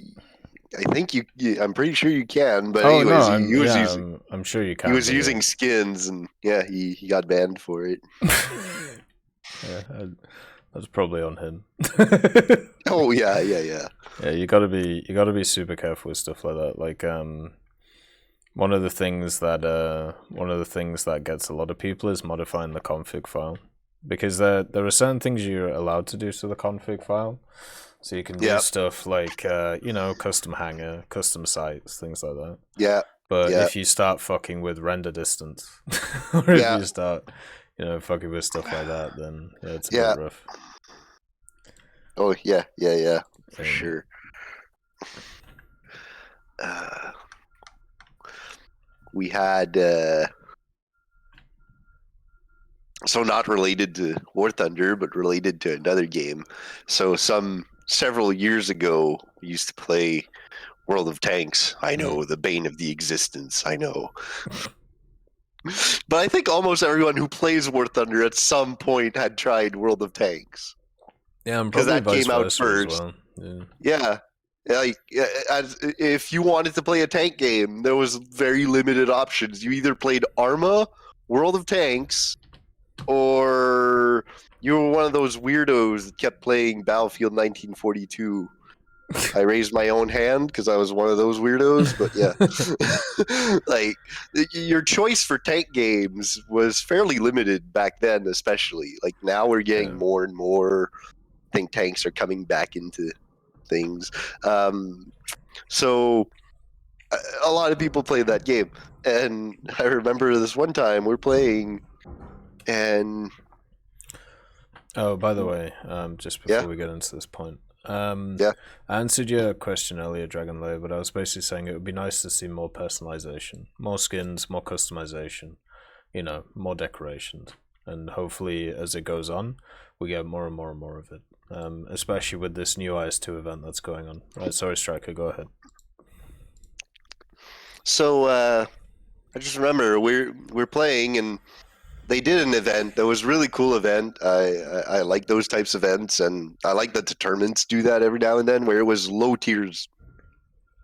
I think you. I'm pretty sure you can. But anyways, he was using. I'm sure you can. He was using skins, and he got banned for it. That's probably on him. Oh yeah. Yeah, you gotta be super careful with stuff like that. Like one of the things that gets a lot of people is modifying the config file. Because there are certain things you're allowed to do to the config file. So you can do stuff like, custom hanger, custom sites, things like that. Yeah. But if you start fucking with render distance, or if you start, fucking with stuff like that, then it's a bit rough. Oh, yeah, for sure. We had... So not related to War Thunder, but related to another game. So several years ago, we used to play World of Tanks. I know, the bane of the existence. I know. But I think almost everyone who plays War Thunder at some point had tried World of Tanks. Yeah, because that came out first. As well. Yeah. Like, if you wanted to play a tank game, there was very limited options. You either played Arma, World of Tanks, or you were one of those weirdos that kept playing Battlefield 1942. I raised my own hand because I was one of those weirdos. But yeah, like your choice for tank games was fairly limited back then, especially. Like now we're getting more and more. I think tanks are coming back into things. So a lot of people played that game, and I remember this one time we're playing, and oh, by the way, just before we get into this point, I answered your question earlier, Dragon Lair, but I was basically saying it would be nice to see more personalization, more skins, more customization, you know, more decorations, and hopefully as it goes on, we get more and more and more of it, especially with this new IS2 event that's going on. Right, sorry, Striker, go ahead. So I just remember we're playing, and they did an event that was a really cool event. I like those types of events, and I like that the tournaments do that every now and then, where it was low tiers.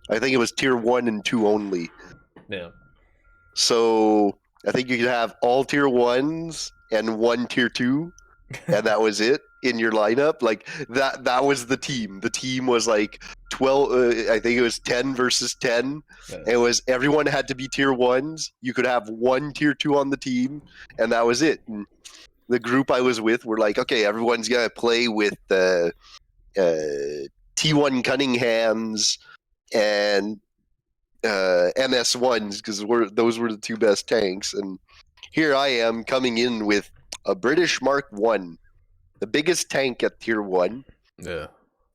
I think it was tier 1 and 2 only. Yeah. So I think you could have all tier 1s and 1 tier 2, and that was it in your lineup. Like that was the team. The team was like 12. I think it was 10 versus 10. Yeah. It was everyone had to be tier 1s. You could have 1 tier 2 on the team, and that was it. And the group I was with were like, okay, everyone's gonna play with T1 Cunninghams and MS1s because those were the 2 best tanks. And here I am coming in with a British Mark 1. The biggest tank at tier 1. Yeah.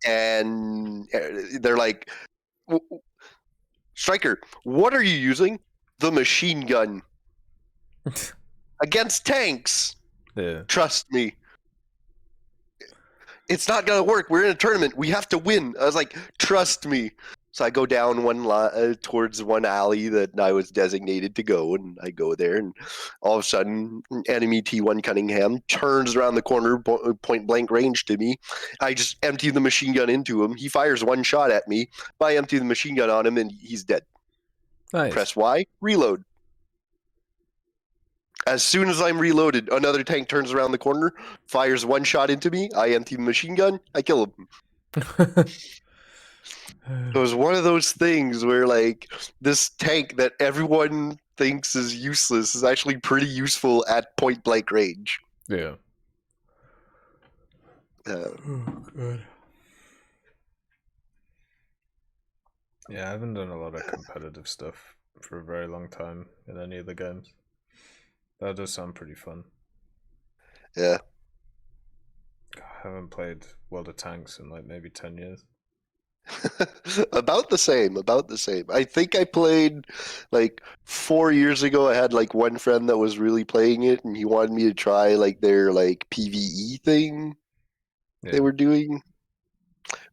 And they're like, Striker, what are you using? The machine gun. Against tanks. Yeah. Trust me. It's not going to work. We're in a tournament. We have to win. I was like, trust me. So I go down towards one alley that I was designated to go, and I go there, and all of a sudden, enemy T1 Cunningham turns around the corner, point blank range to me. I just empty the machine gun into him. He fires 1 shot at me. I empty the machine gun on him, and he's dead. Nice. Press Y, reload. As soon as I'm reloaded, another tank turns around the corner, fires 1 shot into me. I empty the machine gun. I kill him. It was one of those things where, like, this tank that everyone thinks is useless is actually pretty useful at point blank range. Yeah. Oh, God. Yeah, I haven't done a lot of competitive stuff for a very long time in any of the games. That does sound pretty fun. Yeah. I haven't played World of Tanks in like maybe 10 years. About the same. I think I played like 4 years ago. I had like one friend that was really playing it, and he wanted me to try like their like PvE thing they were doing.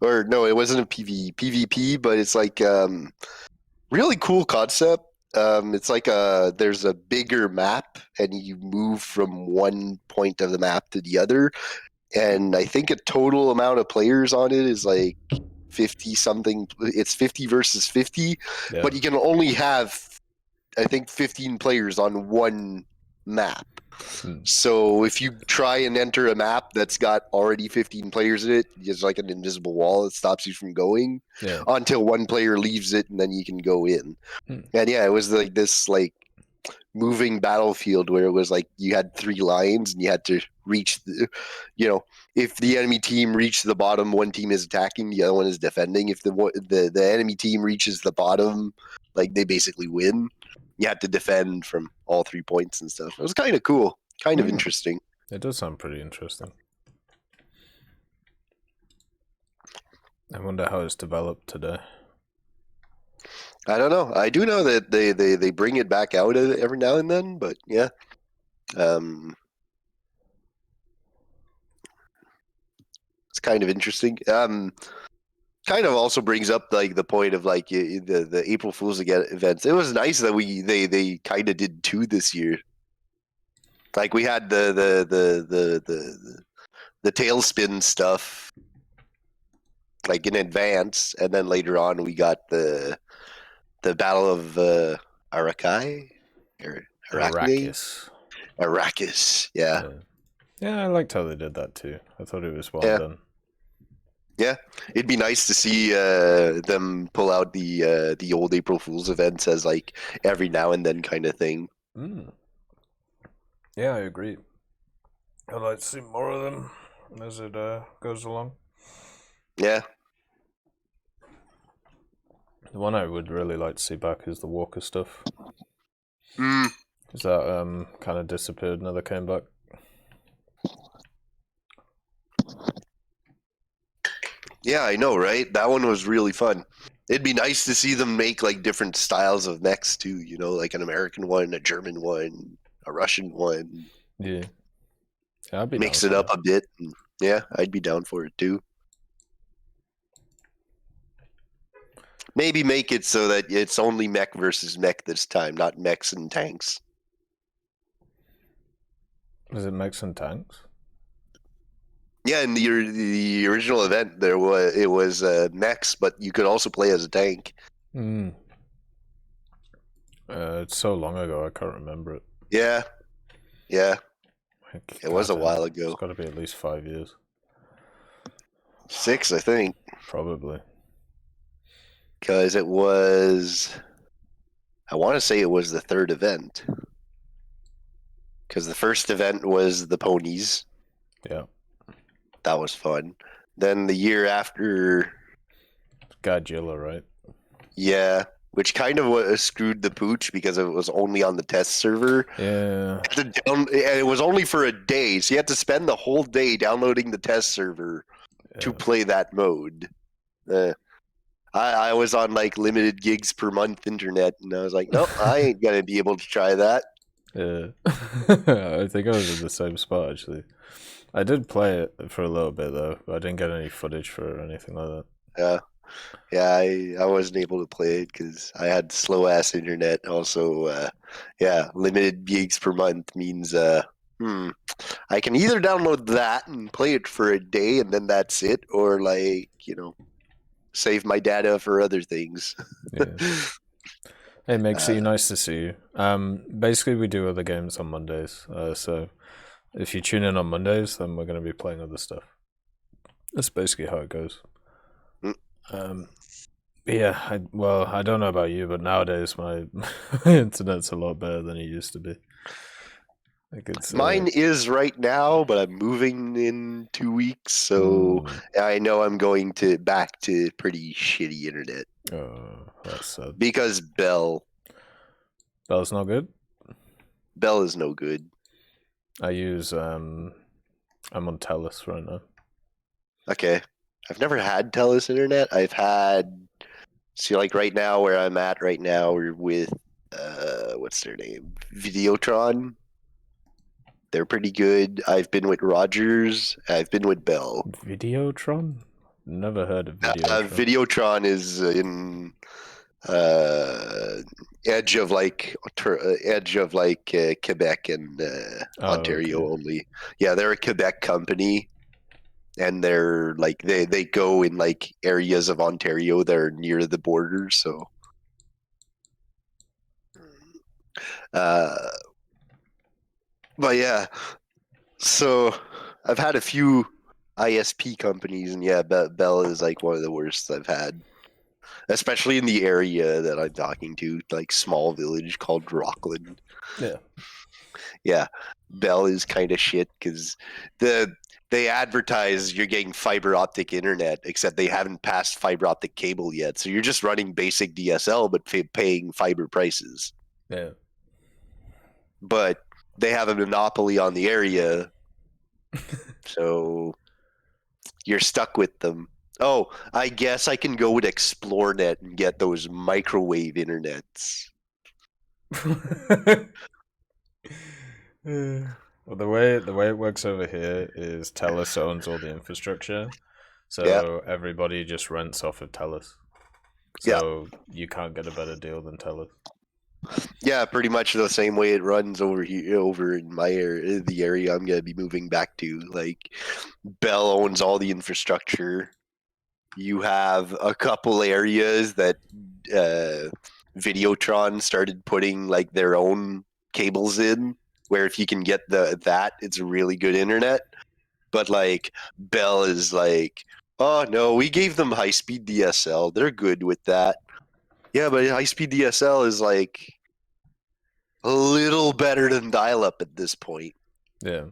Or no, it wasn't a PvP, but it's like really cool concept. It's like there's a bigger map, and you move from one point of the map to the other, and I think a total amount of players on it is like 50 something. It's 50 versus 50, but you can only have, I think, 15 players on one map. So if you try and enter a map that's got already 15 players in it, there's like an invisible wall that stops you from going until one player leaves it, and then you can go in. And yeah, it was like this like moving battlefield where it was like you had 3 lines, and you had to reach the, if the enemy team reached the bottom, one team is attacking, the other one is defending. If the enemy team reaches the bottom, like they basically win. You had to defend from all 3 points and stuff. It was kind of cool, kind of interesting. It does sound pretty interesting. I wonder how it's developed today. I don't know. I do know that they bring it back out every now and then, but yeah. It's kind of interesting. Kind of also brings up like the point of like the April Fool's events. It was nice that they kind of did 2 this year. Like we had the tailspin stuff like in advance, and then later on we got the Battle of Arrakis. Arrakis, yeah. Yeah, I liked how they did that too. I thought it was well done. Yeah, it'd be nice to see them pull out the old April Fool's events as like every now and then kind of thing. Yeah, I agree. I'd like to see more of them as it goes along. Yeah. The one I would really like to see back is the Walker stuff. Because that kind of disappeared and never came back. Yeah, I know, right? That one was really fun. It'd be nice to see them make like different styles of mechs too, you know, like an American one, a German one, a Russian one. Yeah. I'd be Mix down it for up a bit. And, yeah, I'd be down for it too. Maybe make it so that it's only mech versus mech this time, not mechs and tanks. Is it mechs and tanks? Yeah, in the original event, it was mechs, but you could also play as a tank. It's so long ago, I can't remember it. Yeah, it was a while ago. It's got to be at least 5 years. 6, I think. Probably. Because it was, I want to say it was the third event. Because the first event was the ponies. Yeah. That was fun. Then the year after... Godzilla, right? Yeah, which kind of screwed the pooch because it was only on the test server. Yeah. It was only for a day, so you had to spend the whole day downloading the test server to play that mode. I was on like limited gigs per month internet, and I was like, nope, I ain't gonna be able to try that. Yeah. I think I was in the same spot, actually. I did play it for a little bit, though. But I didn't get any footage for it or anything like that. Yeah, I wasn't able to play it because I had slow-ass internet. Also, limited gigs per month means, I can either download that and play it for a day and then that's it, or like, you know, save my data for other things. Yeah. Hey, Mixie, nice to see you. Basically, we do other games on Mondays, so if you tune in on Mondays, then we're going to be playing other stuff. That's basically how it goes. Yeah, I don't know about you, but nowadays my internet's a lot better than it used to be. Like Mine is right now, but I'm moving in 2 weeks, so I know I'm going back to pretty shitty internet. Oh, that's sad. Because Bell's not good? Bell is no good. I use I'm on Telus right now. Okay. I've never had Telus internet. I've had like right now where I'm at right now, we're with what's their name? Videotron. They're pretty good. I've been with Rogers. I've been with Bell. Videotron? Never heard of Videotron. Videotron is in edge of Quebec and Ontario only. Yeah, they're a Quebec company, and they're like they go in like areas of Ontario that are near the border. So, but yeah, so I've had a few ISP companies, and yeah, Bell is like one of the worst I've had. Especially in the area that I'm talking to, like small village called Rockland. Yeah. Yeah. Bell is kind of shit because they advertise you're getting fiber optic internet, except they haven't passed fiber optic cable yet. So you're just running basic DSL, but paying fiber prices. Yeah. But they have a monopoly on the area. So you're stuck with them. Oh, I guess I can go with ExploreNet and get those microwave internets. Well, the way it works over here is Telus owns all the infrastructure, so everybody just rents off of Telus. So you can't get a better deal than Telus. Yeah, pretty much the same way it runs over here, over in my area, the area I'm gonna be moving back to. Like, Bell owns all the infrastructure. You have a couple areas that Videotron started putting like their own cables in, where if you can get that, it's really good internet. But like Bell is like, Oh no, we gave them high-speed DSL. They're good with that. Yeah, but high-speed DSL is like a little better than dial-up at this point. Yeah.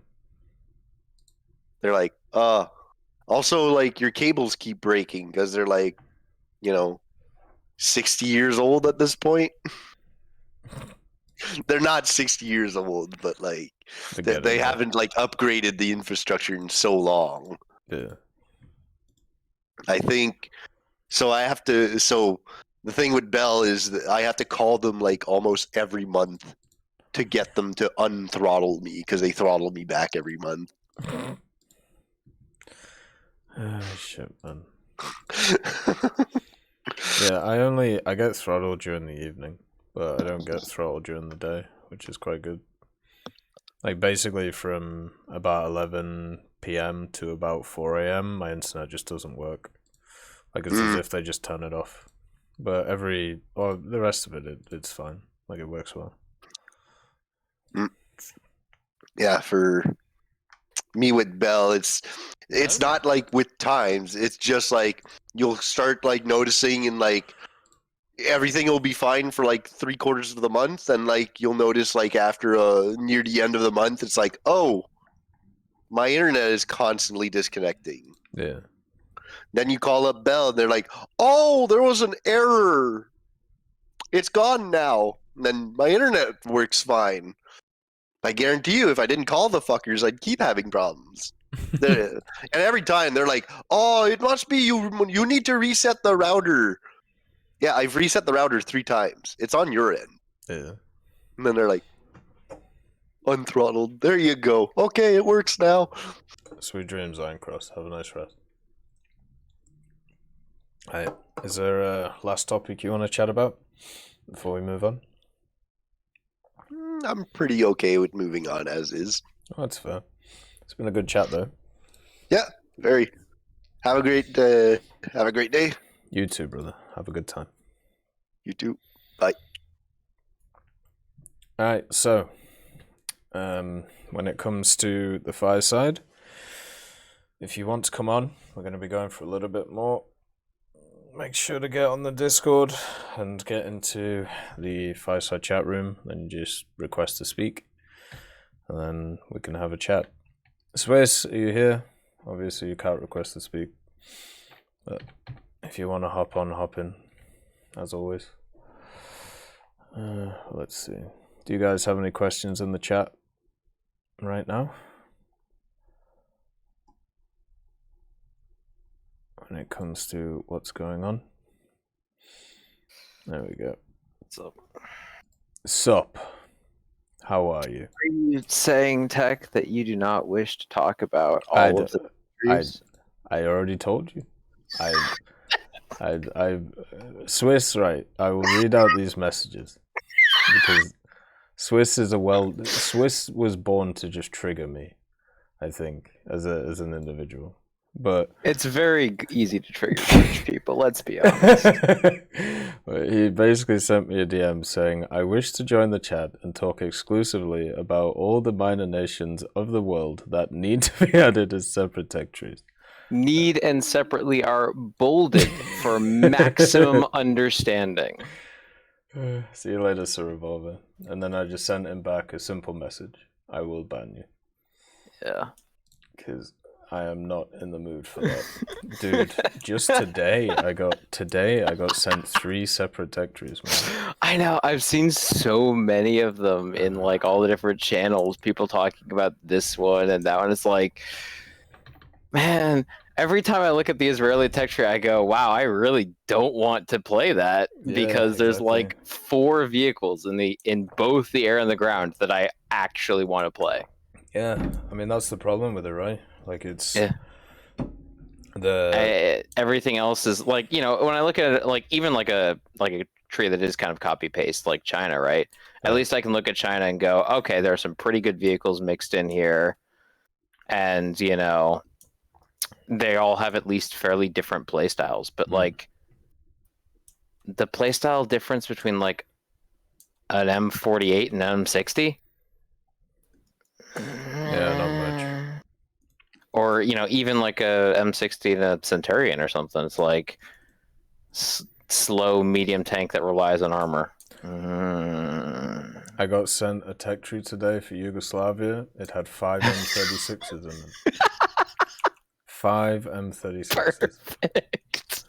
They're like, also like your cables keep breaking because they're like, 60 years old at this point. They're not 60 years old, but like they haven't like upgraded the infrastructure in so long. Yeah. I think so. So the thing with Bell is that I have to call them like almost every month to get them to unthrottle me because they throttle me back every month. Shit, man. Yeah, I get throttled during the evening, but I don't get throttled during the day, which is quite good. Like basically from about 11 p.m. to about 4 a.m. my internet just doesn't work. Like it's as if they just turn it off. But the rest of it's fine. Like it works well. Yeah, for me with Bell, it's not like with times. It's just like you'll start like noticing and like everything will be fine for like 3/4 of the month, and like you'll notice like after near the end of the month, it's like, oh, my internet is constantly disconnecting. Yeah. Then you call up Bell, and they're like, oh, there was an error. It's gone now. And then my internet works fine. I guarantee you, if I didn't call the fuckers, I'd keep having problems. And every time they're like, "Oh, it must be you. You need to reset the router." Yeah, I've reset the router 3 times. It's on your end. Yeah. And then they're like, "Unthrottled." There you go. Okay, it works now. Sweet dreams, Ironcross. Have a nice rest. Alright, is there a last topic you want to chat about before we move on? I'm pretty okay with moving on as is. Oh, that's fair. It's been a good chat though. Yeah, very. Have a great day. You too, brother. Have a good time. You too. Bye. Alright, so when it comes to the Fireside, if you want to come on, we're going to be going for a little bit more. Make sure to get on the Discord and get into the Fireside chat room and just request to speak. And then we can have a chat. Swiss, are you here? Obviously you can't request to speak. But if you want to hop on, hop in. As always. Let's see. Do you guys have any questions in the chat right now? When it comes to what's going on. There we go. What's up? Sup? How are you? Are you saying, Tech, that you do not wish to talk about all of the countries? I already told you. Swiss, right? I will read out these messages because Swiss was born to just trigger me. I think as an individual. But it's very easy to trigger British people, let's be honest. He basically sent me a DM saying, I wish to join the chat and talk exclusively about all the minor nations of the world that need to be added as separate tech trees. Need and separately are bolded for maximum understanding. See you later, Sir Revolver. And then I just sent him back a simple message. I will ban you. Yeah. Because I am not in the mood for that. Dude, just today I got sent 3 separate tech trees, man. I know, I've seen so many of them in like all the different channels, people talking about this one and that one. It's like, man, every time I look at the Israeli tech tree, I go, wow, I really don't want to play that because there's like 4 vehicles in both the air and the ground that I actually want to play. Yeah, I mean that's the problem with it, right? Like it's everything else is like, when I look at it, like even like a tree that is kind of copy paste like China, right? At least I can look at China and go, okay, there are some pretty good vehicles mixed in here, and they all have at least fairly different playstyles. But like the playstyle difference between like an M48 and an M60. Yeah, not much. or even like a M60 and a Centurion or something. It's like slow medium tank that relies on armor. I got sent a tech tree today for Yugoslavia. It had 5 M36s in it. 5 M36s. Perfect.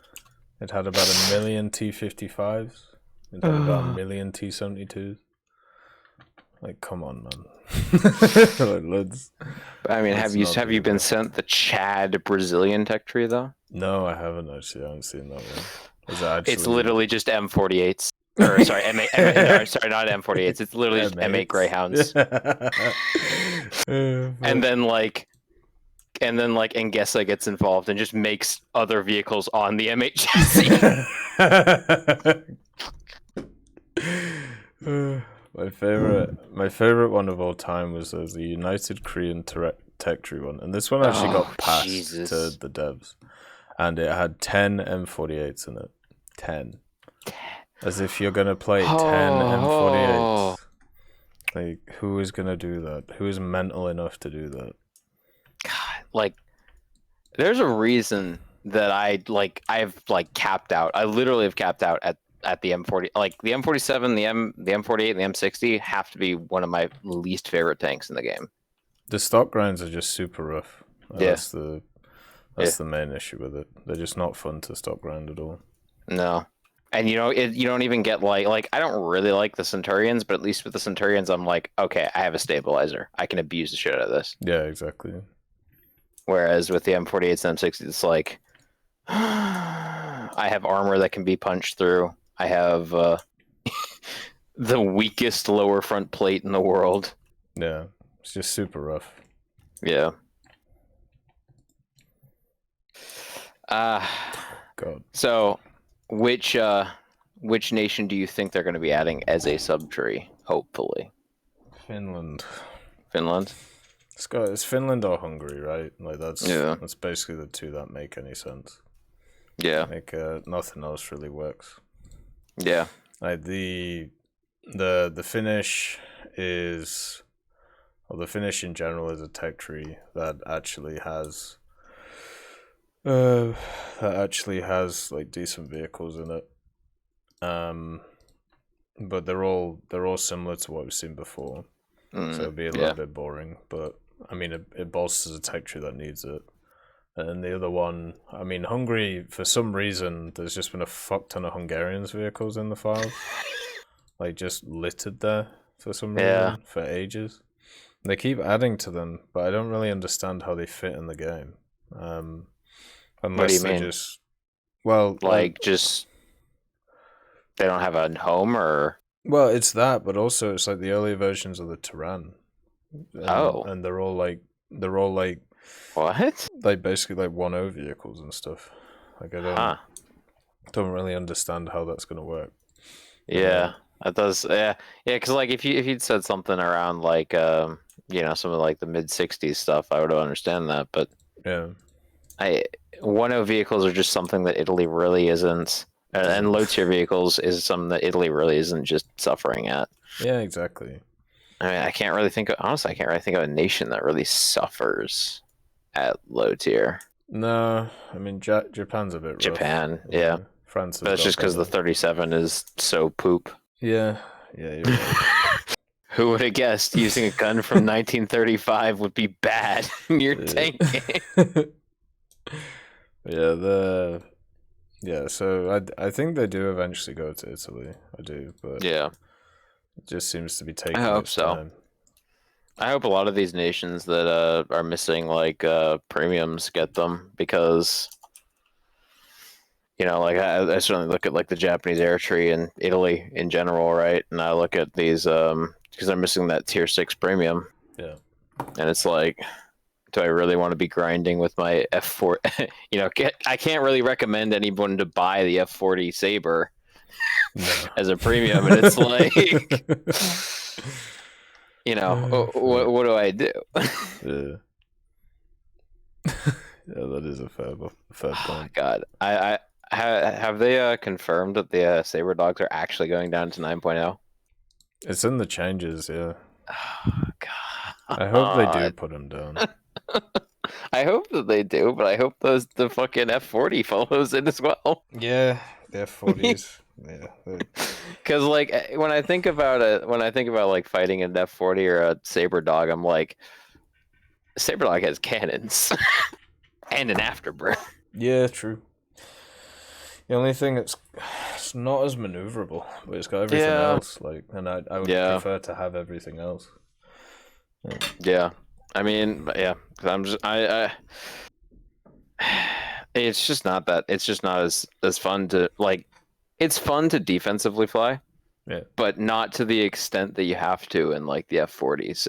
It had about 1 million T55s. It had about 1 million T72s. Like, come on, man. Like, let's. I mean, have you been sent the Chad Brazilian tech tree though? No, I haven't actually. I haven't seen that one. Is it actually... It's literally just M48s. Or sorry, no, sorry, not M48s. It's literally just M8 Greyhounds. And Gessa gets involved and just makes other vehicles on the M8 chassis. My favorite one of all time was the United Korean tech tree one, and this one actually got passed to the devs, and it had 10 M48s in it. 10. As if you're gonna play 10 M48s. Like, who is gonna do that? Who is mental enough to do that? God, like, there's a reason that I've capped out. I literally have capped out at the M40. Like the M47, the M48, and the M60 have to be one of my least favorite tanks in the game. The stock grinds are just super rough. Yeah. That's the main issue with it. They're just not fun to stock grind at all. No. And you don't even get like I don't really like the Centurions, but at least with the Centurions, I'm like, okay, I have a stabilizer. I can abuse the shit out of this. Yeah, exactly. Whereas with the M48s and M60s, it's like I have armor that can be punched through. I have the weakest lower front plate in the world. Yeah, it's just super rough. Yeah. God. So, which nation do you think they're going to be adding as a subtree? Hopefully, Finland. Finland. It's Finland or Hungary, right? Like that's basically the two that make any sense. Yeah. Like nothing else really works. Yeah. Like the Finnish is, well, the Finnish in general is a tech tree that actually has like decent vehicles in it. But they're all similar to what we've seen before. So it'll be a little bit boring, but I mean it bolsters a tech tree that needs it. And the other one, I mean, Hungary, for some reason, there's just been a fuck ton of Hungarians vehicles in the files. Like, just littered there for some reason, for ages. They keep adding to them, but I don't really understand how they fit in the game. Unless they just... Well... just... They don't have a home, or... Well, it's that, but also it's like the earlier versions of the Turan. And they're all like... What? Like basically like 1.0 vehicles and stuff. Like I don't really understand how that's gonna work. Yeah, that does. Yeah, because like if you'd said something around like some of like the mid-60s stuff, I would understand that. But 1.0 vehicles are just something that Italy really isn't, and low tier vehicles is something that Italy really isn't just suffering at. Yeah, exactly. I mean, I can't really think of a nation that really suffers at low tier. No, I mean Japan's a bit rough. Japan, yeah. France. But that's just because the 37 is so poop. Yeah, you're right. Who would have guessed using a gun from 1935 would be bad in your tanking? So I think they do eventually go to Italy. I do, but it just seems to be taking. I hope so. Time. I hope a lot of these nations that are missing like premiums get them, because like I certainly look at like the Japanese air tree and Italy in general, right? And I look at these because they're missing that tier 6 premium. Yeah. And it's like, do I really want to be grinding with my F4? I can't really recommend anyone to buy the F40 Saber as a premium, and it's like. What do I do? Yeah, that is a fair point. God, I have they confirmed that the Saber dogs are actually going down to 9.0? It's in the changes, yeah. Oh, God. I hope they do put them down. I hope that they do, but I hope the fucking F40 follows it as well. Yeah, the F40s. Yeah. Because like when I think about like fighting an F40 or a saber dog, I'm like, saber dog has cannons and an afterburn. Yeah, true. The only thing it's not as maneuverable, but it's got everything else. Like, and I would prefer to have everything else. Yeah, I mean, yeah, because I'm just it's just not that. It's just not as fun to like. It's fun to defensively fly, but not to the extent that you have to in like the F40s,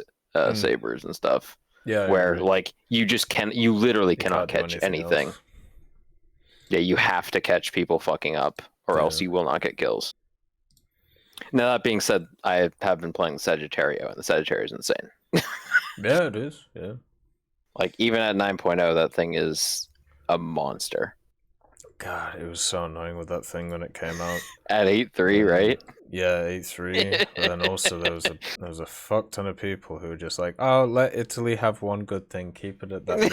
sabers and stuff. Yeah, where like you literally cannot catch anything. Else. Yeah, you have to catch people fucking up, or else you will not get kills. Now that being said, I have been playing Sagittario, and the Sagittario is insane. Yeah, it is. Yeah. Like even at 9.0, that thing is a monster. God, it was so annoying with that thing when it came out. At 8.3, right? Yeah, 8.3. But then also there was a fuck ton of people who were just like, "Oh, let Italy have one good thing, keep it at that."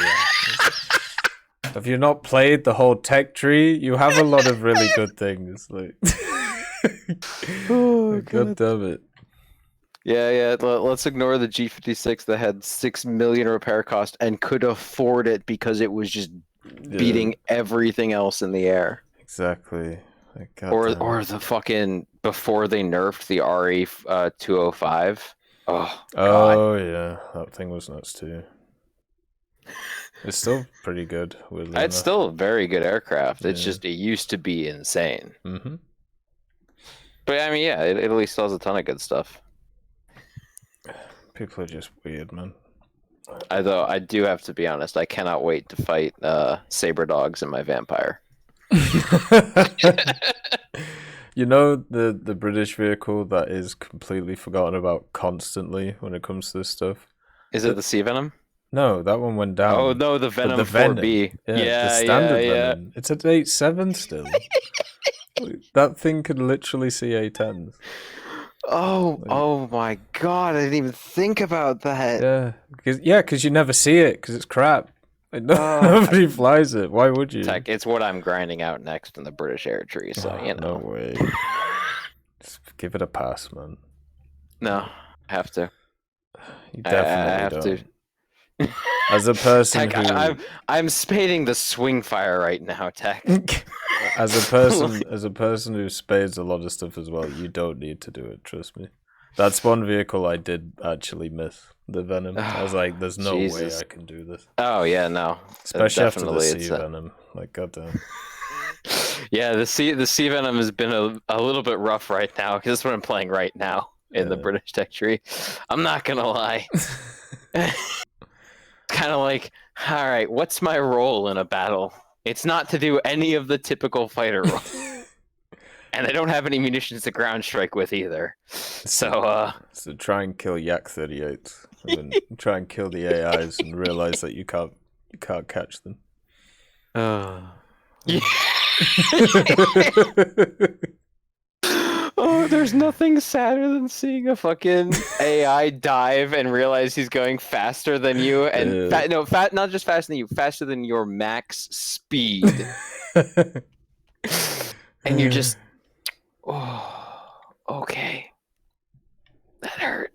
Have you not played the whole tech tree? You have a lot of really good things. Like, oh, God damn it. Yeah. Let's ignore the G56 that had 6 million repair cost and could afford it because it was just beating everything else in the air. Exactly. Like, or the fucking before they nerfed the RE 205. Oh, God. Yeah, that thing was nuts too. It's still pretty good. It's still a very good aircraft. It's just it used to be insane. Mm-hmm. But I mean, yeah, it at least sells a ton of good stuff. People are just weird, man. Although I do have to be honest, I cannot wait to fight saber dogs in my vampire. You know the British vehicle that is completely forgotten about constantly when it comes to this stuff? Is it the Sea Venom? No, that one went down. Oh no, the Venom 4B. The standard Venom. It's at 8.7 still. That thing could literally see A10s. Oh my God! I didn't even think about that. Yeah, because you never see it because it's crap. Like, nobody flies it. Why would you? Tech, it's what I'm grinding out next in the British Air Tree. So you know. No way. Just give it a pass, man. No, I have to. You definitely have don't. to. As a person Tech, I'm spading the swing fire right now, Tech. As a person who spades a lot of stuff as well, you don't need to do it, trust me. That's one vehicle I did actually miss, the Venom. I was like, there's no way I can do this. Oh yeah, no. Especially after the Sea Venom. Like, goddamn. Yeah, the Sea Venom has been a little bit rough right now, because that's what I'm playing right now in the British Tech Tree. I'm not gonna lie. Kind of like, all right, what's my role in a battle? It's not to do any of the typical fighter roles. And I don't have any munitions to ground strike with either. So try and kill Yak 38, and then try and kill the AIs and realize that you can't catch them. Yeah. Oh, there's nothing sadder than seeing a fucking AI dive and realize he's going faster than you, and not just faster than you, faster than your max speed. And you're just, okay, that hurt.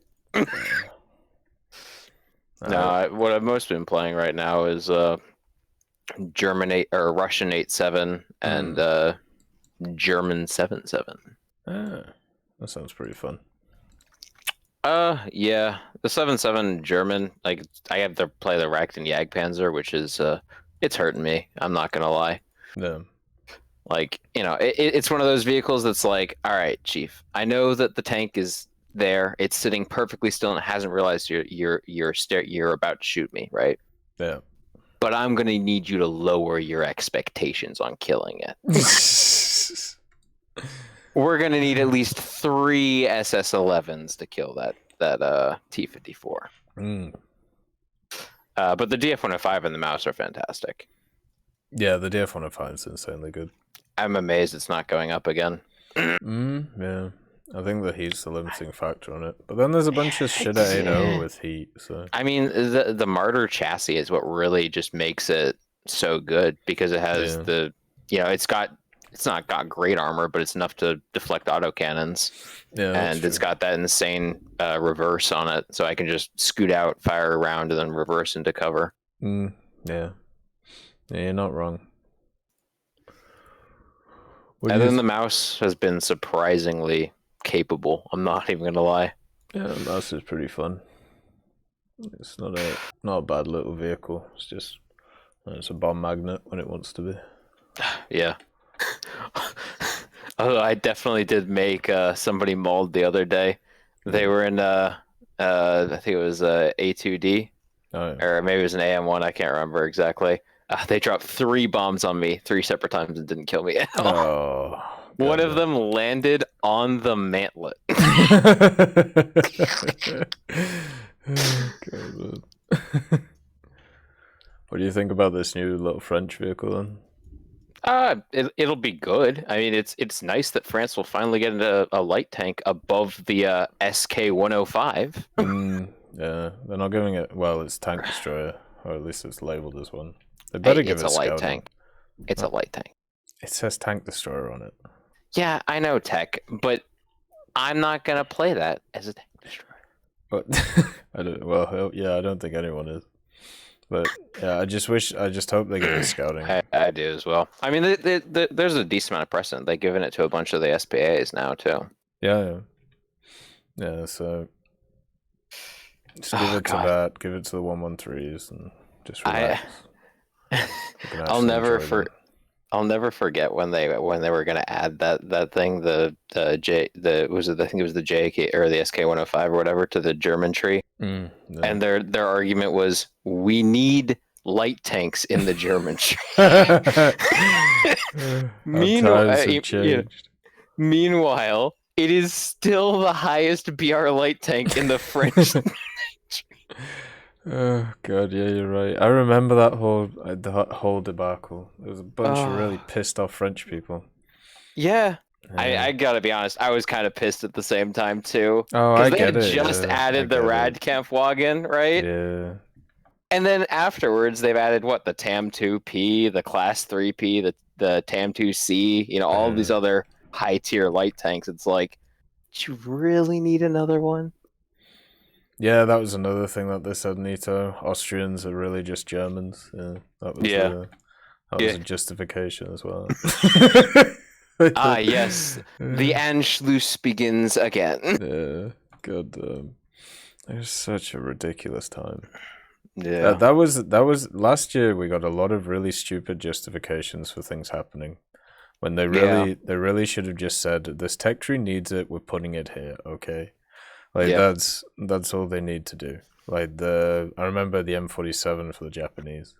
No, what I've mostly been playing right now is Russian 8.7 and German 7.7. That sounds pretty fun. Yeah, the 7.7 German, like I have to play the Rakten Jagdpanzer, which is it's hurting me. I'm not gonna lie. Yeah. Like, you know, it's one of those vehicles that's like, all right, Chief, I know that the tank is there. It's sitting perfectly still and it hasn't realized you're about to shoot me, right? Yeah. But I'm gonna need you to lower your expectations on killing it. We're gonna need at least 3 SS11s to kill that T-54. But the DF-105 and the mouse are fantastic. Yeah, the DF-105 is insanely good. I'm amazed it's not going up again. Yeah. I think the heat's the limiting factor on it. But then there's a bunch of shit at 8.0 with heat. So I mean, the Martyr chassis is what really just makes it so good because it has it's not got great armor, but it's enough to deflect autocannons. Yeah, and it's got that insane reverse on it, so I can just scoot out, fire around, and then reverse into cover. Yeah, you're not wrong. And then the mouse has been surprisingly capable. I'm not even gonna lie. Yeah, the mouse is pretty fun. It's not a bad little vehicle. It's a bomb magnet when it wants to be. Yeah. Although I definitely did make somebody mauled the other day. They were in I think it was A2D, or maybe it was an AM1. I can't remember exactly. They dropped 3 bombs on me 3 separate times and didn't kill me at all. One of them landed on the mantlet. What do you think about this new little French vehicle then? It'll be good. I mean, it's nice that France will finally get a light tank above the SK-105. Yeah, they're not giving it. Well, it's tank destroyer, or at least it's labeled as one. They better give it a light tank. It's a light tank. It says tank destroyer on it. Yeah, I know tech, but I'm not gonna play that as a tank destroyer. But I don't think anyone is. But yeah, I just hope they give it scouting. I do as well. I mean, there's a decent amount of precedent. They've given it to a bunch of the SPAs now too. Yeah. So just give it to that. Give it to the 113s and just relax. I'll never forget when they were gonna add that thing, I think it was the JK or the SK-105 or whatever to the German tree. Yeah. And their argument was, we need light tanks in the German tree. Meanwhile, it is still the highest BR light tank in the French. Oh god, yeah, you're right. I remember that whole debacle. There was a bunch of really pissed off French people. Yeah. I gotta be honest, I was kind of pissed at the same time too. Oh, I get it. They just added the Radkampfwagen, right? Yeah. And then afterwards, they've added the TAM 2P, the Class 3P, the TAM 2C, all of these other high tier light tanks. It's like, do you really need another one? Yeah, that was another thing that they said, Nito. Austrians are really just Germans. Yeah, that was a justification as well. Yes. The Anschluss begins again. Yeah, god it was such a ridiculous time. Yeah. That was last year. We got a lot of really stupid justifications for things happening. When they really should have just said, this tech tree needs it, we're putting it here, okay? That's all they need to do. I remember the M47 for the Japanese.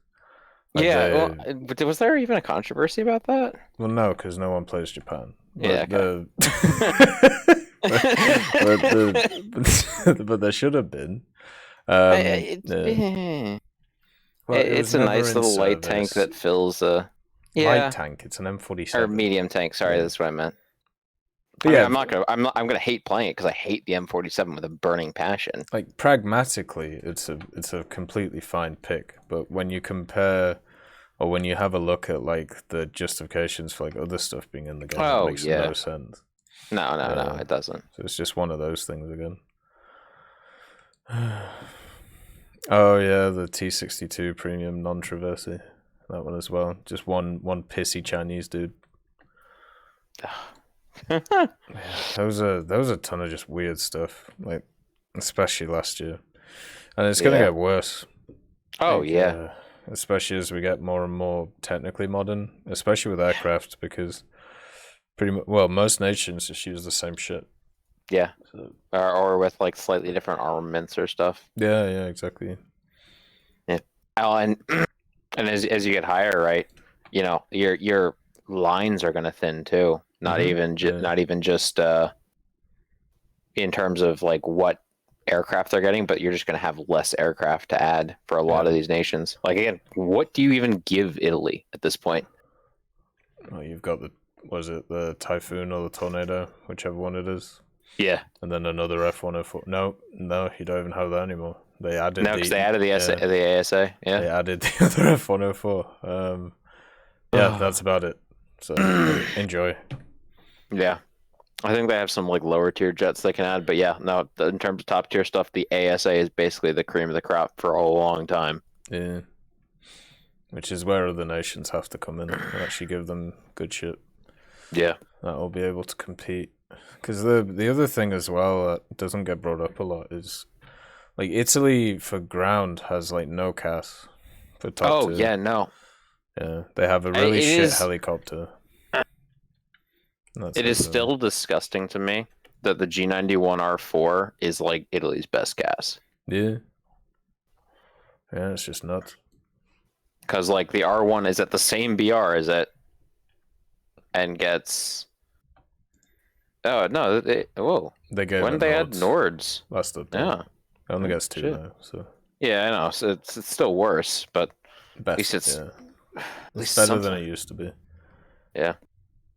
But was there even a controversy about that? Well, no, because no one plays Japan. But but there should have been. It's a nice little light tank that fills light tank. It's an M47 or medium tank. Sorry, that's what I meant. But I'm gonna hate playing it because I hate the M47 with a burning passion. Like pragmatically, it's a completely fine pick. But when you compare, or when you have a look at the justifications for other stuff being in the game, it makes no sense. No, it doesn't. So it's just one of those things again. Oh yeah, the T62 premium non-traversy, that one as well. Just one pissy Chinese dude. Yeah, there was a ton of just weird stuff, especially last year, and it's gonna get worse. Especially as we get more and more technically modern, especially with aircraft, because most nations just use the same shit. Yeah, or with slightly different armaments or stuff. Yeah, exactly. Yeah. Oh, and as you get higher, right? Your lines are gonna thin too. Not even just in terms of what aircraft they're getting, but you're just going to have less aircraft to add for a lot of these nations. Again, what do you even give Italy at this point? Well, you've got the Typhoon or the Tornado, whichever one it is. Yeah. And then another F104. No, you don't even have that anymore. They added because they added the ASA. Yeah. They added the other F104. Yeah, that's about it. So enjoy. Yeah. I think they have some like lower tier jets they can add, but yeah, no, in terms of top tier stuff, the ASA is basically the cream of the crop for a long time. Yeah. Which is where other nations have to come in and actually give them good shit. Yeah. That will be able to compete. Because the other thing as well that doesn't get brought up a lot is, like, Italy for ground has, like, no CAS for top tier. Yeah, no. Yeah, they have a really shit helicopter. It is still disgusting to me that the G91R4 is, like, Italy's best CAS. Yeah. Yeah, it's just nuts. Because, like, the R1 is at the same BR as it and gets... Oh, no. Whoa. They gave when they had Nords. That's the thing. Yeah. It only gets 2 now, so... Yeah, I know. So it's still worse, but at least it's... Yeah. It's better than it used to be. Yeah.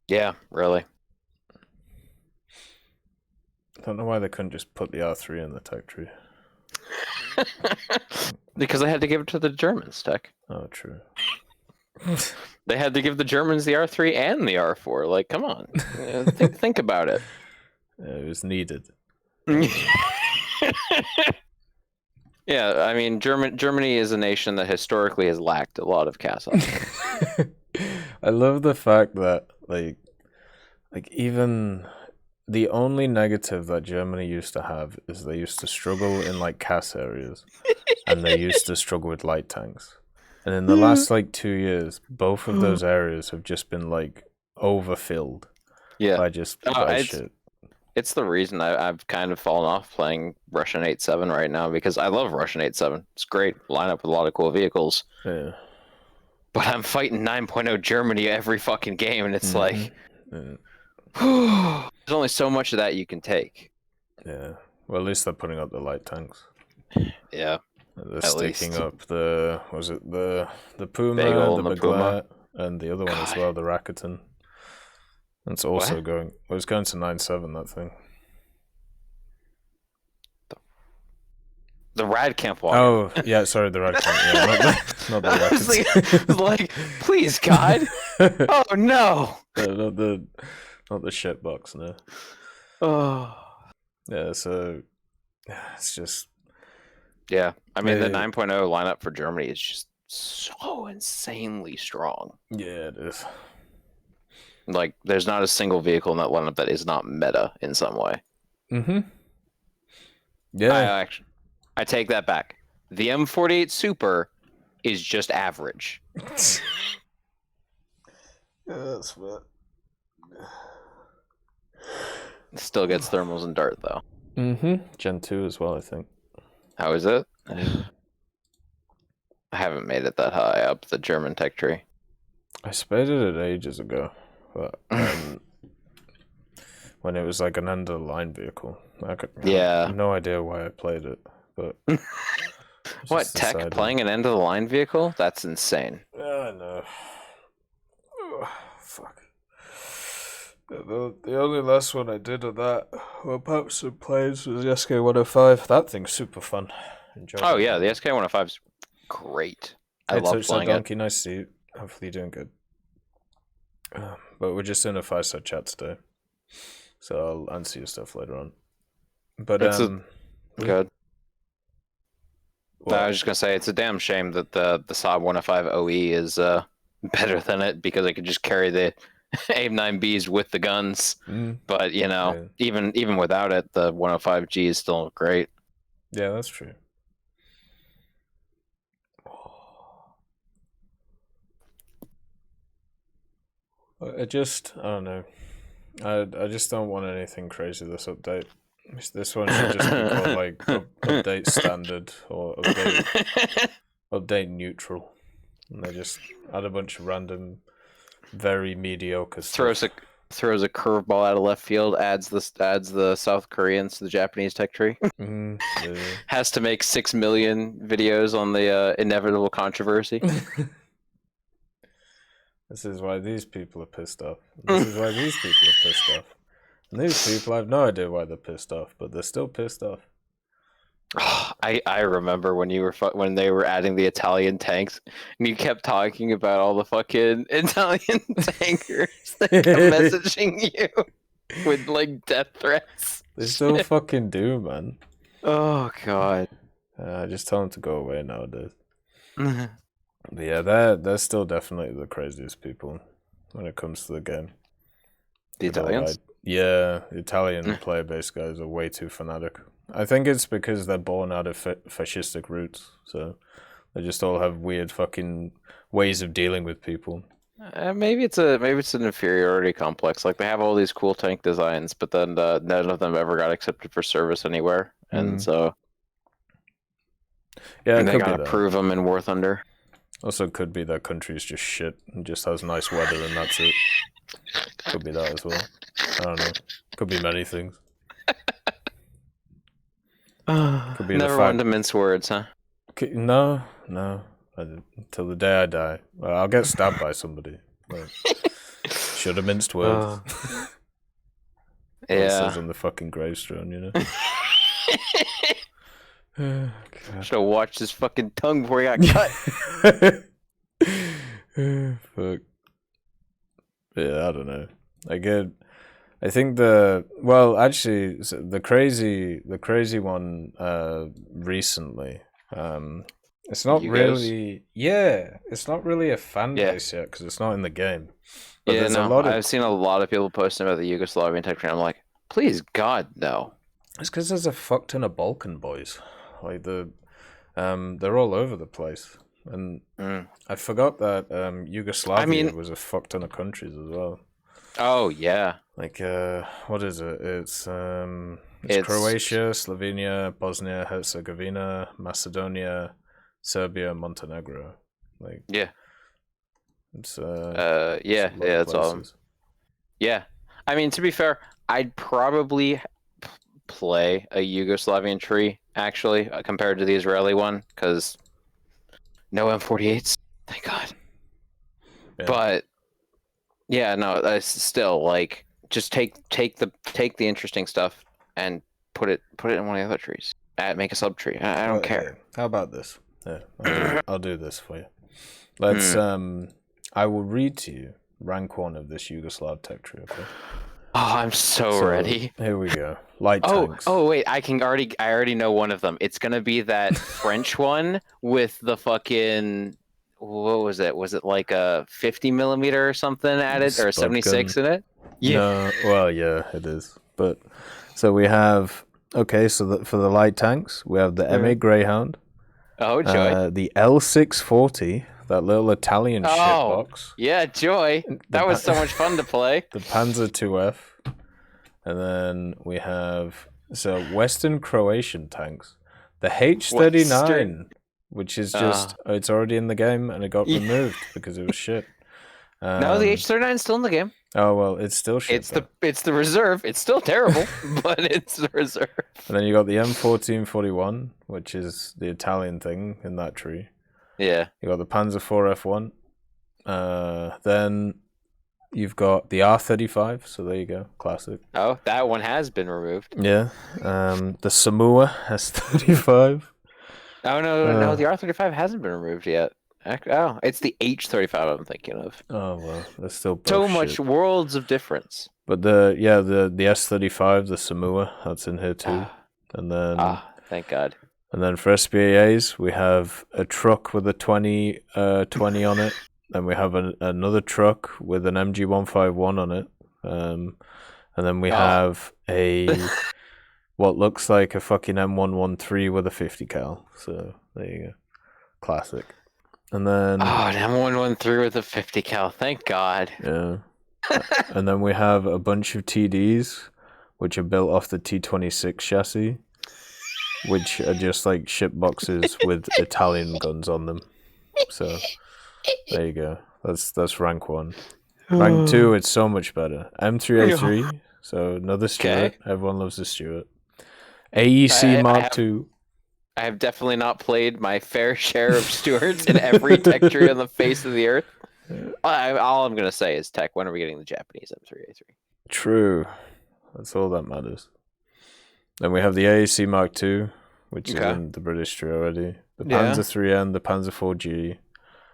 Yeah, really. I don't know why they couldn't just put the R3 in the tech tree. Because they had to give it to the Germans, Tech. Oh, true. They had to give the Germans the R3 and the R4. Like, come on. Think about it. It was needed. Yeah, I mean, Germany is a nation that historically has lacked a lot of CAS options. I love the fact that, like even the only negative that Germany used to have is they used to struggle in, like, CAS areas. And they used to struggle with light tanks. And in the last, like, 2 years, both of those areas have just been, like, overfilled. Yeah. By shit. It's the reason I've kind of fallen off playing Russian 8.7 right now, because I love Russian 8.7. It's great. Line up with a lot of cool vehicles. Yeah. But I'm fighting 9.0 Germany every fucking game, and it's like... Yeah. There's only so much of that you can take. Yeah. Well, at least they're putting up the light tanks. Yeah. They're sticking up the Puma, Bagel, the and the Puma. and the other one as well, the Rakuten. It's also going... Well, it's going to 9.7, that thing. The Radcamp water. Oh, yeah, sorry, the Radcamp. Yeah, not the Rakuten. I was like, please, God. Oh, no. Not the shit box, no. Oh. Yeah, so... It's just... Yeah, I mean, the 9.0 lineup for Germany is just so insanely strong. Yeah, it is. Like, there's not a single vehicle in that lineup that is not meta in some way. Mm-hmm. Yeah. I take that back. The M48 Super is just average. Yeah, that's what... Still gets thermals and dart, though. Mm-hmm. Gen 2 as well, I think. How is it? I haven't made it that high up the German tech tree. I spaded it ages ago, but when it was like an end-of-the-line vehicle. I have no idea why I played it, but... What, Tech playing an end-of-the-line vehicle? That's insane. Yeah, I know. Oh, fuck. The only last one I did of that, well, perhaps some plays, was the SK105. That thing's super fun. Oh, yeah, the SK105 is great. I love playing it. Nice to see you. Hopefully you're doing good. But we're just in a Fireside chat today. So I'll answer your stuff later on. But, good. I was just going to say, it's a damn shame that the Saab 105 OE is better than it, because I could just carry the AIM-9Bs with the guns. But, you know, even without it, the 105G is still great. Yeah, that's true. I don't know. I just don't want anything crazy this update. This one should just be called, like, update standard or update neutral. And they just add a bunch of random, very mediocre stuff. Throws a curveball out of left field, adds the South Koreans to the Japanese tech tree. Yeah. Has to make 6 million videos on the inevitable controversy. This is why these people are pissed off. This is why these people are pissed off. And these people, I have no idea why they're pissed off, but they're still pissed off. I remember when when they were adding the Italian tanks, and you kept talking about all the fucking Italian tankers that kept messaging you with like death threats. They still fucking do, man. Oh god. Just tell them to go away nowadays. But yeah, they're still definitely the craziest people when it comes to the game. The Italians? Yeah, Italian player-based guys are way too fanatic. I think it's because they're born out of fascistic roots, so they just all have weird fucking ways of dealing with people. Maybe it's an inferiority complex. Like they have all these cool tank designs, but then none of them ever got accepted for service anywhere, and so yeah, they gotta prove them in War Thunder. Also, could be that country's just shit and just has nice weather, and that's it. Could be that as well. I don't know. Could be many things. Could be never wanted to mince words, huh? No. Until the day I die. Well, I'll get stabbed by somebody. Should have minced words. Yeah. It says on the fucking gravestone, you know? Should have watched his fucking tongue before he got cut. Fuck. Yeah, I don't know. I think actually the crazy one recently. It's not really. Yeah, it's not really a fan base yet because it's not in the game. But yeah, no. I've seen a lot of people posting about the Yugoslavian tech trend. I'm like, please God, no. It's because there's a fuck ton of Balkan boys. Like they're all over the place, and I forgot that Yugoslavia was a fuck ton of countries as well. Oh yeah. Like what is it? It's Croatia, Slovenia, Bosnia, Herzegovina, Macedonia, Serbia, Montenegro. Like it's that's all. Yeah, I mean, to be fair, I'd probably play a Yugoslavian tree actually compared to the Israeli one because no M48s, thank God. Yeah. But yeah, no, still like just take the interesting stuff and put it in one of the other trees. Make a sub tree. I don't care. How about this? Yeah, I'll do this for you. Let's I will read to you rank 1 of this Yugoslav tech tree. Okay? Oh, I'm so ready. Here we go. Light tanks. Oh wait, I already know one of them. It's gonna be that French one with the fucking. What was it? Was it like a 50 millimeter or something added, or a 76 in it? Yeah. No, well, yeah, it is. But so we have so for the light tanks, we have the M8 Greyhound. Oh, joy. The L640, that little Italian shitbox. Yeah, joy. That was so much fun to play. The Panzer IIF, and then we have Western Croatian tanks, the H39. Which is just, it's already in the game and it got removed because it was shit. No, the H39 is still in the game. Oh, well, it's still shit. It's the reserve. It's still terrible, but it's the reserve. And then you got the M1441, which is the Italian thing in that tree. Yeah. You got the Panzer IV F1. Then you've got the R35, so there you go, classic. Oh, that one has been removed. Yeah. The Samoa S35. Oh, no, the R35 hasn't been removed yet. Oh, it's the H35 I'm thinking of. Oh, well, that's still so much worlds of difference. But the S35, the Samoa, that's in here too. And then thank God. And then for SPAAs, we have a truck with a 20 on it. Then we have another truck with an MG151 on it. And then we have what looks like a fucking M113 with a 50 cal. So there you go. Classic. And then an M113 with a 50 cal. Thank God. Yeah. And then we have a bunch of TDs, which are built off the T26 chassis, which are just like ship boxes with Italian guns on them. So there you go. That's rank 1. Rank 2, it's so much better. M3A3, so another Stuart. Everyone loves the Stuart. AEC Mark II. I have definitely not played my fair share of Stuarts in every tech tree on the face of the earth. All I'm going to say is, Tech, when are we getting the Japanese M3A3? True. That's all that matters. Then we have the AAC Mark II, which is in the British tree already. The Panzer 3N, the Panzer 4G.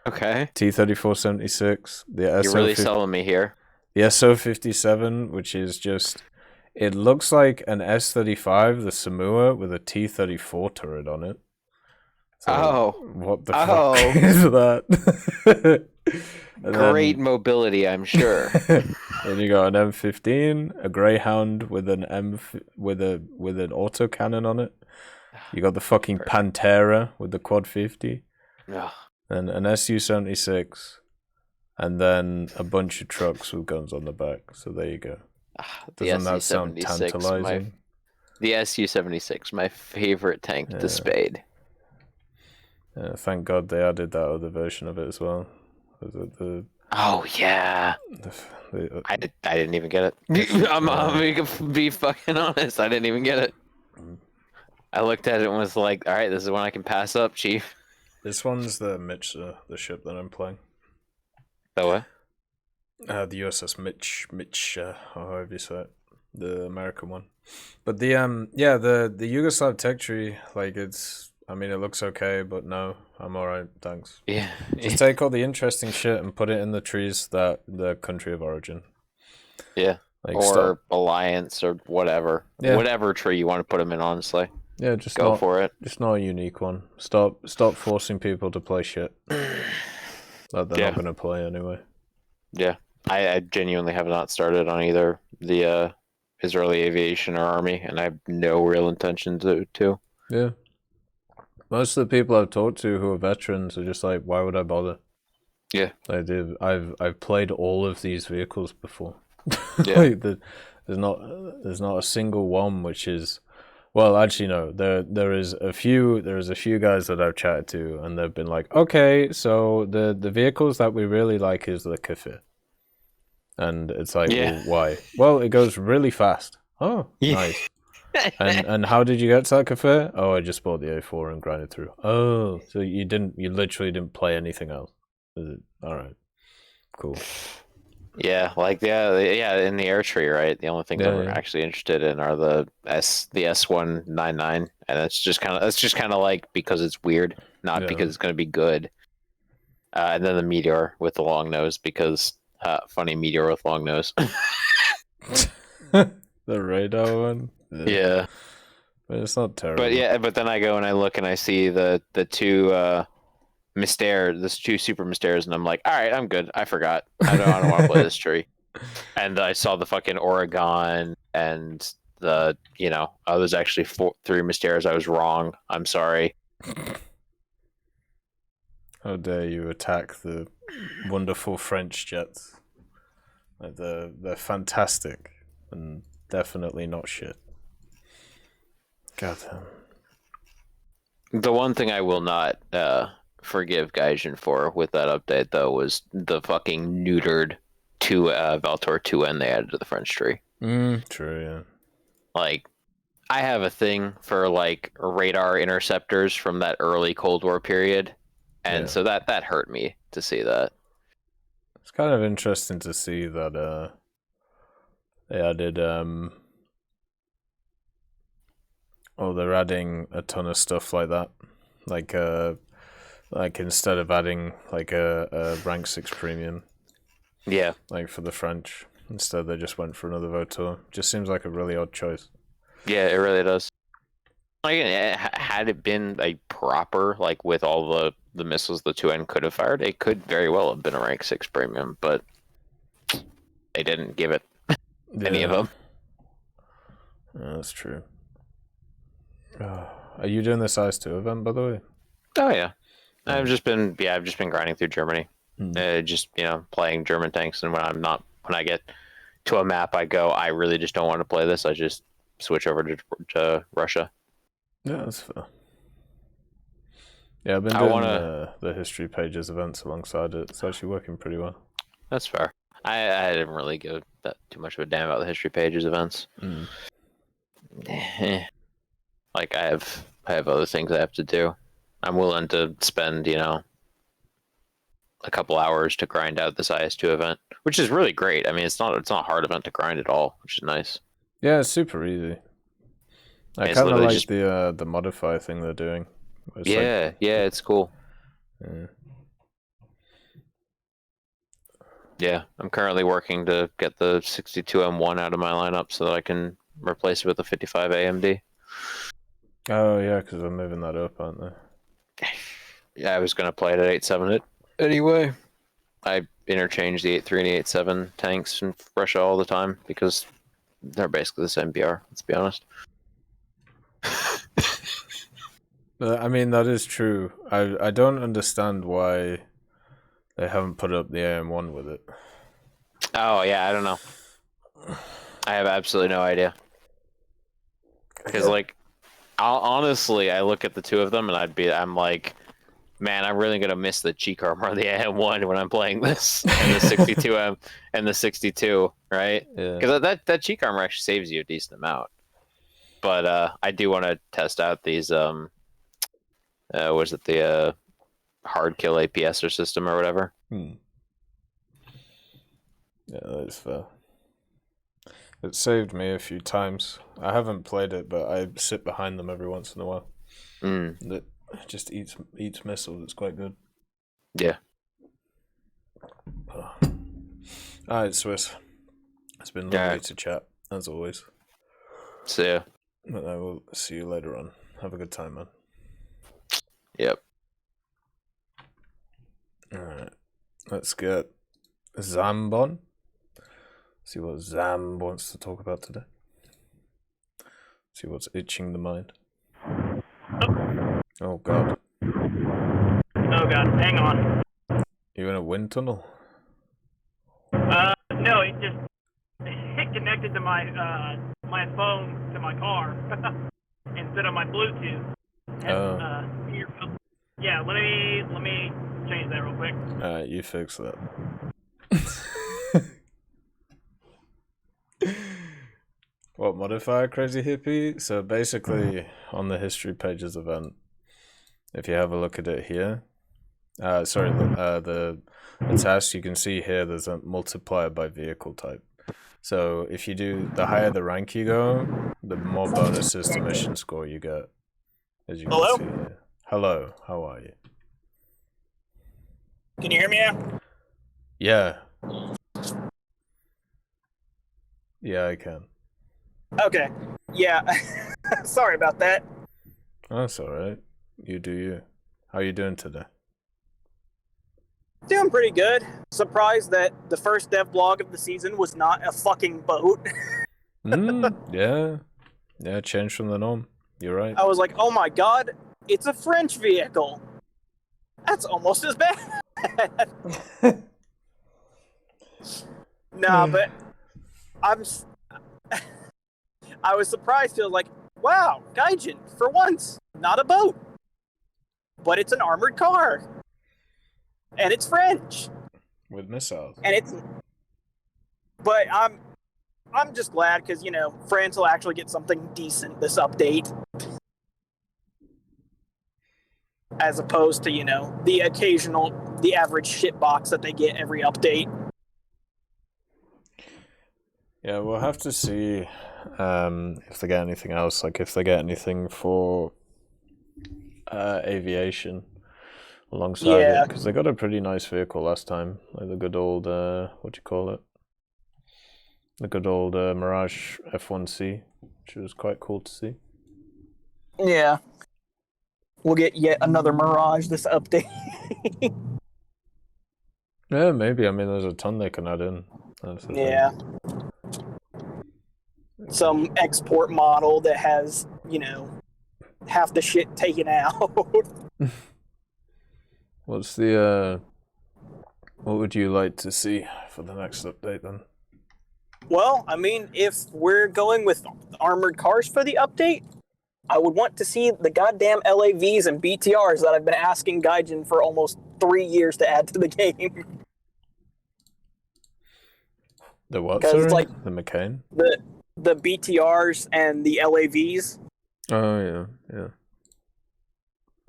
Okay. T-34-76. You're really selling me here. The SO-57, which is just... It looks like an S-35, the Samoa, with a T-34 turret on it. So, what the fuck is that? Great mobility, I'm sure. Then you got an M15, a Greyhound with an with an autocannon on it. You got the fucking Pantera with the Quad 50. And an Su-76, and then a bunch of trucks with guns on the back. So there you go. Doesn't that sound tantalizing? The Su-76, my favorite tank to spade. Thank God they added that other version of it as well. Oh yeah. I didn't even get it. I'm gonna be fucking honest. I didn't even get it. I looked at it and was like, "All right, this is one I can pass up, Chief." This one's the Mitch, the ship that I'm playing. The what? The USS Mitch, however you say it, the American one. But the the Yugoslav tech tree, like I mean, it looks okay, but no, I'm alright, thanks. Yeah. Just take all the interesting shit and put it in the trees that the country of origin. Yeah. Like or alliance or whatever. Yeah. Whatever tree you want to put them in, honestly. Yeah, just go for it. Just not a unique one. Stop forcing people to play shit that they're not going to play anyway. Yeah. I genuinely have not started on either the Israeli aviation or army, and I have no real intention to. Yeah. Most of the people I've talked to who are veterans are just like, why would I bother? Yeah. I've played all of these vehicles before. Yeah. Like there's not a single one which is, well, actually no, there is a few guys that I've chatted to and they've been like, okay, so the vehicles that we really like is the Kafir. And it's like, well, why? Well, it goes really fast. Oh, nice. And how did you get to that Kafir? Oh, I just bought the A4 and grinded through. Oh, so you literally didn't play anything else. All right, cool. Yeah, like in the air tree, right? The only things I'm actually interested in are the S199, and that's just kind of like because it's weird, not because it's going to be good. And then the Meteor with the long nose because funny Meteor with long nose. The radar one. Yeah. But it's not terrible. But then I go and I look and I see the two the two super Mysteres, and I'm like, all right, I'm good. I forgot. I don't want to play this tree. And I saw the fucking Oregon and the there's actually 3 Mysteres. I was wrong. I'm sorry. How dare you attack the wonderful French jets? Like they're fantastic and definitely not shit. Goddamn. The one thing I will not forgive Gaijin for with that update though was the fucking neutered Valtor 2N they added to the French tree. True, yeah. Like, I have a thing for like radar interceptors from that early Cold War period, and so that hurt me to see that. It's kind of interesting to see that they added they're adding a ton of stuff like that. Like instead of adding like a rank 6 premium. Yeah. Like for the French. Instead they just went for another Votor. Just seems like a really odd choice. Yeah, it really does. Like, had it been a proper, like with all the missiles the 2N could have fired, it could very well have been a rank 6 premium, but they didn't give it any of them. Yeah, that's true. Are you doing this IS-2 event, by the way? Oh yeah, I've just been grinding through Germany, just playing German tanks, and when I get to a map, I go, I really just don't want to play this. I just switch over to Russia. Yeah, that's fair. Yeah, I've been doing the history pages events alongside it. It's actually working pretty well. That's fair. I didn't really give that too much of a damn about the history pages events. Like I have other things I have to do. I'm willing to spend, a couple hours to grind out this IS-2 event, which is really great. I mean, it's not a hard event to grind at all, which is nice. Yeah, it's super easy. I It's kind of literally like just- the modify thing they're doing. It's Yeah, yeah, it's cool. Yeah. Yeah, I'm currently working to get the 62M1 out of my lineup so that I can replace it with a 55 AMD. Oh yeah, because they're moving that up, aren't they? Yeah, I was gonna play it at 8.7 it anyway. I interchange the 8.3 and the 8.7 tanks in Russia all the time because they're basically the same BR. Let's be honest. I mean, that is true. I don't understand why they haven't put up the AM1 with it. Oh yeah, I don't know. I have absolutely no idea. Because like, honestly, I look at the two of them and I'm like, man, I'm really gonna miss the cheek armor on the AM1 when I'm playing this and the 62M and the 62, right? Yeah. Because that cheek armor actually saves you a decent amount. But I do want to test out these was it the hard kill APS or system or whatever. Yeah, that's fair. It saved me a few times. I haven't played it, but I sit behind them every once in a while. It just eats missiles. It's quite good. Yeah. Alright, Swiss. It's been lovely to chat, as always. See ya. But I will see you later on. Have a good time, man. Yep. Alright. Let's get Zambon. See what Zam wants to talk about today. See what's itching the mind. Oh god. Oh god, hang on. You in a wind tunnel? No, it just connected to my my phone to my car instead of my Bluetooth. And, yeah, let me change that real quick. Alright, you fix that. What, modifier, crazy hippie? So basically, on the history pages event, if you have a look at it here, the task, you can see here there's a multiplier by vehicle type. So if you do, the higher the rank you go, the more bonuses to mission score you get. As you can see here. Hello, how are you? Can you hear me now? Yeah. Yeah, I can. Okay. Yeah. Sorry about that. That's alright. You do you. How are you doing today? Doing pretty good. Surprised that the first dev blog of the season was not a fucking boat. Yeah. Yeah, change from the norm. You're right. I was like, oh my god, it's a French vehicle. That's almost as bad. Nah, but I was surprised. I was like, wow, Gaijin, for once, not a boat. But it's an armored car. And it's French. With missiles. And but I'm just glad because, France will actually get something decent this update. As opposed to, the average shitbox that they get every update. Yeah, we'll have to see if they get anything else, like if they get anything for aviation alongside it, because they got a pretty nice vehicle last time, like the good old, what do you call it? The good old Mirage F1C, which was quite cool to see. Yeah. We'll get yet another Mirage this update. Yeah, maybe. I mean, there's a ton they can add in. Yeah. Some export model that has, half the shit taken out. What's the, what would you like to see for the next update then? Well, I mean, if we're going with armored cars for the update, I would want to see the goddamn LAVs and BTRs that I've been asking Gaijin for almost 3 years to add to the game. The what, sorry? It's like the McCain? The BTRs and the LAVs. Oh, yeah, yeah.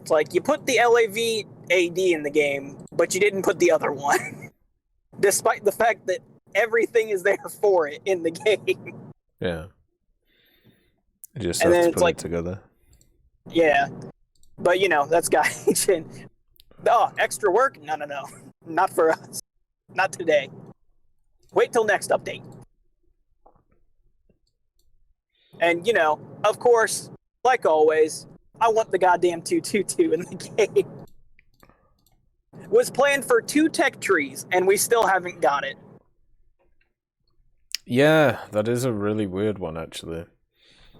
It's like, you put the LAV AD in the game, but you didn't put the other one. Despite the fact that everything is there for it in the game. Yeah. You just and have then to it's put like, it together. yeah, but that's Gaijin. Oh, extra work? No, not for us. Not today. Wait till next update. And of course, like always, I want the goddamn 222 in the game. Was planned for 2 tech trees, and we still haven't got it. Yeah, that is a really weird one, actually.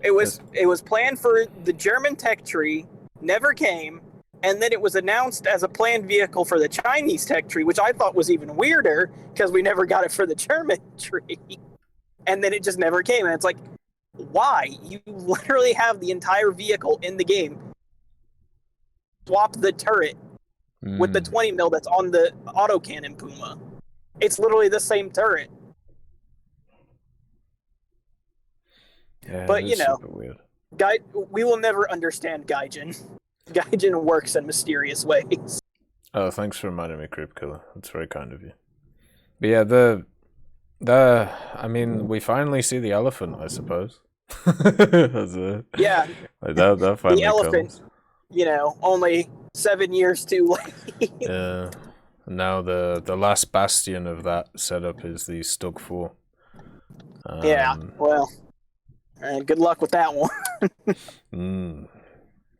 It was planned for the German tech tree, never came, and then it was announced as a planned vehicle for the Chinese tech tree, which I thought was even weirder because we never got it for the German tree. And then it just never came, and it's like, why? You literally have the entire vehicle in the game. Swap the turret with the 20 mil that's on the autocannon Puma. It's literally the same turret. Yeah, but super weird. We will never understand Gaijin. Gaijin works in mysterious ways. Oh, thanks for reminding me, Creep Killer. That's very kind of you. But yeah, I mean, we finally see the elephant, I suppose. Yeah. Like that finally the elephant, comes. Only 7 years too late. Yeah. Now the last bastion of that setup is the Stug 4. Yeah, well, good luck with that one.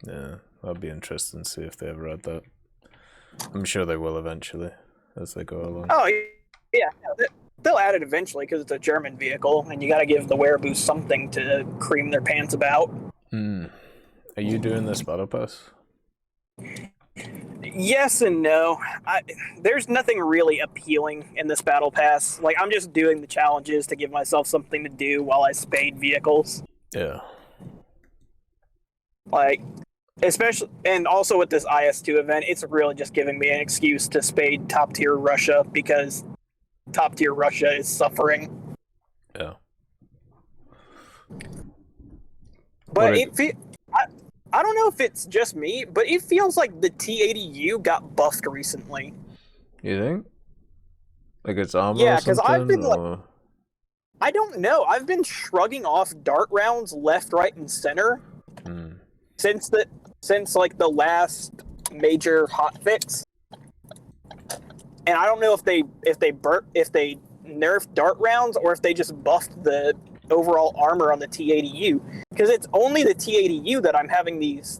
Yeah, that'll be interesting to see if they ever add that. I'm sure they will eventually, as they go along. Oh, yeah. They'll add it eventually because it's a German vehicle, and you got to give the wereaboo something to cream their pants about. Are you doing this battle pass? Yes and no. There's nothing really appealing in this battle pass. Like, I'm just doing the challenges to give myself something to do while I spade vehicles. Yeah. Like, especially, and also with this IS2 event, it's really just giving me an excuse to spade top tier Russia because top tier Russia is suffering. Yeah. But I don't know if it's just me, but it feels like the T80U got buffed recently. You think? Like it's armor? Yeah, because I've been I don't know. I've been shrugging off dart rounds left, right, and center since the last major hotfix. And I don't know if they nerfed dart rounds or if they just buffed the overall armor on the T80U, because it's only the T80U that I'm having these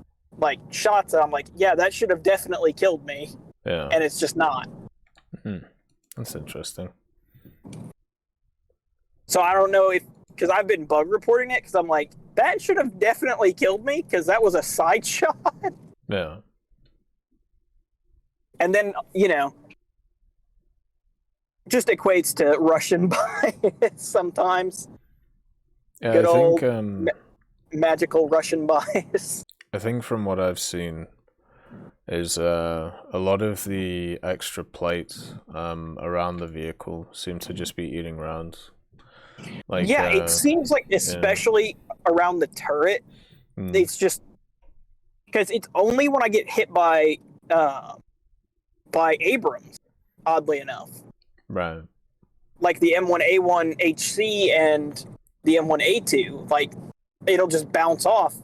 shots that I'm like, yeah, that should have definitely killed me. Yeah. And it's just not. That's interesting. So I don't know because I've been bug reporting it because I'm like, that should have definitely killed me because that was a side shot. Yeah. And then, just equates to Russian bias sometimes. Yeah, Good I old think magical Russian bias. I think from what I've seen is a lot of the extra plates around the vehicle seem to just be eating rounds. Like it seems like especially around the turret, it's just because it's only when I get hit by Abrams, oddly enough. Right. Like the M1A1 HC and the M1A2, it'll just bounce off.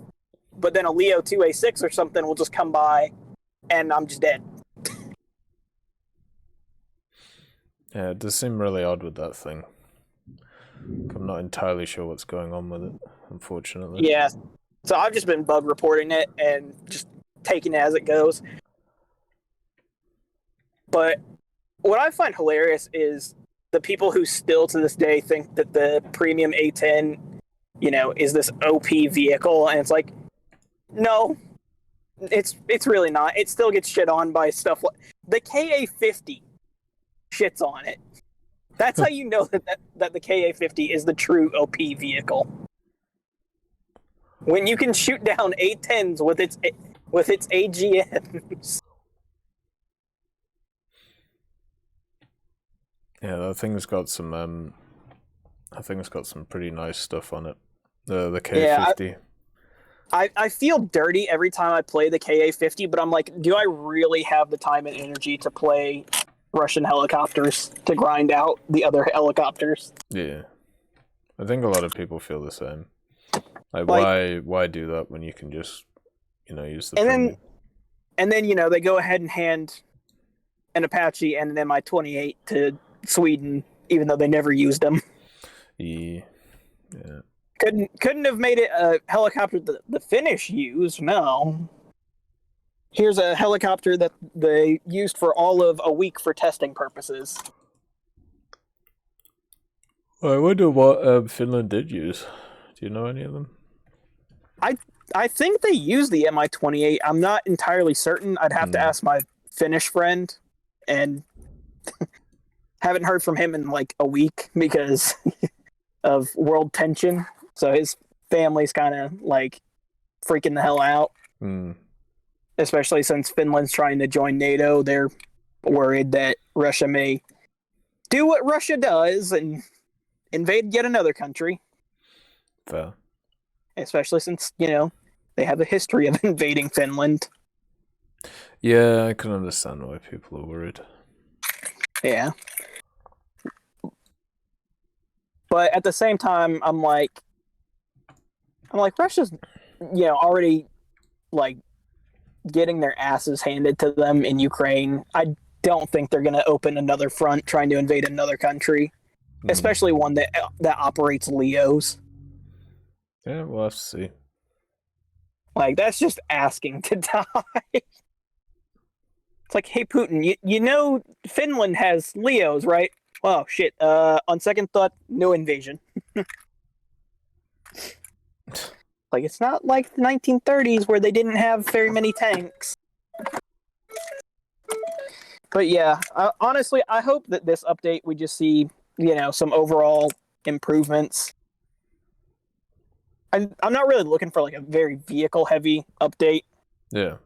But then a Leo 2A6 or something will just come by, and I'm just dead. Yeah, it does seem really odd with that thing. I'm not entirely sure what's going on with it, unfortunately. Yeah, so I've just been bug reporting it and just taking it as it goes. But what I find hilarious is the people who still to this day think that the premium A10, is this OP vehicle, and it's like, no, it's really not. It still gets shit on by stuff like the KA50 shits on it. That's how you know that the KA50 is the true OP vehicle. When you can shoot down A10s with its AGMs. Yeah, that thing's got some. I think it's got some pretty nice stuff on it. The K50. Yeah, I feel dirty every time I play the KA50, but I'm like, do I really have the time and energy to play Russian helicopters to grind out the other helicopters? Yeah, I think a lot of people feel the same. Like why do that when you can just, use the and then they go ahead and hand an Apache and an Mi-28 to Sweden, even though they never used them. Yeah. Couldn't have made it a helicopter the Finnish use. No. Here's a helicopter that they used for all of a week for testing purposes. I wonder what Finland did use. Do you know any of them? I think they used the Mi-28. I'm not entirely certain. I'd have to ask my Finnish friend, and haven't heard from him in like a week because of world tension. So his family's kind of like freaking the hell out. Especially since Finland's trying to join NATO. They're worried that Russia may do what Russia does and invade yet another country. Fair. Especially since, they have a history of invading Finland. Yeah, I can understand why people are worried. Yeah. But at the same time, I'm like Russia's, already like getting their asses handed to them in Ukraine. I don't think they're going to open another front trying to invade another country, especially one that operates Leos. Yeah, we'll have to see. Like, that's just asking to die. It's like, hey, Putin, you know Finland has Leos, right? Oh, shit. On second thought, no invasion. Like, it's not like the 1930s where they didn't have very many tanks. But yeah, honestly, I hope that this update we just see, some overall improvements. I'm not really looking for like a very vehicle-heavy update. Yeah.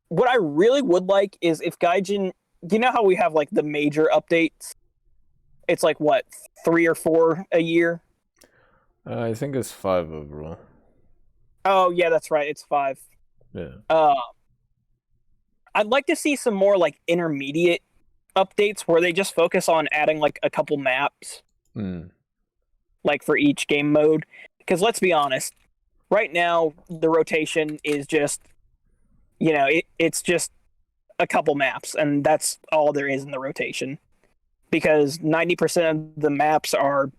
What I really would like is if Gaijin, how we have like the major updates? It's like what, 3 or 4 a year? I think it's 5 overall. Oh yeah, that's right. It's 5. Yeah. I'd like to see some more like intermediate updates where they just focus on adding like a couple maps, like for each game mode. Because let's be honest, right now the rotation is just, it's just a couple maps, and that's all there is in the rotation. Because 90% of the maps are,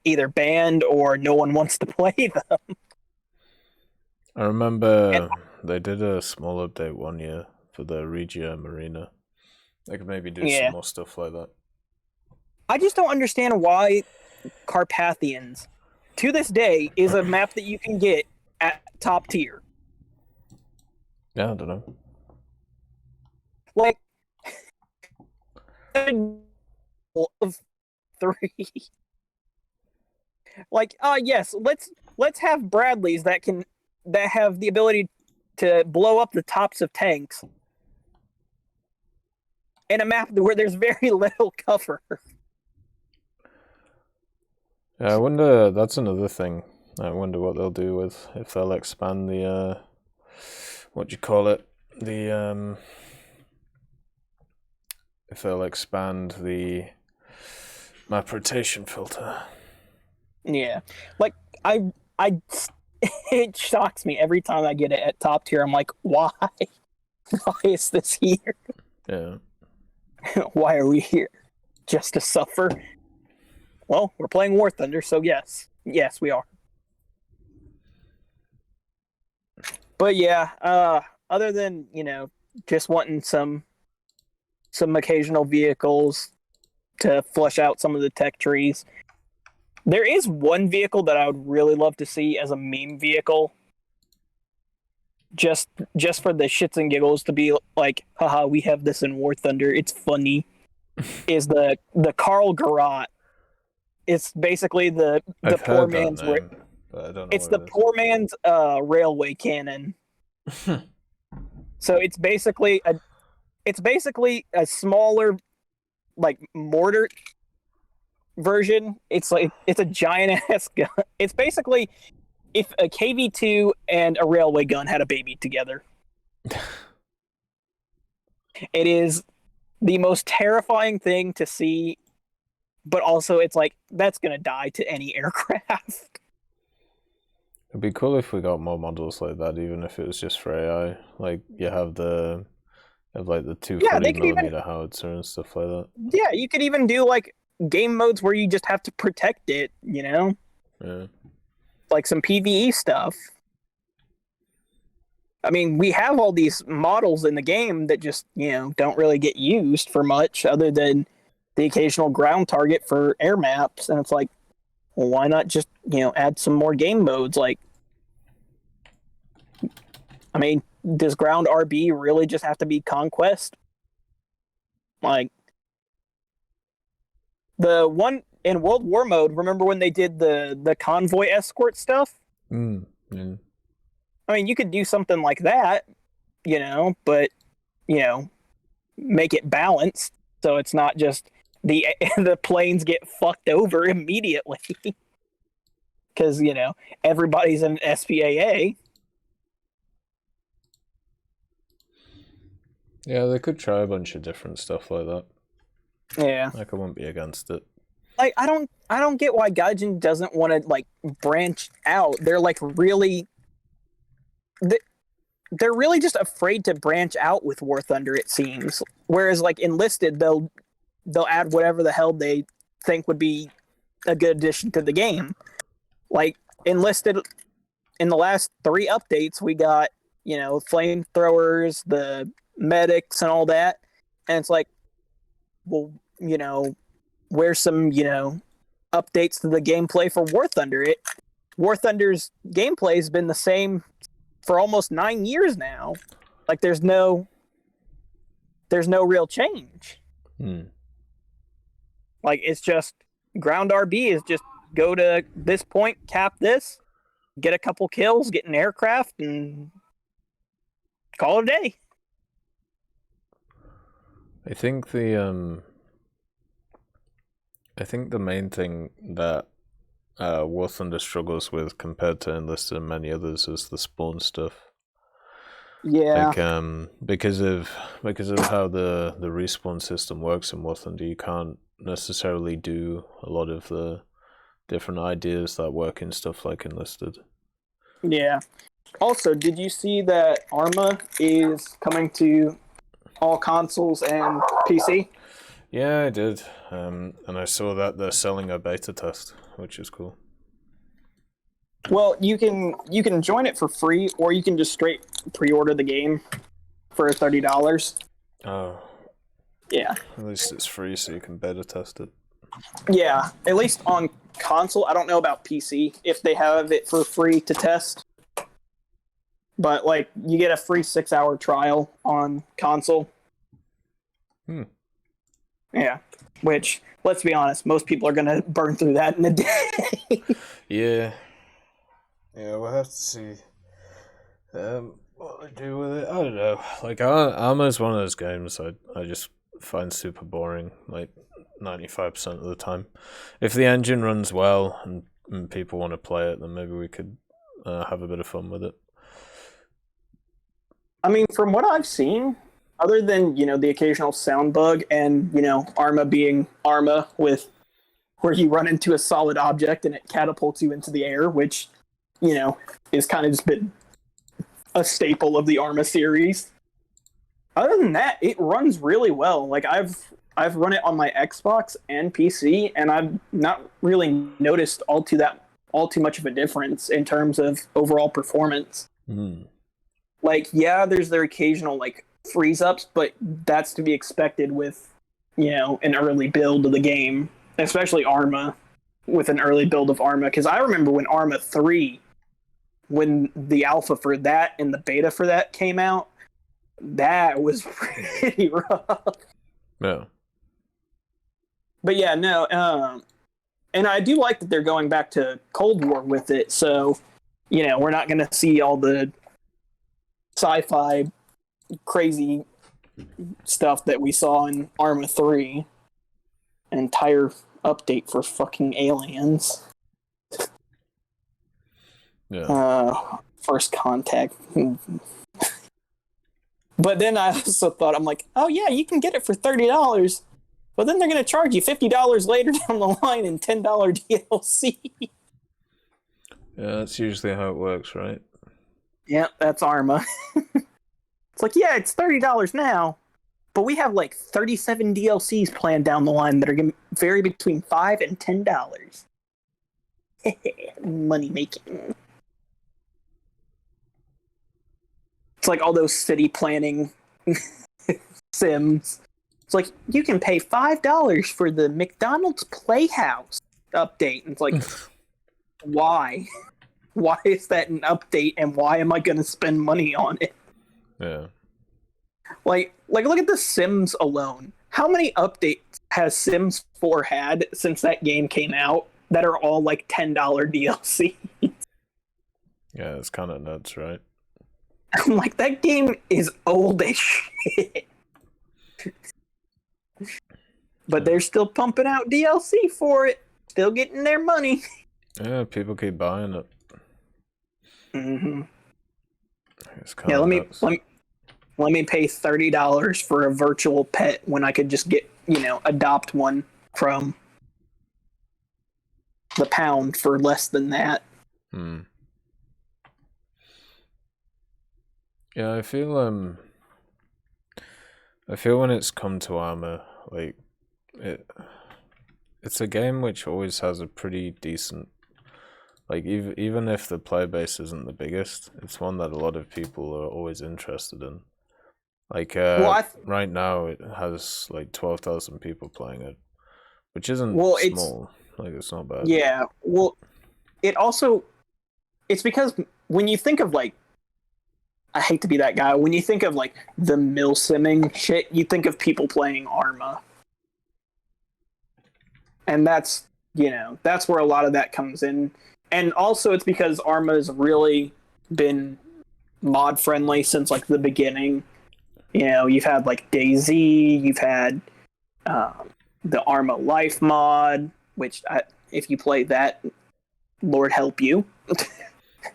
either banned or no one wants to play them. I remember they did a small update one year for the Regia Marina. They could maybe do some more stuff like that. I just don't understand why Carpathians, to this day, is a map that you can get at top tier. Yeah, I don't know. Like, of 3. Like, yes, let's have Bradleys that have the ability to blow up the tops of tanks in a map where there's very little cover. Yeah, I wonder, that's another thing. I wonder what they'll do with, if they'll expand the, if they'll expand the map rotation filter. Yeah. Like, it shocks me every time I get it at top tier. I'm like, why? Why is this here? Yeah. Why are we here? Just to suffer? Well, we're playing War Thunder, so yes. Yes, we are. But yeah, other than, just wanting some occasional vehicles to flush out some of the tech trees, there is one vehicle that I would really love to see as a meme vehicle. Just for the shits and giggles to be like, haha, we have this in War Thunder, it's funny. Is the Carl Garot. It's basically the poor man's it's the poor man's railway cannon. So it's basically a smaller like mortar version. It's a giant ass gun. It's basically if a KV-2 and a railway gun had a baby together. It is the most terrifying thing to see but also it's like that's gonna die to any aircraft. It'd be cool if we got more models like that, even if it was just for AI. Like you have the 240mm howitzer and stuff like that. Yeah, you could even do like game modes where you just have to protect it, you know? Yeah. Like some PvE stuff. I mean, we have all these models in the game that just, don't really get used for much other than the occasional ground target for air maps. And it's like, well, why not just, add some more game modes? Like, I mean, does ground RB really just have to be conquest? Like, the one in World War mode, remember when they did the convoy escort stuff? Yeah. I mean, you could do something like that, but, make it balanced so it's not just the planes get fucked over immediately. Because, everybody's an SPAA. Yeah, they could try a bunch of different stuff like that. Yeah. Like, I wouldn't be against it. Like, I don't get why Gaijin doesn't want to, like, branch out. They're, like, really... They're really just afraid to branch out with War Thunder, it seems. Whereas, like, Enlisted, they'll add whatever the hell they think would be a good addition to the game. Like, Enlisted, in the last 3 updates, we got, flamethrowers, the medics, and all that. And it's like, well, where's some, updates to the gameplay for War Thunder? War Thunder's gameplay has been the same for almost 9 years now. Like, there's no real change. Like, it's just ground RB is just go to this point, cap this, get a couple kills, get an aircraft, and call it a day. I think the main thing that War Thunder struggles with compared to Enlisted and many others is the spawn stuff. Yeah. Like, because of how the respawn system works in War Thunder, you can't necessarily do a lot of the different ideas that work in stuff like Enlisted. Yeah. Also, did you see that Arma is coming to all consoles and PC? Yeah, I did. And I saw that they're selling a beta test, which is cool. Well, you can join it for free, or you can just straight pre-order the game for $30. Oh. Yeah. At least it's free, so you can beta test it. Yeah, at least on console. I don't know about PC, if they have it for free to test. But, like, you get a free 6-hour trial on console. Yeah, which, let's be honest, most people are going to burn through that in a day. Yeah, we'll have to see what they do with it. I don't know. Like, Arma's one of those games I just find super boring, like 95% of the time. If the engine runs well and people want to play it, then maybe we could have a bit of fun with it. I mean, from what I've seen, other than, the occasional sound bug and, Arma being Arma with where you run into a solid object and it catapults you into the air, which, is kind of just been a staple of the Arma series. Other than that, it runs really well. Like, I've run it on my Xbox and PC, and I've not really noticed all too much of a difference in terms of overall performance. Like, yeah, there's their occasional, like, freeze-ups, but that's to be expected with, an early build of the game, especially Arma, with an early build of Arma, because I remember when Arma 3, when the alpha for that and the beta for that came out, that was pretty rough. Yeah. But yeah, no, and I do like that they're going back to Cold War with it, so, we're not going to see all the sci-fi crazy stuff that we saw in Arma 3. An entire update for fucking aliens. Yeah. First Contact. But then I also thought, I'm like, oh yeah, you can get it for $30. But then they're going to charge you $50 later down the line in $10 DLC. Yeah, that's usually how it works, right? Yeah, that's Arma. It's like, yeah, it's $30 now, but we have like 37 DLCs planned down the line that are going to vary between $5 and $10. Money making. It's like all those city planning sims. It's like, you can pay $5 for the McDonald's Playhouse update. And it's like, why? Why is that an update, and why am I going to spend money on it? Yeah. Like, look at the Sims alone. How many updates has Sims 4 had since that game came out that are all like $10 DLC? Yeah, it's kind of nuts, right? I'm like, that game is old as shit. But they're still pumping out DLC for it. Still getting their money. Yeah, people keep buying it. Mm-hmm. It's Yeah, let me pay $30 for a virtual pet when I could just get, adopt one from the pound for less than that. Yeah, I feel when it's come to Arma, like it's a game which always has a pretty decent, like even if the player base isn't the biggest, it's one that a lot of people are always interested in. Like right now it has like 12,000 people playing it, which isn't small. Like, it's not bad. Yeah, well, it's because when you think of like, I hate to be that guy, when you think of like the mill simming shit, you think of people playing Arma. And that's where a lot of that comes in. And also it's because Arma's really been mod friendly since like the beginning. You've had like DayZ, you've had the Arma Life mod, which if you play that, Lord help you.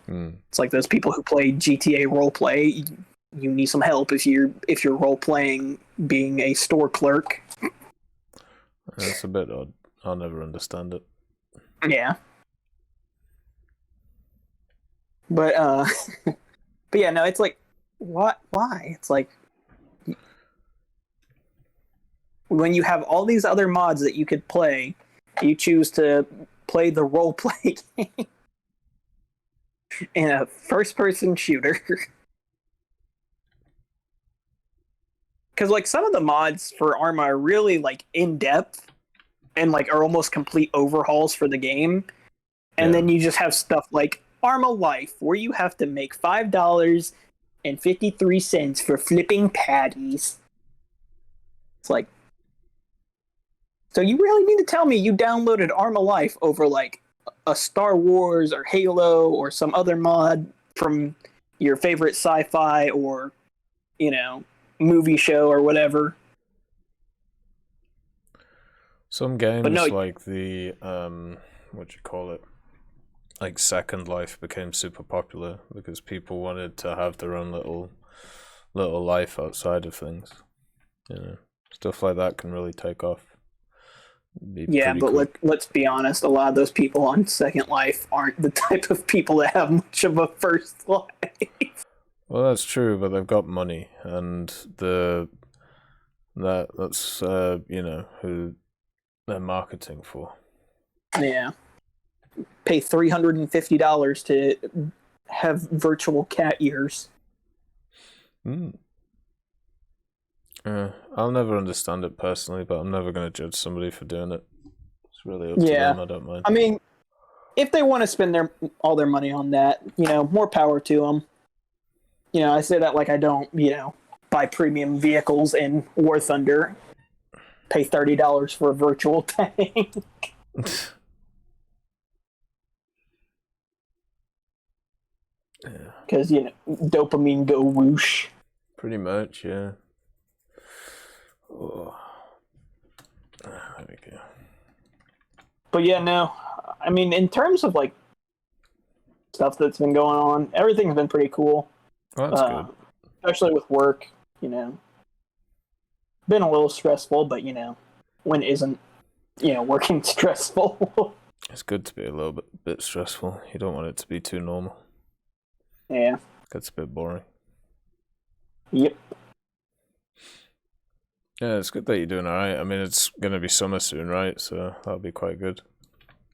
It's like those people who play GTA roleplay. You need some help if you're role playing being a store clerk. That's a bit odd. I'll never understand it. Yeah. But yeah, no, it's like, what? Why? It's like, when you have all these other mods that you could play, you choose to play the roleplay game in a first-person shooter. Because like some of the mods for Arma are really like in depth and like are almost complete overhauls for the game, and then you just have stuff like Arma Life, where you have to make $5.53 for flipping patties. It's like, so you really mean to tell me you downloaded Arma Life over like a Star Wars or Halo or some other mod from your favorite sci-fi or, movie show or whatever? Some games like the like Second Life became super popular because people wanted to have their own little life outside of things. Stuff like that can really take off. Yeah, but cool. Let's be honest, a lot of those people on Second Life aren't the type of people that have much of a first life. Well, that's true, but they've got money, and that's who they're marketing for. Yeah. Pay $350 to have virtual cat ears. I'll never understand it personally, but I'm never going to judge somebody for doing it. It's really up to them. I don't mind. I mean, if they want to spend all their money on that, more power to them. I say that like I don't, buy premium vehicles in War Thunder, pay $30 for a virtual tank. Because, dopamine go whoosh. Pretty much, yeah. Oh. There we go. But yeah, no. I mean, in terms of like stuff that's been going on, everything's been pretty cool. Well, that's good. Especially with work, Been a little stressful, but when isn't, working stressful. It's good to be a little bit stressful. You don't want it to be too normal. Yeah. It gets a bit boring. Yep. Yeah, it's good that you're doing alright. I mean, it's going to be summer soon, right? So that'll be quite good.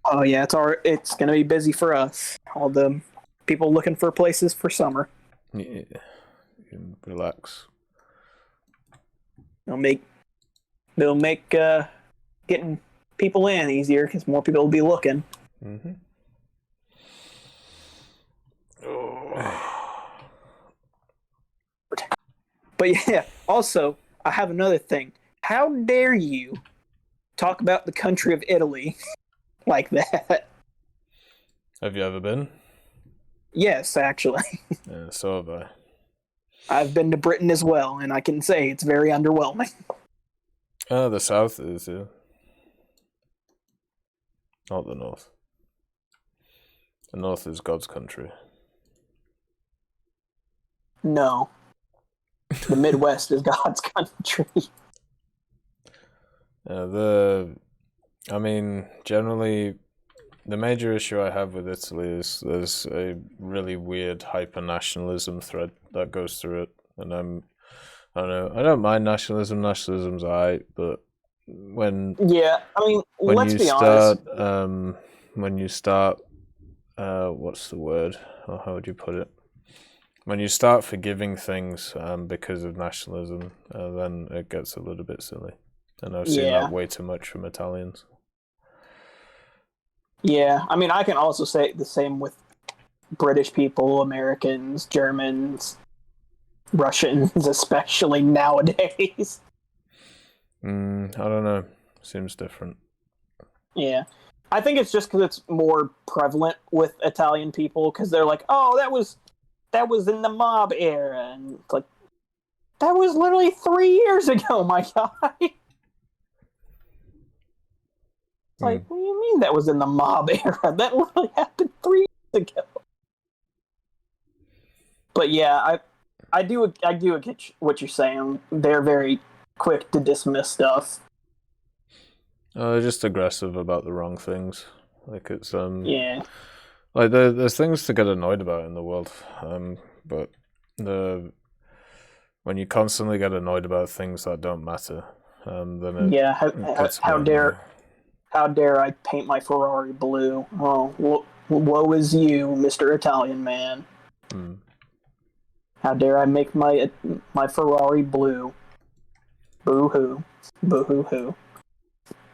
Oh yeah, it's going to be busy for us. All the people looking for places for summer. Yeah. You can relax. They'll make getting people in easier because more people will be looking. Mm-hmm. But yeah, also, I have another thing. How dare you talk about the country of Italy like that? Have you ever been? Yes, actually. Yeah, so have I. I've been to Britain as well, and I can say it's very underwhelming. The south is, yeah. Not the north. The north is God's country. No. The Midwest is God's country. I mean, generally, the major issue I have with Italy is there's a really weird hyper-nationalism thread that goes through it. And I don't know, I don't mind nationalism. Nationalism's alright, but when let's be honest. When you start, what's the word? Or how would you put it? When you start forgiving things because of nationalism, then it gets a little bit silly. And I've seen that way too much from Italians. Yeah, I mean, I can also say the same with British people, Americans, Germans, Russians, especially nowadays. I don't know. Seems different. Yeah. I think it's just because it's more prevalent with Italian people, because they're like, oh, that was in the mob era. And it's like, that was literally 3 years ago, my guy. It's like, what do you mean that was in the mob era? That literally happened 3 years ago. But yeah, I do get what you're saying. They're very quick to dismiss stuff. They're just aggressive about the wrong things. Like it's yeah. Like there's things to get annoyed about in the world, but when you constantly get annoyed about things that don't matter, then it how dare I paint my Ferrari blue? Oh, woe is you, Mr. Italian man. How dare I make my Ferrari blue? Boo hoo, boo hoo hoo.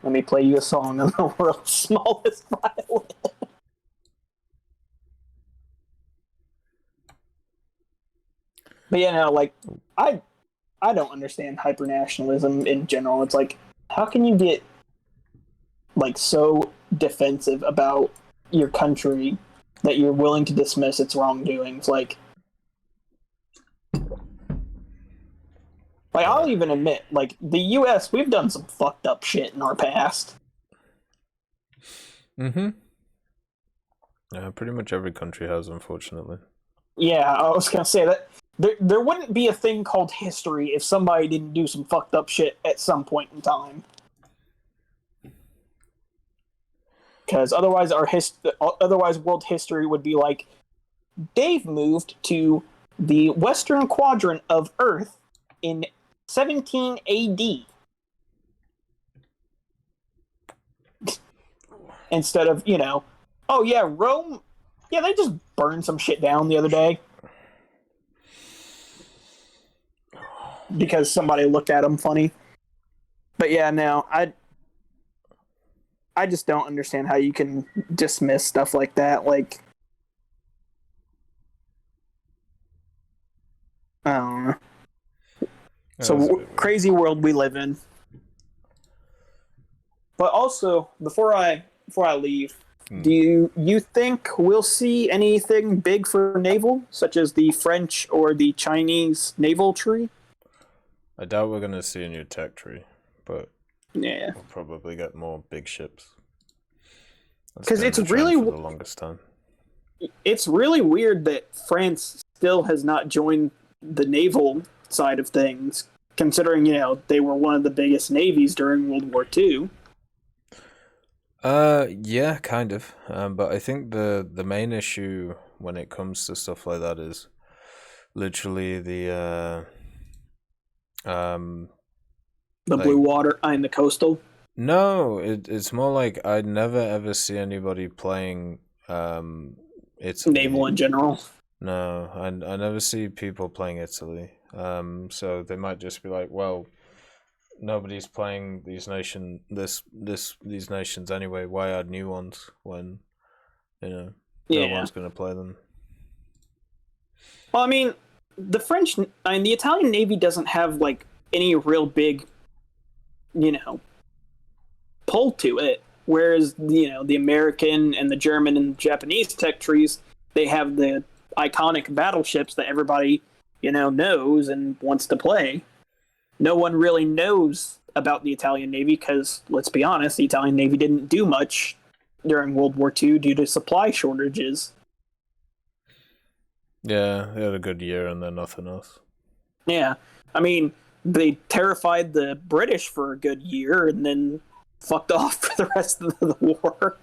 Let me play you a song on the world's smallest violin. But yeah, no, like I don't understand hypernationalism in general. It's like, how can you get like so defensive about your country that you're willing to dismiss its wrongdoings? Like I'll even admit, like the U.S., we've done some fucked up shit in our past. Yeah, pretty much every country has, unfortunately. Yeah, I was gonna say that there wouldn't be a thing called history if somebody didn't do some fucked up shit at some point in time. Because otherwise, world history would be like, Dave moved to the western quadrant of Earth in 17 AD. Instead of, oh yeah, Rome, yeah, they just burned some shit down the other day. Because somebody looked at them funny. But yeah, no, I just don't understand how you can dismiss stuff like that. Like, I don't know. So crazy world we live in. But also, before I leave, do you think we'll see anything big for Naval, such as the French or the Chinese naval tree? I doubt we're going to see a new tech tree, but yeah, we'll probably get more big ships. Because it's really for the longest time. It's really weird that France still has not joined the naval side of things. considering, they were one of the biggest navies during World War II. Yeah, kind of. But I think the main issue when it comes to stuff like that is literally the blue water and the coastal. No, it's more like I'd never ever see anybody playing Italy. Naval in general. No, I never see people playing Italy. So they might just be like, well, nobody's playing these nations anyway. Why add new ones when no one's going to play them? Well, I mean, the Italian Navy doesn't have like any real big, pull to it. Whereas the American and the German and Japanese tech trees, they have the iconic battleships that everybody knows and wants to play. No one really knows about the Italian Navy because, let's be honest, the Italian Navy didn't do much during World War II due to supply shortages. Yeah, they had a good year and then nothing else. Yeah, I mean, they terrified the British for a good year and then fucked off for the rest of the war.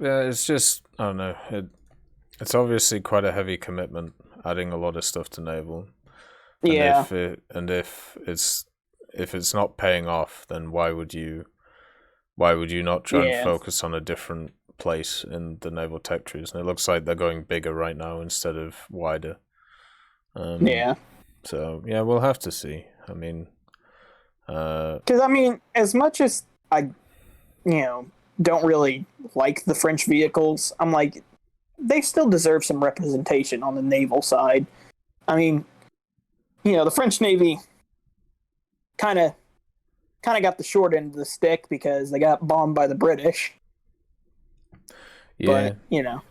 Yeah, it's just, I don't know, it's obviously quite a heavy commitment, adding a lot of stuff to Naval. And yeah. If it's not paying off, then why would you not try and focus on a different place in the naval tech trees? And it looks like they're going bigger right now instead of wider. Yeah. So yeah, we'll have to see. I mean, because as much as I, don't really like the French vehicles, I'm like, they still deserve some representation on the naval side. I mean, the French Navy kind of got the short end of the stick because they got bombed by the British. Yeah. But,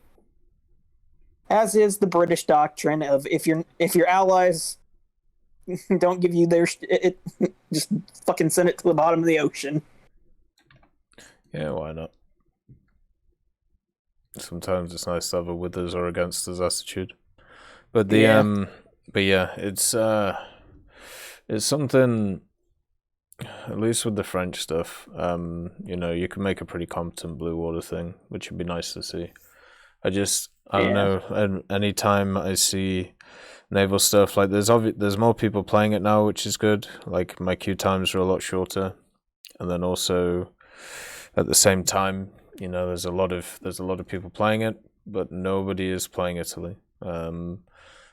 as is the British doctrine of if your allies don't give you their just fucking send it to the bottom of the ocean. Yeah, why not? Sometimes it's nice to have a with us or against us attitude. But it's something, at least with the French stuff, you can make a pretty competent blue water thing, which would be nice to see. I don't know, anytime I see naval stuff, like there's more people playing it now, which is good. Like my queue times are a lot shorter, and then also at the same time, there's a lot of people playing it, but nobody is playing Italy.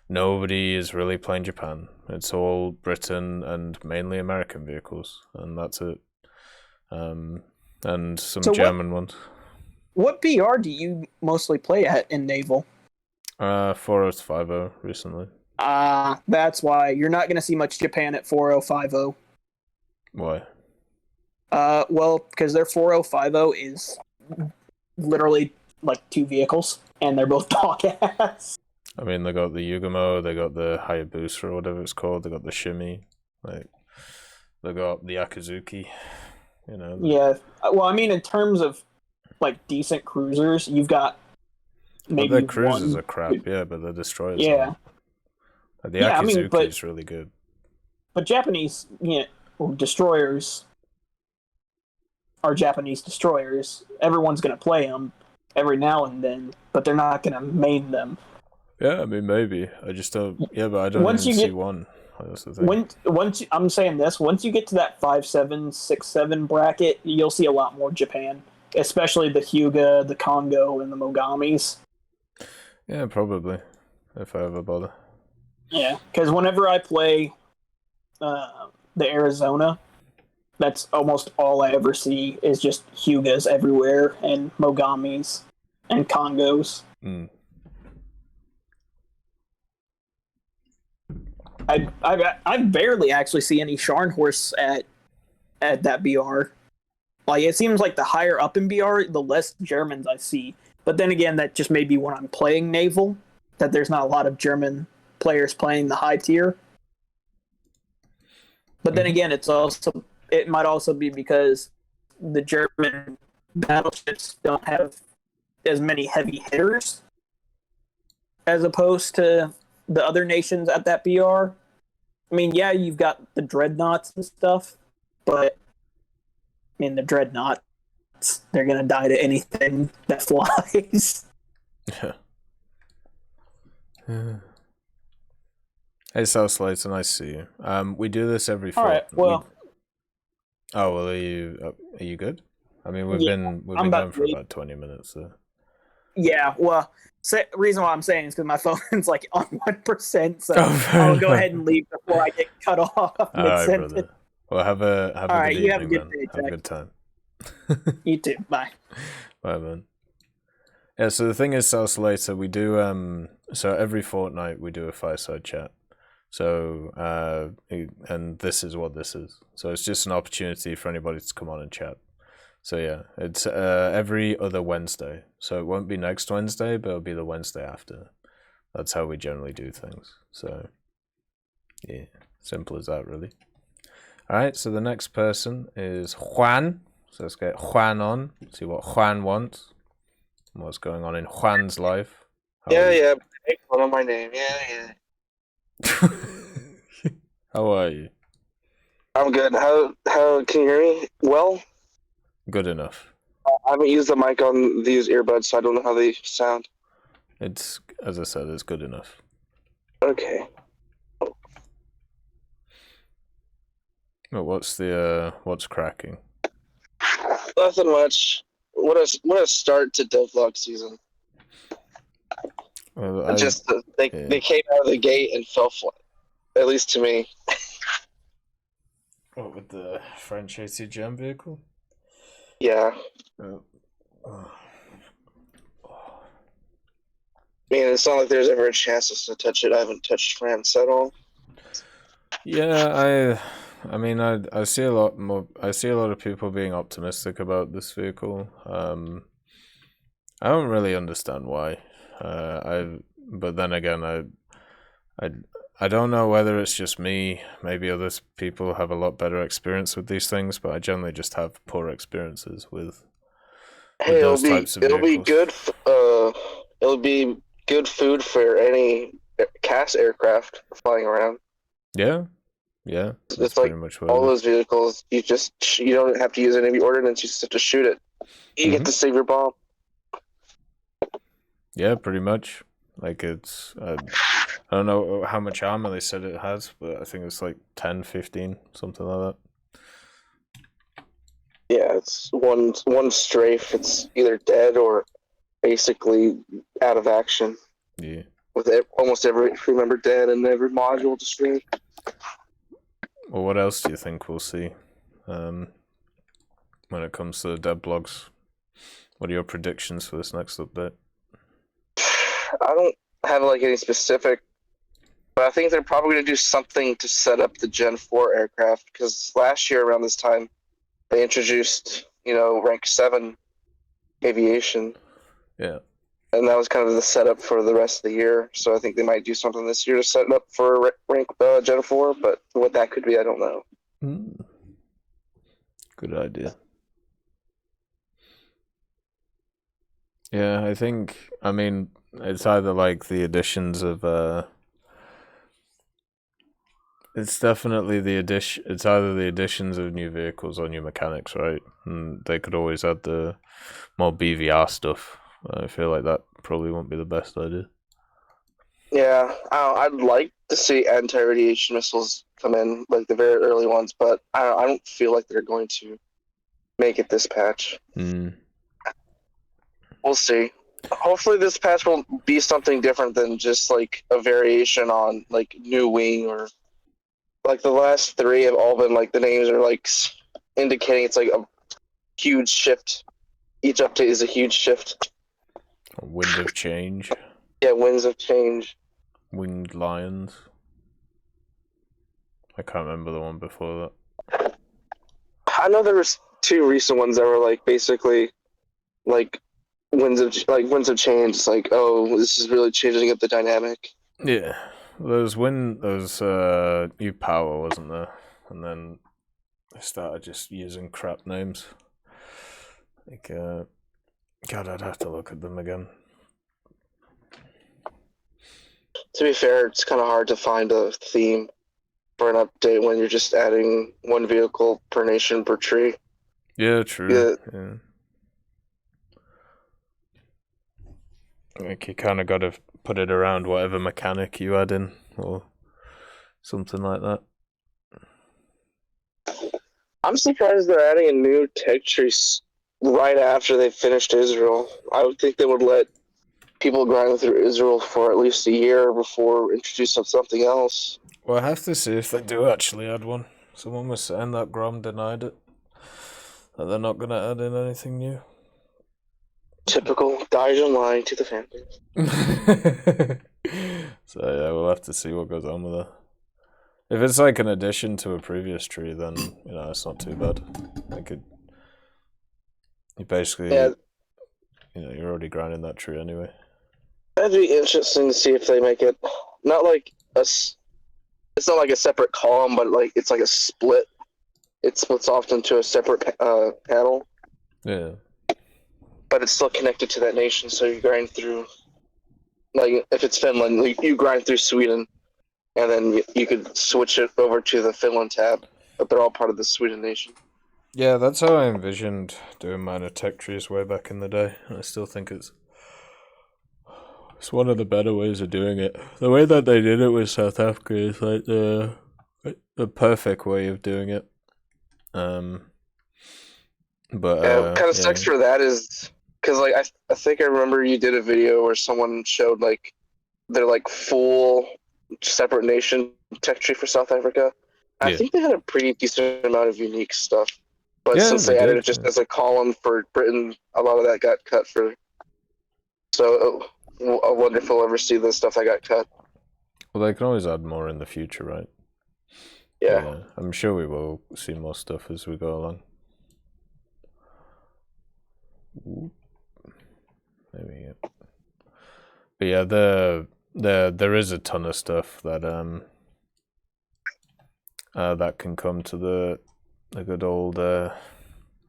Nobody is really playing Japan. It's all Britain and mainly American vehicles, and that's it. And some German ones. What BR do you mostly play at in naval? 4050 recently. That's why you're not going to see much Japan at 4050. Why? Well, because their 4050 is literally like two vehicles, and they're both dog ass. I mean, they got the Yugamo, they got the Hayabusa or whatever it's called, they got the Shimi, like they got the Akazuki. Yeah. Well, I mean, in terms of like decent cruisers, you've got maybe their cruisers are crap, yeah, but the destroyers. Yeah. Like, the Akazuki is really good. But Japanese, destroyers are Japanese destroyers. Everyone's going to play them every now and then, but they're not going to main them. Yeah, I mean, maybe. I just don't. Yeah, but I don't even see one. That's the thing. I'm saying this, once you get to that 5.7, 6.7 bracket, you'll see a lot more Japan, especially the Hyuga, the Kongo, and the Mogamis. Yeah, probably, if I ever bother. Yeah, because whenever I play the Arizona, that's almost all I ever see is just Hyugas everywhere and Mogamis and Kongos. Mm. I barely actually see any Scharnhorst at that BR. Like, it seems like the higher up in BR, the less Germans I see. But then again, that just may be when I'm playing naval, that there's not a lot of German players playing the high tier. But then again, it might also be because the German battleships don't have as many heavy hitters as opposed to the other nations at that BR. I mean, yeah, you've got the dreadnoughts and stuff, but I mean, the dreadnoughts, they're gonna die to anything that flies. Yeah. Hey, South Slater, nice to see you. We do this every All right, well. Oh well, are you good? I mean, we've been going for about 20 minutes. So. Yeah, well, reason why I'm saying is because my phone's like on 1%, so I'll go ahead and leave before I get cut off mid-sentence. Brother. Well, have a good evening, have a good man. day, have a good time. You too. Bye. Bye, man. Yeah. So the thing is, South Slater, we do so every fortnight we do a fireside chat. So and this is what this is. So it's just an opportunity for anybody to come on and chat. So yeah, it's every other Wednesday. So it won't be next Wednesday, but it'll be the Wednesday after. That's how we generally do things. So yeah, simple as that, really. All right, so the next person is Juan. So let's get Juan on, see what Juan wants, and what's going on in Juan's life. Yeah, make fun of my name. Yeah. How are you? I'm good. How can you hear me? Well? Good enough. I haven't used the mic on these earbuds, so I don't know how they sound. It's, as I said, it's good enough. Okay. Well, what's cracking? Nothing much. What a start to devlog season. Well, they came out of the gate and fell flat. At least to me. What, with the French ATGM vehicle? Yeah. Oh. I mean, it's not like there's ever a chance to touch it. I haven't touched France at all. Yeah, I mean, I see a lot more. I see a lot of people being optimistic about this vehicle. I don't really understand why. But then again, I don't know whether it's just me. Maybe other people have a lot better experience with these things, but I generally just have poor experiences with those types of vehicles. It'll be good food for any CAS aircraft flying around. Yeah, that's it's pretty like much what all those vehicles. You don't have to use any ordnance. You just have to shoot it. You get to save your bomb. Yeah, pretty much. Like it's, I don't know how much armor they said it has, but I think it's like 10, 15, something like that. Yeah, it's one strafe. It's either dead or basically out of action. Yeah. With almost every crew member dead and every module destroyed. Well, what else do you think we'll see when it comes to the dev blogs? What are your predictions for this next update? I don't have like any specific, but I think they're probably going to do something to set up the Gen 4 aircraft, because last year around this time they introduced, rank 7 aviation. Yeah. And that was kind of the setup for the rest of the year. So I think they might do something this year to set it up for rank Gen 4, but what that could be, I don't know. Good idea. Yeah, I mean, it's either like the additions of, it's definitely it's either the additions of new vehicles or new mechanics, right? And they could always add the more BVR stuff. I feel like that probably won't be the best idea. Yeah, I'd like to see anti-radiation missiles come in, like the very early ones, but I don't feel like they're going to make it this patch. We'll see. Hopefully this patch will be something different than just like a variation on like new wing, or like the last 3 have all been like the names are like indicating it's like a huge shift. Each update is a huge shift. A wind of change. Yeah, winds of change. Winged lions. I can't remember the one before that. I know there was 2 recent ones that were like basically like winds of change. It's like, oh, this is really changing up the dynamic. Yeah, there's new power, wasn't there? And then they started just using crap names. Like, God, I'd have to look at them again. To be fair, it's kind of hard to find a theme. for an update when you're just adding one vehicle per nation per tree. Yeah, true. Yeah. Like you kind of got to put it around whatever mechanic you add in, or something like that. I'm surprised they're adding a new tech tree right after they finished Israel. I would think they would let people grind through Israel for at least a year before introducing something else. Well, I have to see if they do actually add one. Someone was saying that Grom denied it. That they're not going to add in anything new. Typical Gaijin lying to the family. So yeah, we'll have to see what goes on with that. If it's like an addition to a previous tree, then it's not too bad. You basically, you're already grinding that tree anyway. That'd be interesting to see if they make it not like it's not like a separate column, but like it's like a split. It splits off into a separate panel. Yeah. But it's still connected to that nation, so you grind through. Like if it's Finland, you grind through Sweden, and then you could switch it over to the Finland tab, but they're all part of the Sweden nation. Yeah, that's how I envisioned doing minor tech trees way back in the day, and I still think it's one of the better ways of doing it. The way that they did it with South Africa is like the perfect way of doing it. But kind of sucks for that is because like I think I remember you did a video where someone showed like their like full separate nation tech tree for South Africa. Yeah. I think they had a pretty decent amount of unique stuff, but since they added it just as a column for Britain, a lot of that got cut for. So I wonder if we'll ever see the stuff that got cut. Well, they can always add more in the future, right? Yeah. I'm sure we will see more stuff as we go along. Maybe, yeah. But yeah, there is a ton of stuff that that can come to the good old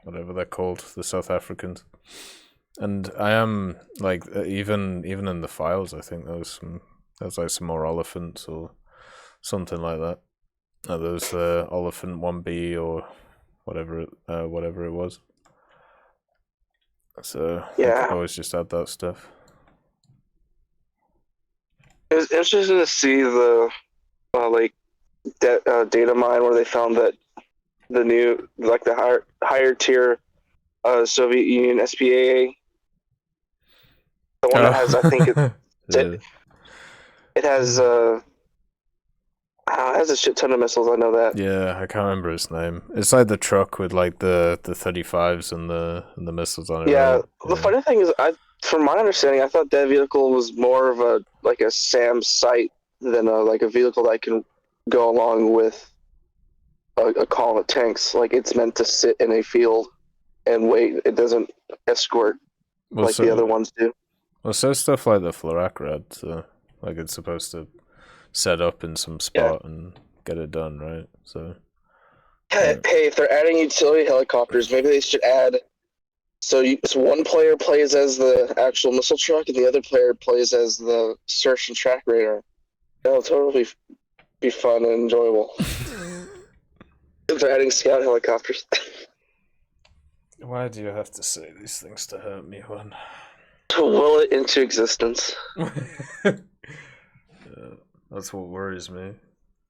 whatever they're called, the South Africans. And I am like even in the files, I think there's like some more elephants or something like that. There's the Oliphant 1B or whatever it was. So yeah, I could always just add that stuff. It was interesting to see the data mine where they found that the new the higher tier Soviet Union SPAA, the one that has I think it has it has a shit ton of missiles. I know that. Yeah, I can't remember its name. It's like the truck with like the 35s and the missiles on it. Yeah, right? the funny thing is, from my understanding, I thought that vehicle was more of a SAM site than a vehicle that can go along with a column of tanks. Like it's meant to sit in a field and wait. It doesn't escort the other ones do. Well, so stuff like the Florakrad, so like it's supposed to set up in some spot and get it done, right? So hey, if they're adding utility helicopters, maybe they should add so one player plays as the actual missile truck and the other player plays as the search and track radar. That'll totally be fun and enjoyable. If they're adding scout helicopters. Why do you have to say these things to hurt me, Juan? To will it into existence. That's what worries me.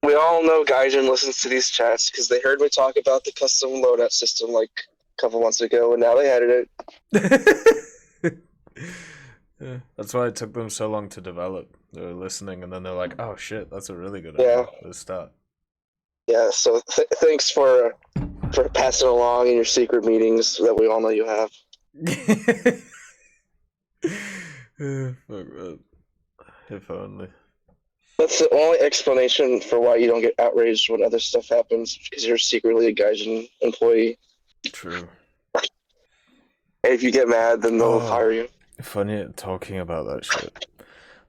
We all know Gaijin listens to these chats because they heard me talk about the custom loadout system like a couple months ago, and now they added it. Yeah, that's why it took them so long to develop. They were listening, and then they're like, "Oh shit, that's a really good idea. Let's start." Yeah. So thanks for passing along in your secret meetings that we all know you have. Fuck that. If only. That's the only explanation for why you don't get outraged when other stuff happens, because you're secretly a Gaijin employee. True. And if you get mad, then they'll fire you. Funny talking about that shit.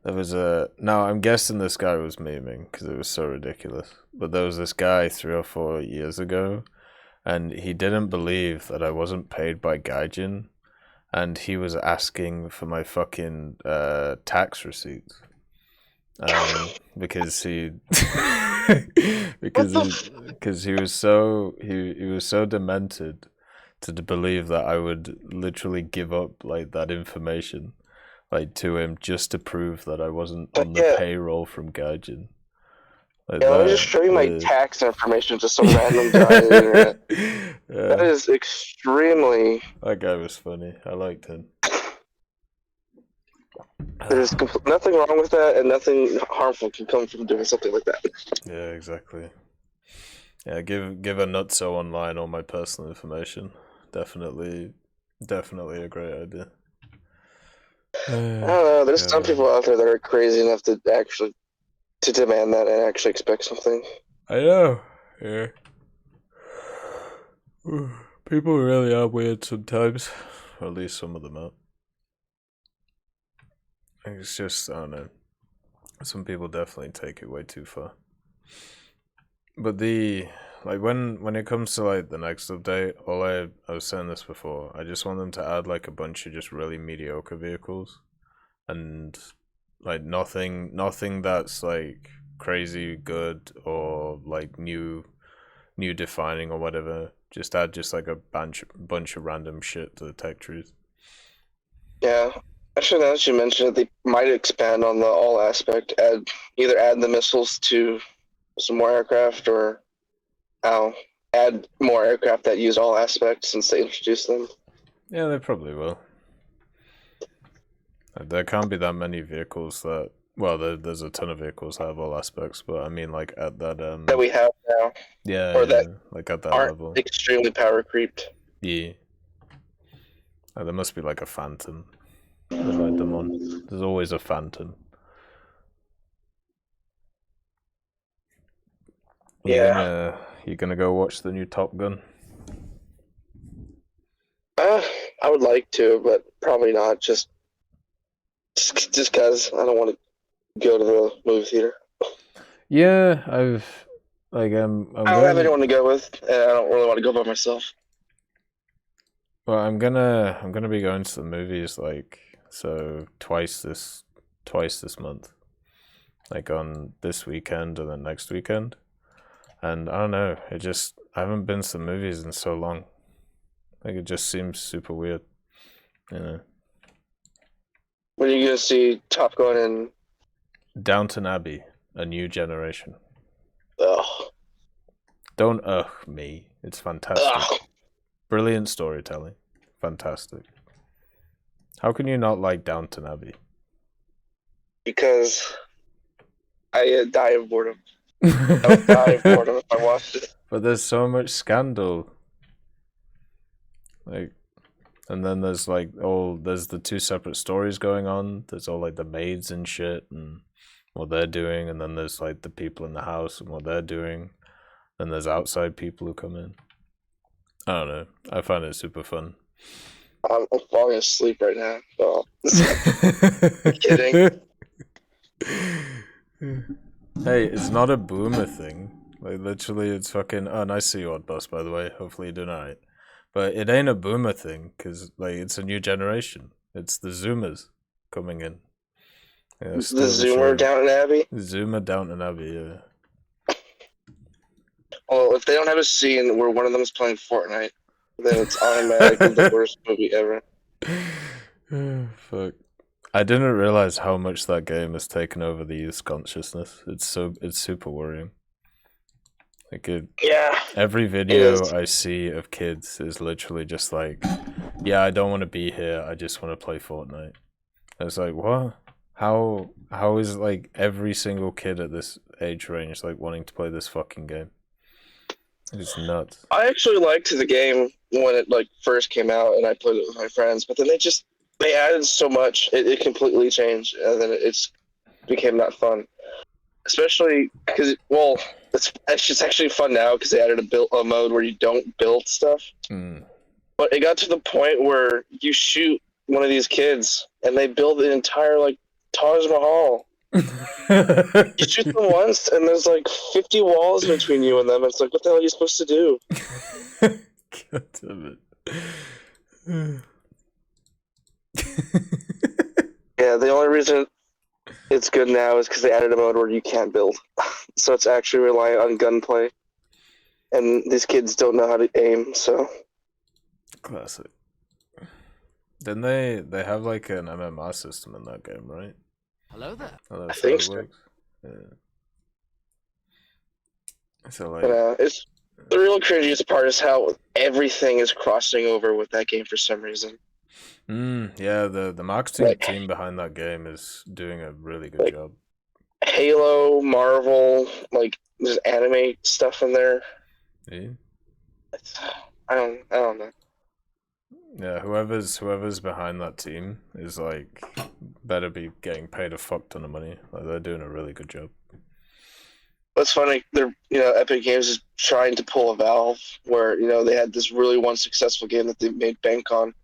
There was now I'm guessing this guy was memeing because it was so ridiculous. But there was this guy 3 or 4 years ago, and he didn't believe that I wasn't paid by Gaijin, and he was asking for my fucking tax receipts. because he because he was so demented to believe that I would literally give up like that information like to him just to prove that I wasn't on the payroll from Gaijin. Like let me just show you my tax information to some random guy on the internet. Yeah. That is extremely. That guy was funny. I liked him. There's nothing wrong with that, and nothing harmful can come from doing something like that. Yeah, exactly. Yeah, give a nutso online all my personal information. Definitely a great idea. I don't know. There's some people out there that are crazy enough to actually demand that and actually expect something. I know. Yeah. People really are weird sometimes. Or at least some of them are. It's just, I don't know. Some people definitely take it way too far. But when it comes to like the next update, I was saying this before, I just want them to add like a bunch of just really mediocre vehicles. And like nothing that's like crazy good or like new defining or whatever. Just add just like a bunch of random shit to the tech trees. Yeah. Actually, now that you mention it, they might expand on the all aspect. Either add the missiles to some more aircraft, or add more aircraft that use all aspects since they introduced them. Yeah, they probably will. There can't be that many vehicles that. Well, there's a ton of vehicles that have all aspects, but I mean, like at that that we have now. Yeah, or that like at that aren't level. extremely power creeped. Yeah. There must be like a phantom. They light them on. There's always a phantom. Yeah. You gonna go watch the new Top Gun? I would like to, but probably not. Just because I don't want to go to the movie theater. Yeah, I don't have anyone to go with, and I don't really want to go by myself. Well, I'm gonna be going to the movies twice this month, like on this weekend and then next weekend, and I don't know. I haven't been to the movies in so long. Like it just seems super weird, you know. When are you gonna see Top Gun and Downton Abbey: A New Generation? Ugh. Don't me. It's fantastic. Brilliant storytelling. Fantastic. How can you not like Downton Abbey? Because I die of boredom. I would die of boredom if I watched it. But there's so much scandal. Like, and then there's the two separate stories going on. There's all like the maids and shit and what they're doing, and then there's like the people in the house and what they're doing. Then there's outside people who come in. I don't know. I find it super fun. I'm falling asleep right now. Oh, I'm kidding. Hey, it's not a boomer thing. Like, literally, it's fucking... Oh, nice to see you, Odd Boss, by the way. Hopefully you're doing alright. But it ain't a boomer thing, because, like, it's a new generation. It's the Zoomers coming in. Yeah, the Zoomer Downton Abbey? Zoomer Downton Abbey, yeah. Well, if they don't have a scene where one of them is playing Fortnite, then it's automatically the worst movie ever. Fuck. I didn't realize how much that game has taken over the youth's consciousness. It's super worrying. Like every video I see of kids is literally just like, yeah, I don't want to be here. I just want to play Fortnite. And it's like, what? How is like every single kid at this age range like wanting to play this fucking game? It's nuts. I actually liked the game when it like first came out, and I played it with my friends. But then they added so much, it completely changed, and then it became not fun. Especially because it's actually fun now because they added a mode where you don't build stuff. But it got to the point where you shoot one of these kids and they build an entire like Taj Mahal. You shoot them once and there's like 50 walls between you and them. It's like, what the hell are you supposed to do? God damn it. Yeah, the only reason it's good now is because they added a mode where you can't build. So it's actually reliant on gunplay. And these kids don't know how to aim, so... Classic. Didn't they have like an MMR system in that game, right? Hello there. Oh, I think so. Yeah. So like, it's the real cringiest part is how everything is crossing over with that game for some reason. Yeah, the marketing team behind that game is doing a really good job. Halo, Marvel, like there's anime stuff in there. Yeah. I don't know. Yeah, whoever's behind that team is like better be getting paid a fuck ton of money. Like they're doing a really good job. What's funny, they're Epic Games is trying to pull a Valve where they had this really one successful game that they made bank on,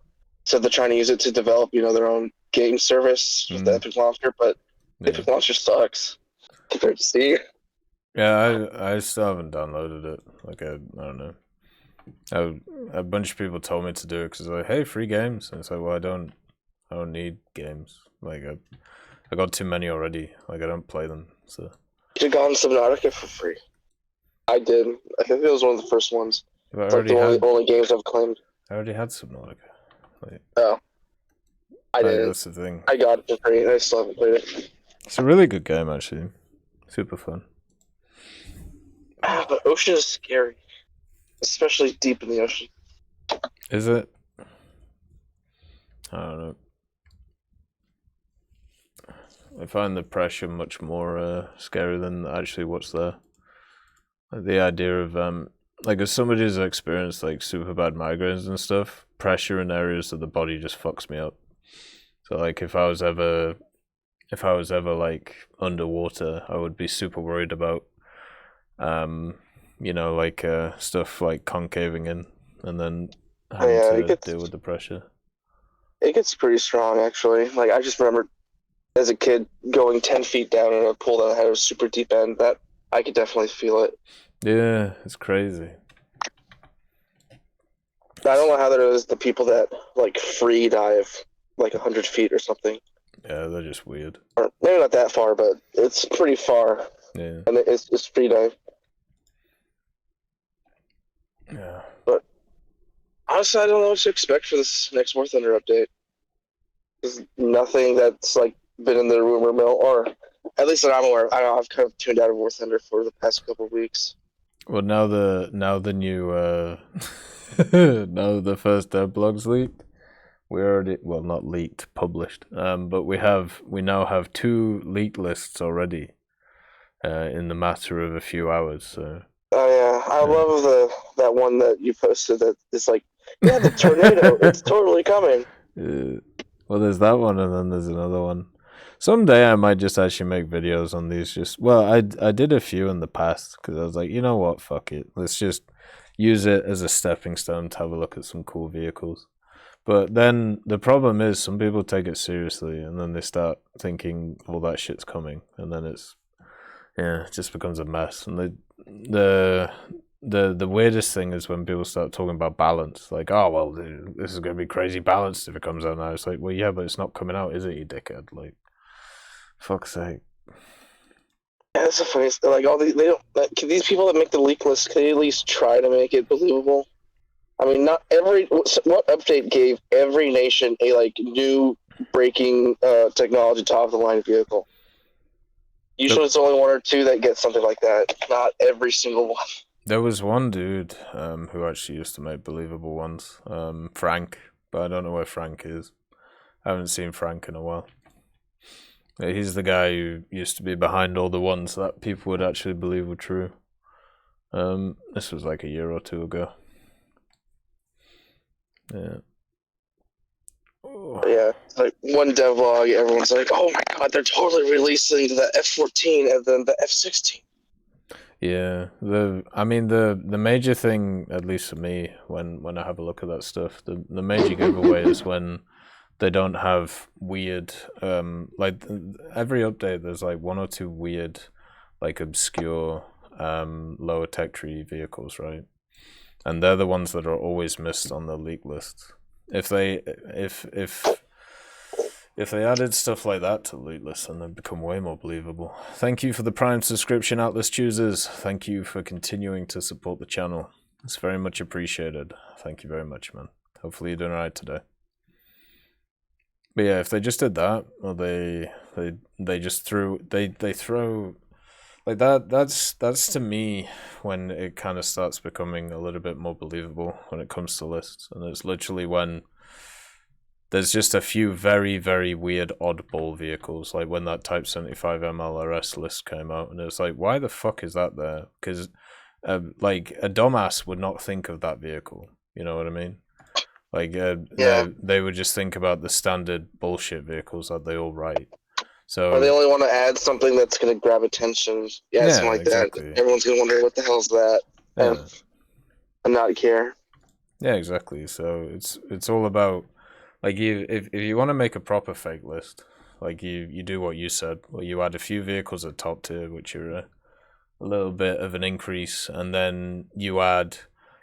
so they're trying to use it to develop their own game service with the Epic Launcher, but Epic Launcher sucks compared to Steam. Yeah, I still haven't downloaded it. Like I don't know. A bunch of people told me to do it because like, hey, free games. And it's like, well, I don't need games. Like I got too many already. Like I don't play them. So. You could have gotten Subnautica for free. I did. I think it was one of the first ones. It's like the only games I've claimed. I already had Subnautica. Like, I didn't. That's the thing. I got it for free and I still haven't played it. It's a really good game, actually. Super fun. But ocean is scary. Especially deep in the ocean. Is it? I don't know. I find the pressure much more scary than actually what's there. Like the idea of like as somebody who's experienced like super bad migraines and stuff, pressure in areas of the body just fucks me up. So like if I was ever like underwater, I would be super worried about like stuff like concaving in and then having to deal with the pressure. It gets pretty strong actually. Like I just remember as a kid going 10 feet down in a pool that had a super deep end, that I could definitely feel it. Yeah, it's crazy. I don't know how there is the people that like free dive like 100 feet or something. Yeah, they're just weird. Or maybe not that far, but it's pretty far. Yeah. And it's free dive. Yeah. But honestly, I don't know what to expect for this next War Thunder update. There's nothing that's like been in the rumor mill, or at least that I'm aware of. I don't know, I've kind of tuned out of War Thunder for the past couple of weeks. Well, now the new now the first dev blogs leaked. We already not leaked, published. But we now have 2 leaked lists already. In the matter of a few hours. So. Oh yeah, I love that one that you posted. That it's like, yeah, the tornado, it's totally coming. Well, there's that one, and then there's another one. Someday I might just actually make videos on these. I did a few in the past because I was like, you know what, fuck it, let's just use it as a stepping stone to have a look at some cool vehicles. But then the problem is some people take it seriously, and then they start thinking, well, that shit's coming, and then it just becomes a mess. And the weirdest thing is when people start talking about balance, like, oh well, this is gonna be crazy balanced if it comes out now. It's like, well, yeah, but it's not coming out, is it, you dickhead? Like, fuck's sake. Yeah, that's the funniest. Like all they don't. Like, can these people that make the leak list, can they at least try to make it believable? I mean, not every. What update gave every nation a like new breaking technology top of the line vehicle? Usually it's only 1 or 2 that get something like that, not every single one. There was one dude who actually used to make believable ones, Frank, but I don't know where Frank is. I haven't seen Frank in a while. He's the guy who used to be behind all the ones that people would actually believe were true. This was like a year or 2 ago. Yeah. Yeah, like one devlog, everyone's like, "Oh my god, they're totally releasing the F-14 and then the F-16." Yeah, the major thing, at least for me, when I have a look at that stuff, the major giveaway is when they don't have weird, like every update there's like 1 or 2 weird, like obscure, lower tech tree vehicles, right? And they're the ones that are always missed on the leak list. If If they added stuff like that to the loot list, then it'd become way more believable. Thank you for the Prime subscription, Atlas choosers. Thank you for continuing to support the channel. It's very much appreciated. Thank you very much, man. Hopefully you're doing alright today. But yeah, if they just did that, or they just throw like that's to me when it kind of starts becoming a little bit more believable when it comes to lists, and it's literally when there's just a few very, very weird oddball vehicles, like when that Type 75 MLRS list came out, and it's like, why the fuck is that there? Because like a dumbass would not think of that vehicle, you know what I mean? Like they would just think about the standard bullshit vehicles that they all write. So or they only want to add something that's going to grab attention, something like exactly. that. Everyone's going to wonder what the hell's that, and not care. Yeah, exactly. So it's all about, like, if you want to make a proper fake list, like you do what you said, where you add a few vehicles at top tier, which are a little bit of an increase, and then you add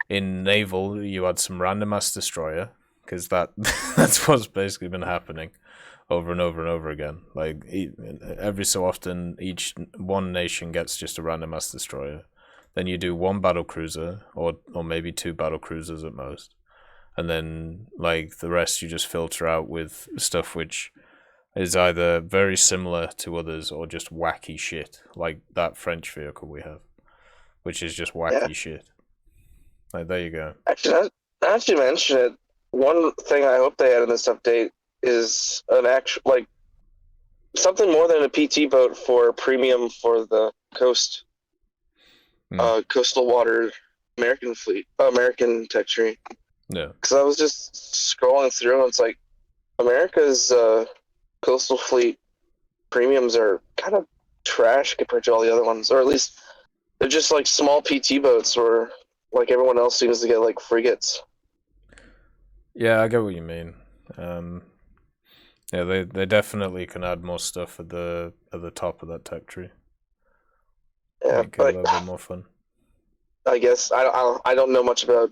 in Naval, you add some random ass destroyer, because that's what's basically been happening over and over and over again. Like every so often, one nation gets just a random ass destroyer. Then you do one battle cruiser, or maybe two battle cruisers at most. And then, like, the rest you just filter out with stuff which is either very similar to others or just wacky shit, like that French vehicle we have, which is just wacky shit. Like, there you go. Actually, now that you mention it, one thing I hope they add in this update is an actual, like, something more than a PT boat for premium for the coastal water American fleet, American tech tree. Yeah. Because I was just scrolling through, and it's like America's coastal fleet premiums are kind of trash compared to all the other ones, or at least they're just like small PT boats, where like everyone else seems to get like frigates. Yeah, I get what you mean. Yeah, they definitely can add more stuff at the top of that tech tree. Yeah, make it a little bit more fun. I guess I don't know much about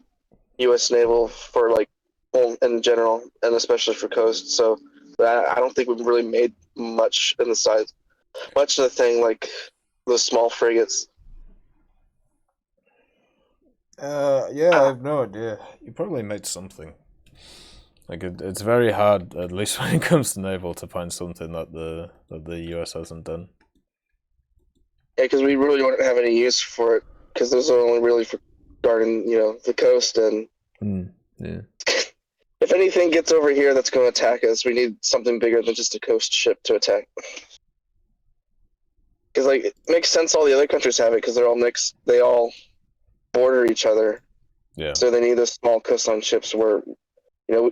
U.S. Naval for like, well, in general, and especially for coast. So I don't think we've really made much in the size, much of the thing like the small frigates. Yeah, I have no idea. You probably made something. Like it's very hard, at least when it comes to naval, to find something that the US hasn't done. Yeah, because we really don't have any use for it, because those are only really for guarding, the coast. And yeah. If anything gets over here that's going to attack us, we need something bigger than just a coast ship to attack. Because like it makes sense all the other countries have it, because they're all mixed. They all border each other. Yeah. So they need the small coastline ships where,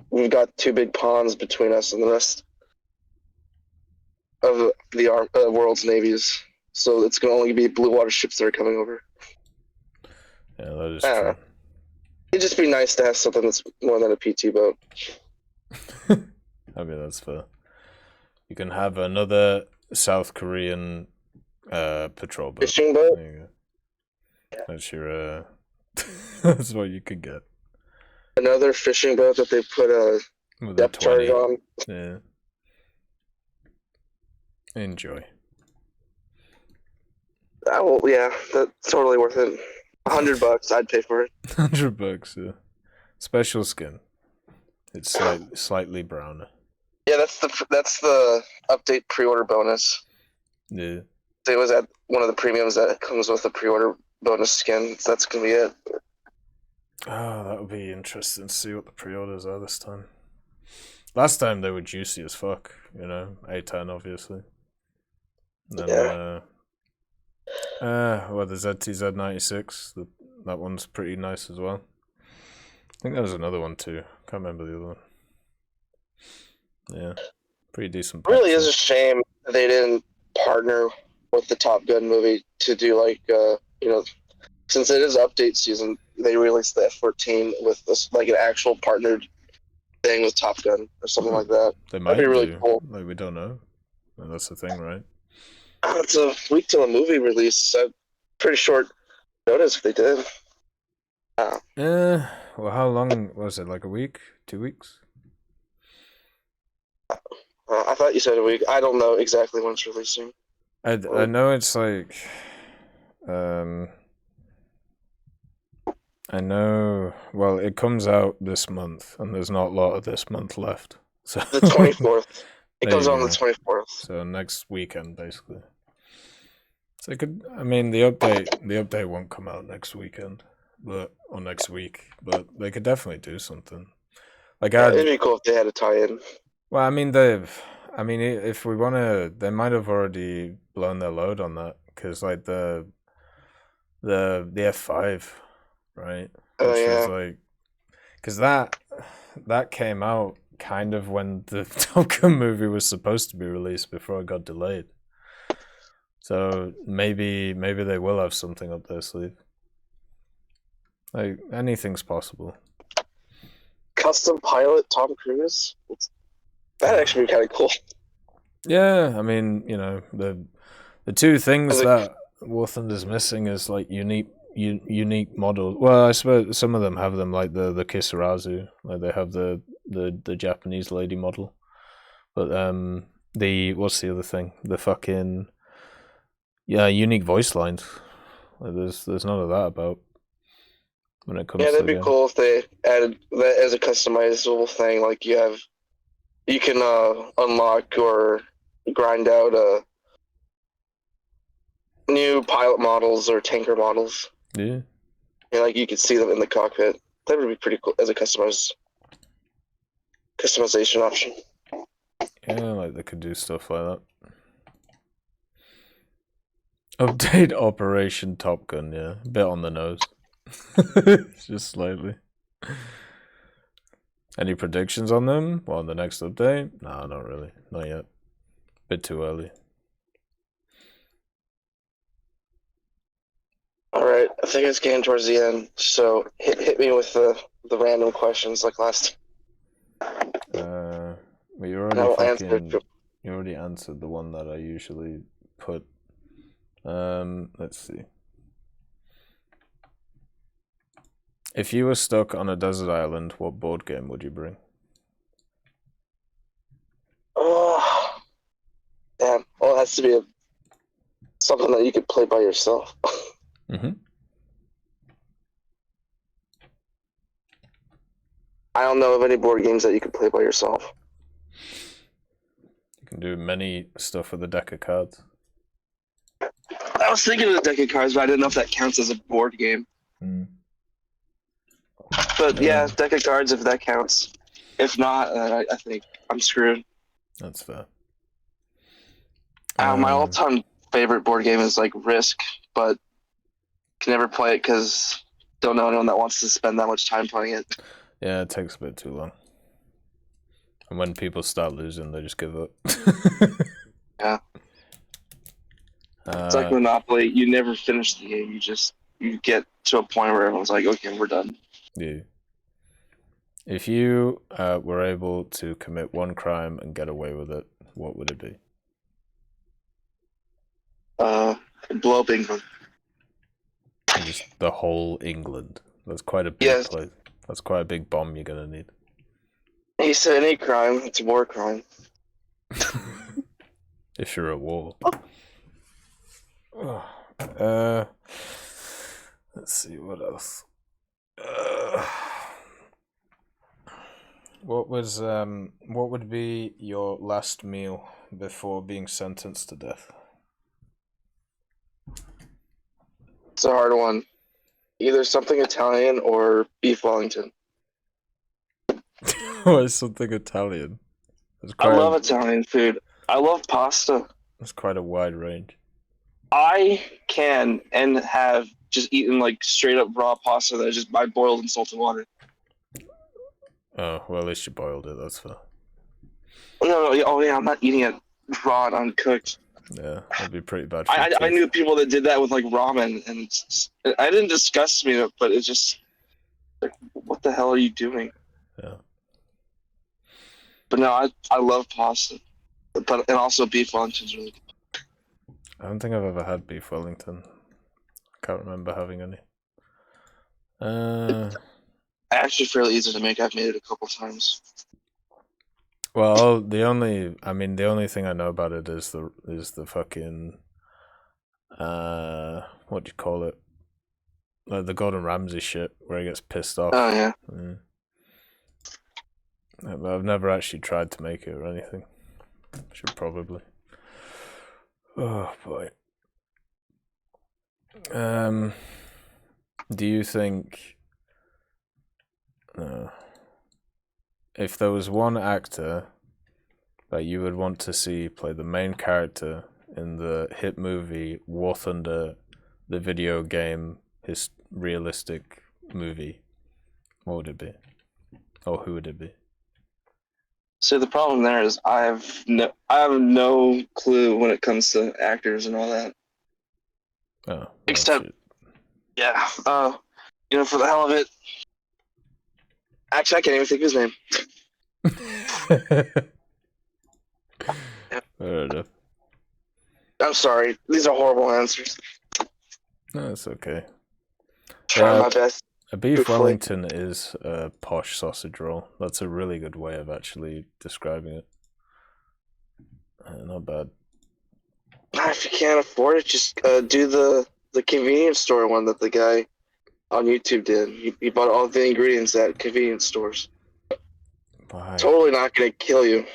we've got two big ponds between us and the rest of the world's navies. So it's going to only be blue water ships that are coming over. Yeah, that is true. It'd just be nice to have something that's more than a PT boat. I mean, that's fair. You can have another South Korean patrol boat. Fishing boat? There you go. That's your that's what you could get. Another fishing boat that they put a depth charge on. Yeah. Enjoy. Yeah, that's totally worth it. $100, I'd pay for it. $100, yeah. Special skin. It's slightly browner. Yeah, that's the update pre-order bonus. Yeah. It was at one of the premiums that comes with the pre-order bonus skin. So that's gonna be it. Oh, that would be interesting to see what the pre-orders are this time. Last time they were juicy as fuck, A10 obviously. And then, the ZTZ96, that one's pretty nice as well. I think there was another one too. Can't remember the other one. Yeah, pretty decent. It really is a shame they didn't partner with the Top Gun movie to do like, since it is update season, they released the F-14 with this like an actual partnered thing with Top Gun or something like that. They might That'd be really cool. Like, we don't know. That's the thing, right? It's a week till a movie release, so pretty short notice if they did. Well, how long was it? Like a week? 2 weeks? I thought you said a week. I don't know exactly when it's releasing. I know it's like, I know. Well, it comes out this month, and there's not a lot of this month left. So the 24th. It comes on the 24th. So next weekend, basically. So it could. I mean, the update won't come out next weekend, or next week. But they could definitely do something. Like, it'd be cool if they had a tie-in. Well, I mean, if we want to, they might have already blown their load on that, because like the F5, right? Oh, Which yeah. was like, because that came out kind of when the Top Gun movie was supposed to be released before it got delayed. So maybe they will have something up their sleeve. Like, anything's possible. Custom pilot Tom Cruise? That'd actually be kind of cool. Yeah, I mean, you know, the two things that War Thunder's missing is like unique models. Well, I suppose some of them have them, like the Kisarazu, like they have the Japanese lady model. But what's the other thing? The fucking unique voice lines. Like, there's none of that about when it comes. Yeah, to that'd be cool if they added that as a customizable thing. Like you can unlock or grind out new pilot models or tanker models. Yeah. And like you could see them in the cockpit. That would be pretty cool as a customization option. Yeah, like they could do stuff like that. Update Operation Top Gun, yeah. A bit on the nose. Just slightly. Any predictions on them? Well, on the next update? No, not really. Not yet. Bit too early. Alright, I think it's getting towards the end, so hit me with the random questions like last time. Well, you already answered the one that I usually put. Let's see. If you were stuck on a desert island, what board game would you bring? Oh, damn. Well, it has to be something that you could play by yourself. Mm-hmm. I don't know of any board games that you could play by yourself. You can do many stuff with a deck of cards. I was thinking of the deck of cards, but I didn't know if that counts as a board game. But yeah, deck of cards, if that counts. If not, I think I'm screwed. That's fair. My all-time favorite board game is like Risk, but can never play it because don't know anyone that wants to spend that much time playing it. Yeah, it takes a bit too long. And when people start losing, they just give up. Yeah. It's like Monopoly. You never finish the game. You get to a point where everyone's like, okay, we're done. Yeah. If you were able to commit one crime and get away with it, what would it be? Blow up England. Just the whole England. That's quite a big place. That's quite a big bomb you're gonna need. He said any crime, it's a war crime. If you're at war. Let's see, what else? What would be your last meal before being sentenced to death? It's a hard one. Either something Italian or beef Wellington. Why something Italian? I love Italian food. I love pasta. That's quite a wide range. I can and have just eaten like straight up raw pasta that is just boiled in salted water. Oh, well, at least you boiled it, that's fair. No, oh yeah, I'm not eating it raw and uncooked. Yeah, that'd be pretty bad. I knew people that did that with like ramen, and it's just, it didn't disgust me, but it's just like, what the hell are you doing? Yeah. But no, I love pasta, and also beef Wellington's really good. I don't think I've ever had beef Wellington. I can't remember having any. Actually, fairly easy to make. I've made it a couple times. Well, the only thing I know about it is the fucking what do you call it? Like the Gordon Ramsay shit where he gets pissed off. Oh yeah. I've never actually tried to make it or anything. Should probably. Oh boy. Do you think if there was one actor that you would want to see play the main character in the hit movie War Thunder, the video game, his realistic movie, what would it be? Or who would it be? So the problem there is I have no clue when it comes to actors and all that. Oh. Well, except, shit. yeah, for the hell of it. Actually, I can't even think of his name. Fair enough. I'm sorry. These are horrible answers. No, it's okay. Trying my best. A beef Wellington is a posh sausage roll. That's a really good way of actually describing it. Not bad. If you can't afford it, just do the convenience store one that the guy on YouTube did. He bought all the ingredients at convenience stores. Why? Totally not going to kill you.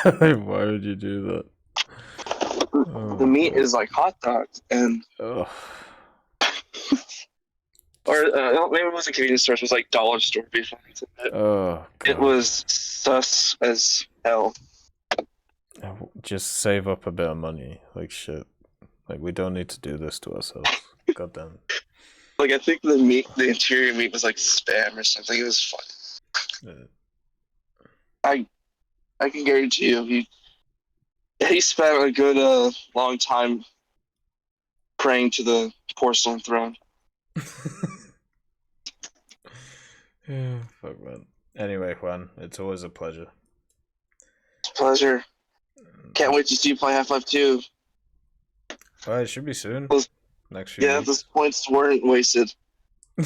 Why would you do that? The meat is like hot dogs and... Or maybe it wasn't convenience stores. It was like dollar store beef. It was sus as hell. Just save up a bit of money. Like shit. Like we don't need to do this to ourselves. Goddamn. Like I think the interior meat was like spam or something. It was fun. Yeah. I can guarantee you, he spent a good long time praying to the porcelain throne. Yeah, fuck man. Anyway, Juan, it's always a pleasure. It's a pleasure. Can't wait to see you play Half-Life 2. Well, it should be soon. Next few weeks. Those points weren't wasted.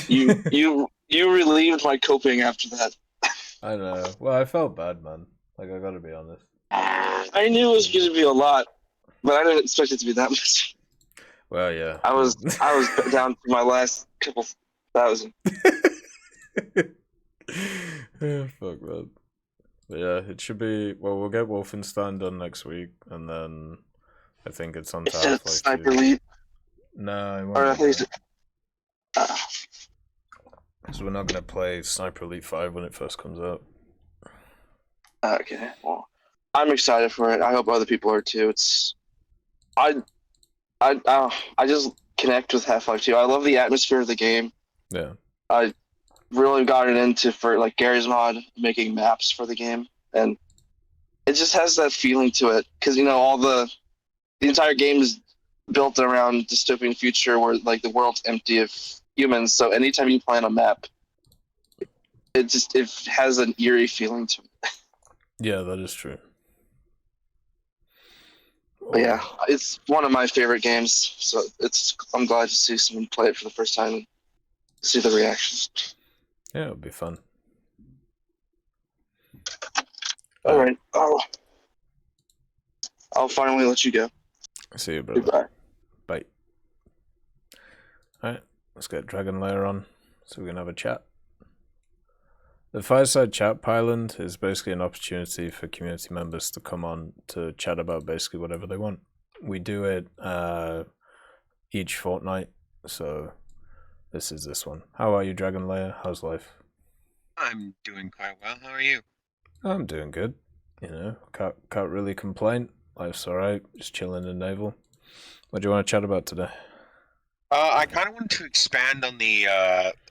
You relieved my coping after that. I know. Well, I felt bad, man. Like I gotta be honest. I knew it was going to be a lot, but I didn't expect it to be that much. Well, yeah. I was down to my last couple thousand. Yeah, fuck man. But yeah, it should be. Well, we'll get Wolfenstein done next week, and then I think it's on time. Sniper Elite. No, it won't. Or at least. So we're not gonna play Sniper Elite 5 when it first comes out. Okay, well, I'm excited for it. I hope other people are too. I just connect with Half-Life 2. I love the atmosphere of the game. Yeah. I really gotten into for like Gary's mod making maps for the game, and it just has that feeling to it because all the entire game is built around dystopian future where like the world's empty of humans. So anytime you play on a map, it has an eerie feeling to it. Yeah, that is true. But yeah, it's one of my favorite games. So I'm glad to see someone play it for the first time and see the reactions. Yeah, it'll be fun. All right. I'll finally let you go. See you, brother. Goodbye. Bye. Alright, let's get Dragon Lair on so we can have a chat. The Fireside Chat Pyland is basically an opportunity for community members to come on to chat about basically whatever they want. We do it each fortnight, so this is this one. How are you, Dragon Lair? How's life? I'm doing quite well. How are you? I'm doing good. Can't really complain. Life's alright. Just chilling in Naval. What do you want to chat about today? I kind of wanted to expand on the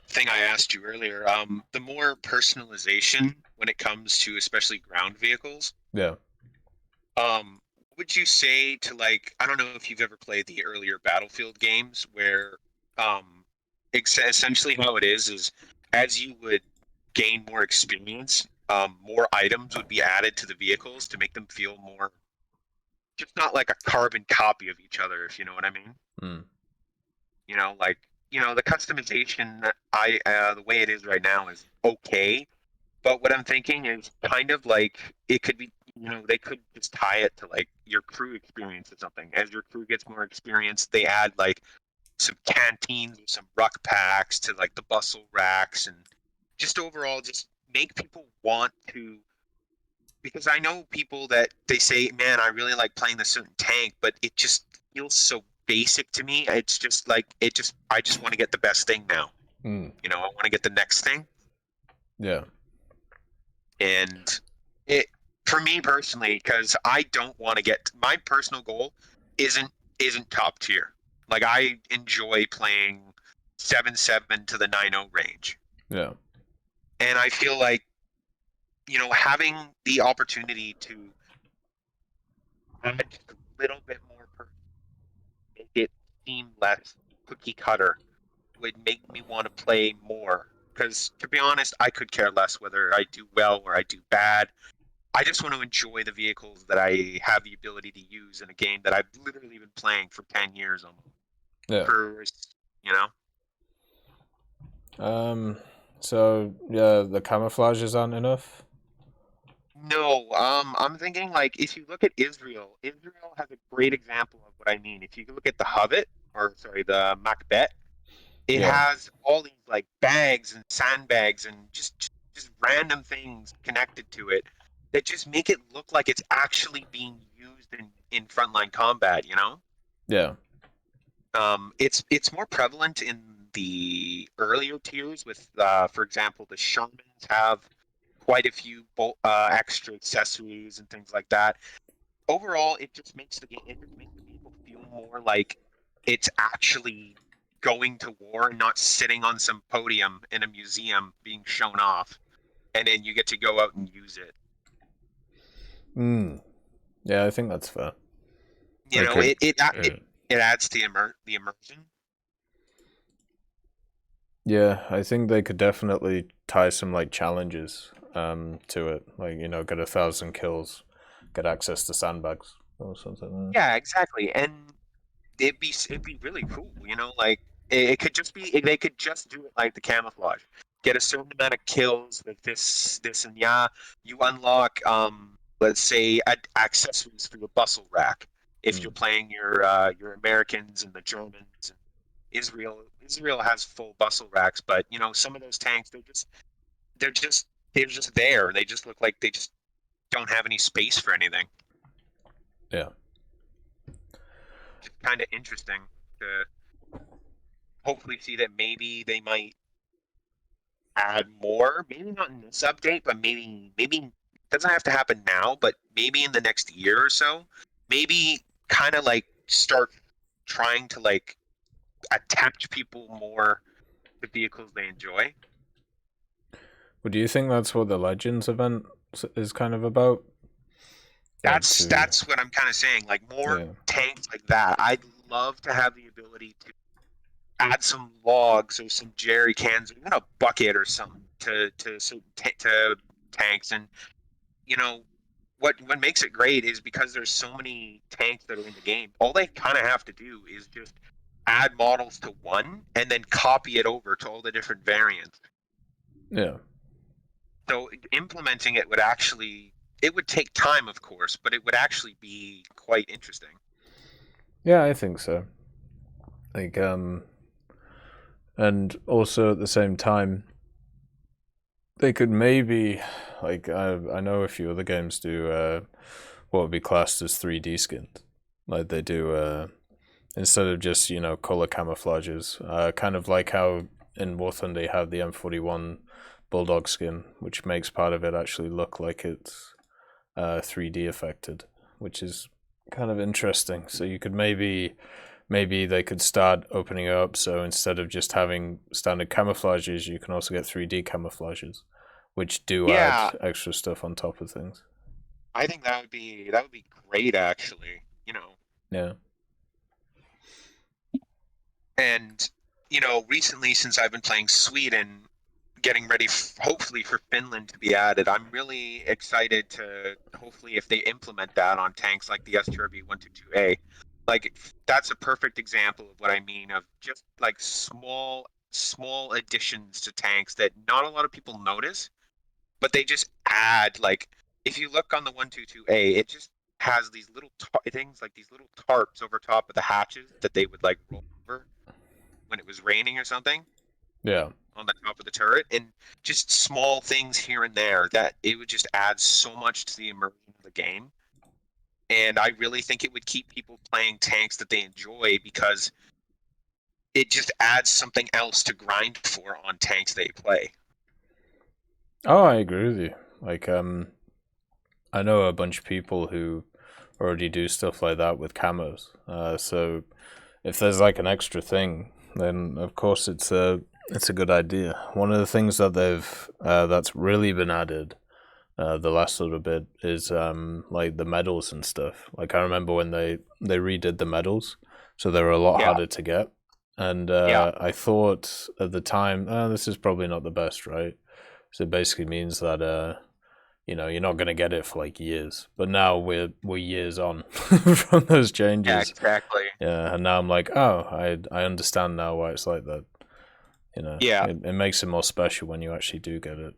thing I asked you earlier. The more personalization when it comes to especially ground vehicles. Yeah. Would you say to I don't know if you've ever played the earlier Battlefield games where essentially how it is as you would gain more experience, more items would be added to the vehicles to make them feel more, just not like a carbon copy of each other, if you know what I mean. The customization the way it is right now is okay, But what I'm thinking is kind of like it could be, they could just tie it to like your crew experience or something. As your crew gets more experience, they add like some canteens or some ruck packs to like the bustle racks, and just overall just make people want to. Because I know people that they say, man, I really like playing this certain tank, but it just feels so basic to me. It's just like I just want to get the best thing now. Mm. I want to get the next thing. Yeah. And it, for me personally, because I don't want to get, my personal goal isn't top tier. Like I enjoy playing 7.7 to the 9.0 range. Yeah. And I feel like, having the opportunity to add just a little bit more make it seem less cookie cutter would make me want to play more. Because to be honest, I could care less whether I do well or I do bad. I just want to enjoy the vehicles that I have the ability to use in a game that I've literally been playing for 10 years almost. Yeah. So yeah, the camouflages aren't enough. No, I'm thinking like if you look at Israel has a great example of what I mean. If you look at the the Macbeth, it has all these like bags and sandbags and just random things connected to it that just make it look like it's actually being used in frontline combat, Yeah. It's more prevalent in the earlier tiers with, for example, the Shermans have quite a few extra accessories and things like that. Overall, it just makes the people feel more like it's actually going to war and not sitting on some podium in a museum being shown off, and then you get to go out and use it. Yeah, I think that's fair. It adds to the immersion. Yeah, I think they could definitely tie some like challenges to it, like get 1,000 kills, get access to sandbags or something. Yeah, exactly, and it'd be really cool. Like it could just be, they could just do it like the camouflage. Get a certain amount of kills with this and you unlock let's say accessories for your bustle rack if you're playing your Americans and the Germans. And Israel has full bustle racks, but some of those tanks they're just there. They just look like they just don't have any space for anything. Yeah. It's kind of interesting to hopefully see that maybe they might add more. Maybe not in this update, but maybe it doesn't have to happen now, but maybe in the next year or so. Maybe kind of like start trying to like attach people more to vehicles they enjoy. Well, do you think that's what the Legends event is kind of about? That's what I'm kind of saying. Like more tanks like that. I'd love to have the ability to add some logs or some jerry cans or even a bucket or something to tanks. And what makes it great is because there's so many tanks that are in the game. All they kind of have to do is just add models to one and then copy it over to all the different variants. Yeah. So implementing it would take time, of course, but it would actually be quite interesting. Yeah, I think so. Like, and also at the same time, they could maybe, like, I know a few other games do what would be classed as 3D skins. Like they do, instead of just, color camouflages, kind of like how in War Thunder they have the M41 Bulldog skin, which makes part of it actually look like it's 3D affected, which is kind of interesting. So you could maybe they could start opening up, so instead of just having standard camouflages, you can also get 3D camouflages, which do add extra stuff on top of things. I think that would be great, actually. Yeah. And recently, since I've been playing Sweden, getting ready hopefully for Finland to be added, I'm really excited to hopefully if they implement that on tanks like the STRV 122A. Like that's a perfect example of what I mean, of just like small additions to tanks that not a lot of people notice, but they just add like if you look on the 122A, it just has these little things like these little tarps over top of the hatches that they would like roll over when it was raining or something. Yeah. On the top of the turret, and just small things here and there that it would just add so much to the immersion of the game. And I really think it would keep people playing tanks that they enjoy because it just adds something else to grind for on tanks they play. Oh, I agree with you. Like, I know a bunch of people who already do stuff like that with camos. So if there's like an extra thing, then of course it's a good idea. One of the things that they've that's really been added the last little bit is like the medals and stuff. Like I remember when they redid the medals, so they were a lot harder to get. And I thought at the time, this is probably not the best, right? So it basically means that you know, you're not going to get it for like years. But now we're years on from those changes. Yeah, exactly. Yeah, and now I'm like, oh, I understand now why it's like that. You know, yeah, it makes it more special when you actually do get it.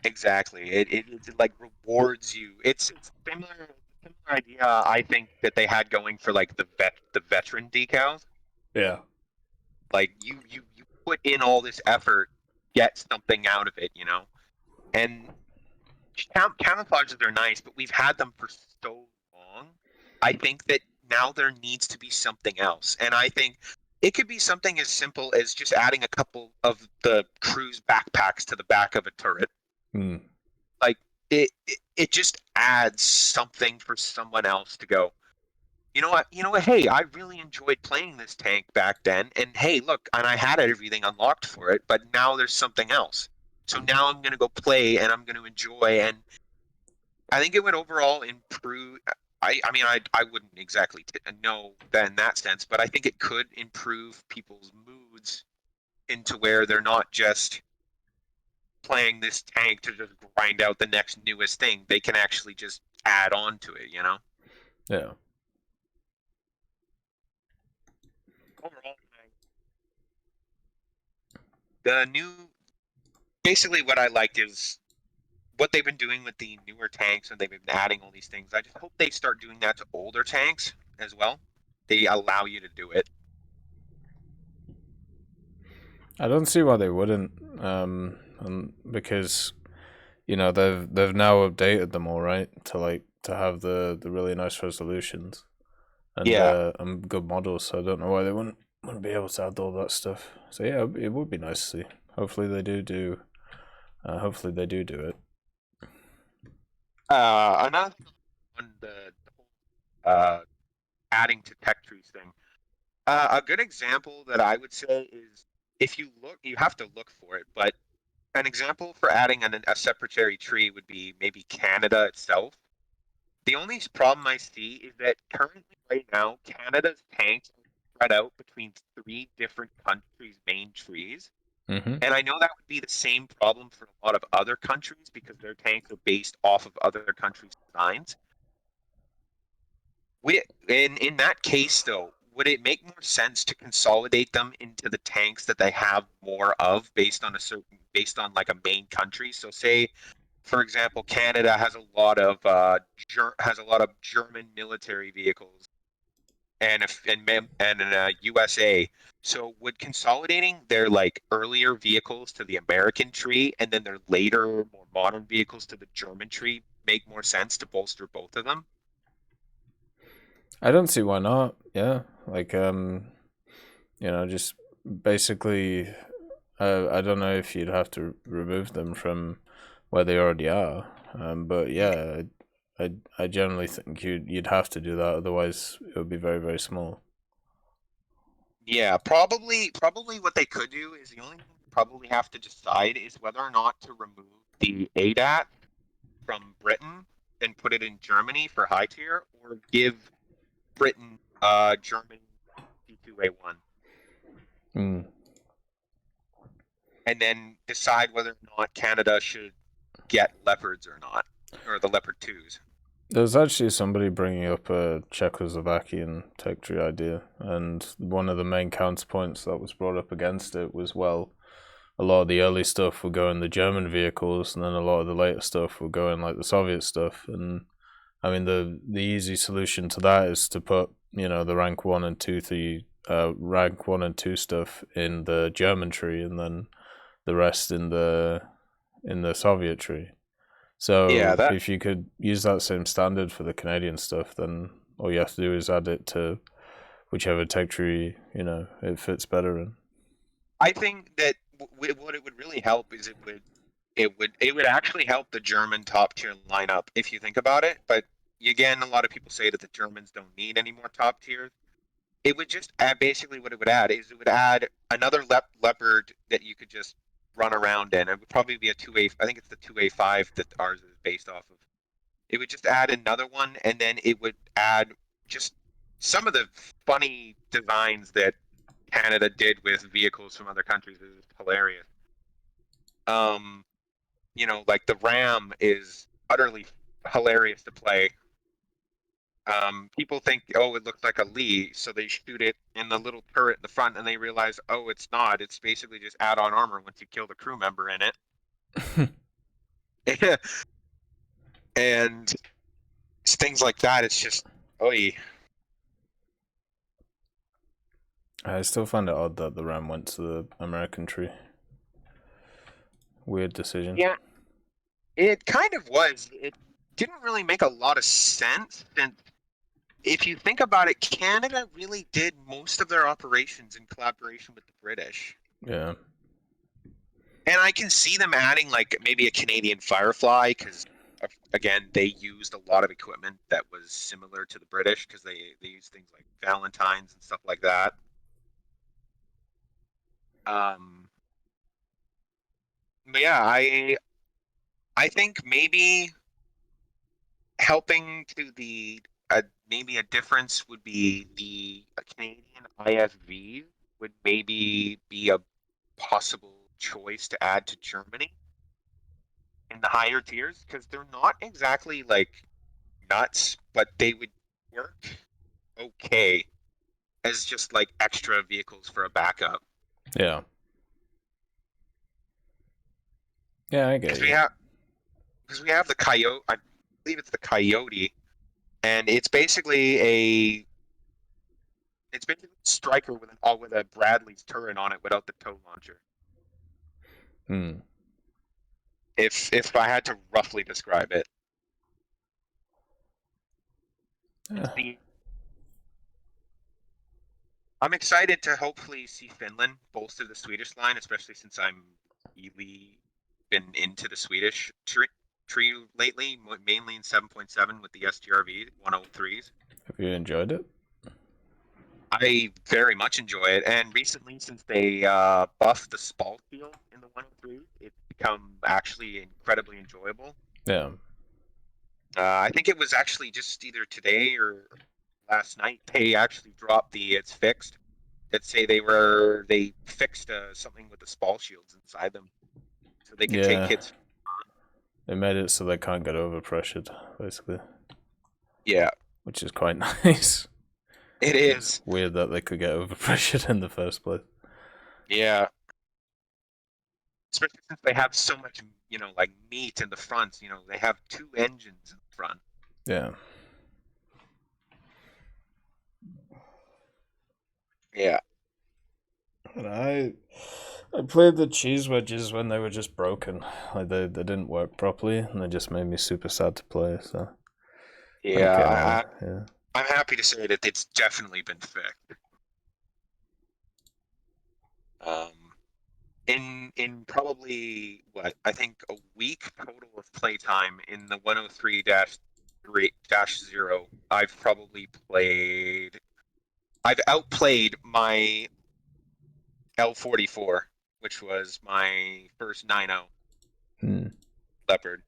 Exactly. It like rewards you. It's similar idea I think that they had going for like the veteran decals. Yeah. Like you put in all this effort, get something out of it, you know. And camouflages are nice, but we've had them for so long. I think that now there needs to be something else. And I think it could be something as simple as just adding a couple of the crew's backpacks to the back of a turret. Like it just adds something for someone else to go, you know what, hey, I really enjoyed playing this tank back then, and hey, look, and I had everything unlocked for it, but now there's something else. So now I'm going to go play and I'm going to enjoy, and I think it would overall improve. I mean, I wouldn't exactly know that in that sense, but I think it could improve people's moods into where they're not just playing this tank to just grind out the next newest thing. They can actually just add on to it, you know? Yeah. Overall, basically what I liked is what they've been doing with the newer tanks, and they've been adding all these things. I just hope they start doing that to older tanks as well. They allow you to do it. I don't see why they wouldn't, because you know they've now updated them all, right, to have the really nice resolutions and good models. So I don't know why they wouldn't be able to add all that stuff. So yeah, it would be nice to see. Hopefully they do. Hopefully they do it. Another thing on the adding to tech trees thing. A good example that I would say is if you look, you have to look for it, but an example for adding a separatory tree would be maybe Canada itself. The only problem I see is that currently, right now, Canada's tanks are spread out between 3 different countries' main trees. Mm-hmm. And I know that would be the same problem for a lot of other countries because their tanks are based off of other countries' designs. In that case, though, would it make more sense to consolidate them into the tanks that they have more of based on like a main country? So say, for example, Canada has a lot of German military vehicles, and USA. So would consolidating their like earlier vehicles to the American tree and then their later more modern vehicles to the German tree make more sense to bolster both of them? I don't see why not. Yeah, like you know, just basically, I don't know if you'd have to remove them from where they already are, but yeah, I generally think you'd have to do that, otherwise it would be very, very small. Yeah, probably what they could do is the only thing you probably have to decide is whether or not to remove the ADAT from Britain and put it in Germany for high tier, or give Britain German C2A1. And then decide whether or not Canada should get Leopards or not, or the Leopard 2s. There's actually somebody bringing up a Czechoslovakian tech tree idea, and one of the main counterpoints that was brought up against it was, well, a lot of the early stuff would go in the German vehicles, and then a lot of the later stuff would go in like the Soviet stuff. And I mean, the easy solution to that is to put, you know, the rank 1 and 2 stuff in the German tree, and then the rest in the Soviet tree. So if you could use that same standard for the Canadian stuff, then all you have to do is add it to whichever tech tree, you know, it fits better in. I think that what it would really help is it would actually help the German top tier lineup if you think about it. But again, a lot of people say that the Germans don't need any more top tiers. It would just add, basically what it would add is it would add another leopard that you could just run around in. It would probably be a 2A. I think it's the 2A5 that ours is based off of. It would just add another one, and then it would add just some of the funny designs that Canada did with vehicles from other countries. It was hilarious. You know, like the Ram is utterly hilarious to play. People think, oh, it looks like a Lee, so they shoot it in the little turret in the front, and they realize, oh, it's not. It's basically just add-on armor once you kill the crew member in it. And things like that, it's just, oy. I still find it odd that the Ram went to the American tree. Weird decision. Yeah, it kind of was. It didn't really make a lot of sense. And if you think about it, Canada really did most of their operations in collaboration with the British. Yeah. And I can see them adding like maybe a Canadian Firefly, because again, they used a lot of equipment that was similar to the British, because they used things like Valentines and stuff like that. But yeah, I think maybe helping to the maybe a difference would be the Canadian IFV would maybe be a possible choice to add to Germany in the higher tiers, because they're not exactly like nuts, but they would work okay as just like extra vehicles for a backup. Yeah. Yeah, I get it. Because we have the Coyote. I believe it's the Coyote, and it's basically a striker with a Bradley's turret on it without the tow launcher. If I had to roughly describe it. Yeah. I'm excited to hopefully see Finland bolster the Swedish line, especially since I'm really been into the Swedish tree lately, mainly in 7.7 with the STRV 103s. Have you enjoyed it? I very much enjoy it, and recently, since they buffed the Spall field in the 103, it's become actually incredibly enjoyable. Yeah. I think it was actually just either today or last night they actually dropped it's fixed. Let's say they fixed something with the Spall shields inside them, so they can take hits. They made it so they can't get overpressured, basically. Yeah. Which is quite nice. It is. It's weird that they could get overpressured in the first place. Yeah. Especially since they have so much, like meat in the front. They have 2 engines in the front. Yeah. Yeah. And I played the cheese wedges when they were just broken. Like they didn't work properly, and they just made me super sad to play. So yeah, yeah. I'm happy to say that it's definitely been fixed. In probably I think a week total of playtime in the 103-0, I've outplayed my L44, which was my first 9.0 Leopard,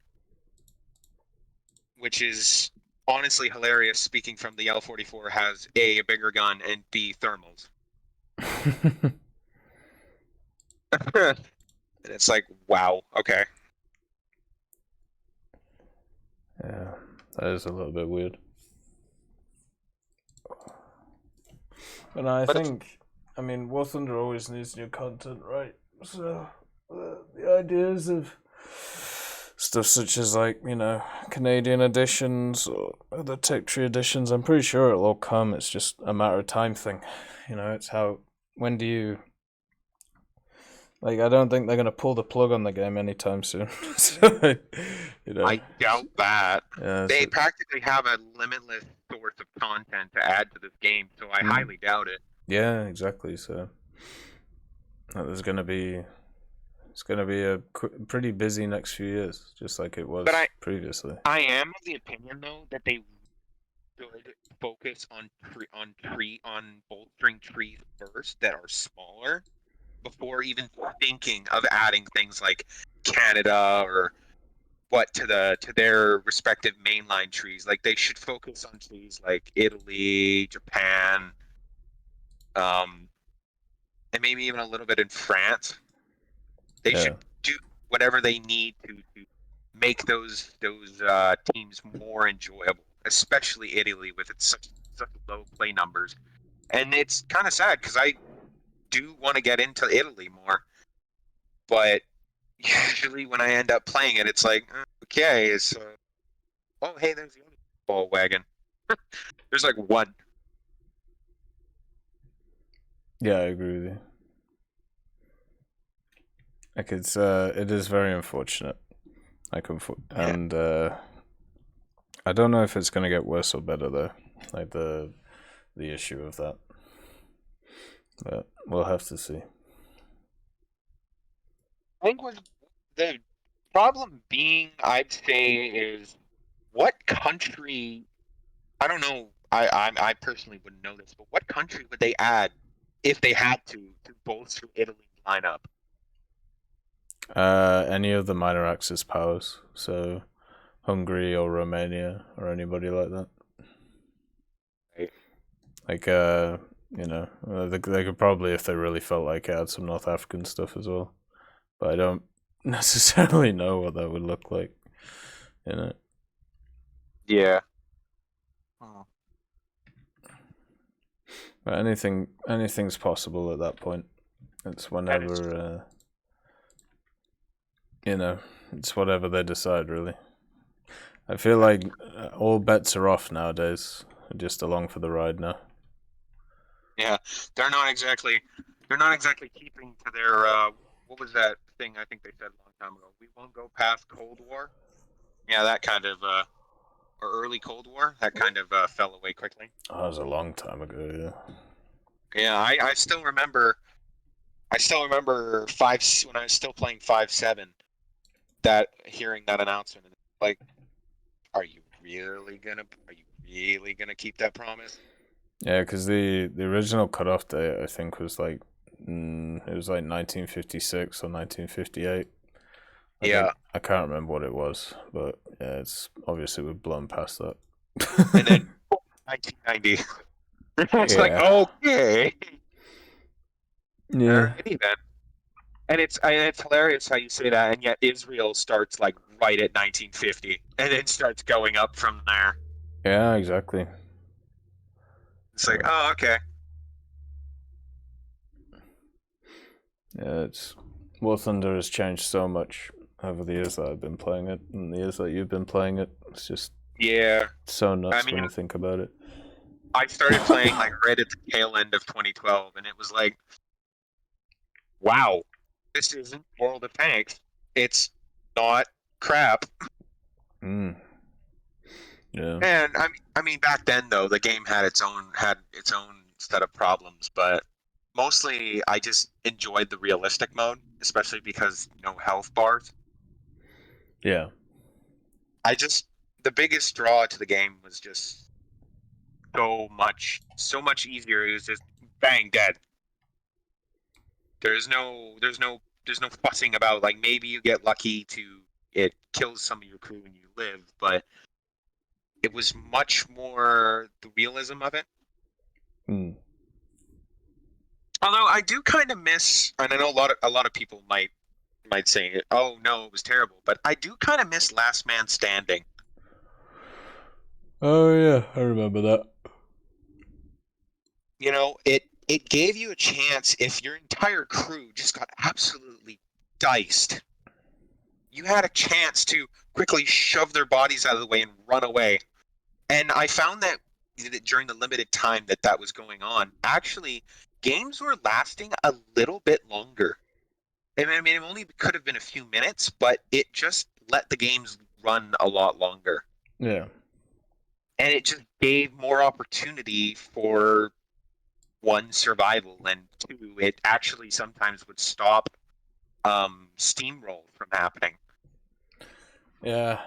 which is honestly hilarious. Speaking from the L44 has a bigger gun and B thermals. And it's like, wow, okay. Yeah, that is a little bit weird. But I think, War Thunder always needs new content, right? So the ideas of stuff such as, like, you know, Canadian editions or other Tech Tree editions. I'm pretty sure it'll all come. It's just a matter of time thing. You know, it's how, when do you, like, I don't think they're going to pull the plug on the game anytime soon. So, you know. I doubt that. Yeah, They practically have a limitless source of content to add to this game, so I highly doubt it. Yeah, exactly. So there's going to be, it's going to be a pretty busy next few years, just like it was previously. I am of the opinion, though, that they should focus on bolstering trees first that are smaller before even thinking of adding things like Canada or to their respective mainline trees. Like, they should focus on trees like Italy, Japan, and maybe even a little bit in France. They should do whatever they need to make those teams more enjoyable, especially Italy with its such low play numbers. And it's kind of sad because I do want to get into Italy more, but usually when I end up playing it, it's like, okay, so oh hey, there's the other ball wagon. There's like one. Yeah, I agree with you. Like, it is very unfortunate. Like, and I don't know if it's gonna get worse or better though. Like the issue of that, but we'll have to see. I think the problem being, I'd say, is what country. I don't know. I personally wouldn't know this, but what country would they add if they had to bolster Italy's lineup? Any of the minor Axis powers, so Hungary or Romania or anybody like that. Right. Like, you know, they could probably, if they really felt like it, add some North African stuff as well. But I don't necessarily know what that would look like, you know. Yeah. Oh. But anything's possible at that point. It's whenever, you know, it's whatever they decide, really. I feel like all bets are off nowadays. They're just along for the ride now. Yeah, they're not exactly keeping to their what was that thing I think they said a long time ago? We won't go past Cold War. Yeah, that kind of or early Cold War. That kind of fell away quickly. Oh, that was a long time ago. Yeah. Yeah, I still remember. I still remember when I was still playing 5.7. That hearing that announcement, and like, are you really gonna keep that promise? Yeah, because the original cutoff date, I think, was like it was like 1956 or 1958. I can't remember what it was, but yeah, it's obviously we've blown past that. And then 1990. It's like, okay. Yeah. Alrighty then. And it's hilarious how you say that, and yet Israel starts like right at 1950, and then starts going up from there. Yeah, exactly. It's like, oh, okay. Yeah, War Thunder has changed so much over the years that I've been playing it, and the years that you've been playing it. It's just so nuts when you think about it. I started playing like right at the tail end of 2012, and it was like, wow, this isn't World of Tanks. It's not crap. Yeah. And I mean, back then though, the game had its own set of problems, but mostly I just enjoyed the realistic mode, especially because no health bars. Yeah. The biggest draw to the game was just so much easier. It was just bang, dead. There's no fussing about, like, maybe you get lucky it kills some of your crew and you live, but it was much more the realism of it. Although I do kind of miss, and I know a lot of people might say, oh no, it was terrible, but I do kind of miss Last Man Standing. Oh yeah, I remember that. You know, it gave you a chance if your entire crew just got absolutely diced. You had a chance to quickly shove their bodies out of the way and run away. And I found that during the limited time that was going on, actually, games were lasting a little bit longer. I mean, it only could have been a few minutes, but it just let the games run a lot longer. Yeah. And it just gave more opportunity for, one, survival, and two, it actually sometimes would stop steamroll from happening. Yeah.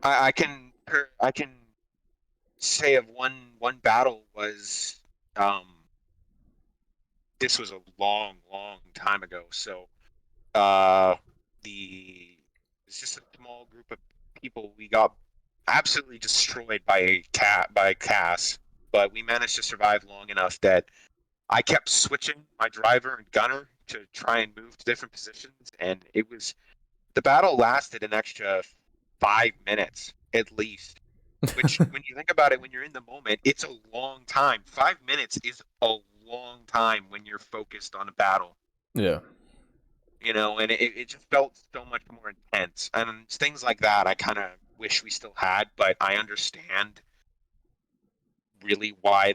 I can say of one battle was this was a long time ago. So it's just a small group of people. We got absolutely destroyed by Cass, but we managed to survive long enough that I kept switching my driver and gunner to try and move to different positions, and the battle lasted an extra 5 minutes at least. Which, when you think about it, when you're in the moment, it's a long time. 5 minutes is a long time when you're focused on a battle. Yeah. And it just felt so much more intense. And things like that I kind of wish we still had, but I understand really why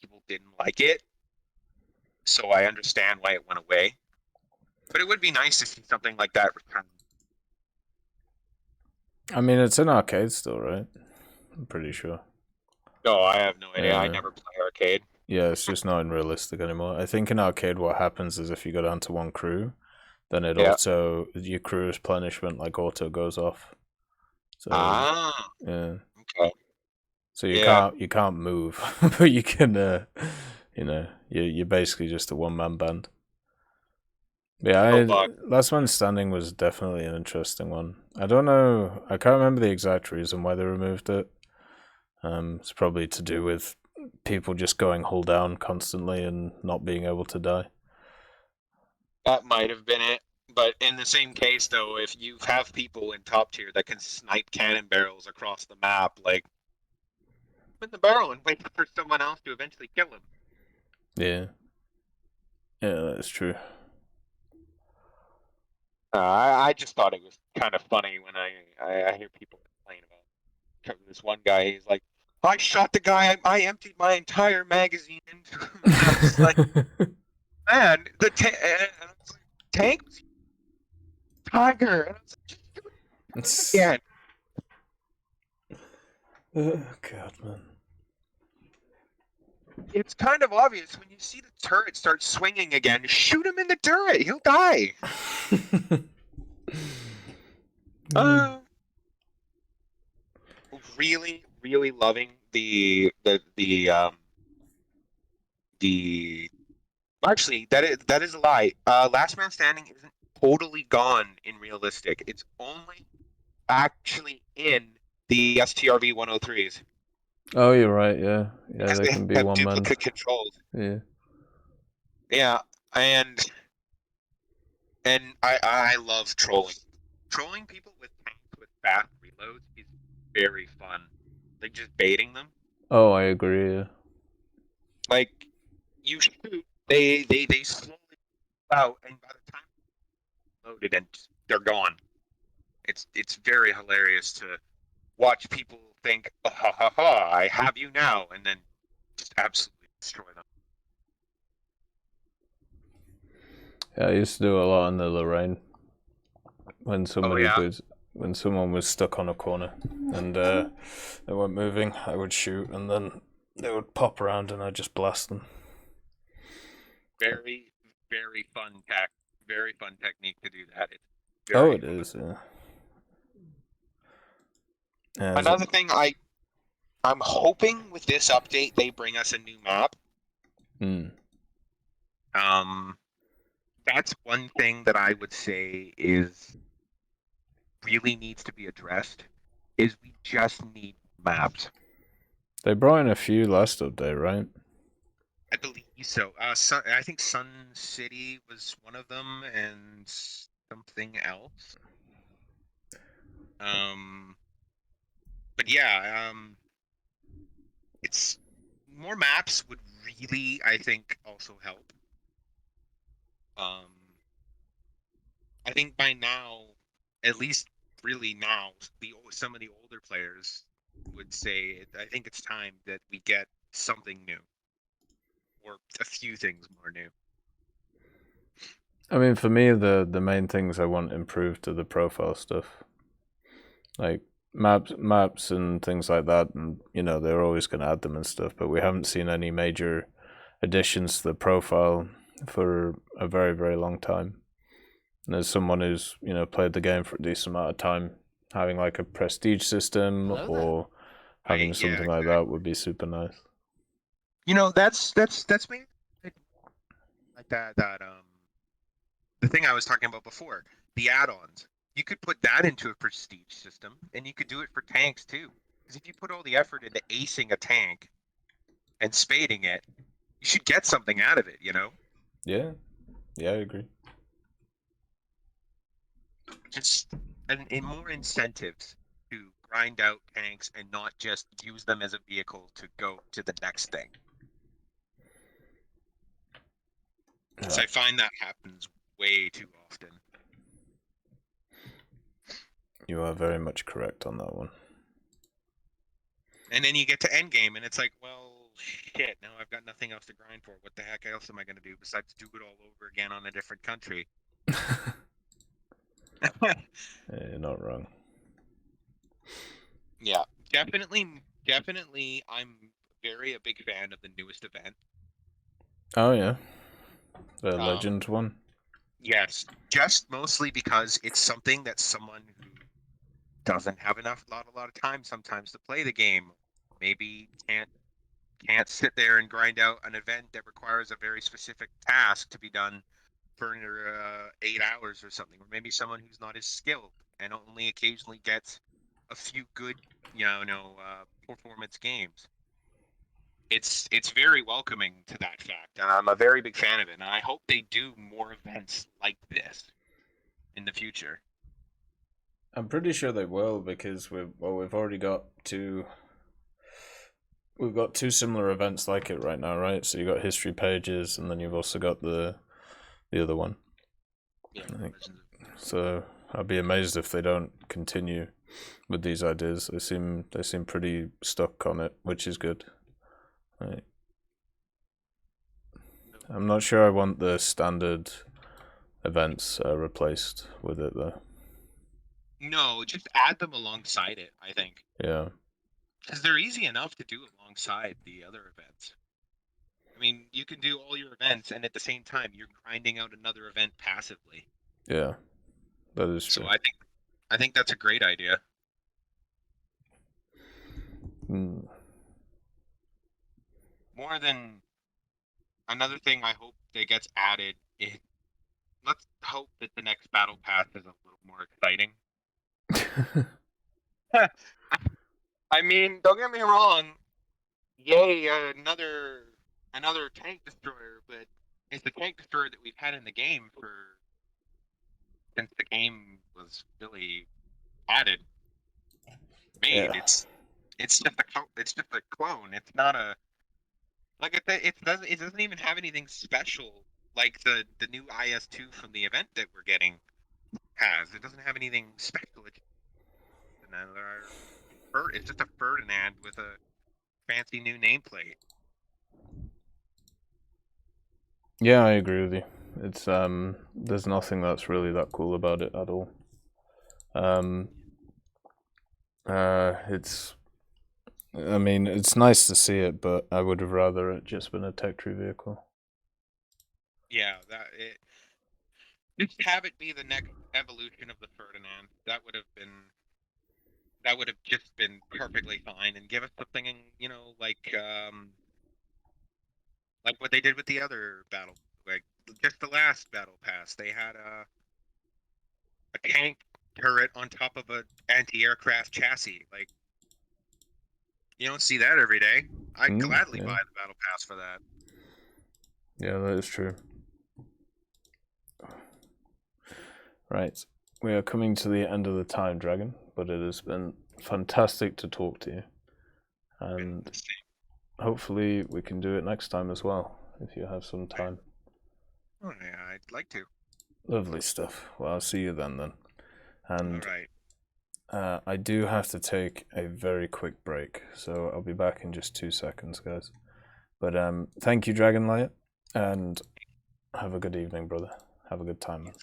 people didn't like it. So I understand why it went away. But it would be nice to see something like that return. I mean, it's an arcade still, right? I'm pretty sure. No, I have no idea. I never play arcade. Yeah, it's just not realistic anymore. I think in arcade what happens is if you go down to one crew, then your crew's punishment auto goes off. So, yeah. Okay. So you can't move, but you can you're basically just a one-man band. Yeah, Last Man Standing was definitely an interesting one. I don't know, I can't remember the exact reason why they removed it. It's probably to do with people just going hull down constantly and not being able to die. That might have been it. But in the same case, though, if you have people in top tier that can snipe cannon barrels across the map, put the barrel and wait for someone else to eventually kill him. Yeah. Yeah, that's true. I just thought it was kind of funny when I hear people complain about this one guy. He's like, I shot the guy. I emptied my entire magazine into him. And I was like, man, the tank was tiger. And I was like, just shoot it again. Oh God, man. It's kind of obvious when you see the turret start swinging again. Shoot him in the turret. He'll die. Really, really loving the actually that is a lie. Last Man Standing isn't totally gone in realistic. It's only actually in the STRV 103s. Oh, you're right. Yeah, they can be one man. Duplicate controls. Yeah. Yeah, and I love trolling. Trolling people with tanks with fast reloads is very fun. Just baiting them. Oh, I agree. Yeah. You shoot, they slowly out, and by the time loaded and they're gone. It's very hilarious to watch people think, oh, ha ha ha, I have you now, and then just absolutely destroy them. Yeah, I used to do a lot in the Lorraine when when someone was stuck on a corner and they weren't moving, I would shoot and then they would pop around and I'd just blast them. Very, very fun technique to do that. It is. Yeah, another thing, I'm hoping with this update they bring us a new map. That's one thing that I would say is really needs to be addressed. Is we just need maps. They brought in a few last update, right? I believe so. I think Sun City was one of them, and something else. But yeah, it's more maps would really, I think, also help. I think by now, at least really now, some of the older players would say, I think it's time that we get something new, or a few things more new. I mean, for me, the main things I want improved are the profile stuff, like maps and things like that. And you know, they're always going to add them and stuff, but we haven't seen any major additions to the profile for a very, very long time. And as someone who's, you know, played the game for a decent amount of time, having like a prestige system or having something like that would be super nice. You know, that's me. Like that the thing I was talking about before, the add-ons. You could put that into a prestige system, and you could do it for tanks too. Because if you put all the effort into acing a tank and spading it, you should get something out of it, you know? Yeah, I agree. Just and more incentives to grind out tanks and not just use them as a vehicle to go to the next thing. Because I find that happens way too often. You are very much correct on that one. And then you get to endgame, and it's like, well, shit, now I've got nothing else to grind for. What the heck else am I going to do besides do it all over again on a different country? You're not wrong. Yeah, definitely, I'm a big fan of the newest event. Oh, yeah. The Legend one? Yes, just mostly because it's something that someone who doesn't have a lot of time sometimes to play the game, maybe can't sit there and grind out an event that requires a very specific task to be done for 8 hours or something, or maybe someone who's not as skilled and only occasionally gets a few good, performance games. It's very welcoming to that fact, and I'm a very big fan of it, and I hope they do more events like this in the future. I'm pretty sure they will, because we've already got two. We've got two similar events like it right now, right? So you got history pages, and then you've also got the other one. Yeah. So I'd be amazed if they don't continue with these ideas. They seem pretty stuck on it, which is good. Right. I'm not sure I want the standard events replaced with it though. No, just add them alongside it, I think. Yeah. Because they're easy enough to do alongside the other events. I mean, you can do all your events, and at the same time, you're grinding out another event passively. Yeah, that is true. So I think that's a great idea. More than another thing, I hope that gets added is, let's hope that the next battle pass is a little more exciting. I mean, don't get me wrong. Yay, another tank destroyer, but it's the tank destroyer that we've had in the game since the game was really made. Yeah. It's just a clone. It's not a it doesn't even have anything special like the new IS-2 from the event that we're getting has. It doesn't have anything special. It's just a Ferdinand with a fancy new nameplate. Yeah, I agree with you. It's there's nothing that's really that cool about it at all. I mean, it's nice to see it, but I would have rather it just been a tech tree vehicle. Yeah, just have it be the next evolution of the Ferdinand. That would have just been perfectly fine, and give us something, like what they did with the other battle, like just the last battle pass. They had a tank turret on top of an anti-aircraft chassis. Like, you don't see that every day. I'd gladly buy the battle pass for that. Yeah, that is true. Right, we are coming to the end of the time, Dragon, but it has been fantastic to talk to you, and hopefully we can do it next time as well, if you have some time. Oh yeah, I'd like to. Lovely stuff. Well, I'll see you then. And All right. I do have to take a very quick break, so I'll be back in just 2 seconds, guys. But thank you, Dragonlight, and have a good evening, brother. Have a good time, man.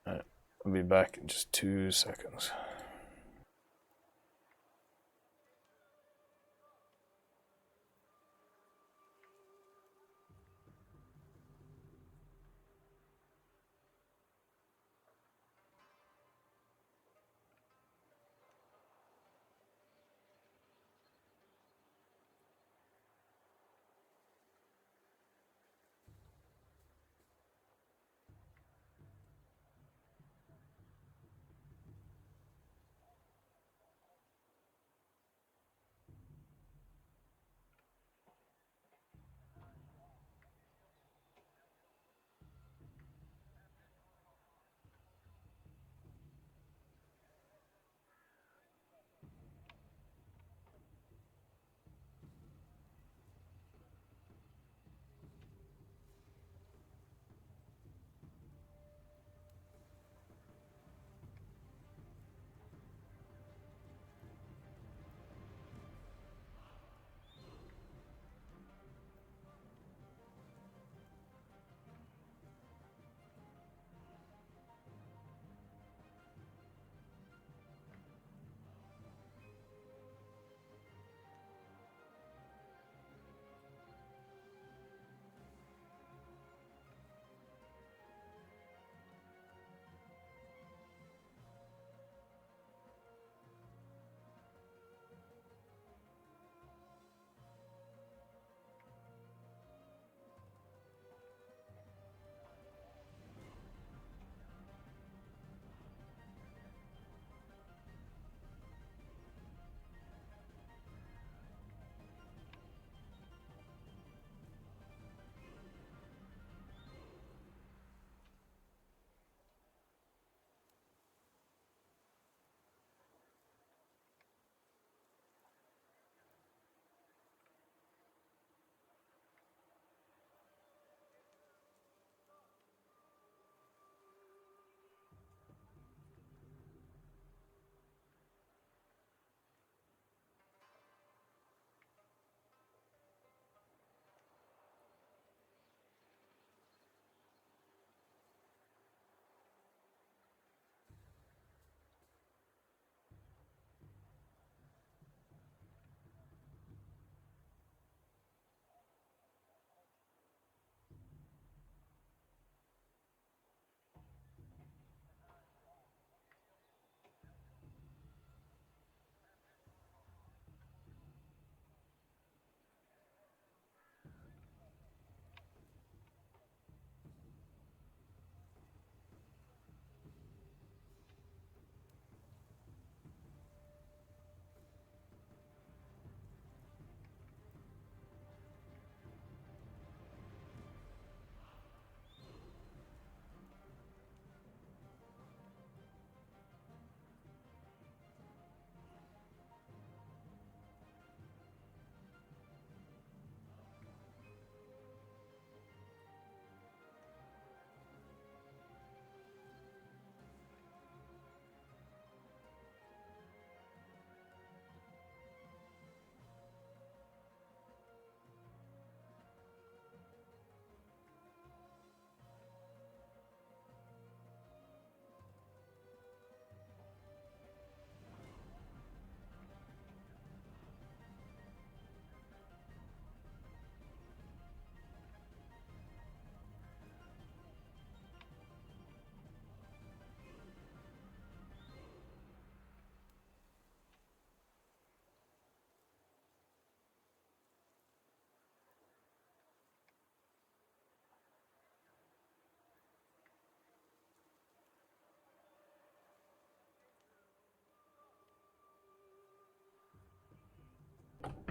Alright, I'll be back in just 2 seconds.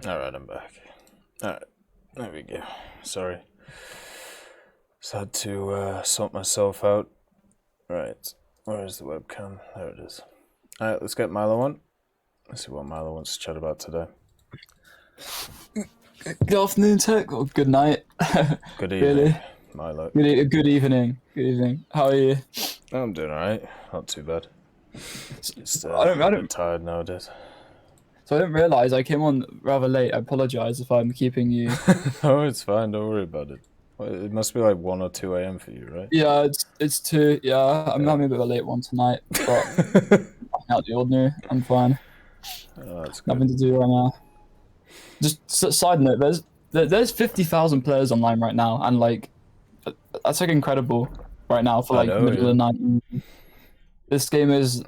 Alright, I'm back. Alright, there we go. Sorry. Just had to sort myself out. Right, where is the webcam? There it is. Alright, let's get Milo on. Let's see what Milo wants to chat about today. Good afternoon, Tech, or good night. Good evening. Really? Milo. Good evening. Good evening. How are you? I'm doing alright. Not too bad. Just I a bit tired nowadays. So I didn't realise I came on rather late. I apologise if I'm keeping you. No, it's fine. Don't worry about it. Well, it must be like 1 or 2 a.m. for you, right? Yeah, it's 2. Yeah, I'm having a bit of a late one tonight, but out the ordinary. I'm fine. Oh, that's good. Nothing to do right now. Just side note, there's 50,000 players online right now, and like that's like incredible right now for like middle of the night. This game is.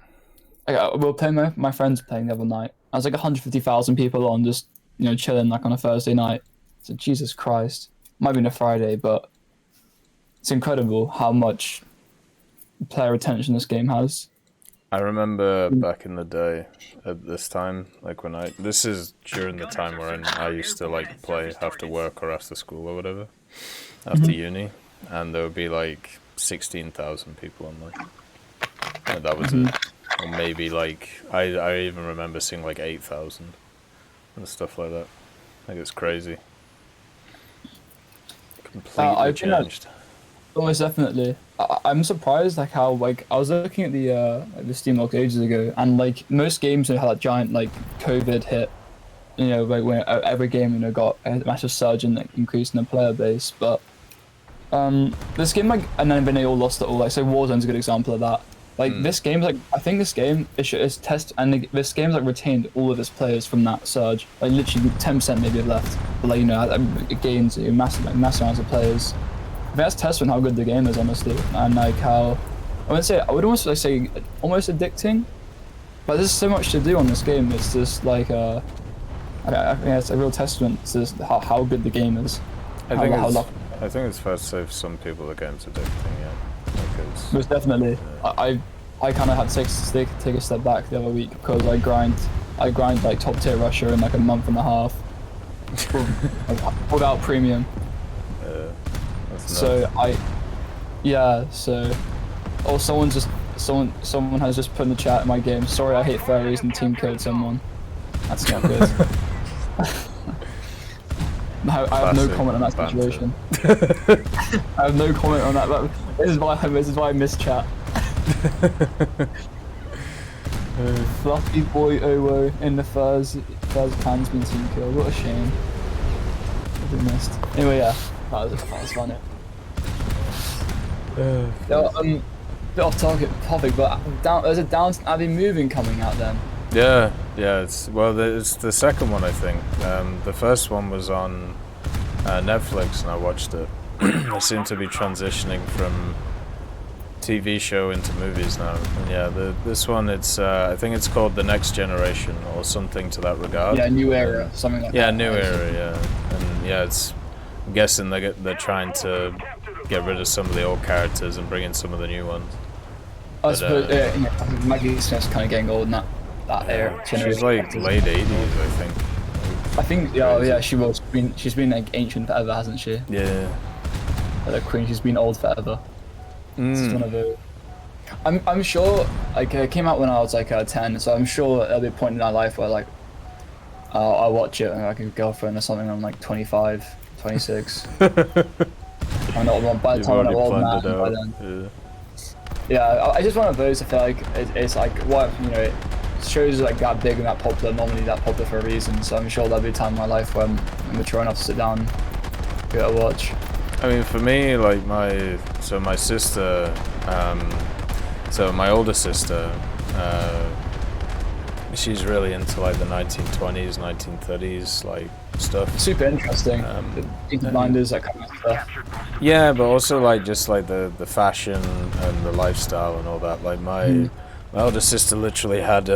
We're playing. My friends playing the other night. I was like 150,000 people on, just chilling like on a Thursday night. So Jesus Christ, might be on a Friday, but it's incredible how much player attention this game has. I remember back in the day at this time, like this is during the time when I used to like play after work or after school or whatever, after uni, and there would be like 16,000 people online. And that was it. Or maybe like I even remember seeing like 8,000 and stuff like that. Like it's crazy. Completely changed. Almost definitely. I'm surprised like how like I was looking at the Steam logs ages ago, and like most games had that giant like COVID hit. Like when every game got a massive surge in like increase in the player base, but this game like and then they all lost it all. Like so Warzone's a good example of that. Like this game's like I think this game is test and this game's like retained all of its players from that surge. Like literally 10% maybe have left, but like it gains massive amounts of players. I think that's testament how good the game is, honestly, and like how I would almost say almost addicting. But there's so much to do on this game. It's just like I think it's a real testament to how good the game is. I think it's fair to say for some people the game's addicting. Yeah. Most definitely. Yeah. I kind of had to take a step back the other week because I grind like top tier Russia in like a month and a half without premium. So someone has just put in the chat in my game, sorry I hate furries and team killed someone. That's not good. I have no comment on that situation. I have no comment on that. This is why I miss chat. Fluffy boy Owo in the furs clan's been team killed. What a shame. I've been missed. Anyway, yeah, that was funny. Bit off topic, but there's a Downton Abbey movie coming out then. Yeah, it's the second one I think. The first one was on Netflix and I watched it. They seem to be transitioning from TV show into movies now. And yeah, this one it's I think it's called The Next Generation or something to that regard. Yeah, New Era, something like that. Yeah, New Era, yeah. And yeah, I'm guessing they're trying to get rid of some of the old characters and bring in some of the new ones. I suppose Maggie Smith's kind of getting old in that era. She's like late 80s, I think. I think, yeah, she was. She's been like ancient forever, hasn't she? Yeah. The queen, she's been old forever. It's one of the. I'm sure. Like, it came out when I was like 10, so I'm sure there'll be a point in our life where like I'll watch it and like a girlfriend or something. I'm like 25, 26. I'm not by the time I'm old man. By then. Yeah, I just one of those. I feel like it's like what shows like that big and that popular, normally that popular for a reason. So I'm sure there'll be a time in my life when I'm mature enough to sit down, give it a watch. I mean, for me, like my sister, so my older sister, she's really into like the 1920s, 1930s like stuff. Super interesting. Blinders, that kind of stuff. Yeah, but also like just like the fashion and the lifestyle and all that. Like my older sister literally had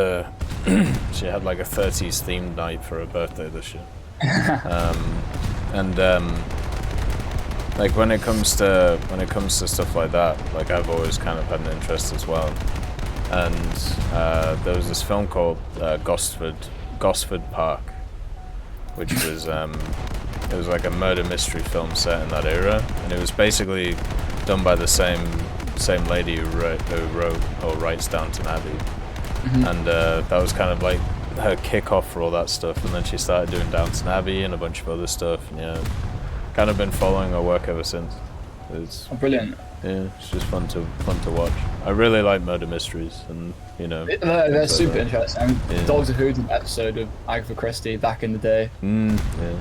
she had like a 30s themed night for her birthday this year. Like when it comes to stuff like that, like I've always kind of had an interest as well. And there was this film called Gosford Park, which was it was like a murder mystery film set in that era, and it was basically done by the same lady who wrote or writes Downton Abbey, and that was kind of like her kickoff for all that stuff. And then she started doing Downton Abbey and a bunch of other stuff, and yeah, kind of been following her work ever since. It's brilliant. Yeah, it's just fun to watch. I really like murder mysteries, and they're super interesting. Yeah. Doctor Who did an episode of Agatha Christie back in the day. Yeah.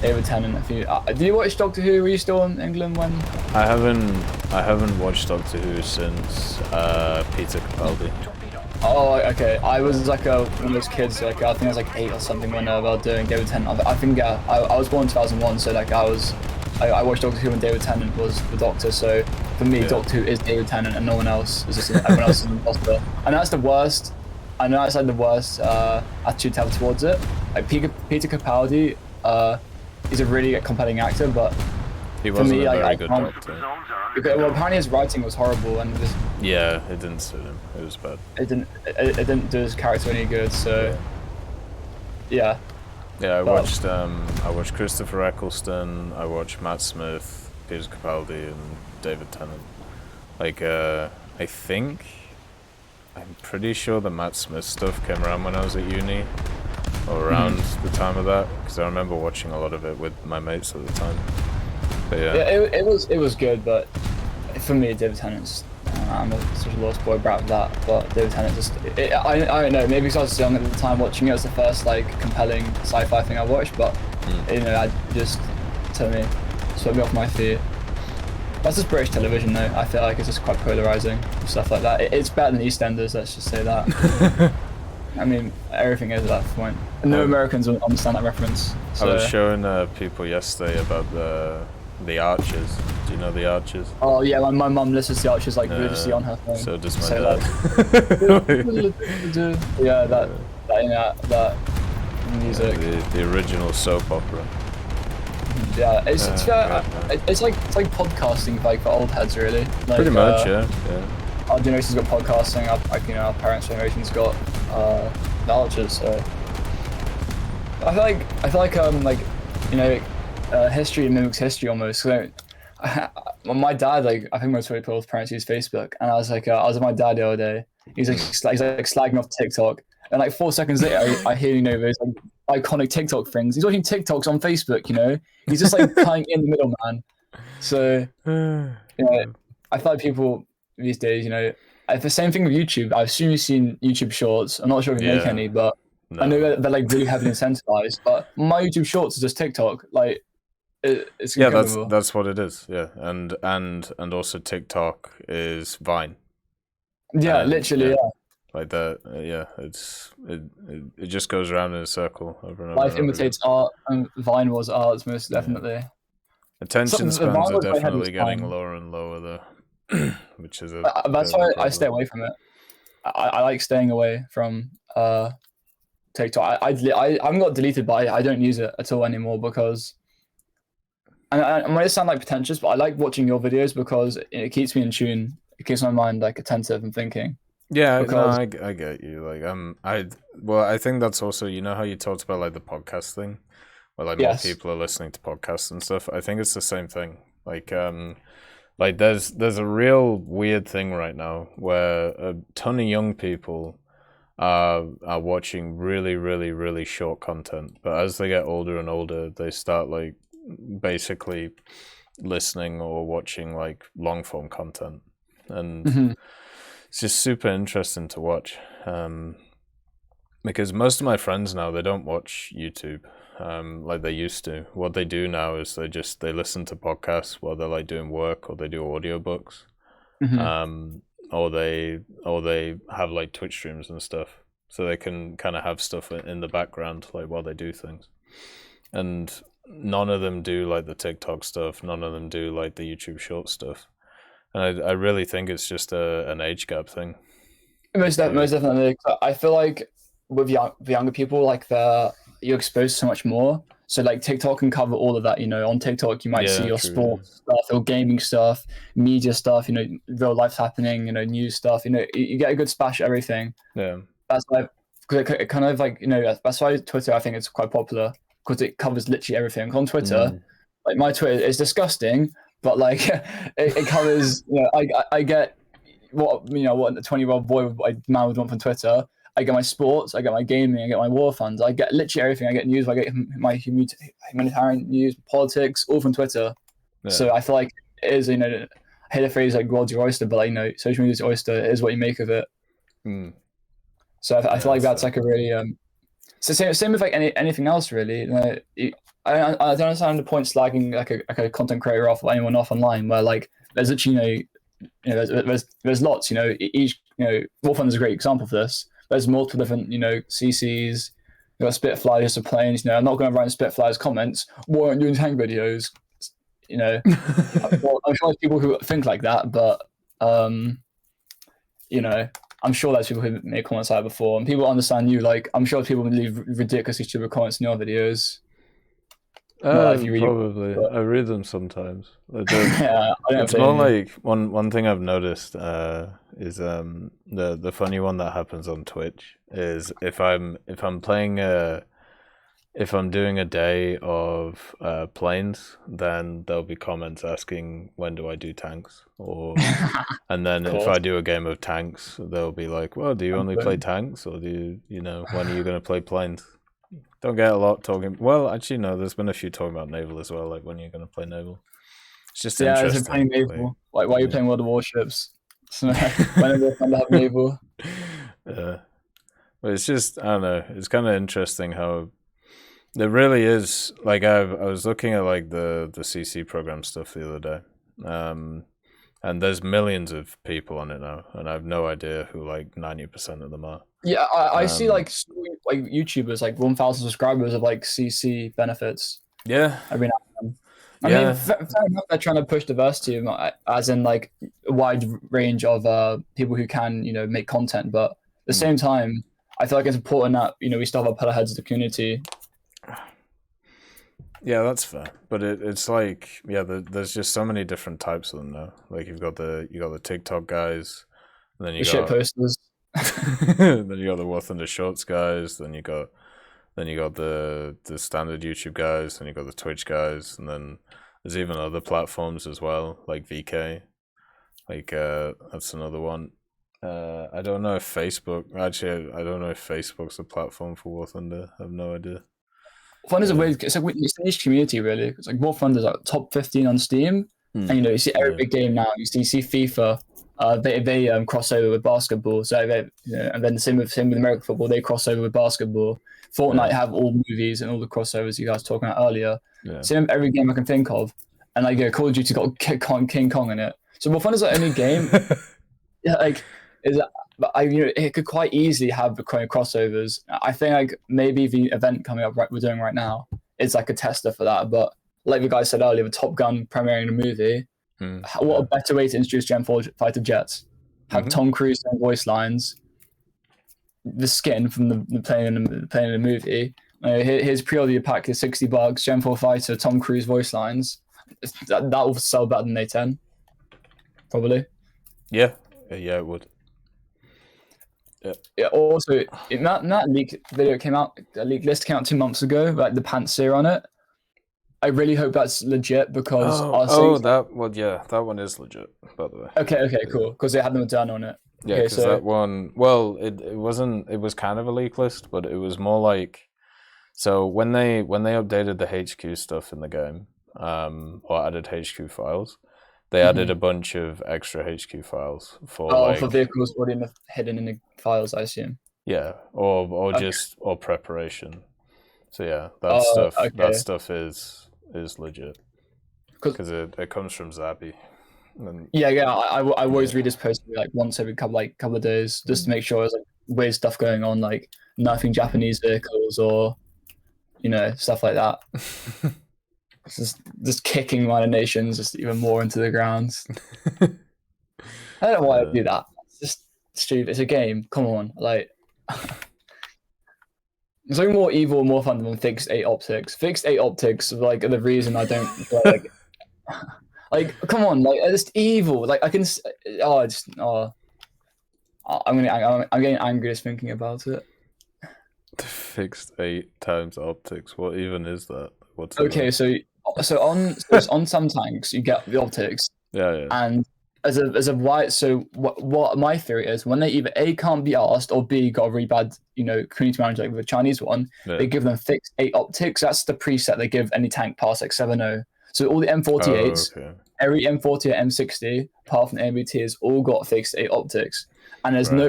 David Tennant. Did you watch Doctor Who? Were you still in England when? I haven't watched Doctor Who since Peter Capaldi. Oh, okay. I was like one of those kids. Like I think I was like 8 or something when they were doing David Tennant. I think I was born in 2001, so like I watched Doctor Who when David Tennant was the Doctor. So for me, Doctor Who is David Tennant, and no one else is just everyone else is an imposter. And that's the worst. I know that's like the worst attitude to have towards it. Like Peter Capaldi. He's a really compelling actor, but he wasn't for me, a very good Doctor. Well, apparently his writing was horrible, and yeah, it didn't suit him. It was bad. It didn't do his character any good. So yeah. Yeah, I watched Christopher Eccleston. I watched Matt Smith, Peter Capaldi, and David Tennant. Like I'm pretty sure the Matt Smith stuff came around when I was at uni. Or around the time of that, because I remember watching a lot of it with my mates at the time. But yeah, it was good, but for me, David Tennant's. I'm such a lost boy brat with that, but David Tennant just. I don't know. Maybe because I was young at the time watching it. It was the first like compelling sci-fi thing I watched, but I just swept me off my feet. That's just British television, though. I feel like it's just quite polarizing stuff like that. It's better than EastEnders. Let's just say that. I mean, everything is at that point. No Americans will understand that reference. So. I was showing people yesterday about the Archers. Do you know the Archers? Oh yeah, my mum listens to the Archers like religiously on her phone. So does my dad. Yeah, that music. The original soap opera. Yeah, it's like podcasting like for old heads really. Like, pretty much, yeah. Our generation's got podcasting. Our parents' generation's got the Archers. So I feel like history mimics history almost. So, my dad, like, I think most people's parents use Facebook, and I was with my dad the other day. He's like slagging off TikTok, and like 4 seconds later, I hear those like iconic TikTok things. He's watching TikToks on Facebook. He's just like playing in the middle, man. So I feel like people these days, the same thing with YouTube. I assume you've seen YouTube Shorts. I'm not sure if you make any, but I know they're like really heavily incentivized. But my YouTube Shorts is just TikTok. Like, it's incredible. That's what it is. Yeah, and also TikTok is Vine. Yeah, literally. Yeah. Like that. It just goes around in a circle over and over. Life imitates art, and Vine was art, most definitely. Attention spans are definitely getting lower and lower though. Which is that's why I stay away from it. I like staying away from TikTok. I haven't got deleted, but I don't use it at all anymore because I might sound like pretentious, but I like watching your videos because it keeps me in tune. It keeps my mind like attentive and thinking. Yeah, because... I get you. Like I think that's also, how you talked about like the podcast thing, where like more people are listening to podcasts and stuff. I think it's the same thing. Like there's a real weird thing right now where a ton of young people are watching really, really, really short content. But as they get older and older, they start like basically listening or watching like long form content. And it's just super interesting to watch. Because most of my friends now, they don't watch YouTube. Like they used to. What they do now is they listen to podcasts while they're like doing work, or they do audiobooks. Or they have like Twitch streams and stuff, so they can kind of have stuff in the background like while they do things. And none of them do like the TikTok stuff. None of them do like the YouTube short stuff. And I really think it's just an age gap thing. Most definitely. I feel like with younger people, like you're exposed to so much more. So like TikTok can cover all of that. On TikTok you might see your sports stuff, your gaming stuff, media stuff. Real life's happening. News stuff. You get a good splash of everything. Yeah. That's why it kind of like that's why Twitter I think it's quite popular because it covers literally everything. On Twitter, like my Twitter is disgusting, but like it covers. I get what a 20-year-old boy man would want from Twitter. I get my sports, I get my gaming, I get my war funds, I get literally everything. I get news, I get my humanitarian news, politics, all from Twitter. Yeah. So I feel like is, you know, I hate the phrase like "world's your oyster," but like, you know, social media's your oyster. It is what you make of it. So I feel like that's like a really so same with like anything else really. I don't understand the point slagging like a content creator off or anyone off online where like there's actually there's lots, you know, each, you know, War Thunder is a great example of this. There's multiple different, you know, CCs. You got Spitfires to planes. You know, I'm not going to write Spitfires comments. Why aren't you doing tank videos? You know, I'm sure there's people who think like that, but you know, I'm sure there's people who made comments like that before, and people understand you. Like, I'm sure people would leave ridiculously stupid comments in your videos. Probably. I read them sometimes. It's more like one thing I've noticed is the funny one that happens on Twitch is if I'm doing a day of planes, then there'll be comments asking when do I do tanks, and then if I do a game of tanks, they'll be like, well, do you only play tanks, or do you know, when are you going to play planes? Don't get a lot talking. Well, actually, no. There's been a few talking about Naval as well. Like when you're going to play Naval. It's just interesting. Playing Naval. Like why are you playing World of Warships? So, when are they fun to have Naval? Yeah, but it's just, I don't know. It's kind of interesting how there really is. Like I was looking at like the CC program stuff the other day, and there's millions of people on it now, and I have no idea who like 90% of them are. Yeah, I see like YouTubers like 1,000 subscribers of like CC benefits. Yeah, every now and then. I mean, fair enough, they're trying to push diversity, as in like a wide range of people who can, you know, make content. But at the same time, I feel like it's important that, you know, we still have our put heads of the community. Yeah, that's fair. But it's like, yeah, there's just so many different types of them now. Like you got the TikTok guys, and then you got shit posters. then you got the War Thunder Shorts guys, then you got the standard YouTube guys, then you got the Twitch guys, and then there's even other platforms as well, like VK. Like that's another one. I don't know if Facebook's a platform for War Thunder. I have no idea. Fun is a weird. It's like it's a niche community, really. It's like War Thunder's like top 15 on Steam, and you know, you see every big game now. You see FIFA. They cross over with basketball, so and then the same with American football. They cross over with basketball. Fortnite have all the movies and all the crossovers you guys were talking about earlier. Same with every game I can think of, and like Call of Duty got King Kong in it. So War Thunder's the only game. But it could quite easily have the crossovers. I think like maybe the event coming up we're doing right now is like a tester for that. But like the guy said earlier, with Top Gun premiering a movie, what a better way to introduce Gen 4 fighter jets. Have Tom Cruise and voice lines, the skin from the playing in the movie. His pre-order pack is $60. Gen 4 fighter, Tom Cruise voice lines. That will sell better than A10, probably. Yeah, it would. Yeah. Also, that leak video came out. A leak list came out 2 months ago. Like the Panzer on it. I really hope that's legit because that one is legit, by the way. Okay, cool. Because they had them done on it. Yeah, because that one. Well, it wasn't. It was kind of a leak list, but it was more like. So when they updated the HQ stuff in the game, or added HQ files, they added a bunch of extra HQ files for for vehicles already hidden in the files, I assume. Yeah, or preparation. So yeah, that stuff is legit because it comes from Zappy. I always read this post like once every couple of days just to make sure there's like weird stuff going on, like nerfing Japanese vehicles or stuff like that. just kicking minor nations just even more into the grounds. I don't know why I do that. It's just stupid. It's a game. Come on, like. It's like more evil, more fun than fixed 8 optics. Fixed 8 optics, like, are the reason I don't like. Like, come on, like, it's just evil. Like, I can. I'm getting angry just thinking about it. Fixed 8 times optics. What even is that? What's okay? That? So on some tanks you get the optics. Yeah. And as a white, so what my theory is, when they either A, can't be asked, or B, got a really bad community manager like the Chinese one, they give them fixed 8 optics. That's the preset they give any tank past like 7.0. So all the M48s, every M40 or M60, apart from MBT, has all got fixed 8 optics. And there's no,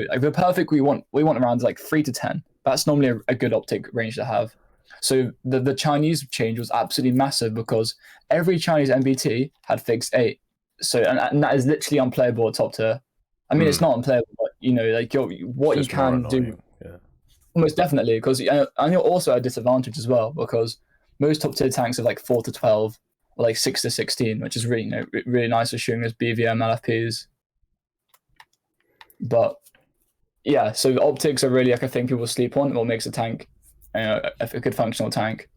like the perfect we want around like 3 to 10. That's normally a good optic range to have. So the Chinese change was absolutely massive because every Chinese MBT had fixed 8. So and that is literally unplayable at top tier. I mean, it's not unplayable, but like what you can do. Yeah. Almost definitely, because and you're also at a disadvantage as well because most top tier tanks are like 4 to 12 or like 6 to 16, which is really really nice for shooting as BVM LFPs. But yeah, so the optics are really like a thing people sleep on. What makes a tank, a good functional tank.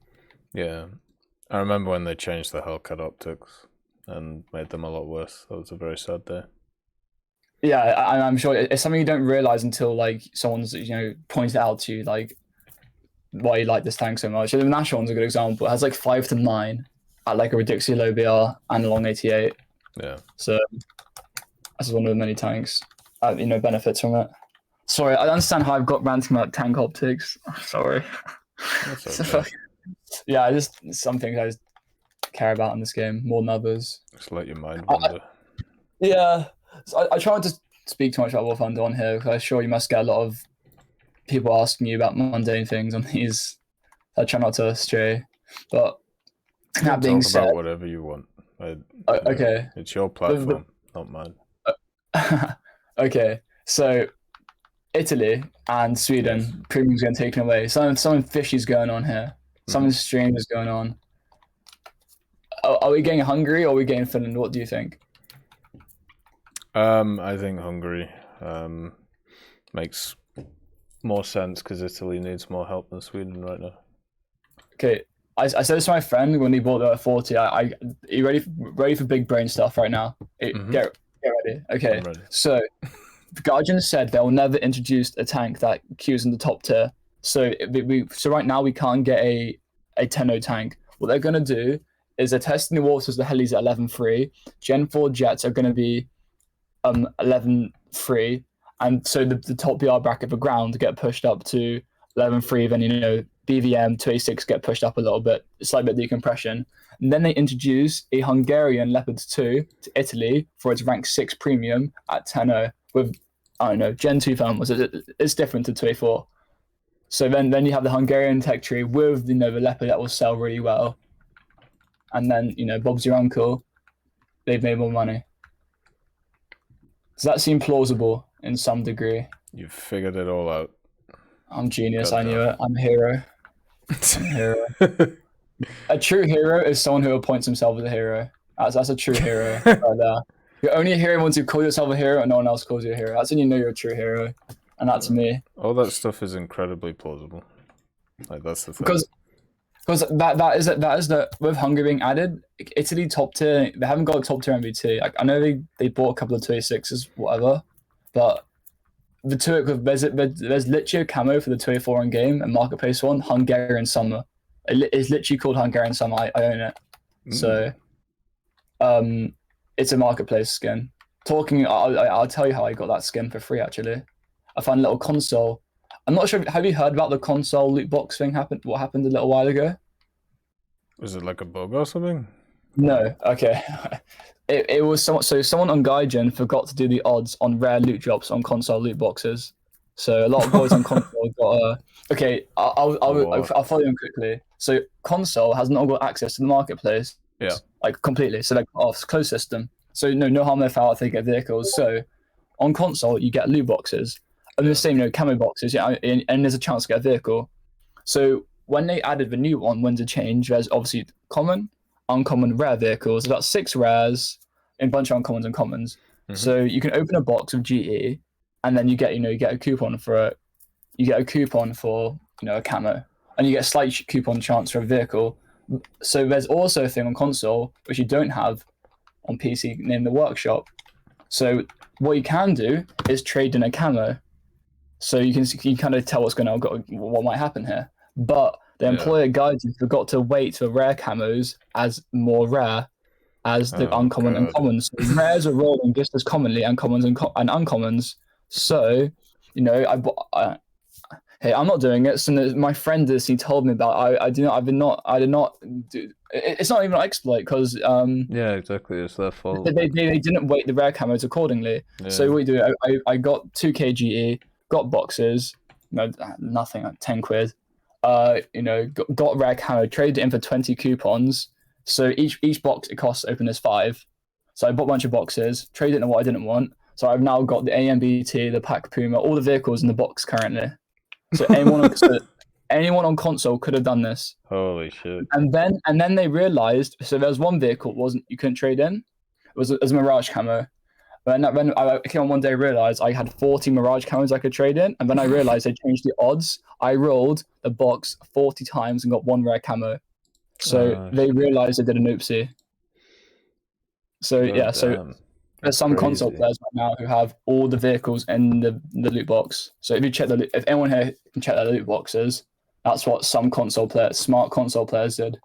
Yeah, I remember when they changed the Hellcat optics and made them a lot worse. That was a very sad day. Yeah, I'm sure it's something you don't realize until like someone's pointed out to you like why you like this tank so much. The National one's a good example. It has like 5 to 9 at like a ridiculously low BR and a long 88. Yeah. So that's one of the many tanks benefits from it. Sorry, I understand how I've got ranting about tank optics. Sorry. That's okay. Yeah, some things I just care about in this game more than others. Just let your mind wander. Yeah. So I try not to speak too much about War Thunder on here because I'm sure you must get a lot of people asking you about mundane things on these. I try not to stray. But that being said, about whatever you want. Okay. It's your platform, not mine. Okay. So Italy and Sweden, premium's getting taken away. Something fishy's going on here. Something strange is going on. Are we getting Hungary or are we getting Finland? What do you think? I think Hungary makes more sense because Italy needs more help than Sweden right now. Okay, I said this to my friend when he bought the 40. Are you ready for big brain stuff right now? Get ready. Okay, so Guardian said they'll never introduce a tank that queues in the top tier. So right now we can't get a 10-0 tank. What they're gonna do is they're testing the waters. The helis at 11.3. Gen 4 jets are gonna be 11.3, and so the top BR bracket for ground get pushed up to 11.3. Then BVM 286 get pushed up a little bit, a slight bit of decompression. And then they introduce a Hungarian Leopard 2 to Italy for its rank 6 premium at 10.0 with Gen 2 thermals. It's different to 284. So then you have the Hungarian tech tree with the Leopard that will sell really well, and then Bob's your uncle. They've made more money. Does that seem plausible in some degree? You've figured it all out. I'm genius. I knew it. I'm a hero. I'm a hero. A true hero is someone who appoints himself as a hero. That's a true hero right there. You're only a hero once you call yourself a hero and no one else calls you a hero. That's when you know you're a true hero. And that's me. All that stuff is incredibly plausible. Like, that's the thing. Because that is the with Hungary being added, Italy top tier. They haven't got a top tier MVT. Like, I know they bought a couple of 286s, whatever, but the two there's literally a camo for the 284 in game and marketplace one, Hungarian Summer. It's literally called Hungarian Summer. I own it. So it's a marketplace skin. I'll tell you how I got that skin for free. Actually, I found a little console. I'm not sure. Have you heard about the console loot box thing? What happened a little while ago? Was it like a bug or something? No. Okay. It was someone on Gaijin forgot to do the odds on rare loot drops on console loot boxes. So a lot of boys on console got okay. I'll follow them quickly. So console has not got access to the marketplace. Yeah. Like completely. So they're off closed system. So no harm, no foul if they get vehicles. So on console you get loot boxes. And the same, camo boxes, and there's a chance to get a vehicle. So when they added the new one, when's a change, there's obviously common, uncommon, rare vehicles. There's about 6 rares and a bunch of uncommons and commons. So you can open a box of GE, and then you get a coupon for it. You get a coupon for a camo, and you get a slight coupon chance for a vehicle. So there's also a thing on console which you don't have on PC named the workshop. So what you can do is trade in a camo. So you can kind of tell what's going on, what might happen here. But the employer guides you forgot to wait for rare camos as more rare as the uncommon and commons. So rares are rolling just as commonly, and commons and uncommons. So, hey, I'm not doing it. So my friend is. He told me about. I did not do. It's not even an exploit because yeah, exactly. It's their fault. They didn't weight the rare camos accordingly. Yeah. So what we do, I got 2k GE, got boxes, no, nothing, like 10 quid. Got rare camo, traded it in for 20 coupons. So each box it costs openers 5. So I bought a bunch of boxes, traded it in what I didn't want. So I've now got the AMBT, the Pack Puma, all the vehicles in the box currently. So anyone on console could have done this. Holy shit! And then they realized. So there was one vehicle you couldn't trade in. It was a Mirage camo. When I came on one day, realized I had 40 Mirage camos I could trade in, and then I realized they changed the odds. I rolled the box 40 times and got 1 rare camo. So they realized they did an oopsie. So so there's some console players right now who have all the vehicles in the loot box. So if anyone here can check their loot boxes, that's what some smart console players did.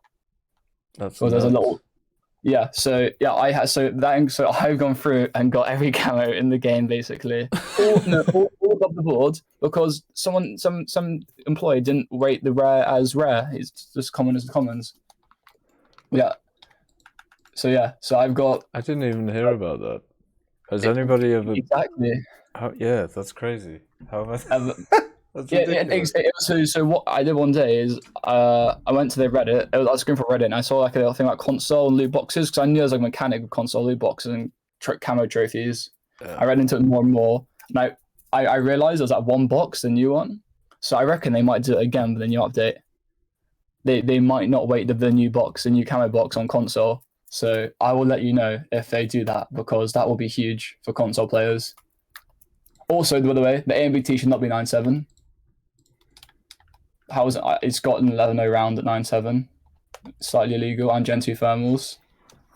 That's there's a little, yeah. So yeah, I've gone through and got every camo in the game basically, all above the board because some employee didn't rate the rare as rare. It's just common as the commons. Yeah. So I've got. I didn't even hear about that. Has anybody ever? Exactly. Yeah, that's crazy. How am I? That's ridiculous. So what I did one day is I went to the Reddit. I was going for Reddit and I saw like a thing like console and loot boxes because I knew there was like a mechanic of console loot boxes and camo trophies. Yeah. I read into it more and more, and I realized there was like one box, the new one. So I reckon they might do it again with the new update. They might not wait the new box, the new camo box on console. So I will let you know if they do that because that will be huge for console players. Also, by the way, the AMBT should not be 9.7. How is it? It's got an 11.0 round at 9.7. Slightly illegal and Gen 2 thermals.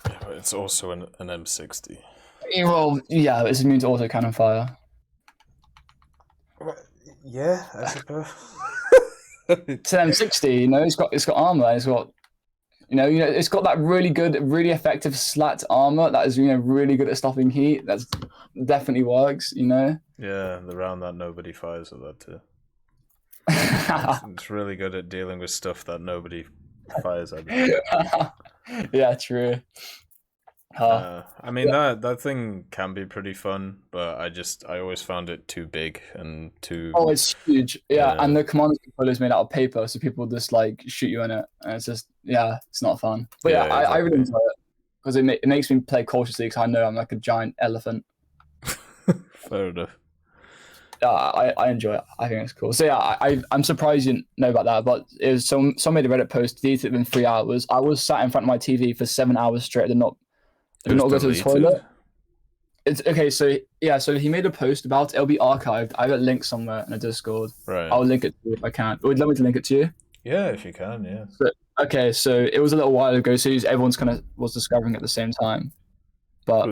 Yeah, but it's also an M60. Well, yeah, it's immune to auto cannon fire. Yeah, I suppose. It's an M60, it's got armor, it's got it's got that really good, really effective slat armor that is, really good at stopping heat. That's definitely works, Yeah, the round that nobody fires at that too. It's really good at dealing with stuff that nobody fires at. Yeah, true. I mean that thing can be pretty fun, but I always found it too big and too. Oh, it's huge. Yeah, and the command controller is made out of paper, so people just like shoot you in it, and it's just it's not fun. But I really enjoy it because it makes me play cautiously because I know I'm like a giant elephant. Fair enough. Yeah, I enjoy it. I think it's cool. So yeah, I'm surprised you didn't know about that, but it was someone made a Reddit post, deleted it within 3 hours. I was sat in front of my TV for 7 hours straight. Did not go to the toilet. It's okay. So he made a post about it. It'll be archived. I have a link somewhere in a Discord. Right. I'll link it to you if I can. Would you like me to link it to you? Yeah, if you can. Yeah. So it was a little while ago. So everyone's was discovering it at the same time. But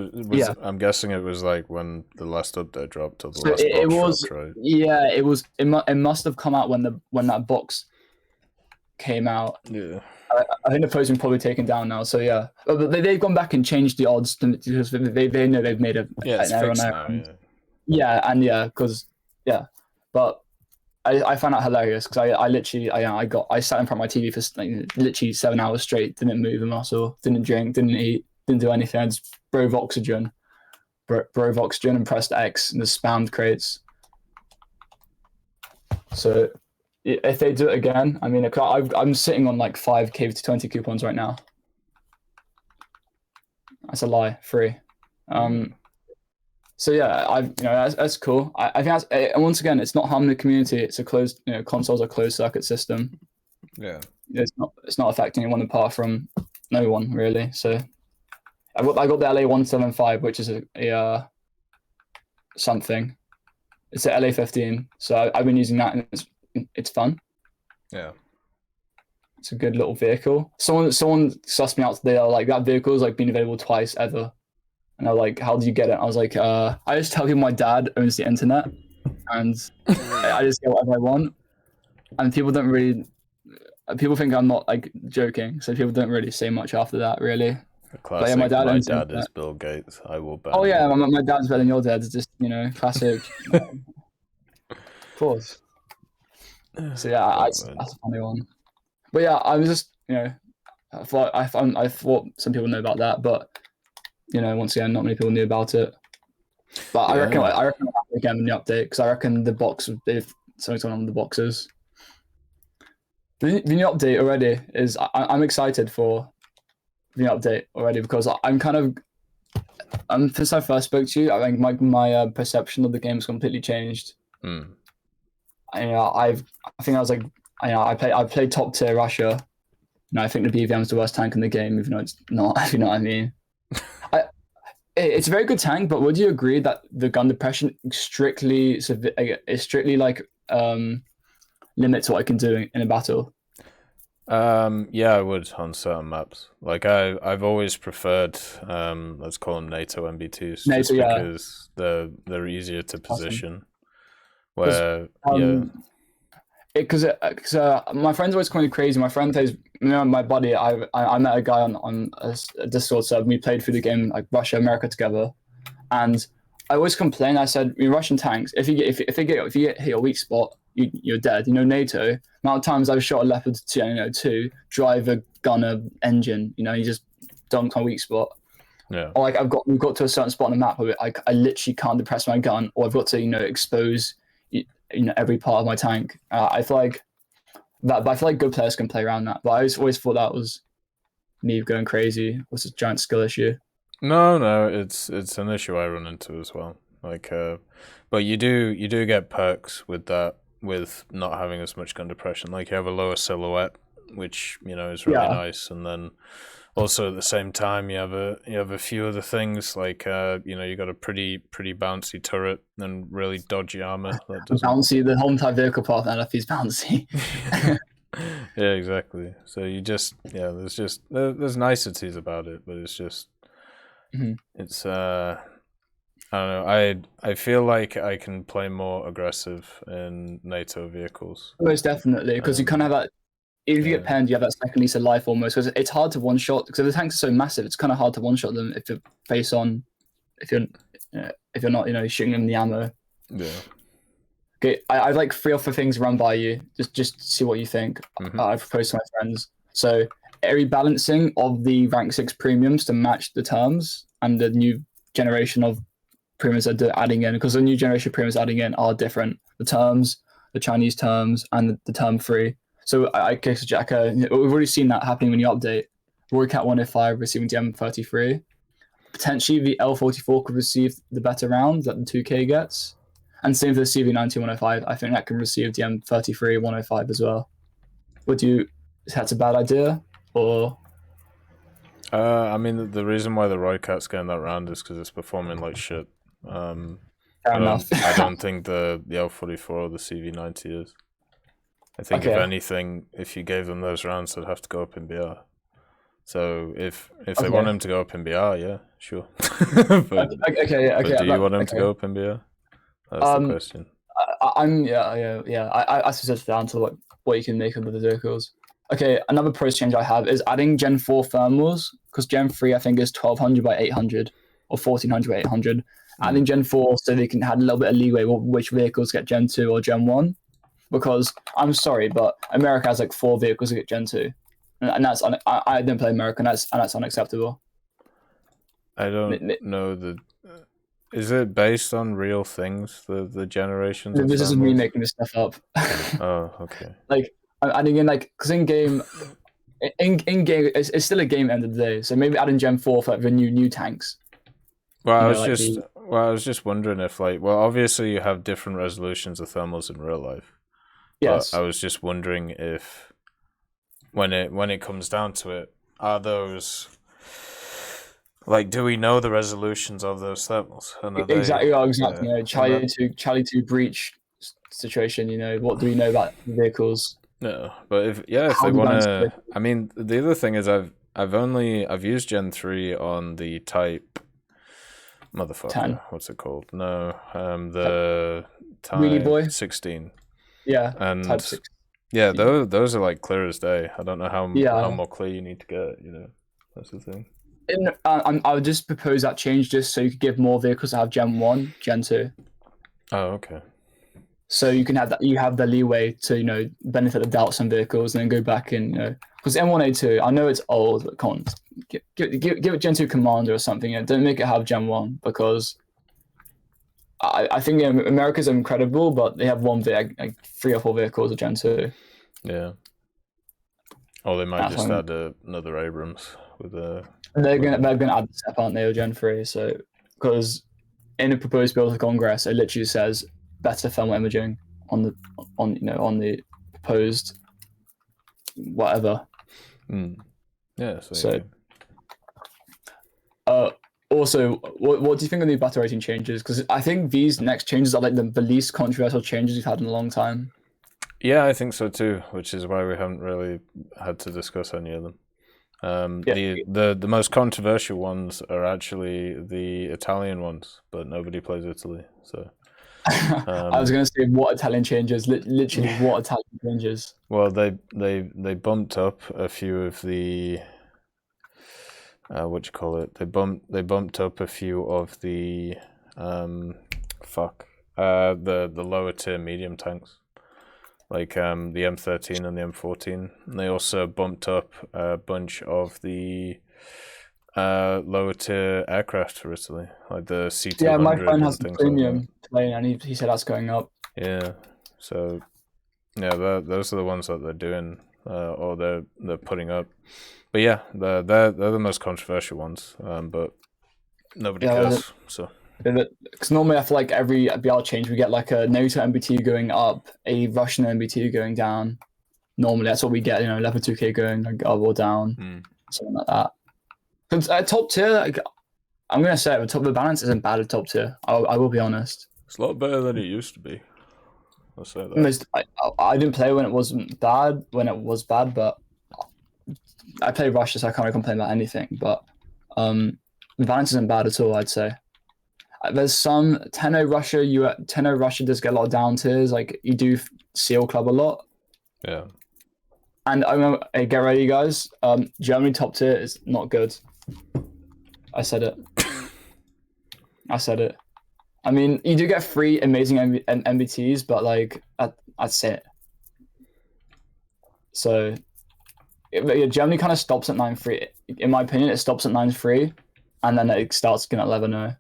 I'm guessing it was like when the last update dropped or the last box dropped, right? Yeah, it was. It must have come out when that box came out. Yeah. I think the post is probably taken down now. So yeah, but they've gone back and changed the odds because they know they've made an error now. But I found out hilarious because I literally I sat in front of my TV for literally 7 hours straight. Didn't move a muscle. Didn't drink. Didn't eat. Didn't do anything. I just brove oxygen, and pressed X and just spammed crates. So if they do it again, I mean, I'm sitting on like 5k to 20 coupons right now. That's a lie, free. So yeah, that's cool. I think that's, and once again, it's not harming the community. It's a closed, consoles are a closed circuit system. Yeah, it's not affecting anyone apart from no one really. So I got the LA175, which is a something. It's a LA15, so I've been using that, and it's fun. Yeah, it's a good little vehicle. Someone sussed me out today. Like, that vehicle's like been available twice ever, and they're like, "How did you get it?" I was like, "I just tell people my dad owns the internet, and I just get whatever I want." And people don't really. People think I'm not like joking, so people don't really say much after that, really. Classic, my dad is Bill Gates. I will ban. Oh yeah, my dad's better than your dad. It's just classic. Of course. So yeah, that's a funny one. But yeah, I was just I thought some people know about that, but once again, not many people knew about it. But I reckon we'll have it again in the update because I reckon they've something's going on with the boxes. The new update already is I'm excited for the update already because I'm kind of since I first spoke to you, I think my perception of the game has completely changed. I think I was like I played top tier Russia. I think the BVM is the worst tank in the game, even though it's not. If you know what I mean. It's a very good tank, but would you agree that the gun depression strictly like limits what I can do in a battle? Yeah, I would on certain maps. Like I've always preferred let's call them NATO MB2s, just because they're easier to position. Where because my friend's always calling me crazy. My friend plays, my buddy. I met a guy on a Discord server. We played through the game like Russia America together, and I always complain. I said, Russian tanks, if you get hit your weak spot, you're dead. NATO. Amount of times I've shot a Leopard 2, driver, gunner, engine. You just dunk on a weak spot. Yeah. Or like we've got to a certain spot on the map where I literally can't depress my gun, or I've got to expose every part of my tank. I feel like that, but I feel like good players can play around that. But I always thought that was me going crazy. It was a giant skill issue. No, it's an issue I run into as well. Like, but you do get perks with that, with not having as much gun depression. Like you have a lower silhouette, which is really nice, and then also at the same time you have a few other things like you got a pretty bouncy turret and really dodgy armor. Bouncy, the whole entire vehicle part of that is bouncy. Yeah, exactly. So you just there's niceties about it, but it's just it's I don't know. I feel like I can play more aggressive in NATO vehicles. Most definitely, because you kind of have that. If you get penned, you have that second lease of life almost. Because it's hard to one shot. Because the tanks are so massive, it's kind of hard to one shot them if you're face on. If you're not shooting them in the ammo. Yeah. Okay, I like 3 or 4 things run by you. Just see what you think. I propose to my friends. So a rebalancing of the rank 6 premiums to match the terms and the new generation of premiums that they're adding in, because the new generation of premiums adding in are different. The terms, the Chinese terms, and the term 3. So I guess, Jack, we've already seen that happening when you update. Roycat 105 receiving the M33. Potentially the L44 could receive the better rounds that the 2K gets. And same for the CV90 105. I think that can receive the M33 105 as well. That's a bad idea? Or... I mean, the reason why the Roycat's getting that round is because it's performing like shit. Fair enough. I don't think the L44 or the CV90 is. I think if anything, if you gave them those rounds, they'd have to go up in BR. So if they want them to go up in BR, yeah, sure. but do you want them to go up in BR? That's the question. I suggest down to what you can make of the vehicles. Okay, another pros change I have is adding Gen 4 thermals, because Gen 3 I think is 1200 by 800 or 1400 by 800. Adding Gen 4 so they can have a little bit of leeway with which vehicles get Gen 2 or Gen 1. Because I'm sorry, but America has like 4 vehicles that get Gen 2, and that's I didn't play America, and that's unacceptable. I don't know is it based on real things, the generations? This is me making this stuff up. Oh, okay. Like I'm adding in because in game it's still a game at the end of the day. So maybe adding Gen 4 for the new tanks. Well, I was just wondering if obviously you have different resolutions of thermals in real life. Yes. But I was just wondering if when it comes down to it, are those do we know the resolutions of those thermals? Exactly. Charlie 2 breach situation. What do we know about the vehicles? No, but if they want to, I mean, the other thing is I've used Gen 3 on the Type motherfucker. 10. What's it called? No, the Type Really boy? 16. Yeah, and Type 6. Yeah, those are clear as day. I don't know how more clear you need to get. That's the thing. I would just propose that change just so you could give more vehicles that have Gen 1, Gen 2. Oh, okay. So you can have that. You have the leeway to benefit the doubt some vehicles and then go back in. Because M1A2, I know it's old, but can't give it Gen 2 Commander or something. Don't make it have Gen 1 because I think America's incredible, but they have like 3 or 4 vehicles of Gen 2. Yeah. Or they might just add another Abrams with a. They're gonna add the step, aren't they, or Gen 3? So because in a proposed bill to Congress, it literally says better thermal imaging on the proposed whatever. Yeah. So also, what do you think of the battle rating changes? Because I think these next changes are like the least controversial changes we've had in a long time. Yeah, I think so too, which is why we haven't really had to discuss any of them. The most controversial ones are actually the Italian ones, but nobody plays Italy, so. I was going to say what Italian changes, literally what Italian changes. Well, they bumped up a few of the They bumped up a few of the the lower tier medium tanks, like the M13 and the M14. And they also bumped up a bunch of the lower tier aircraft for Italy, like the C200. Yeah, my friend has the premium plane, and he said that's going up. Yeah, so yeah, those are the ones that they're doing, or they're putting up. But yeah, they're the most controversial ones, but nobody cares. So because normally I feel like every BR change we get like a NATO MBT going up, a Russian MBT going down. Normally that's what we get, level 2K going like up or down, something like that. Because at top tier, like, I'm gonna say the balance isn't bad at top tier. I will be honest. It's a lot better than it used to be. I'll say that. I didn't play when it wasn't bad. When it was bad, but I play Russia, so I can't really complain about anything. But the balance isn't bad at all, I'd say. There's some 10-0 Russia. 10-0 Russia does get a lot of down tiers. Like you do SEAL Club a lot. Yeah. And I remember, hey, get ready, guys. Germany top tier is not good. I said it. I mean, you do get 3 amazing MBTs, but like I'd say it. So yeah, Germany kind of stops at 9-3. In my opinion, it stops at 9-3, and then it starts again at 11-0.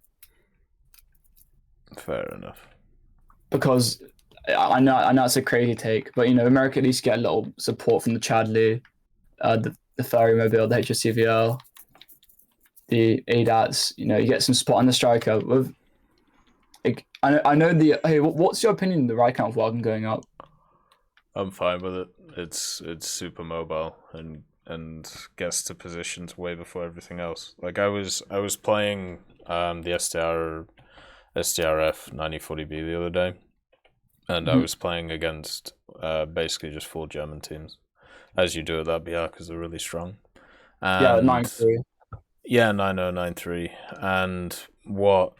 Fair enough. Because I know it's a crazy take, but America at least get a little support from the Chadley, the Ferry Mobile, the HSCVL, the ADATs. You get some spot on the striker. With I know the. Hey, what's your opinion of the Rykant wagon going up? I'm fine with it. It's super mobile and gets to positions way before everything else. Like I was playing the SDRF 9040B the other day, and I was playing against basically just 4 German teams, as you do at that BR because they're really strong. And 9-3. Yeah, 9-0, 9-3. And what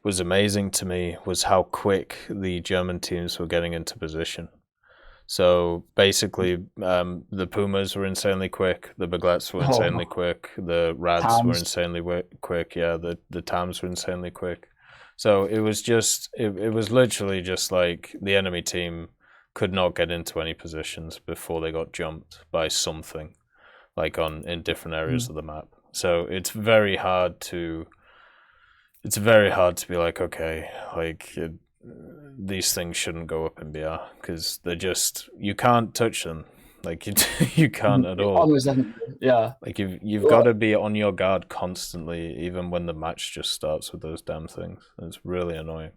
was amazing to me was how quick the German teams were getting into position. So basically, the Pumas were insanely quick, the Baglets were insanely quick, the Rads were insanely quick, yeah, the Tams were insanely quick. So it was just, it was literally just like the enemy team could not get into any positions before they got jumped by something, like in different areas of the map. So it's very hard to be like, okay, like these things shouldn't go up in BR because they're just, you can't touch them. Like you can't at all. Yeah. Like you've got to be on your guard constantly, even when the match just starts with those damn things. It's really annoying.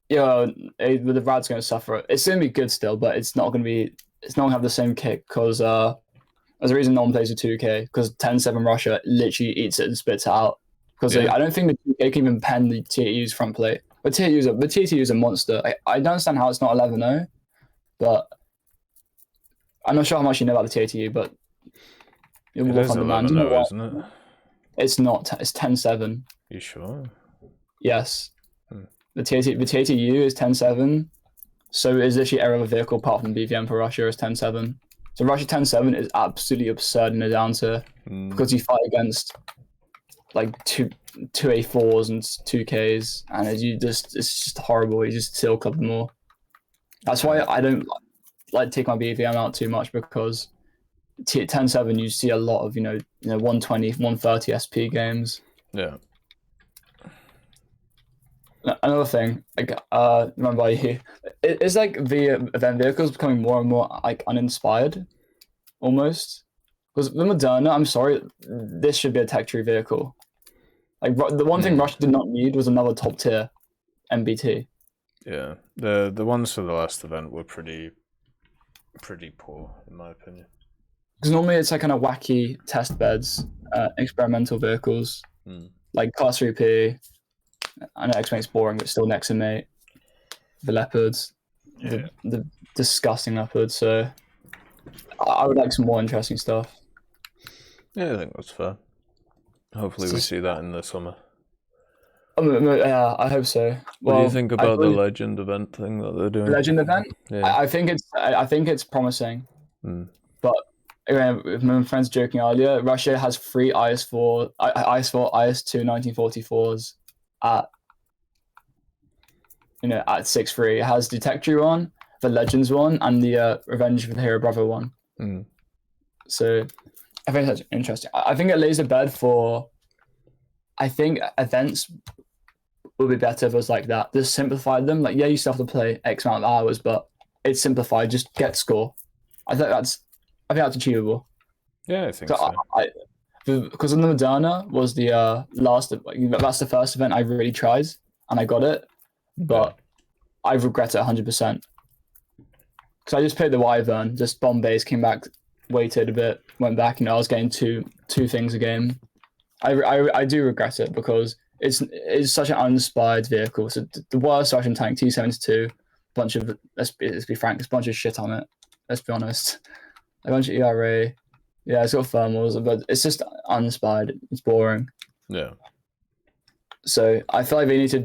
Yeah, the Rad's going to suffer. It's going to be good still, but it's not going to have the same kick because there's a reason no one plays with 2K because 10-7 Russia literally eats it and spits it out. Because I don't think the 2K can even pen the TTU's front plate. But the TTU's a monster. I don't understand how it's not 11-0, but I'm not sure how much you know about the TTU, but it is 11-0, isn't it? It's not. It's 10-7. You sure? Yes. The TTU is 10-7. So is literally every other vehicle apart from BVM for Russia is 10-7. So Russia 10-7 is absolutely absurd in the down tier because you fight against like two A4s and 2Ks, and it's just horrible. You just still club them all. That's why I don't like to take my BVM out too much, because 10.7 you see a lot of 120, 130 SP games. Yeah. Another thing, like remember it's like the event vehicles becoming more and more like uninspired, almost. Because the Moderna, I'm sorry, this should be a tech tree vehicle. Like the one thing Russia did not need was another top tier MBT. Yeah, the ones for the last event were pretty poor in my opinion. Because normally it's like kind of wacky test beds, experimental vehicles, like Class 3P. I know X-Mate's boring, but still Nexamate. The leopards, the disgusting leopards. So I would like some more interesting stuff. Yeah, I think that's fair. Hopefully we see that in the summer. Yeah, I hope so. What do you think about the Legend event thing that they're doing? Legend event? Yeah. I think it's promising. But again, with my friends joking earlier, Russia has 3 IS-4, IS-2 1944s at 6.3. It has the Tech Tree one, the Legends one, and the Revenge of the Hero Brother one. So I think that's interesting. I think it lays a bed for. I think events would be better if it was like that. Just simplify them. Like, yeah, you still have to play X amount of hours, but it's simplified. Just get score. I think that's achievable. Yeah, I think so. Because the Moderna was the last. That's the first event I really tried, and I got it, but I regret it 100%. Because I just played the Wyvern, just bomb base, came back, waited a bit, went back. I was getting two things a game. I do regret it because it's such an uninspired vehicle. So the worst Russian tank, T-72, bunch of let's be frank, there's a bunch of shit on it. Let's be honest, a bunch of ERA. Yeah, it's got thermals, but it's just uninspired. It's boring. Yeah. So I feel like they need to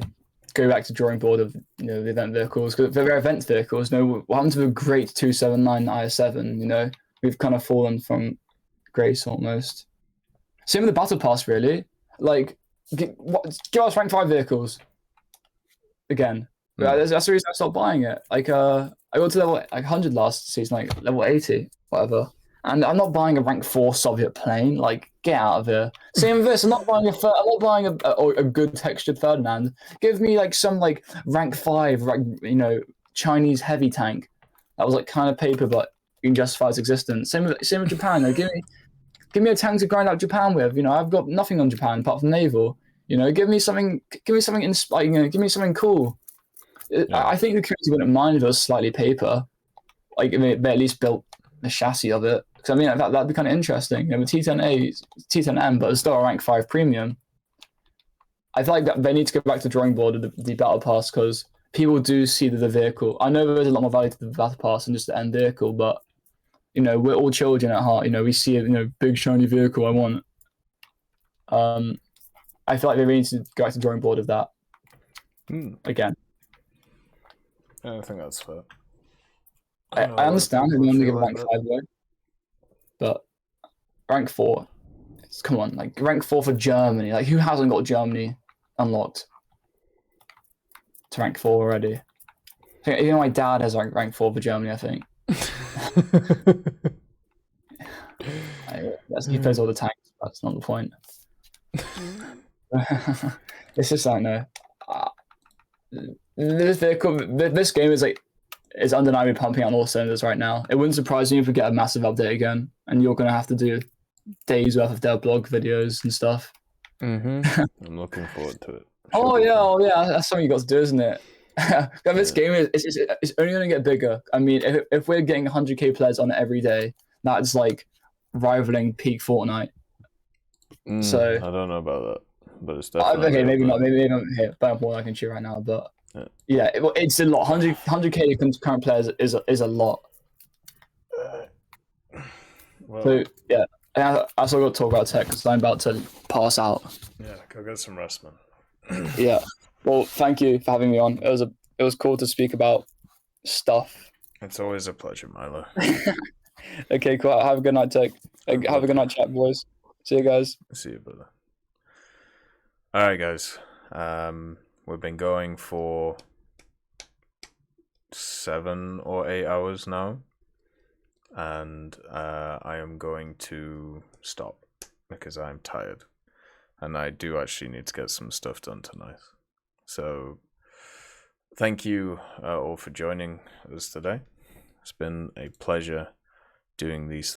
go back to drawing board of the event vehicles, because they're event vehicles. What happened to the great 279 IS-7? We've kind of fallen from grace almost. Same with the battle pass, really. Like, give us rank 5 vehicles again. That's the reason I stopped buying it. Like, I got to level 100 last season, like level 80, whatever. And I'm not buying a rank 4 Soviet plane. Like, get out of here. Same with this. I'm not buying a good textured Ferdinand. Give me like some like rank 5, Chinese heavy tank that was like kind of paper, but you can justify its existence. Same with Japan. Like, give me a tank to grind out Japan with. I've got nothing on Japan apart from naval. Give me something inspiring. Give me something cool. Yeah. I think the community wouldn't mind if it was slightly paper. Like, they at least built the chassis of it. Because that'd be kind of interesting. The T10A, T10M, but it's still a rank 5 premium. I feel like that they need to go back to the drawing board of the battle pass, because people do see the vehicle. I know there's a lot more value to the battle pass than just the end vehicle, but we're all children at heart. We see a big shiny vehicle I want. I feel like they really need to go back to the drawing board of that again. Yeah, I think that's fair. I understand they want to give rank 5 though, but rank 4, come on, like rank 4 for Germany. Like, who hasn't got Germany unlocked to rank 4 already? I think my dad has rank 4 for Germany, I think. He plays all the tanks. That's not the point. It's just like, no. This game is undeniably pumping on all cylinders right now. It wouldn't surprise me if we get a massive update again, and you're gonna have to do days worth of their blog videos and stuff. I'm looking forward to it. Oh yeah, that's something you got to do, isn't it? This game is only going to get bigger. I mean, if we're getting 100k players on it every day, that's like rivaling peak Fortnite. So I don't know about that, but it's definitely okay. Maybe not. Maybe not here. But more I can cheer right now. But yeah, it's a lot. 100k current players is a lot. Well, so yeah, and I still got to talk about tech because I'm about to pass out. Yeah, go get some rest, man. Yeah. Well, thank you for having me on. It was cool to speak about stuff. It's always a pleasure, Milo. Okay, cool. Have a good night, Tech. Have a good night, chat, boys. See you guys. See you, brother. Alright, guys. We've been going for 7 or 8 hours now. And I am going to stop because I'm tired. And I do actually need to get some stuff done tonight. So, thank you all for joining us today. It's been a pleasure doing these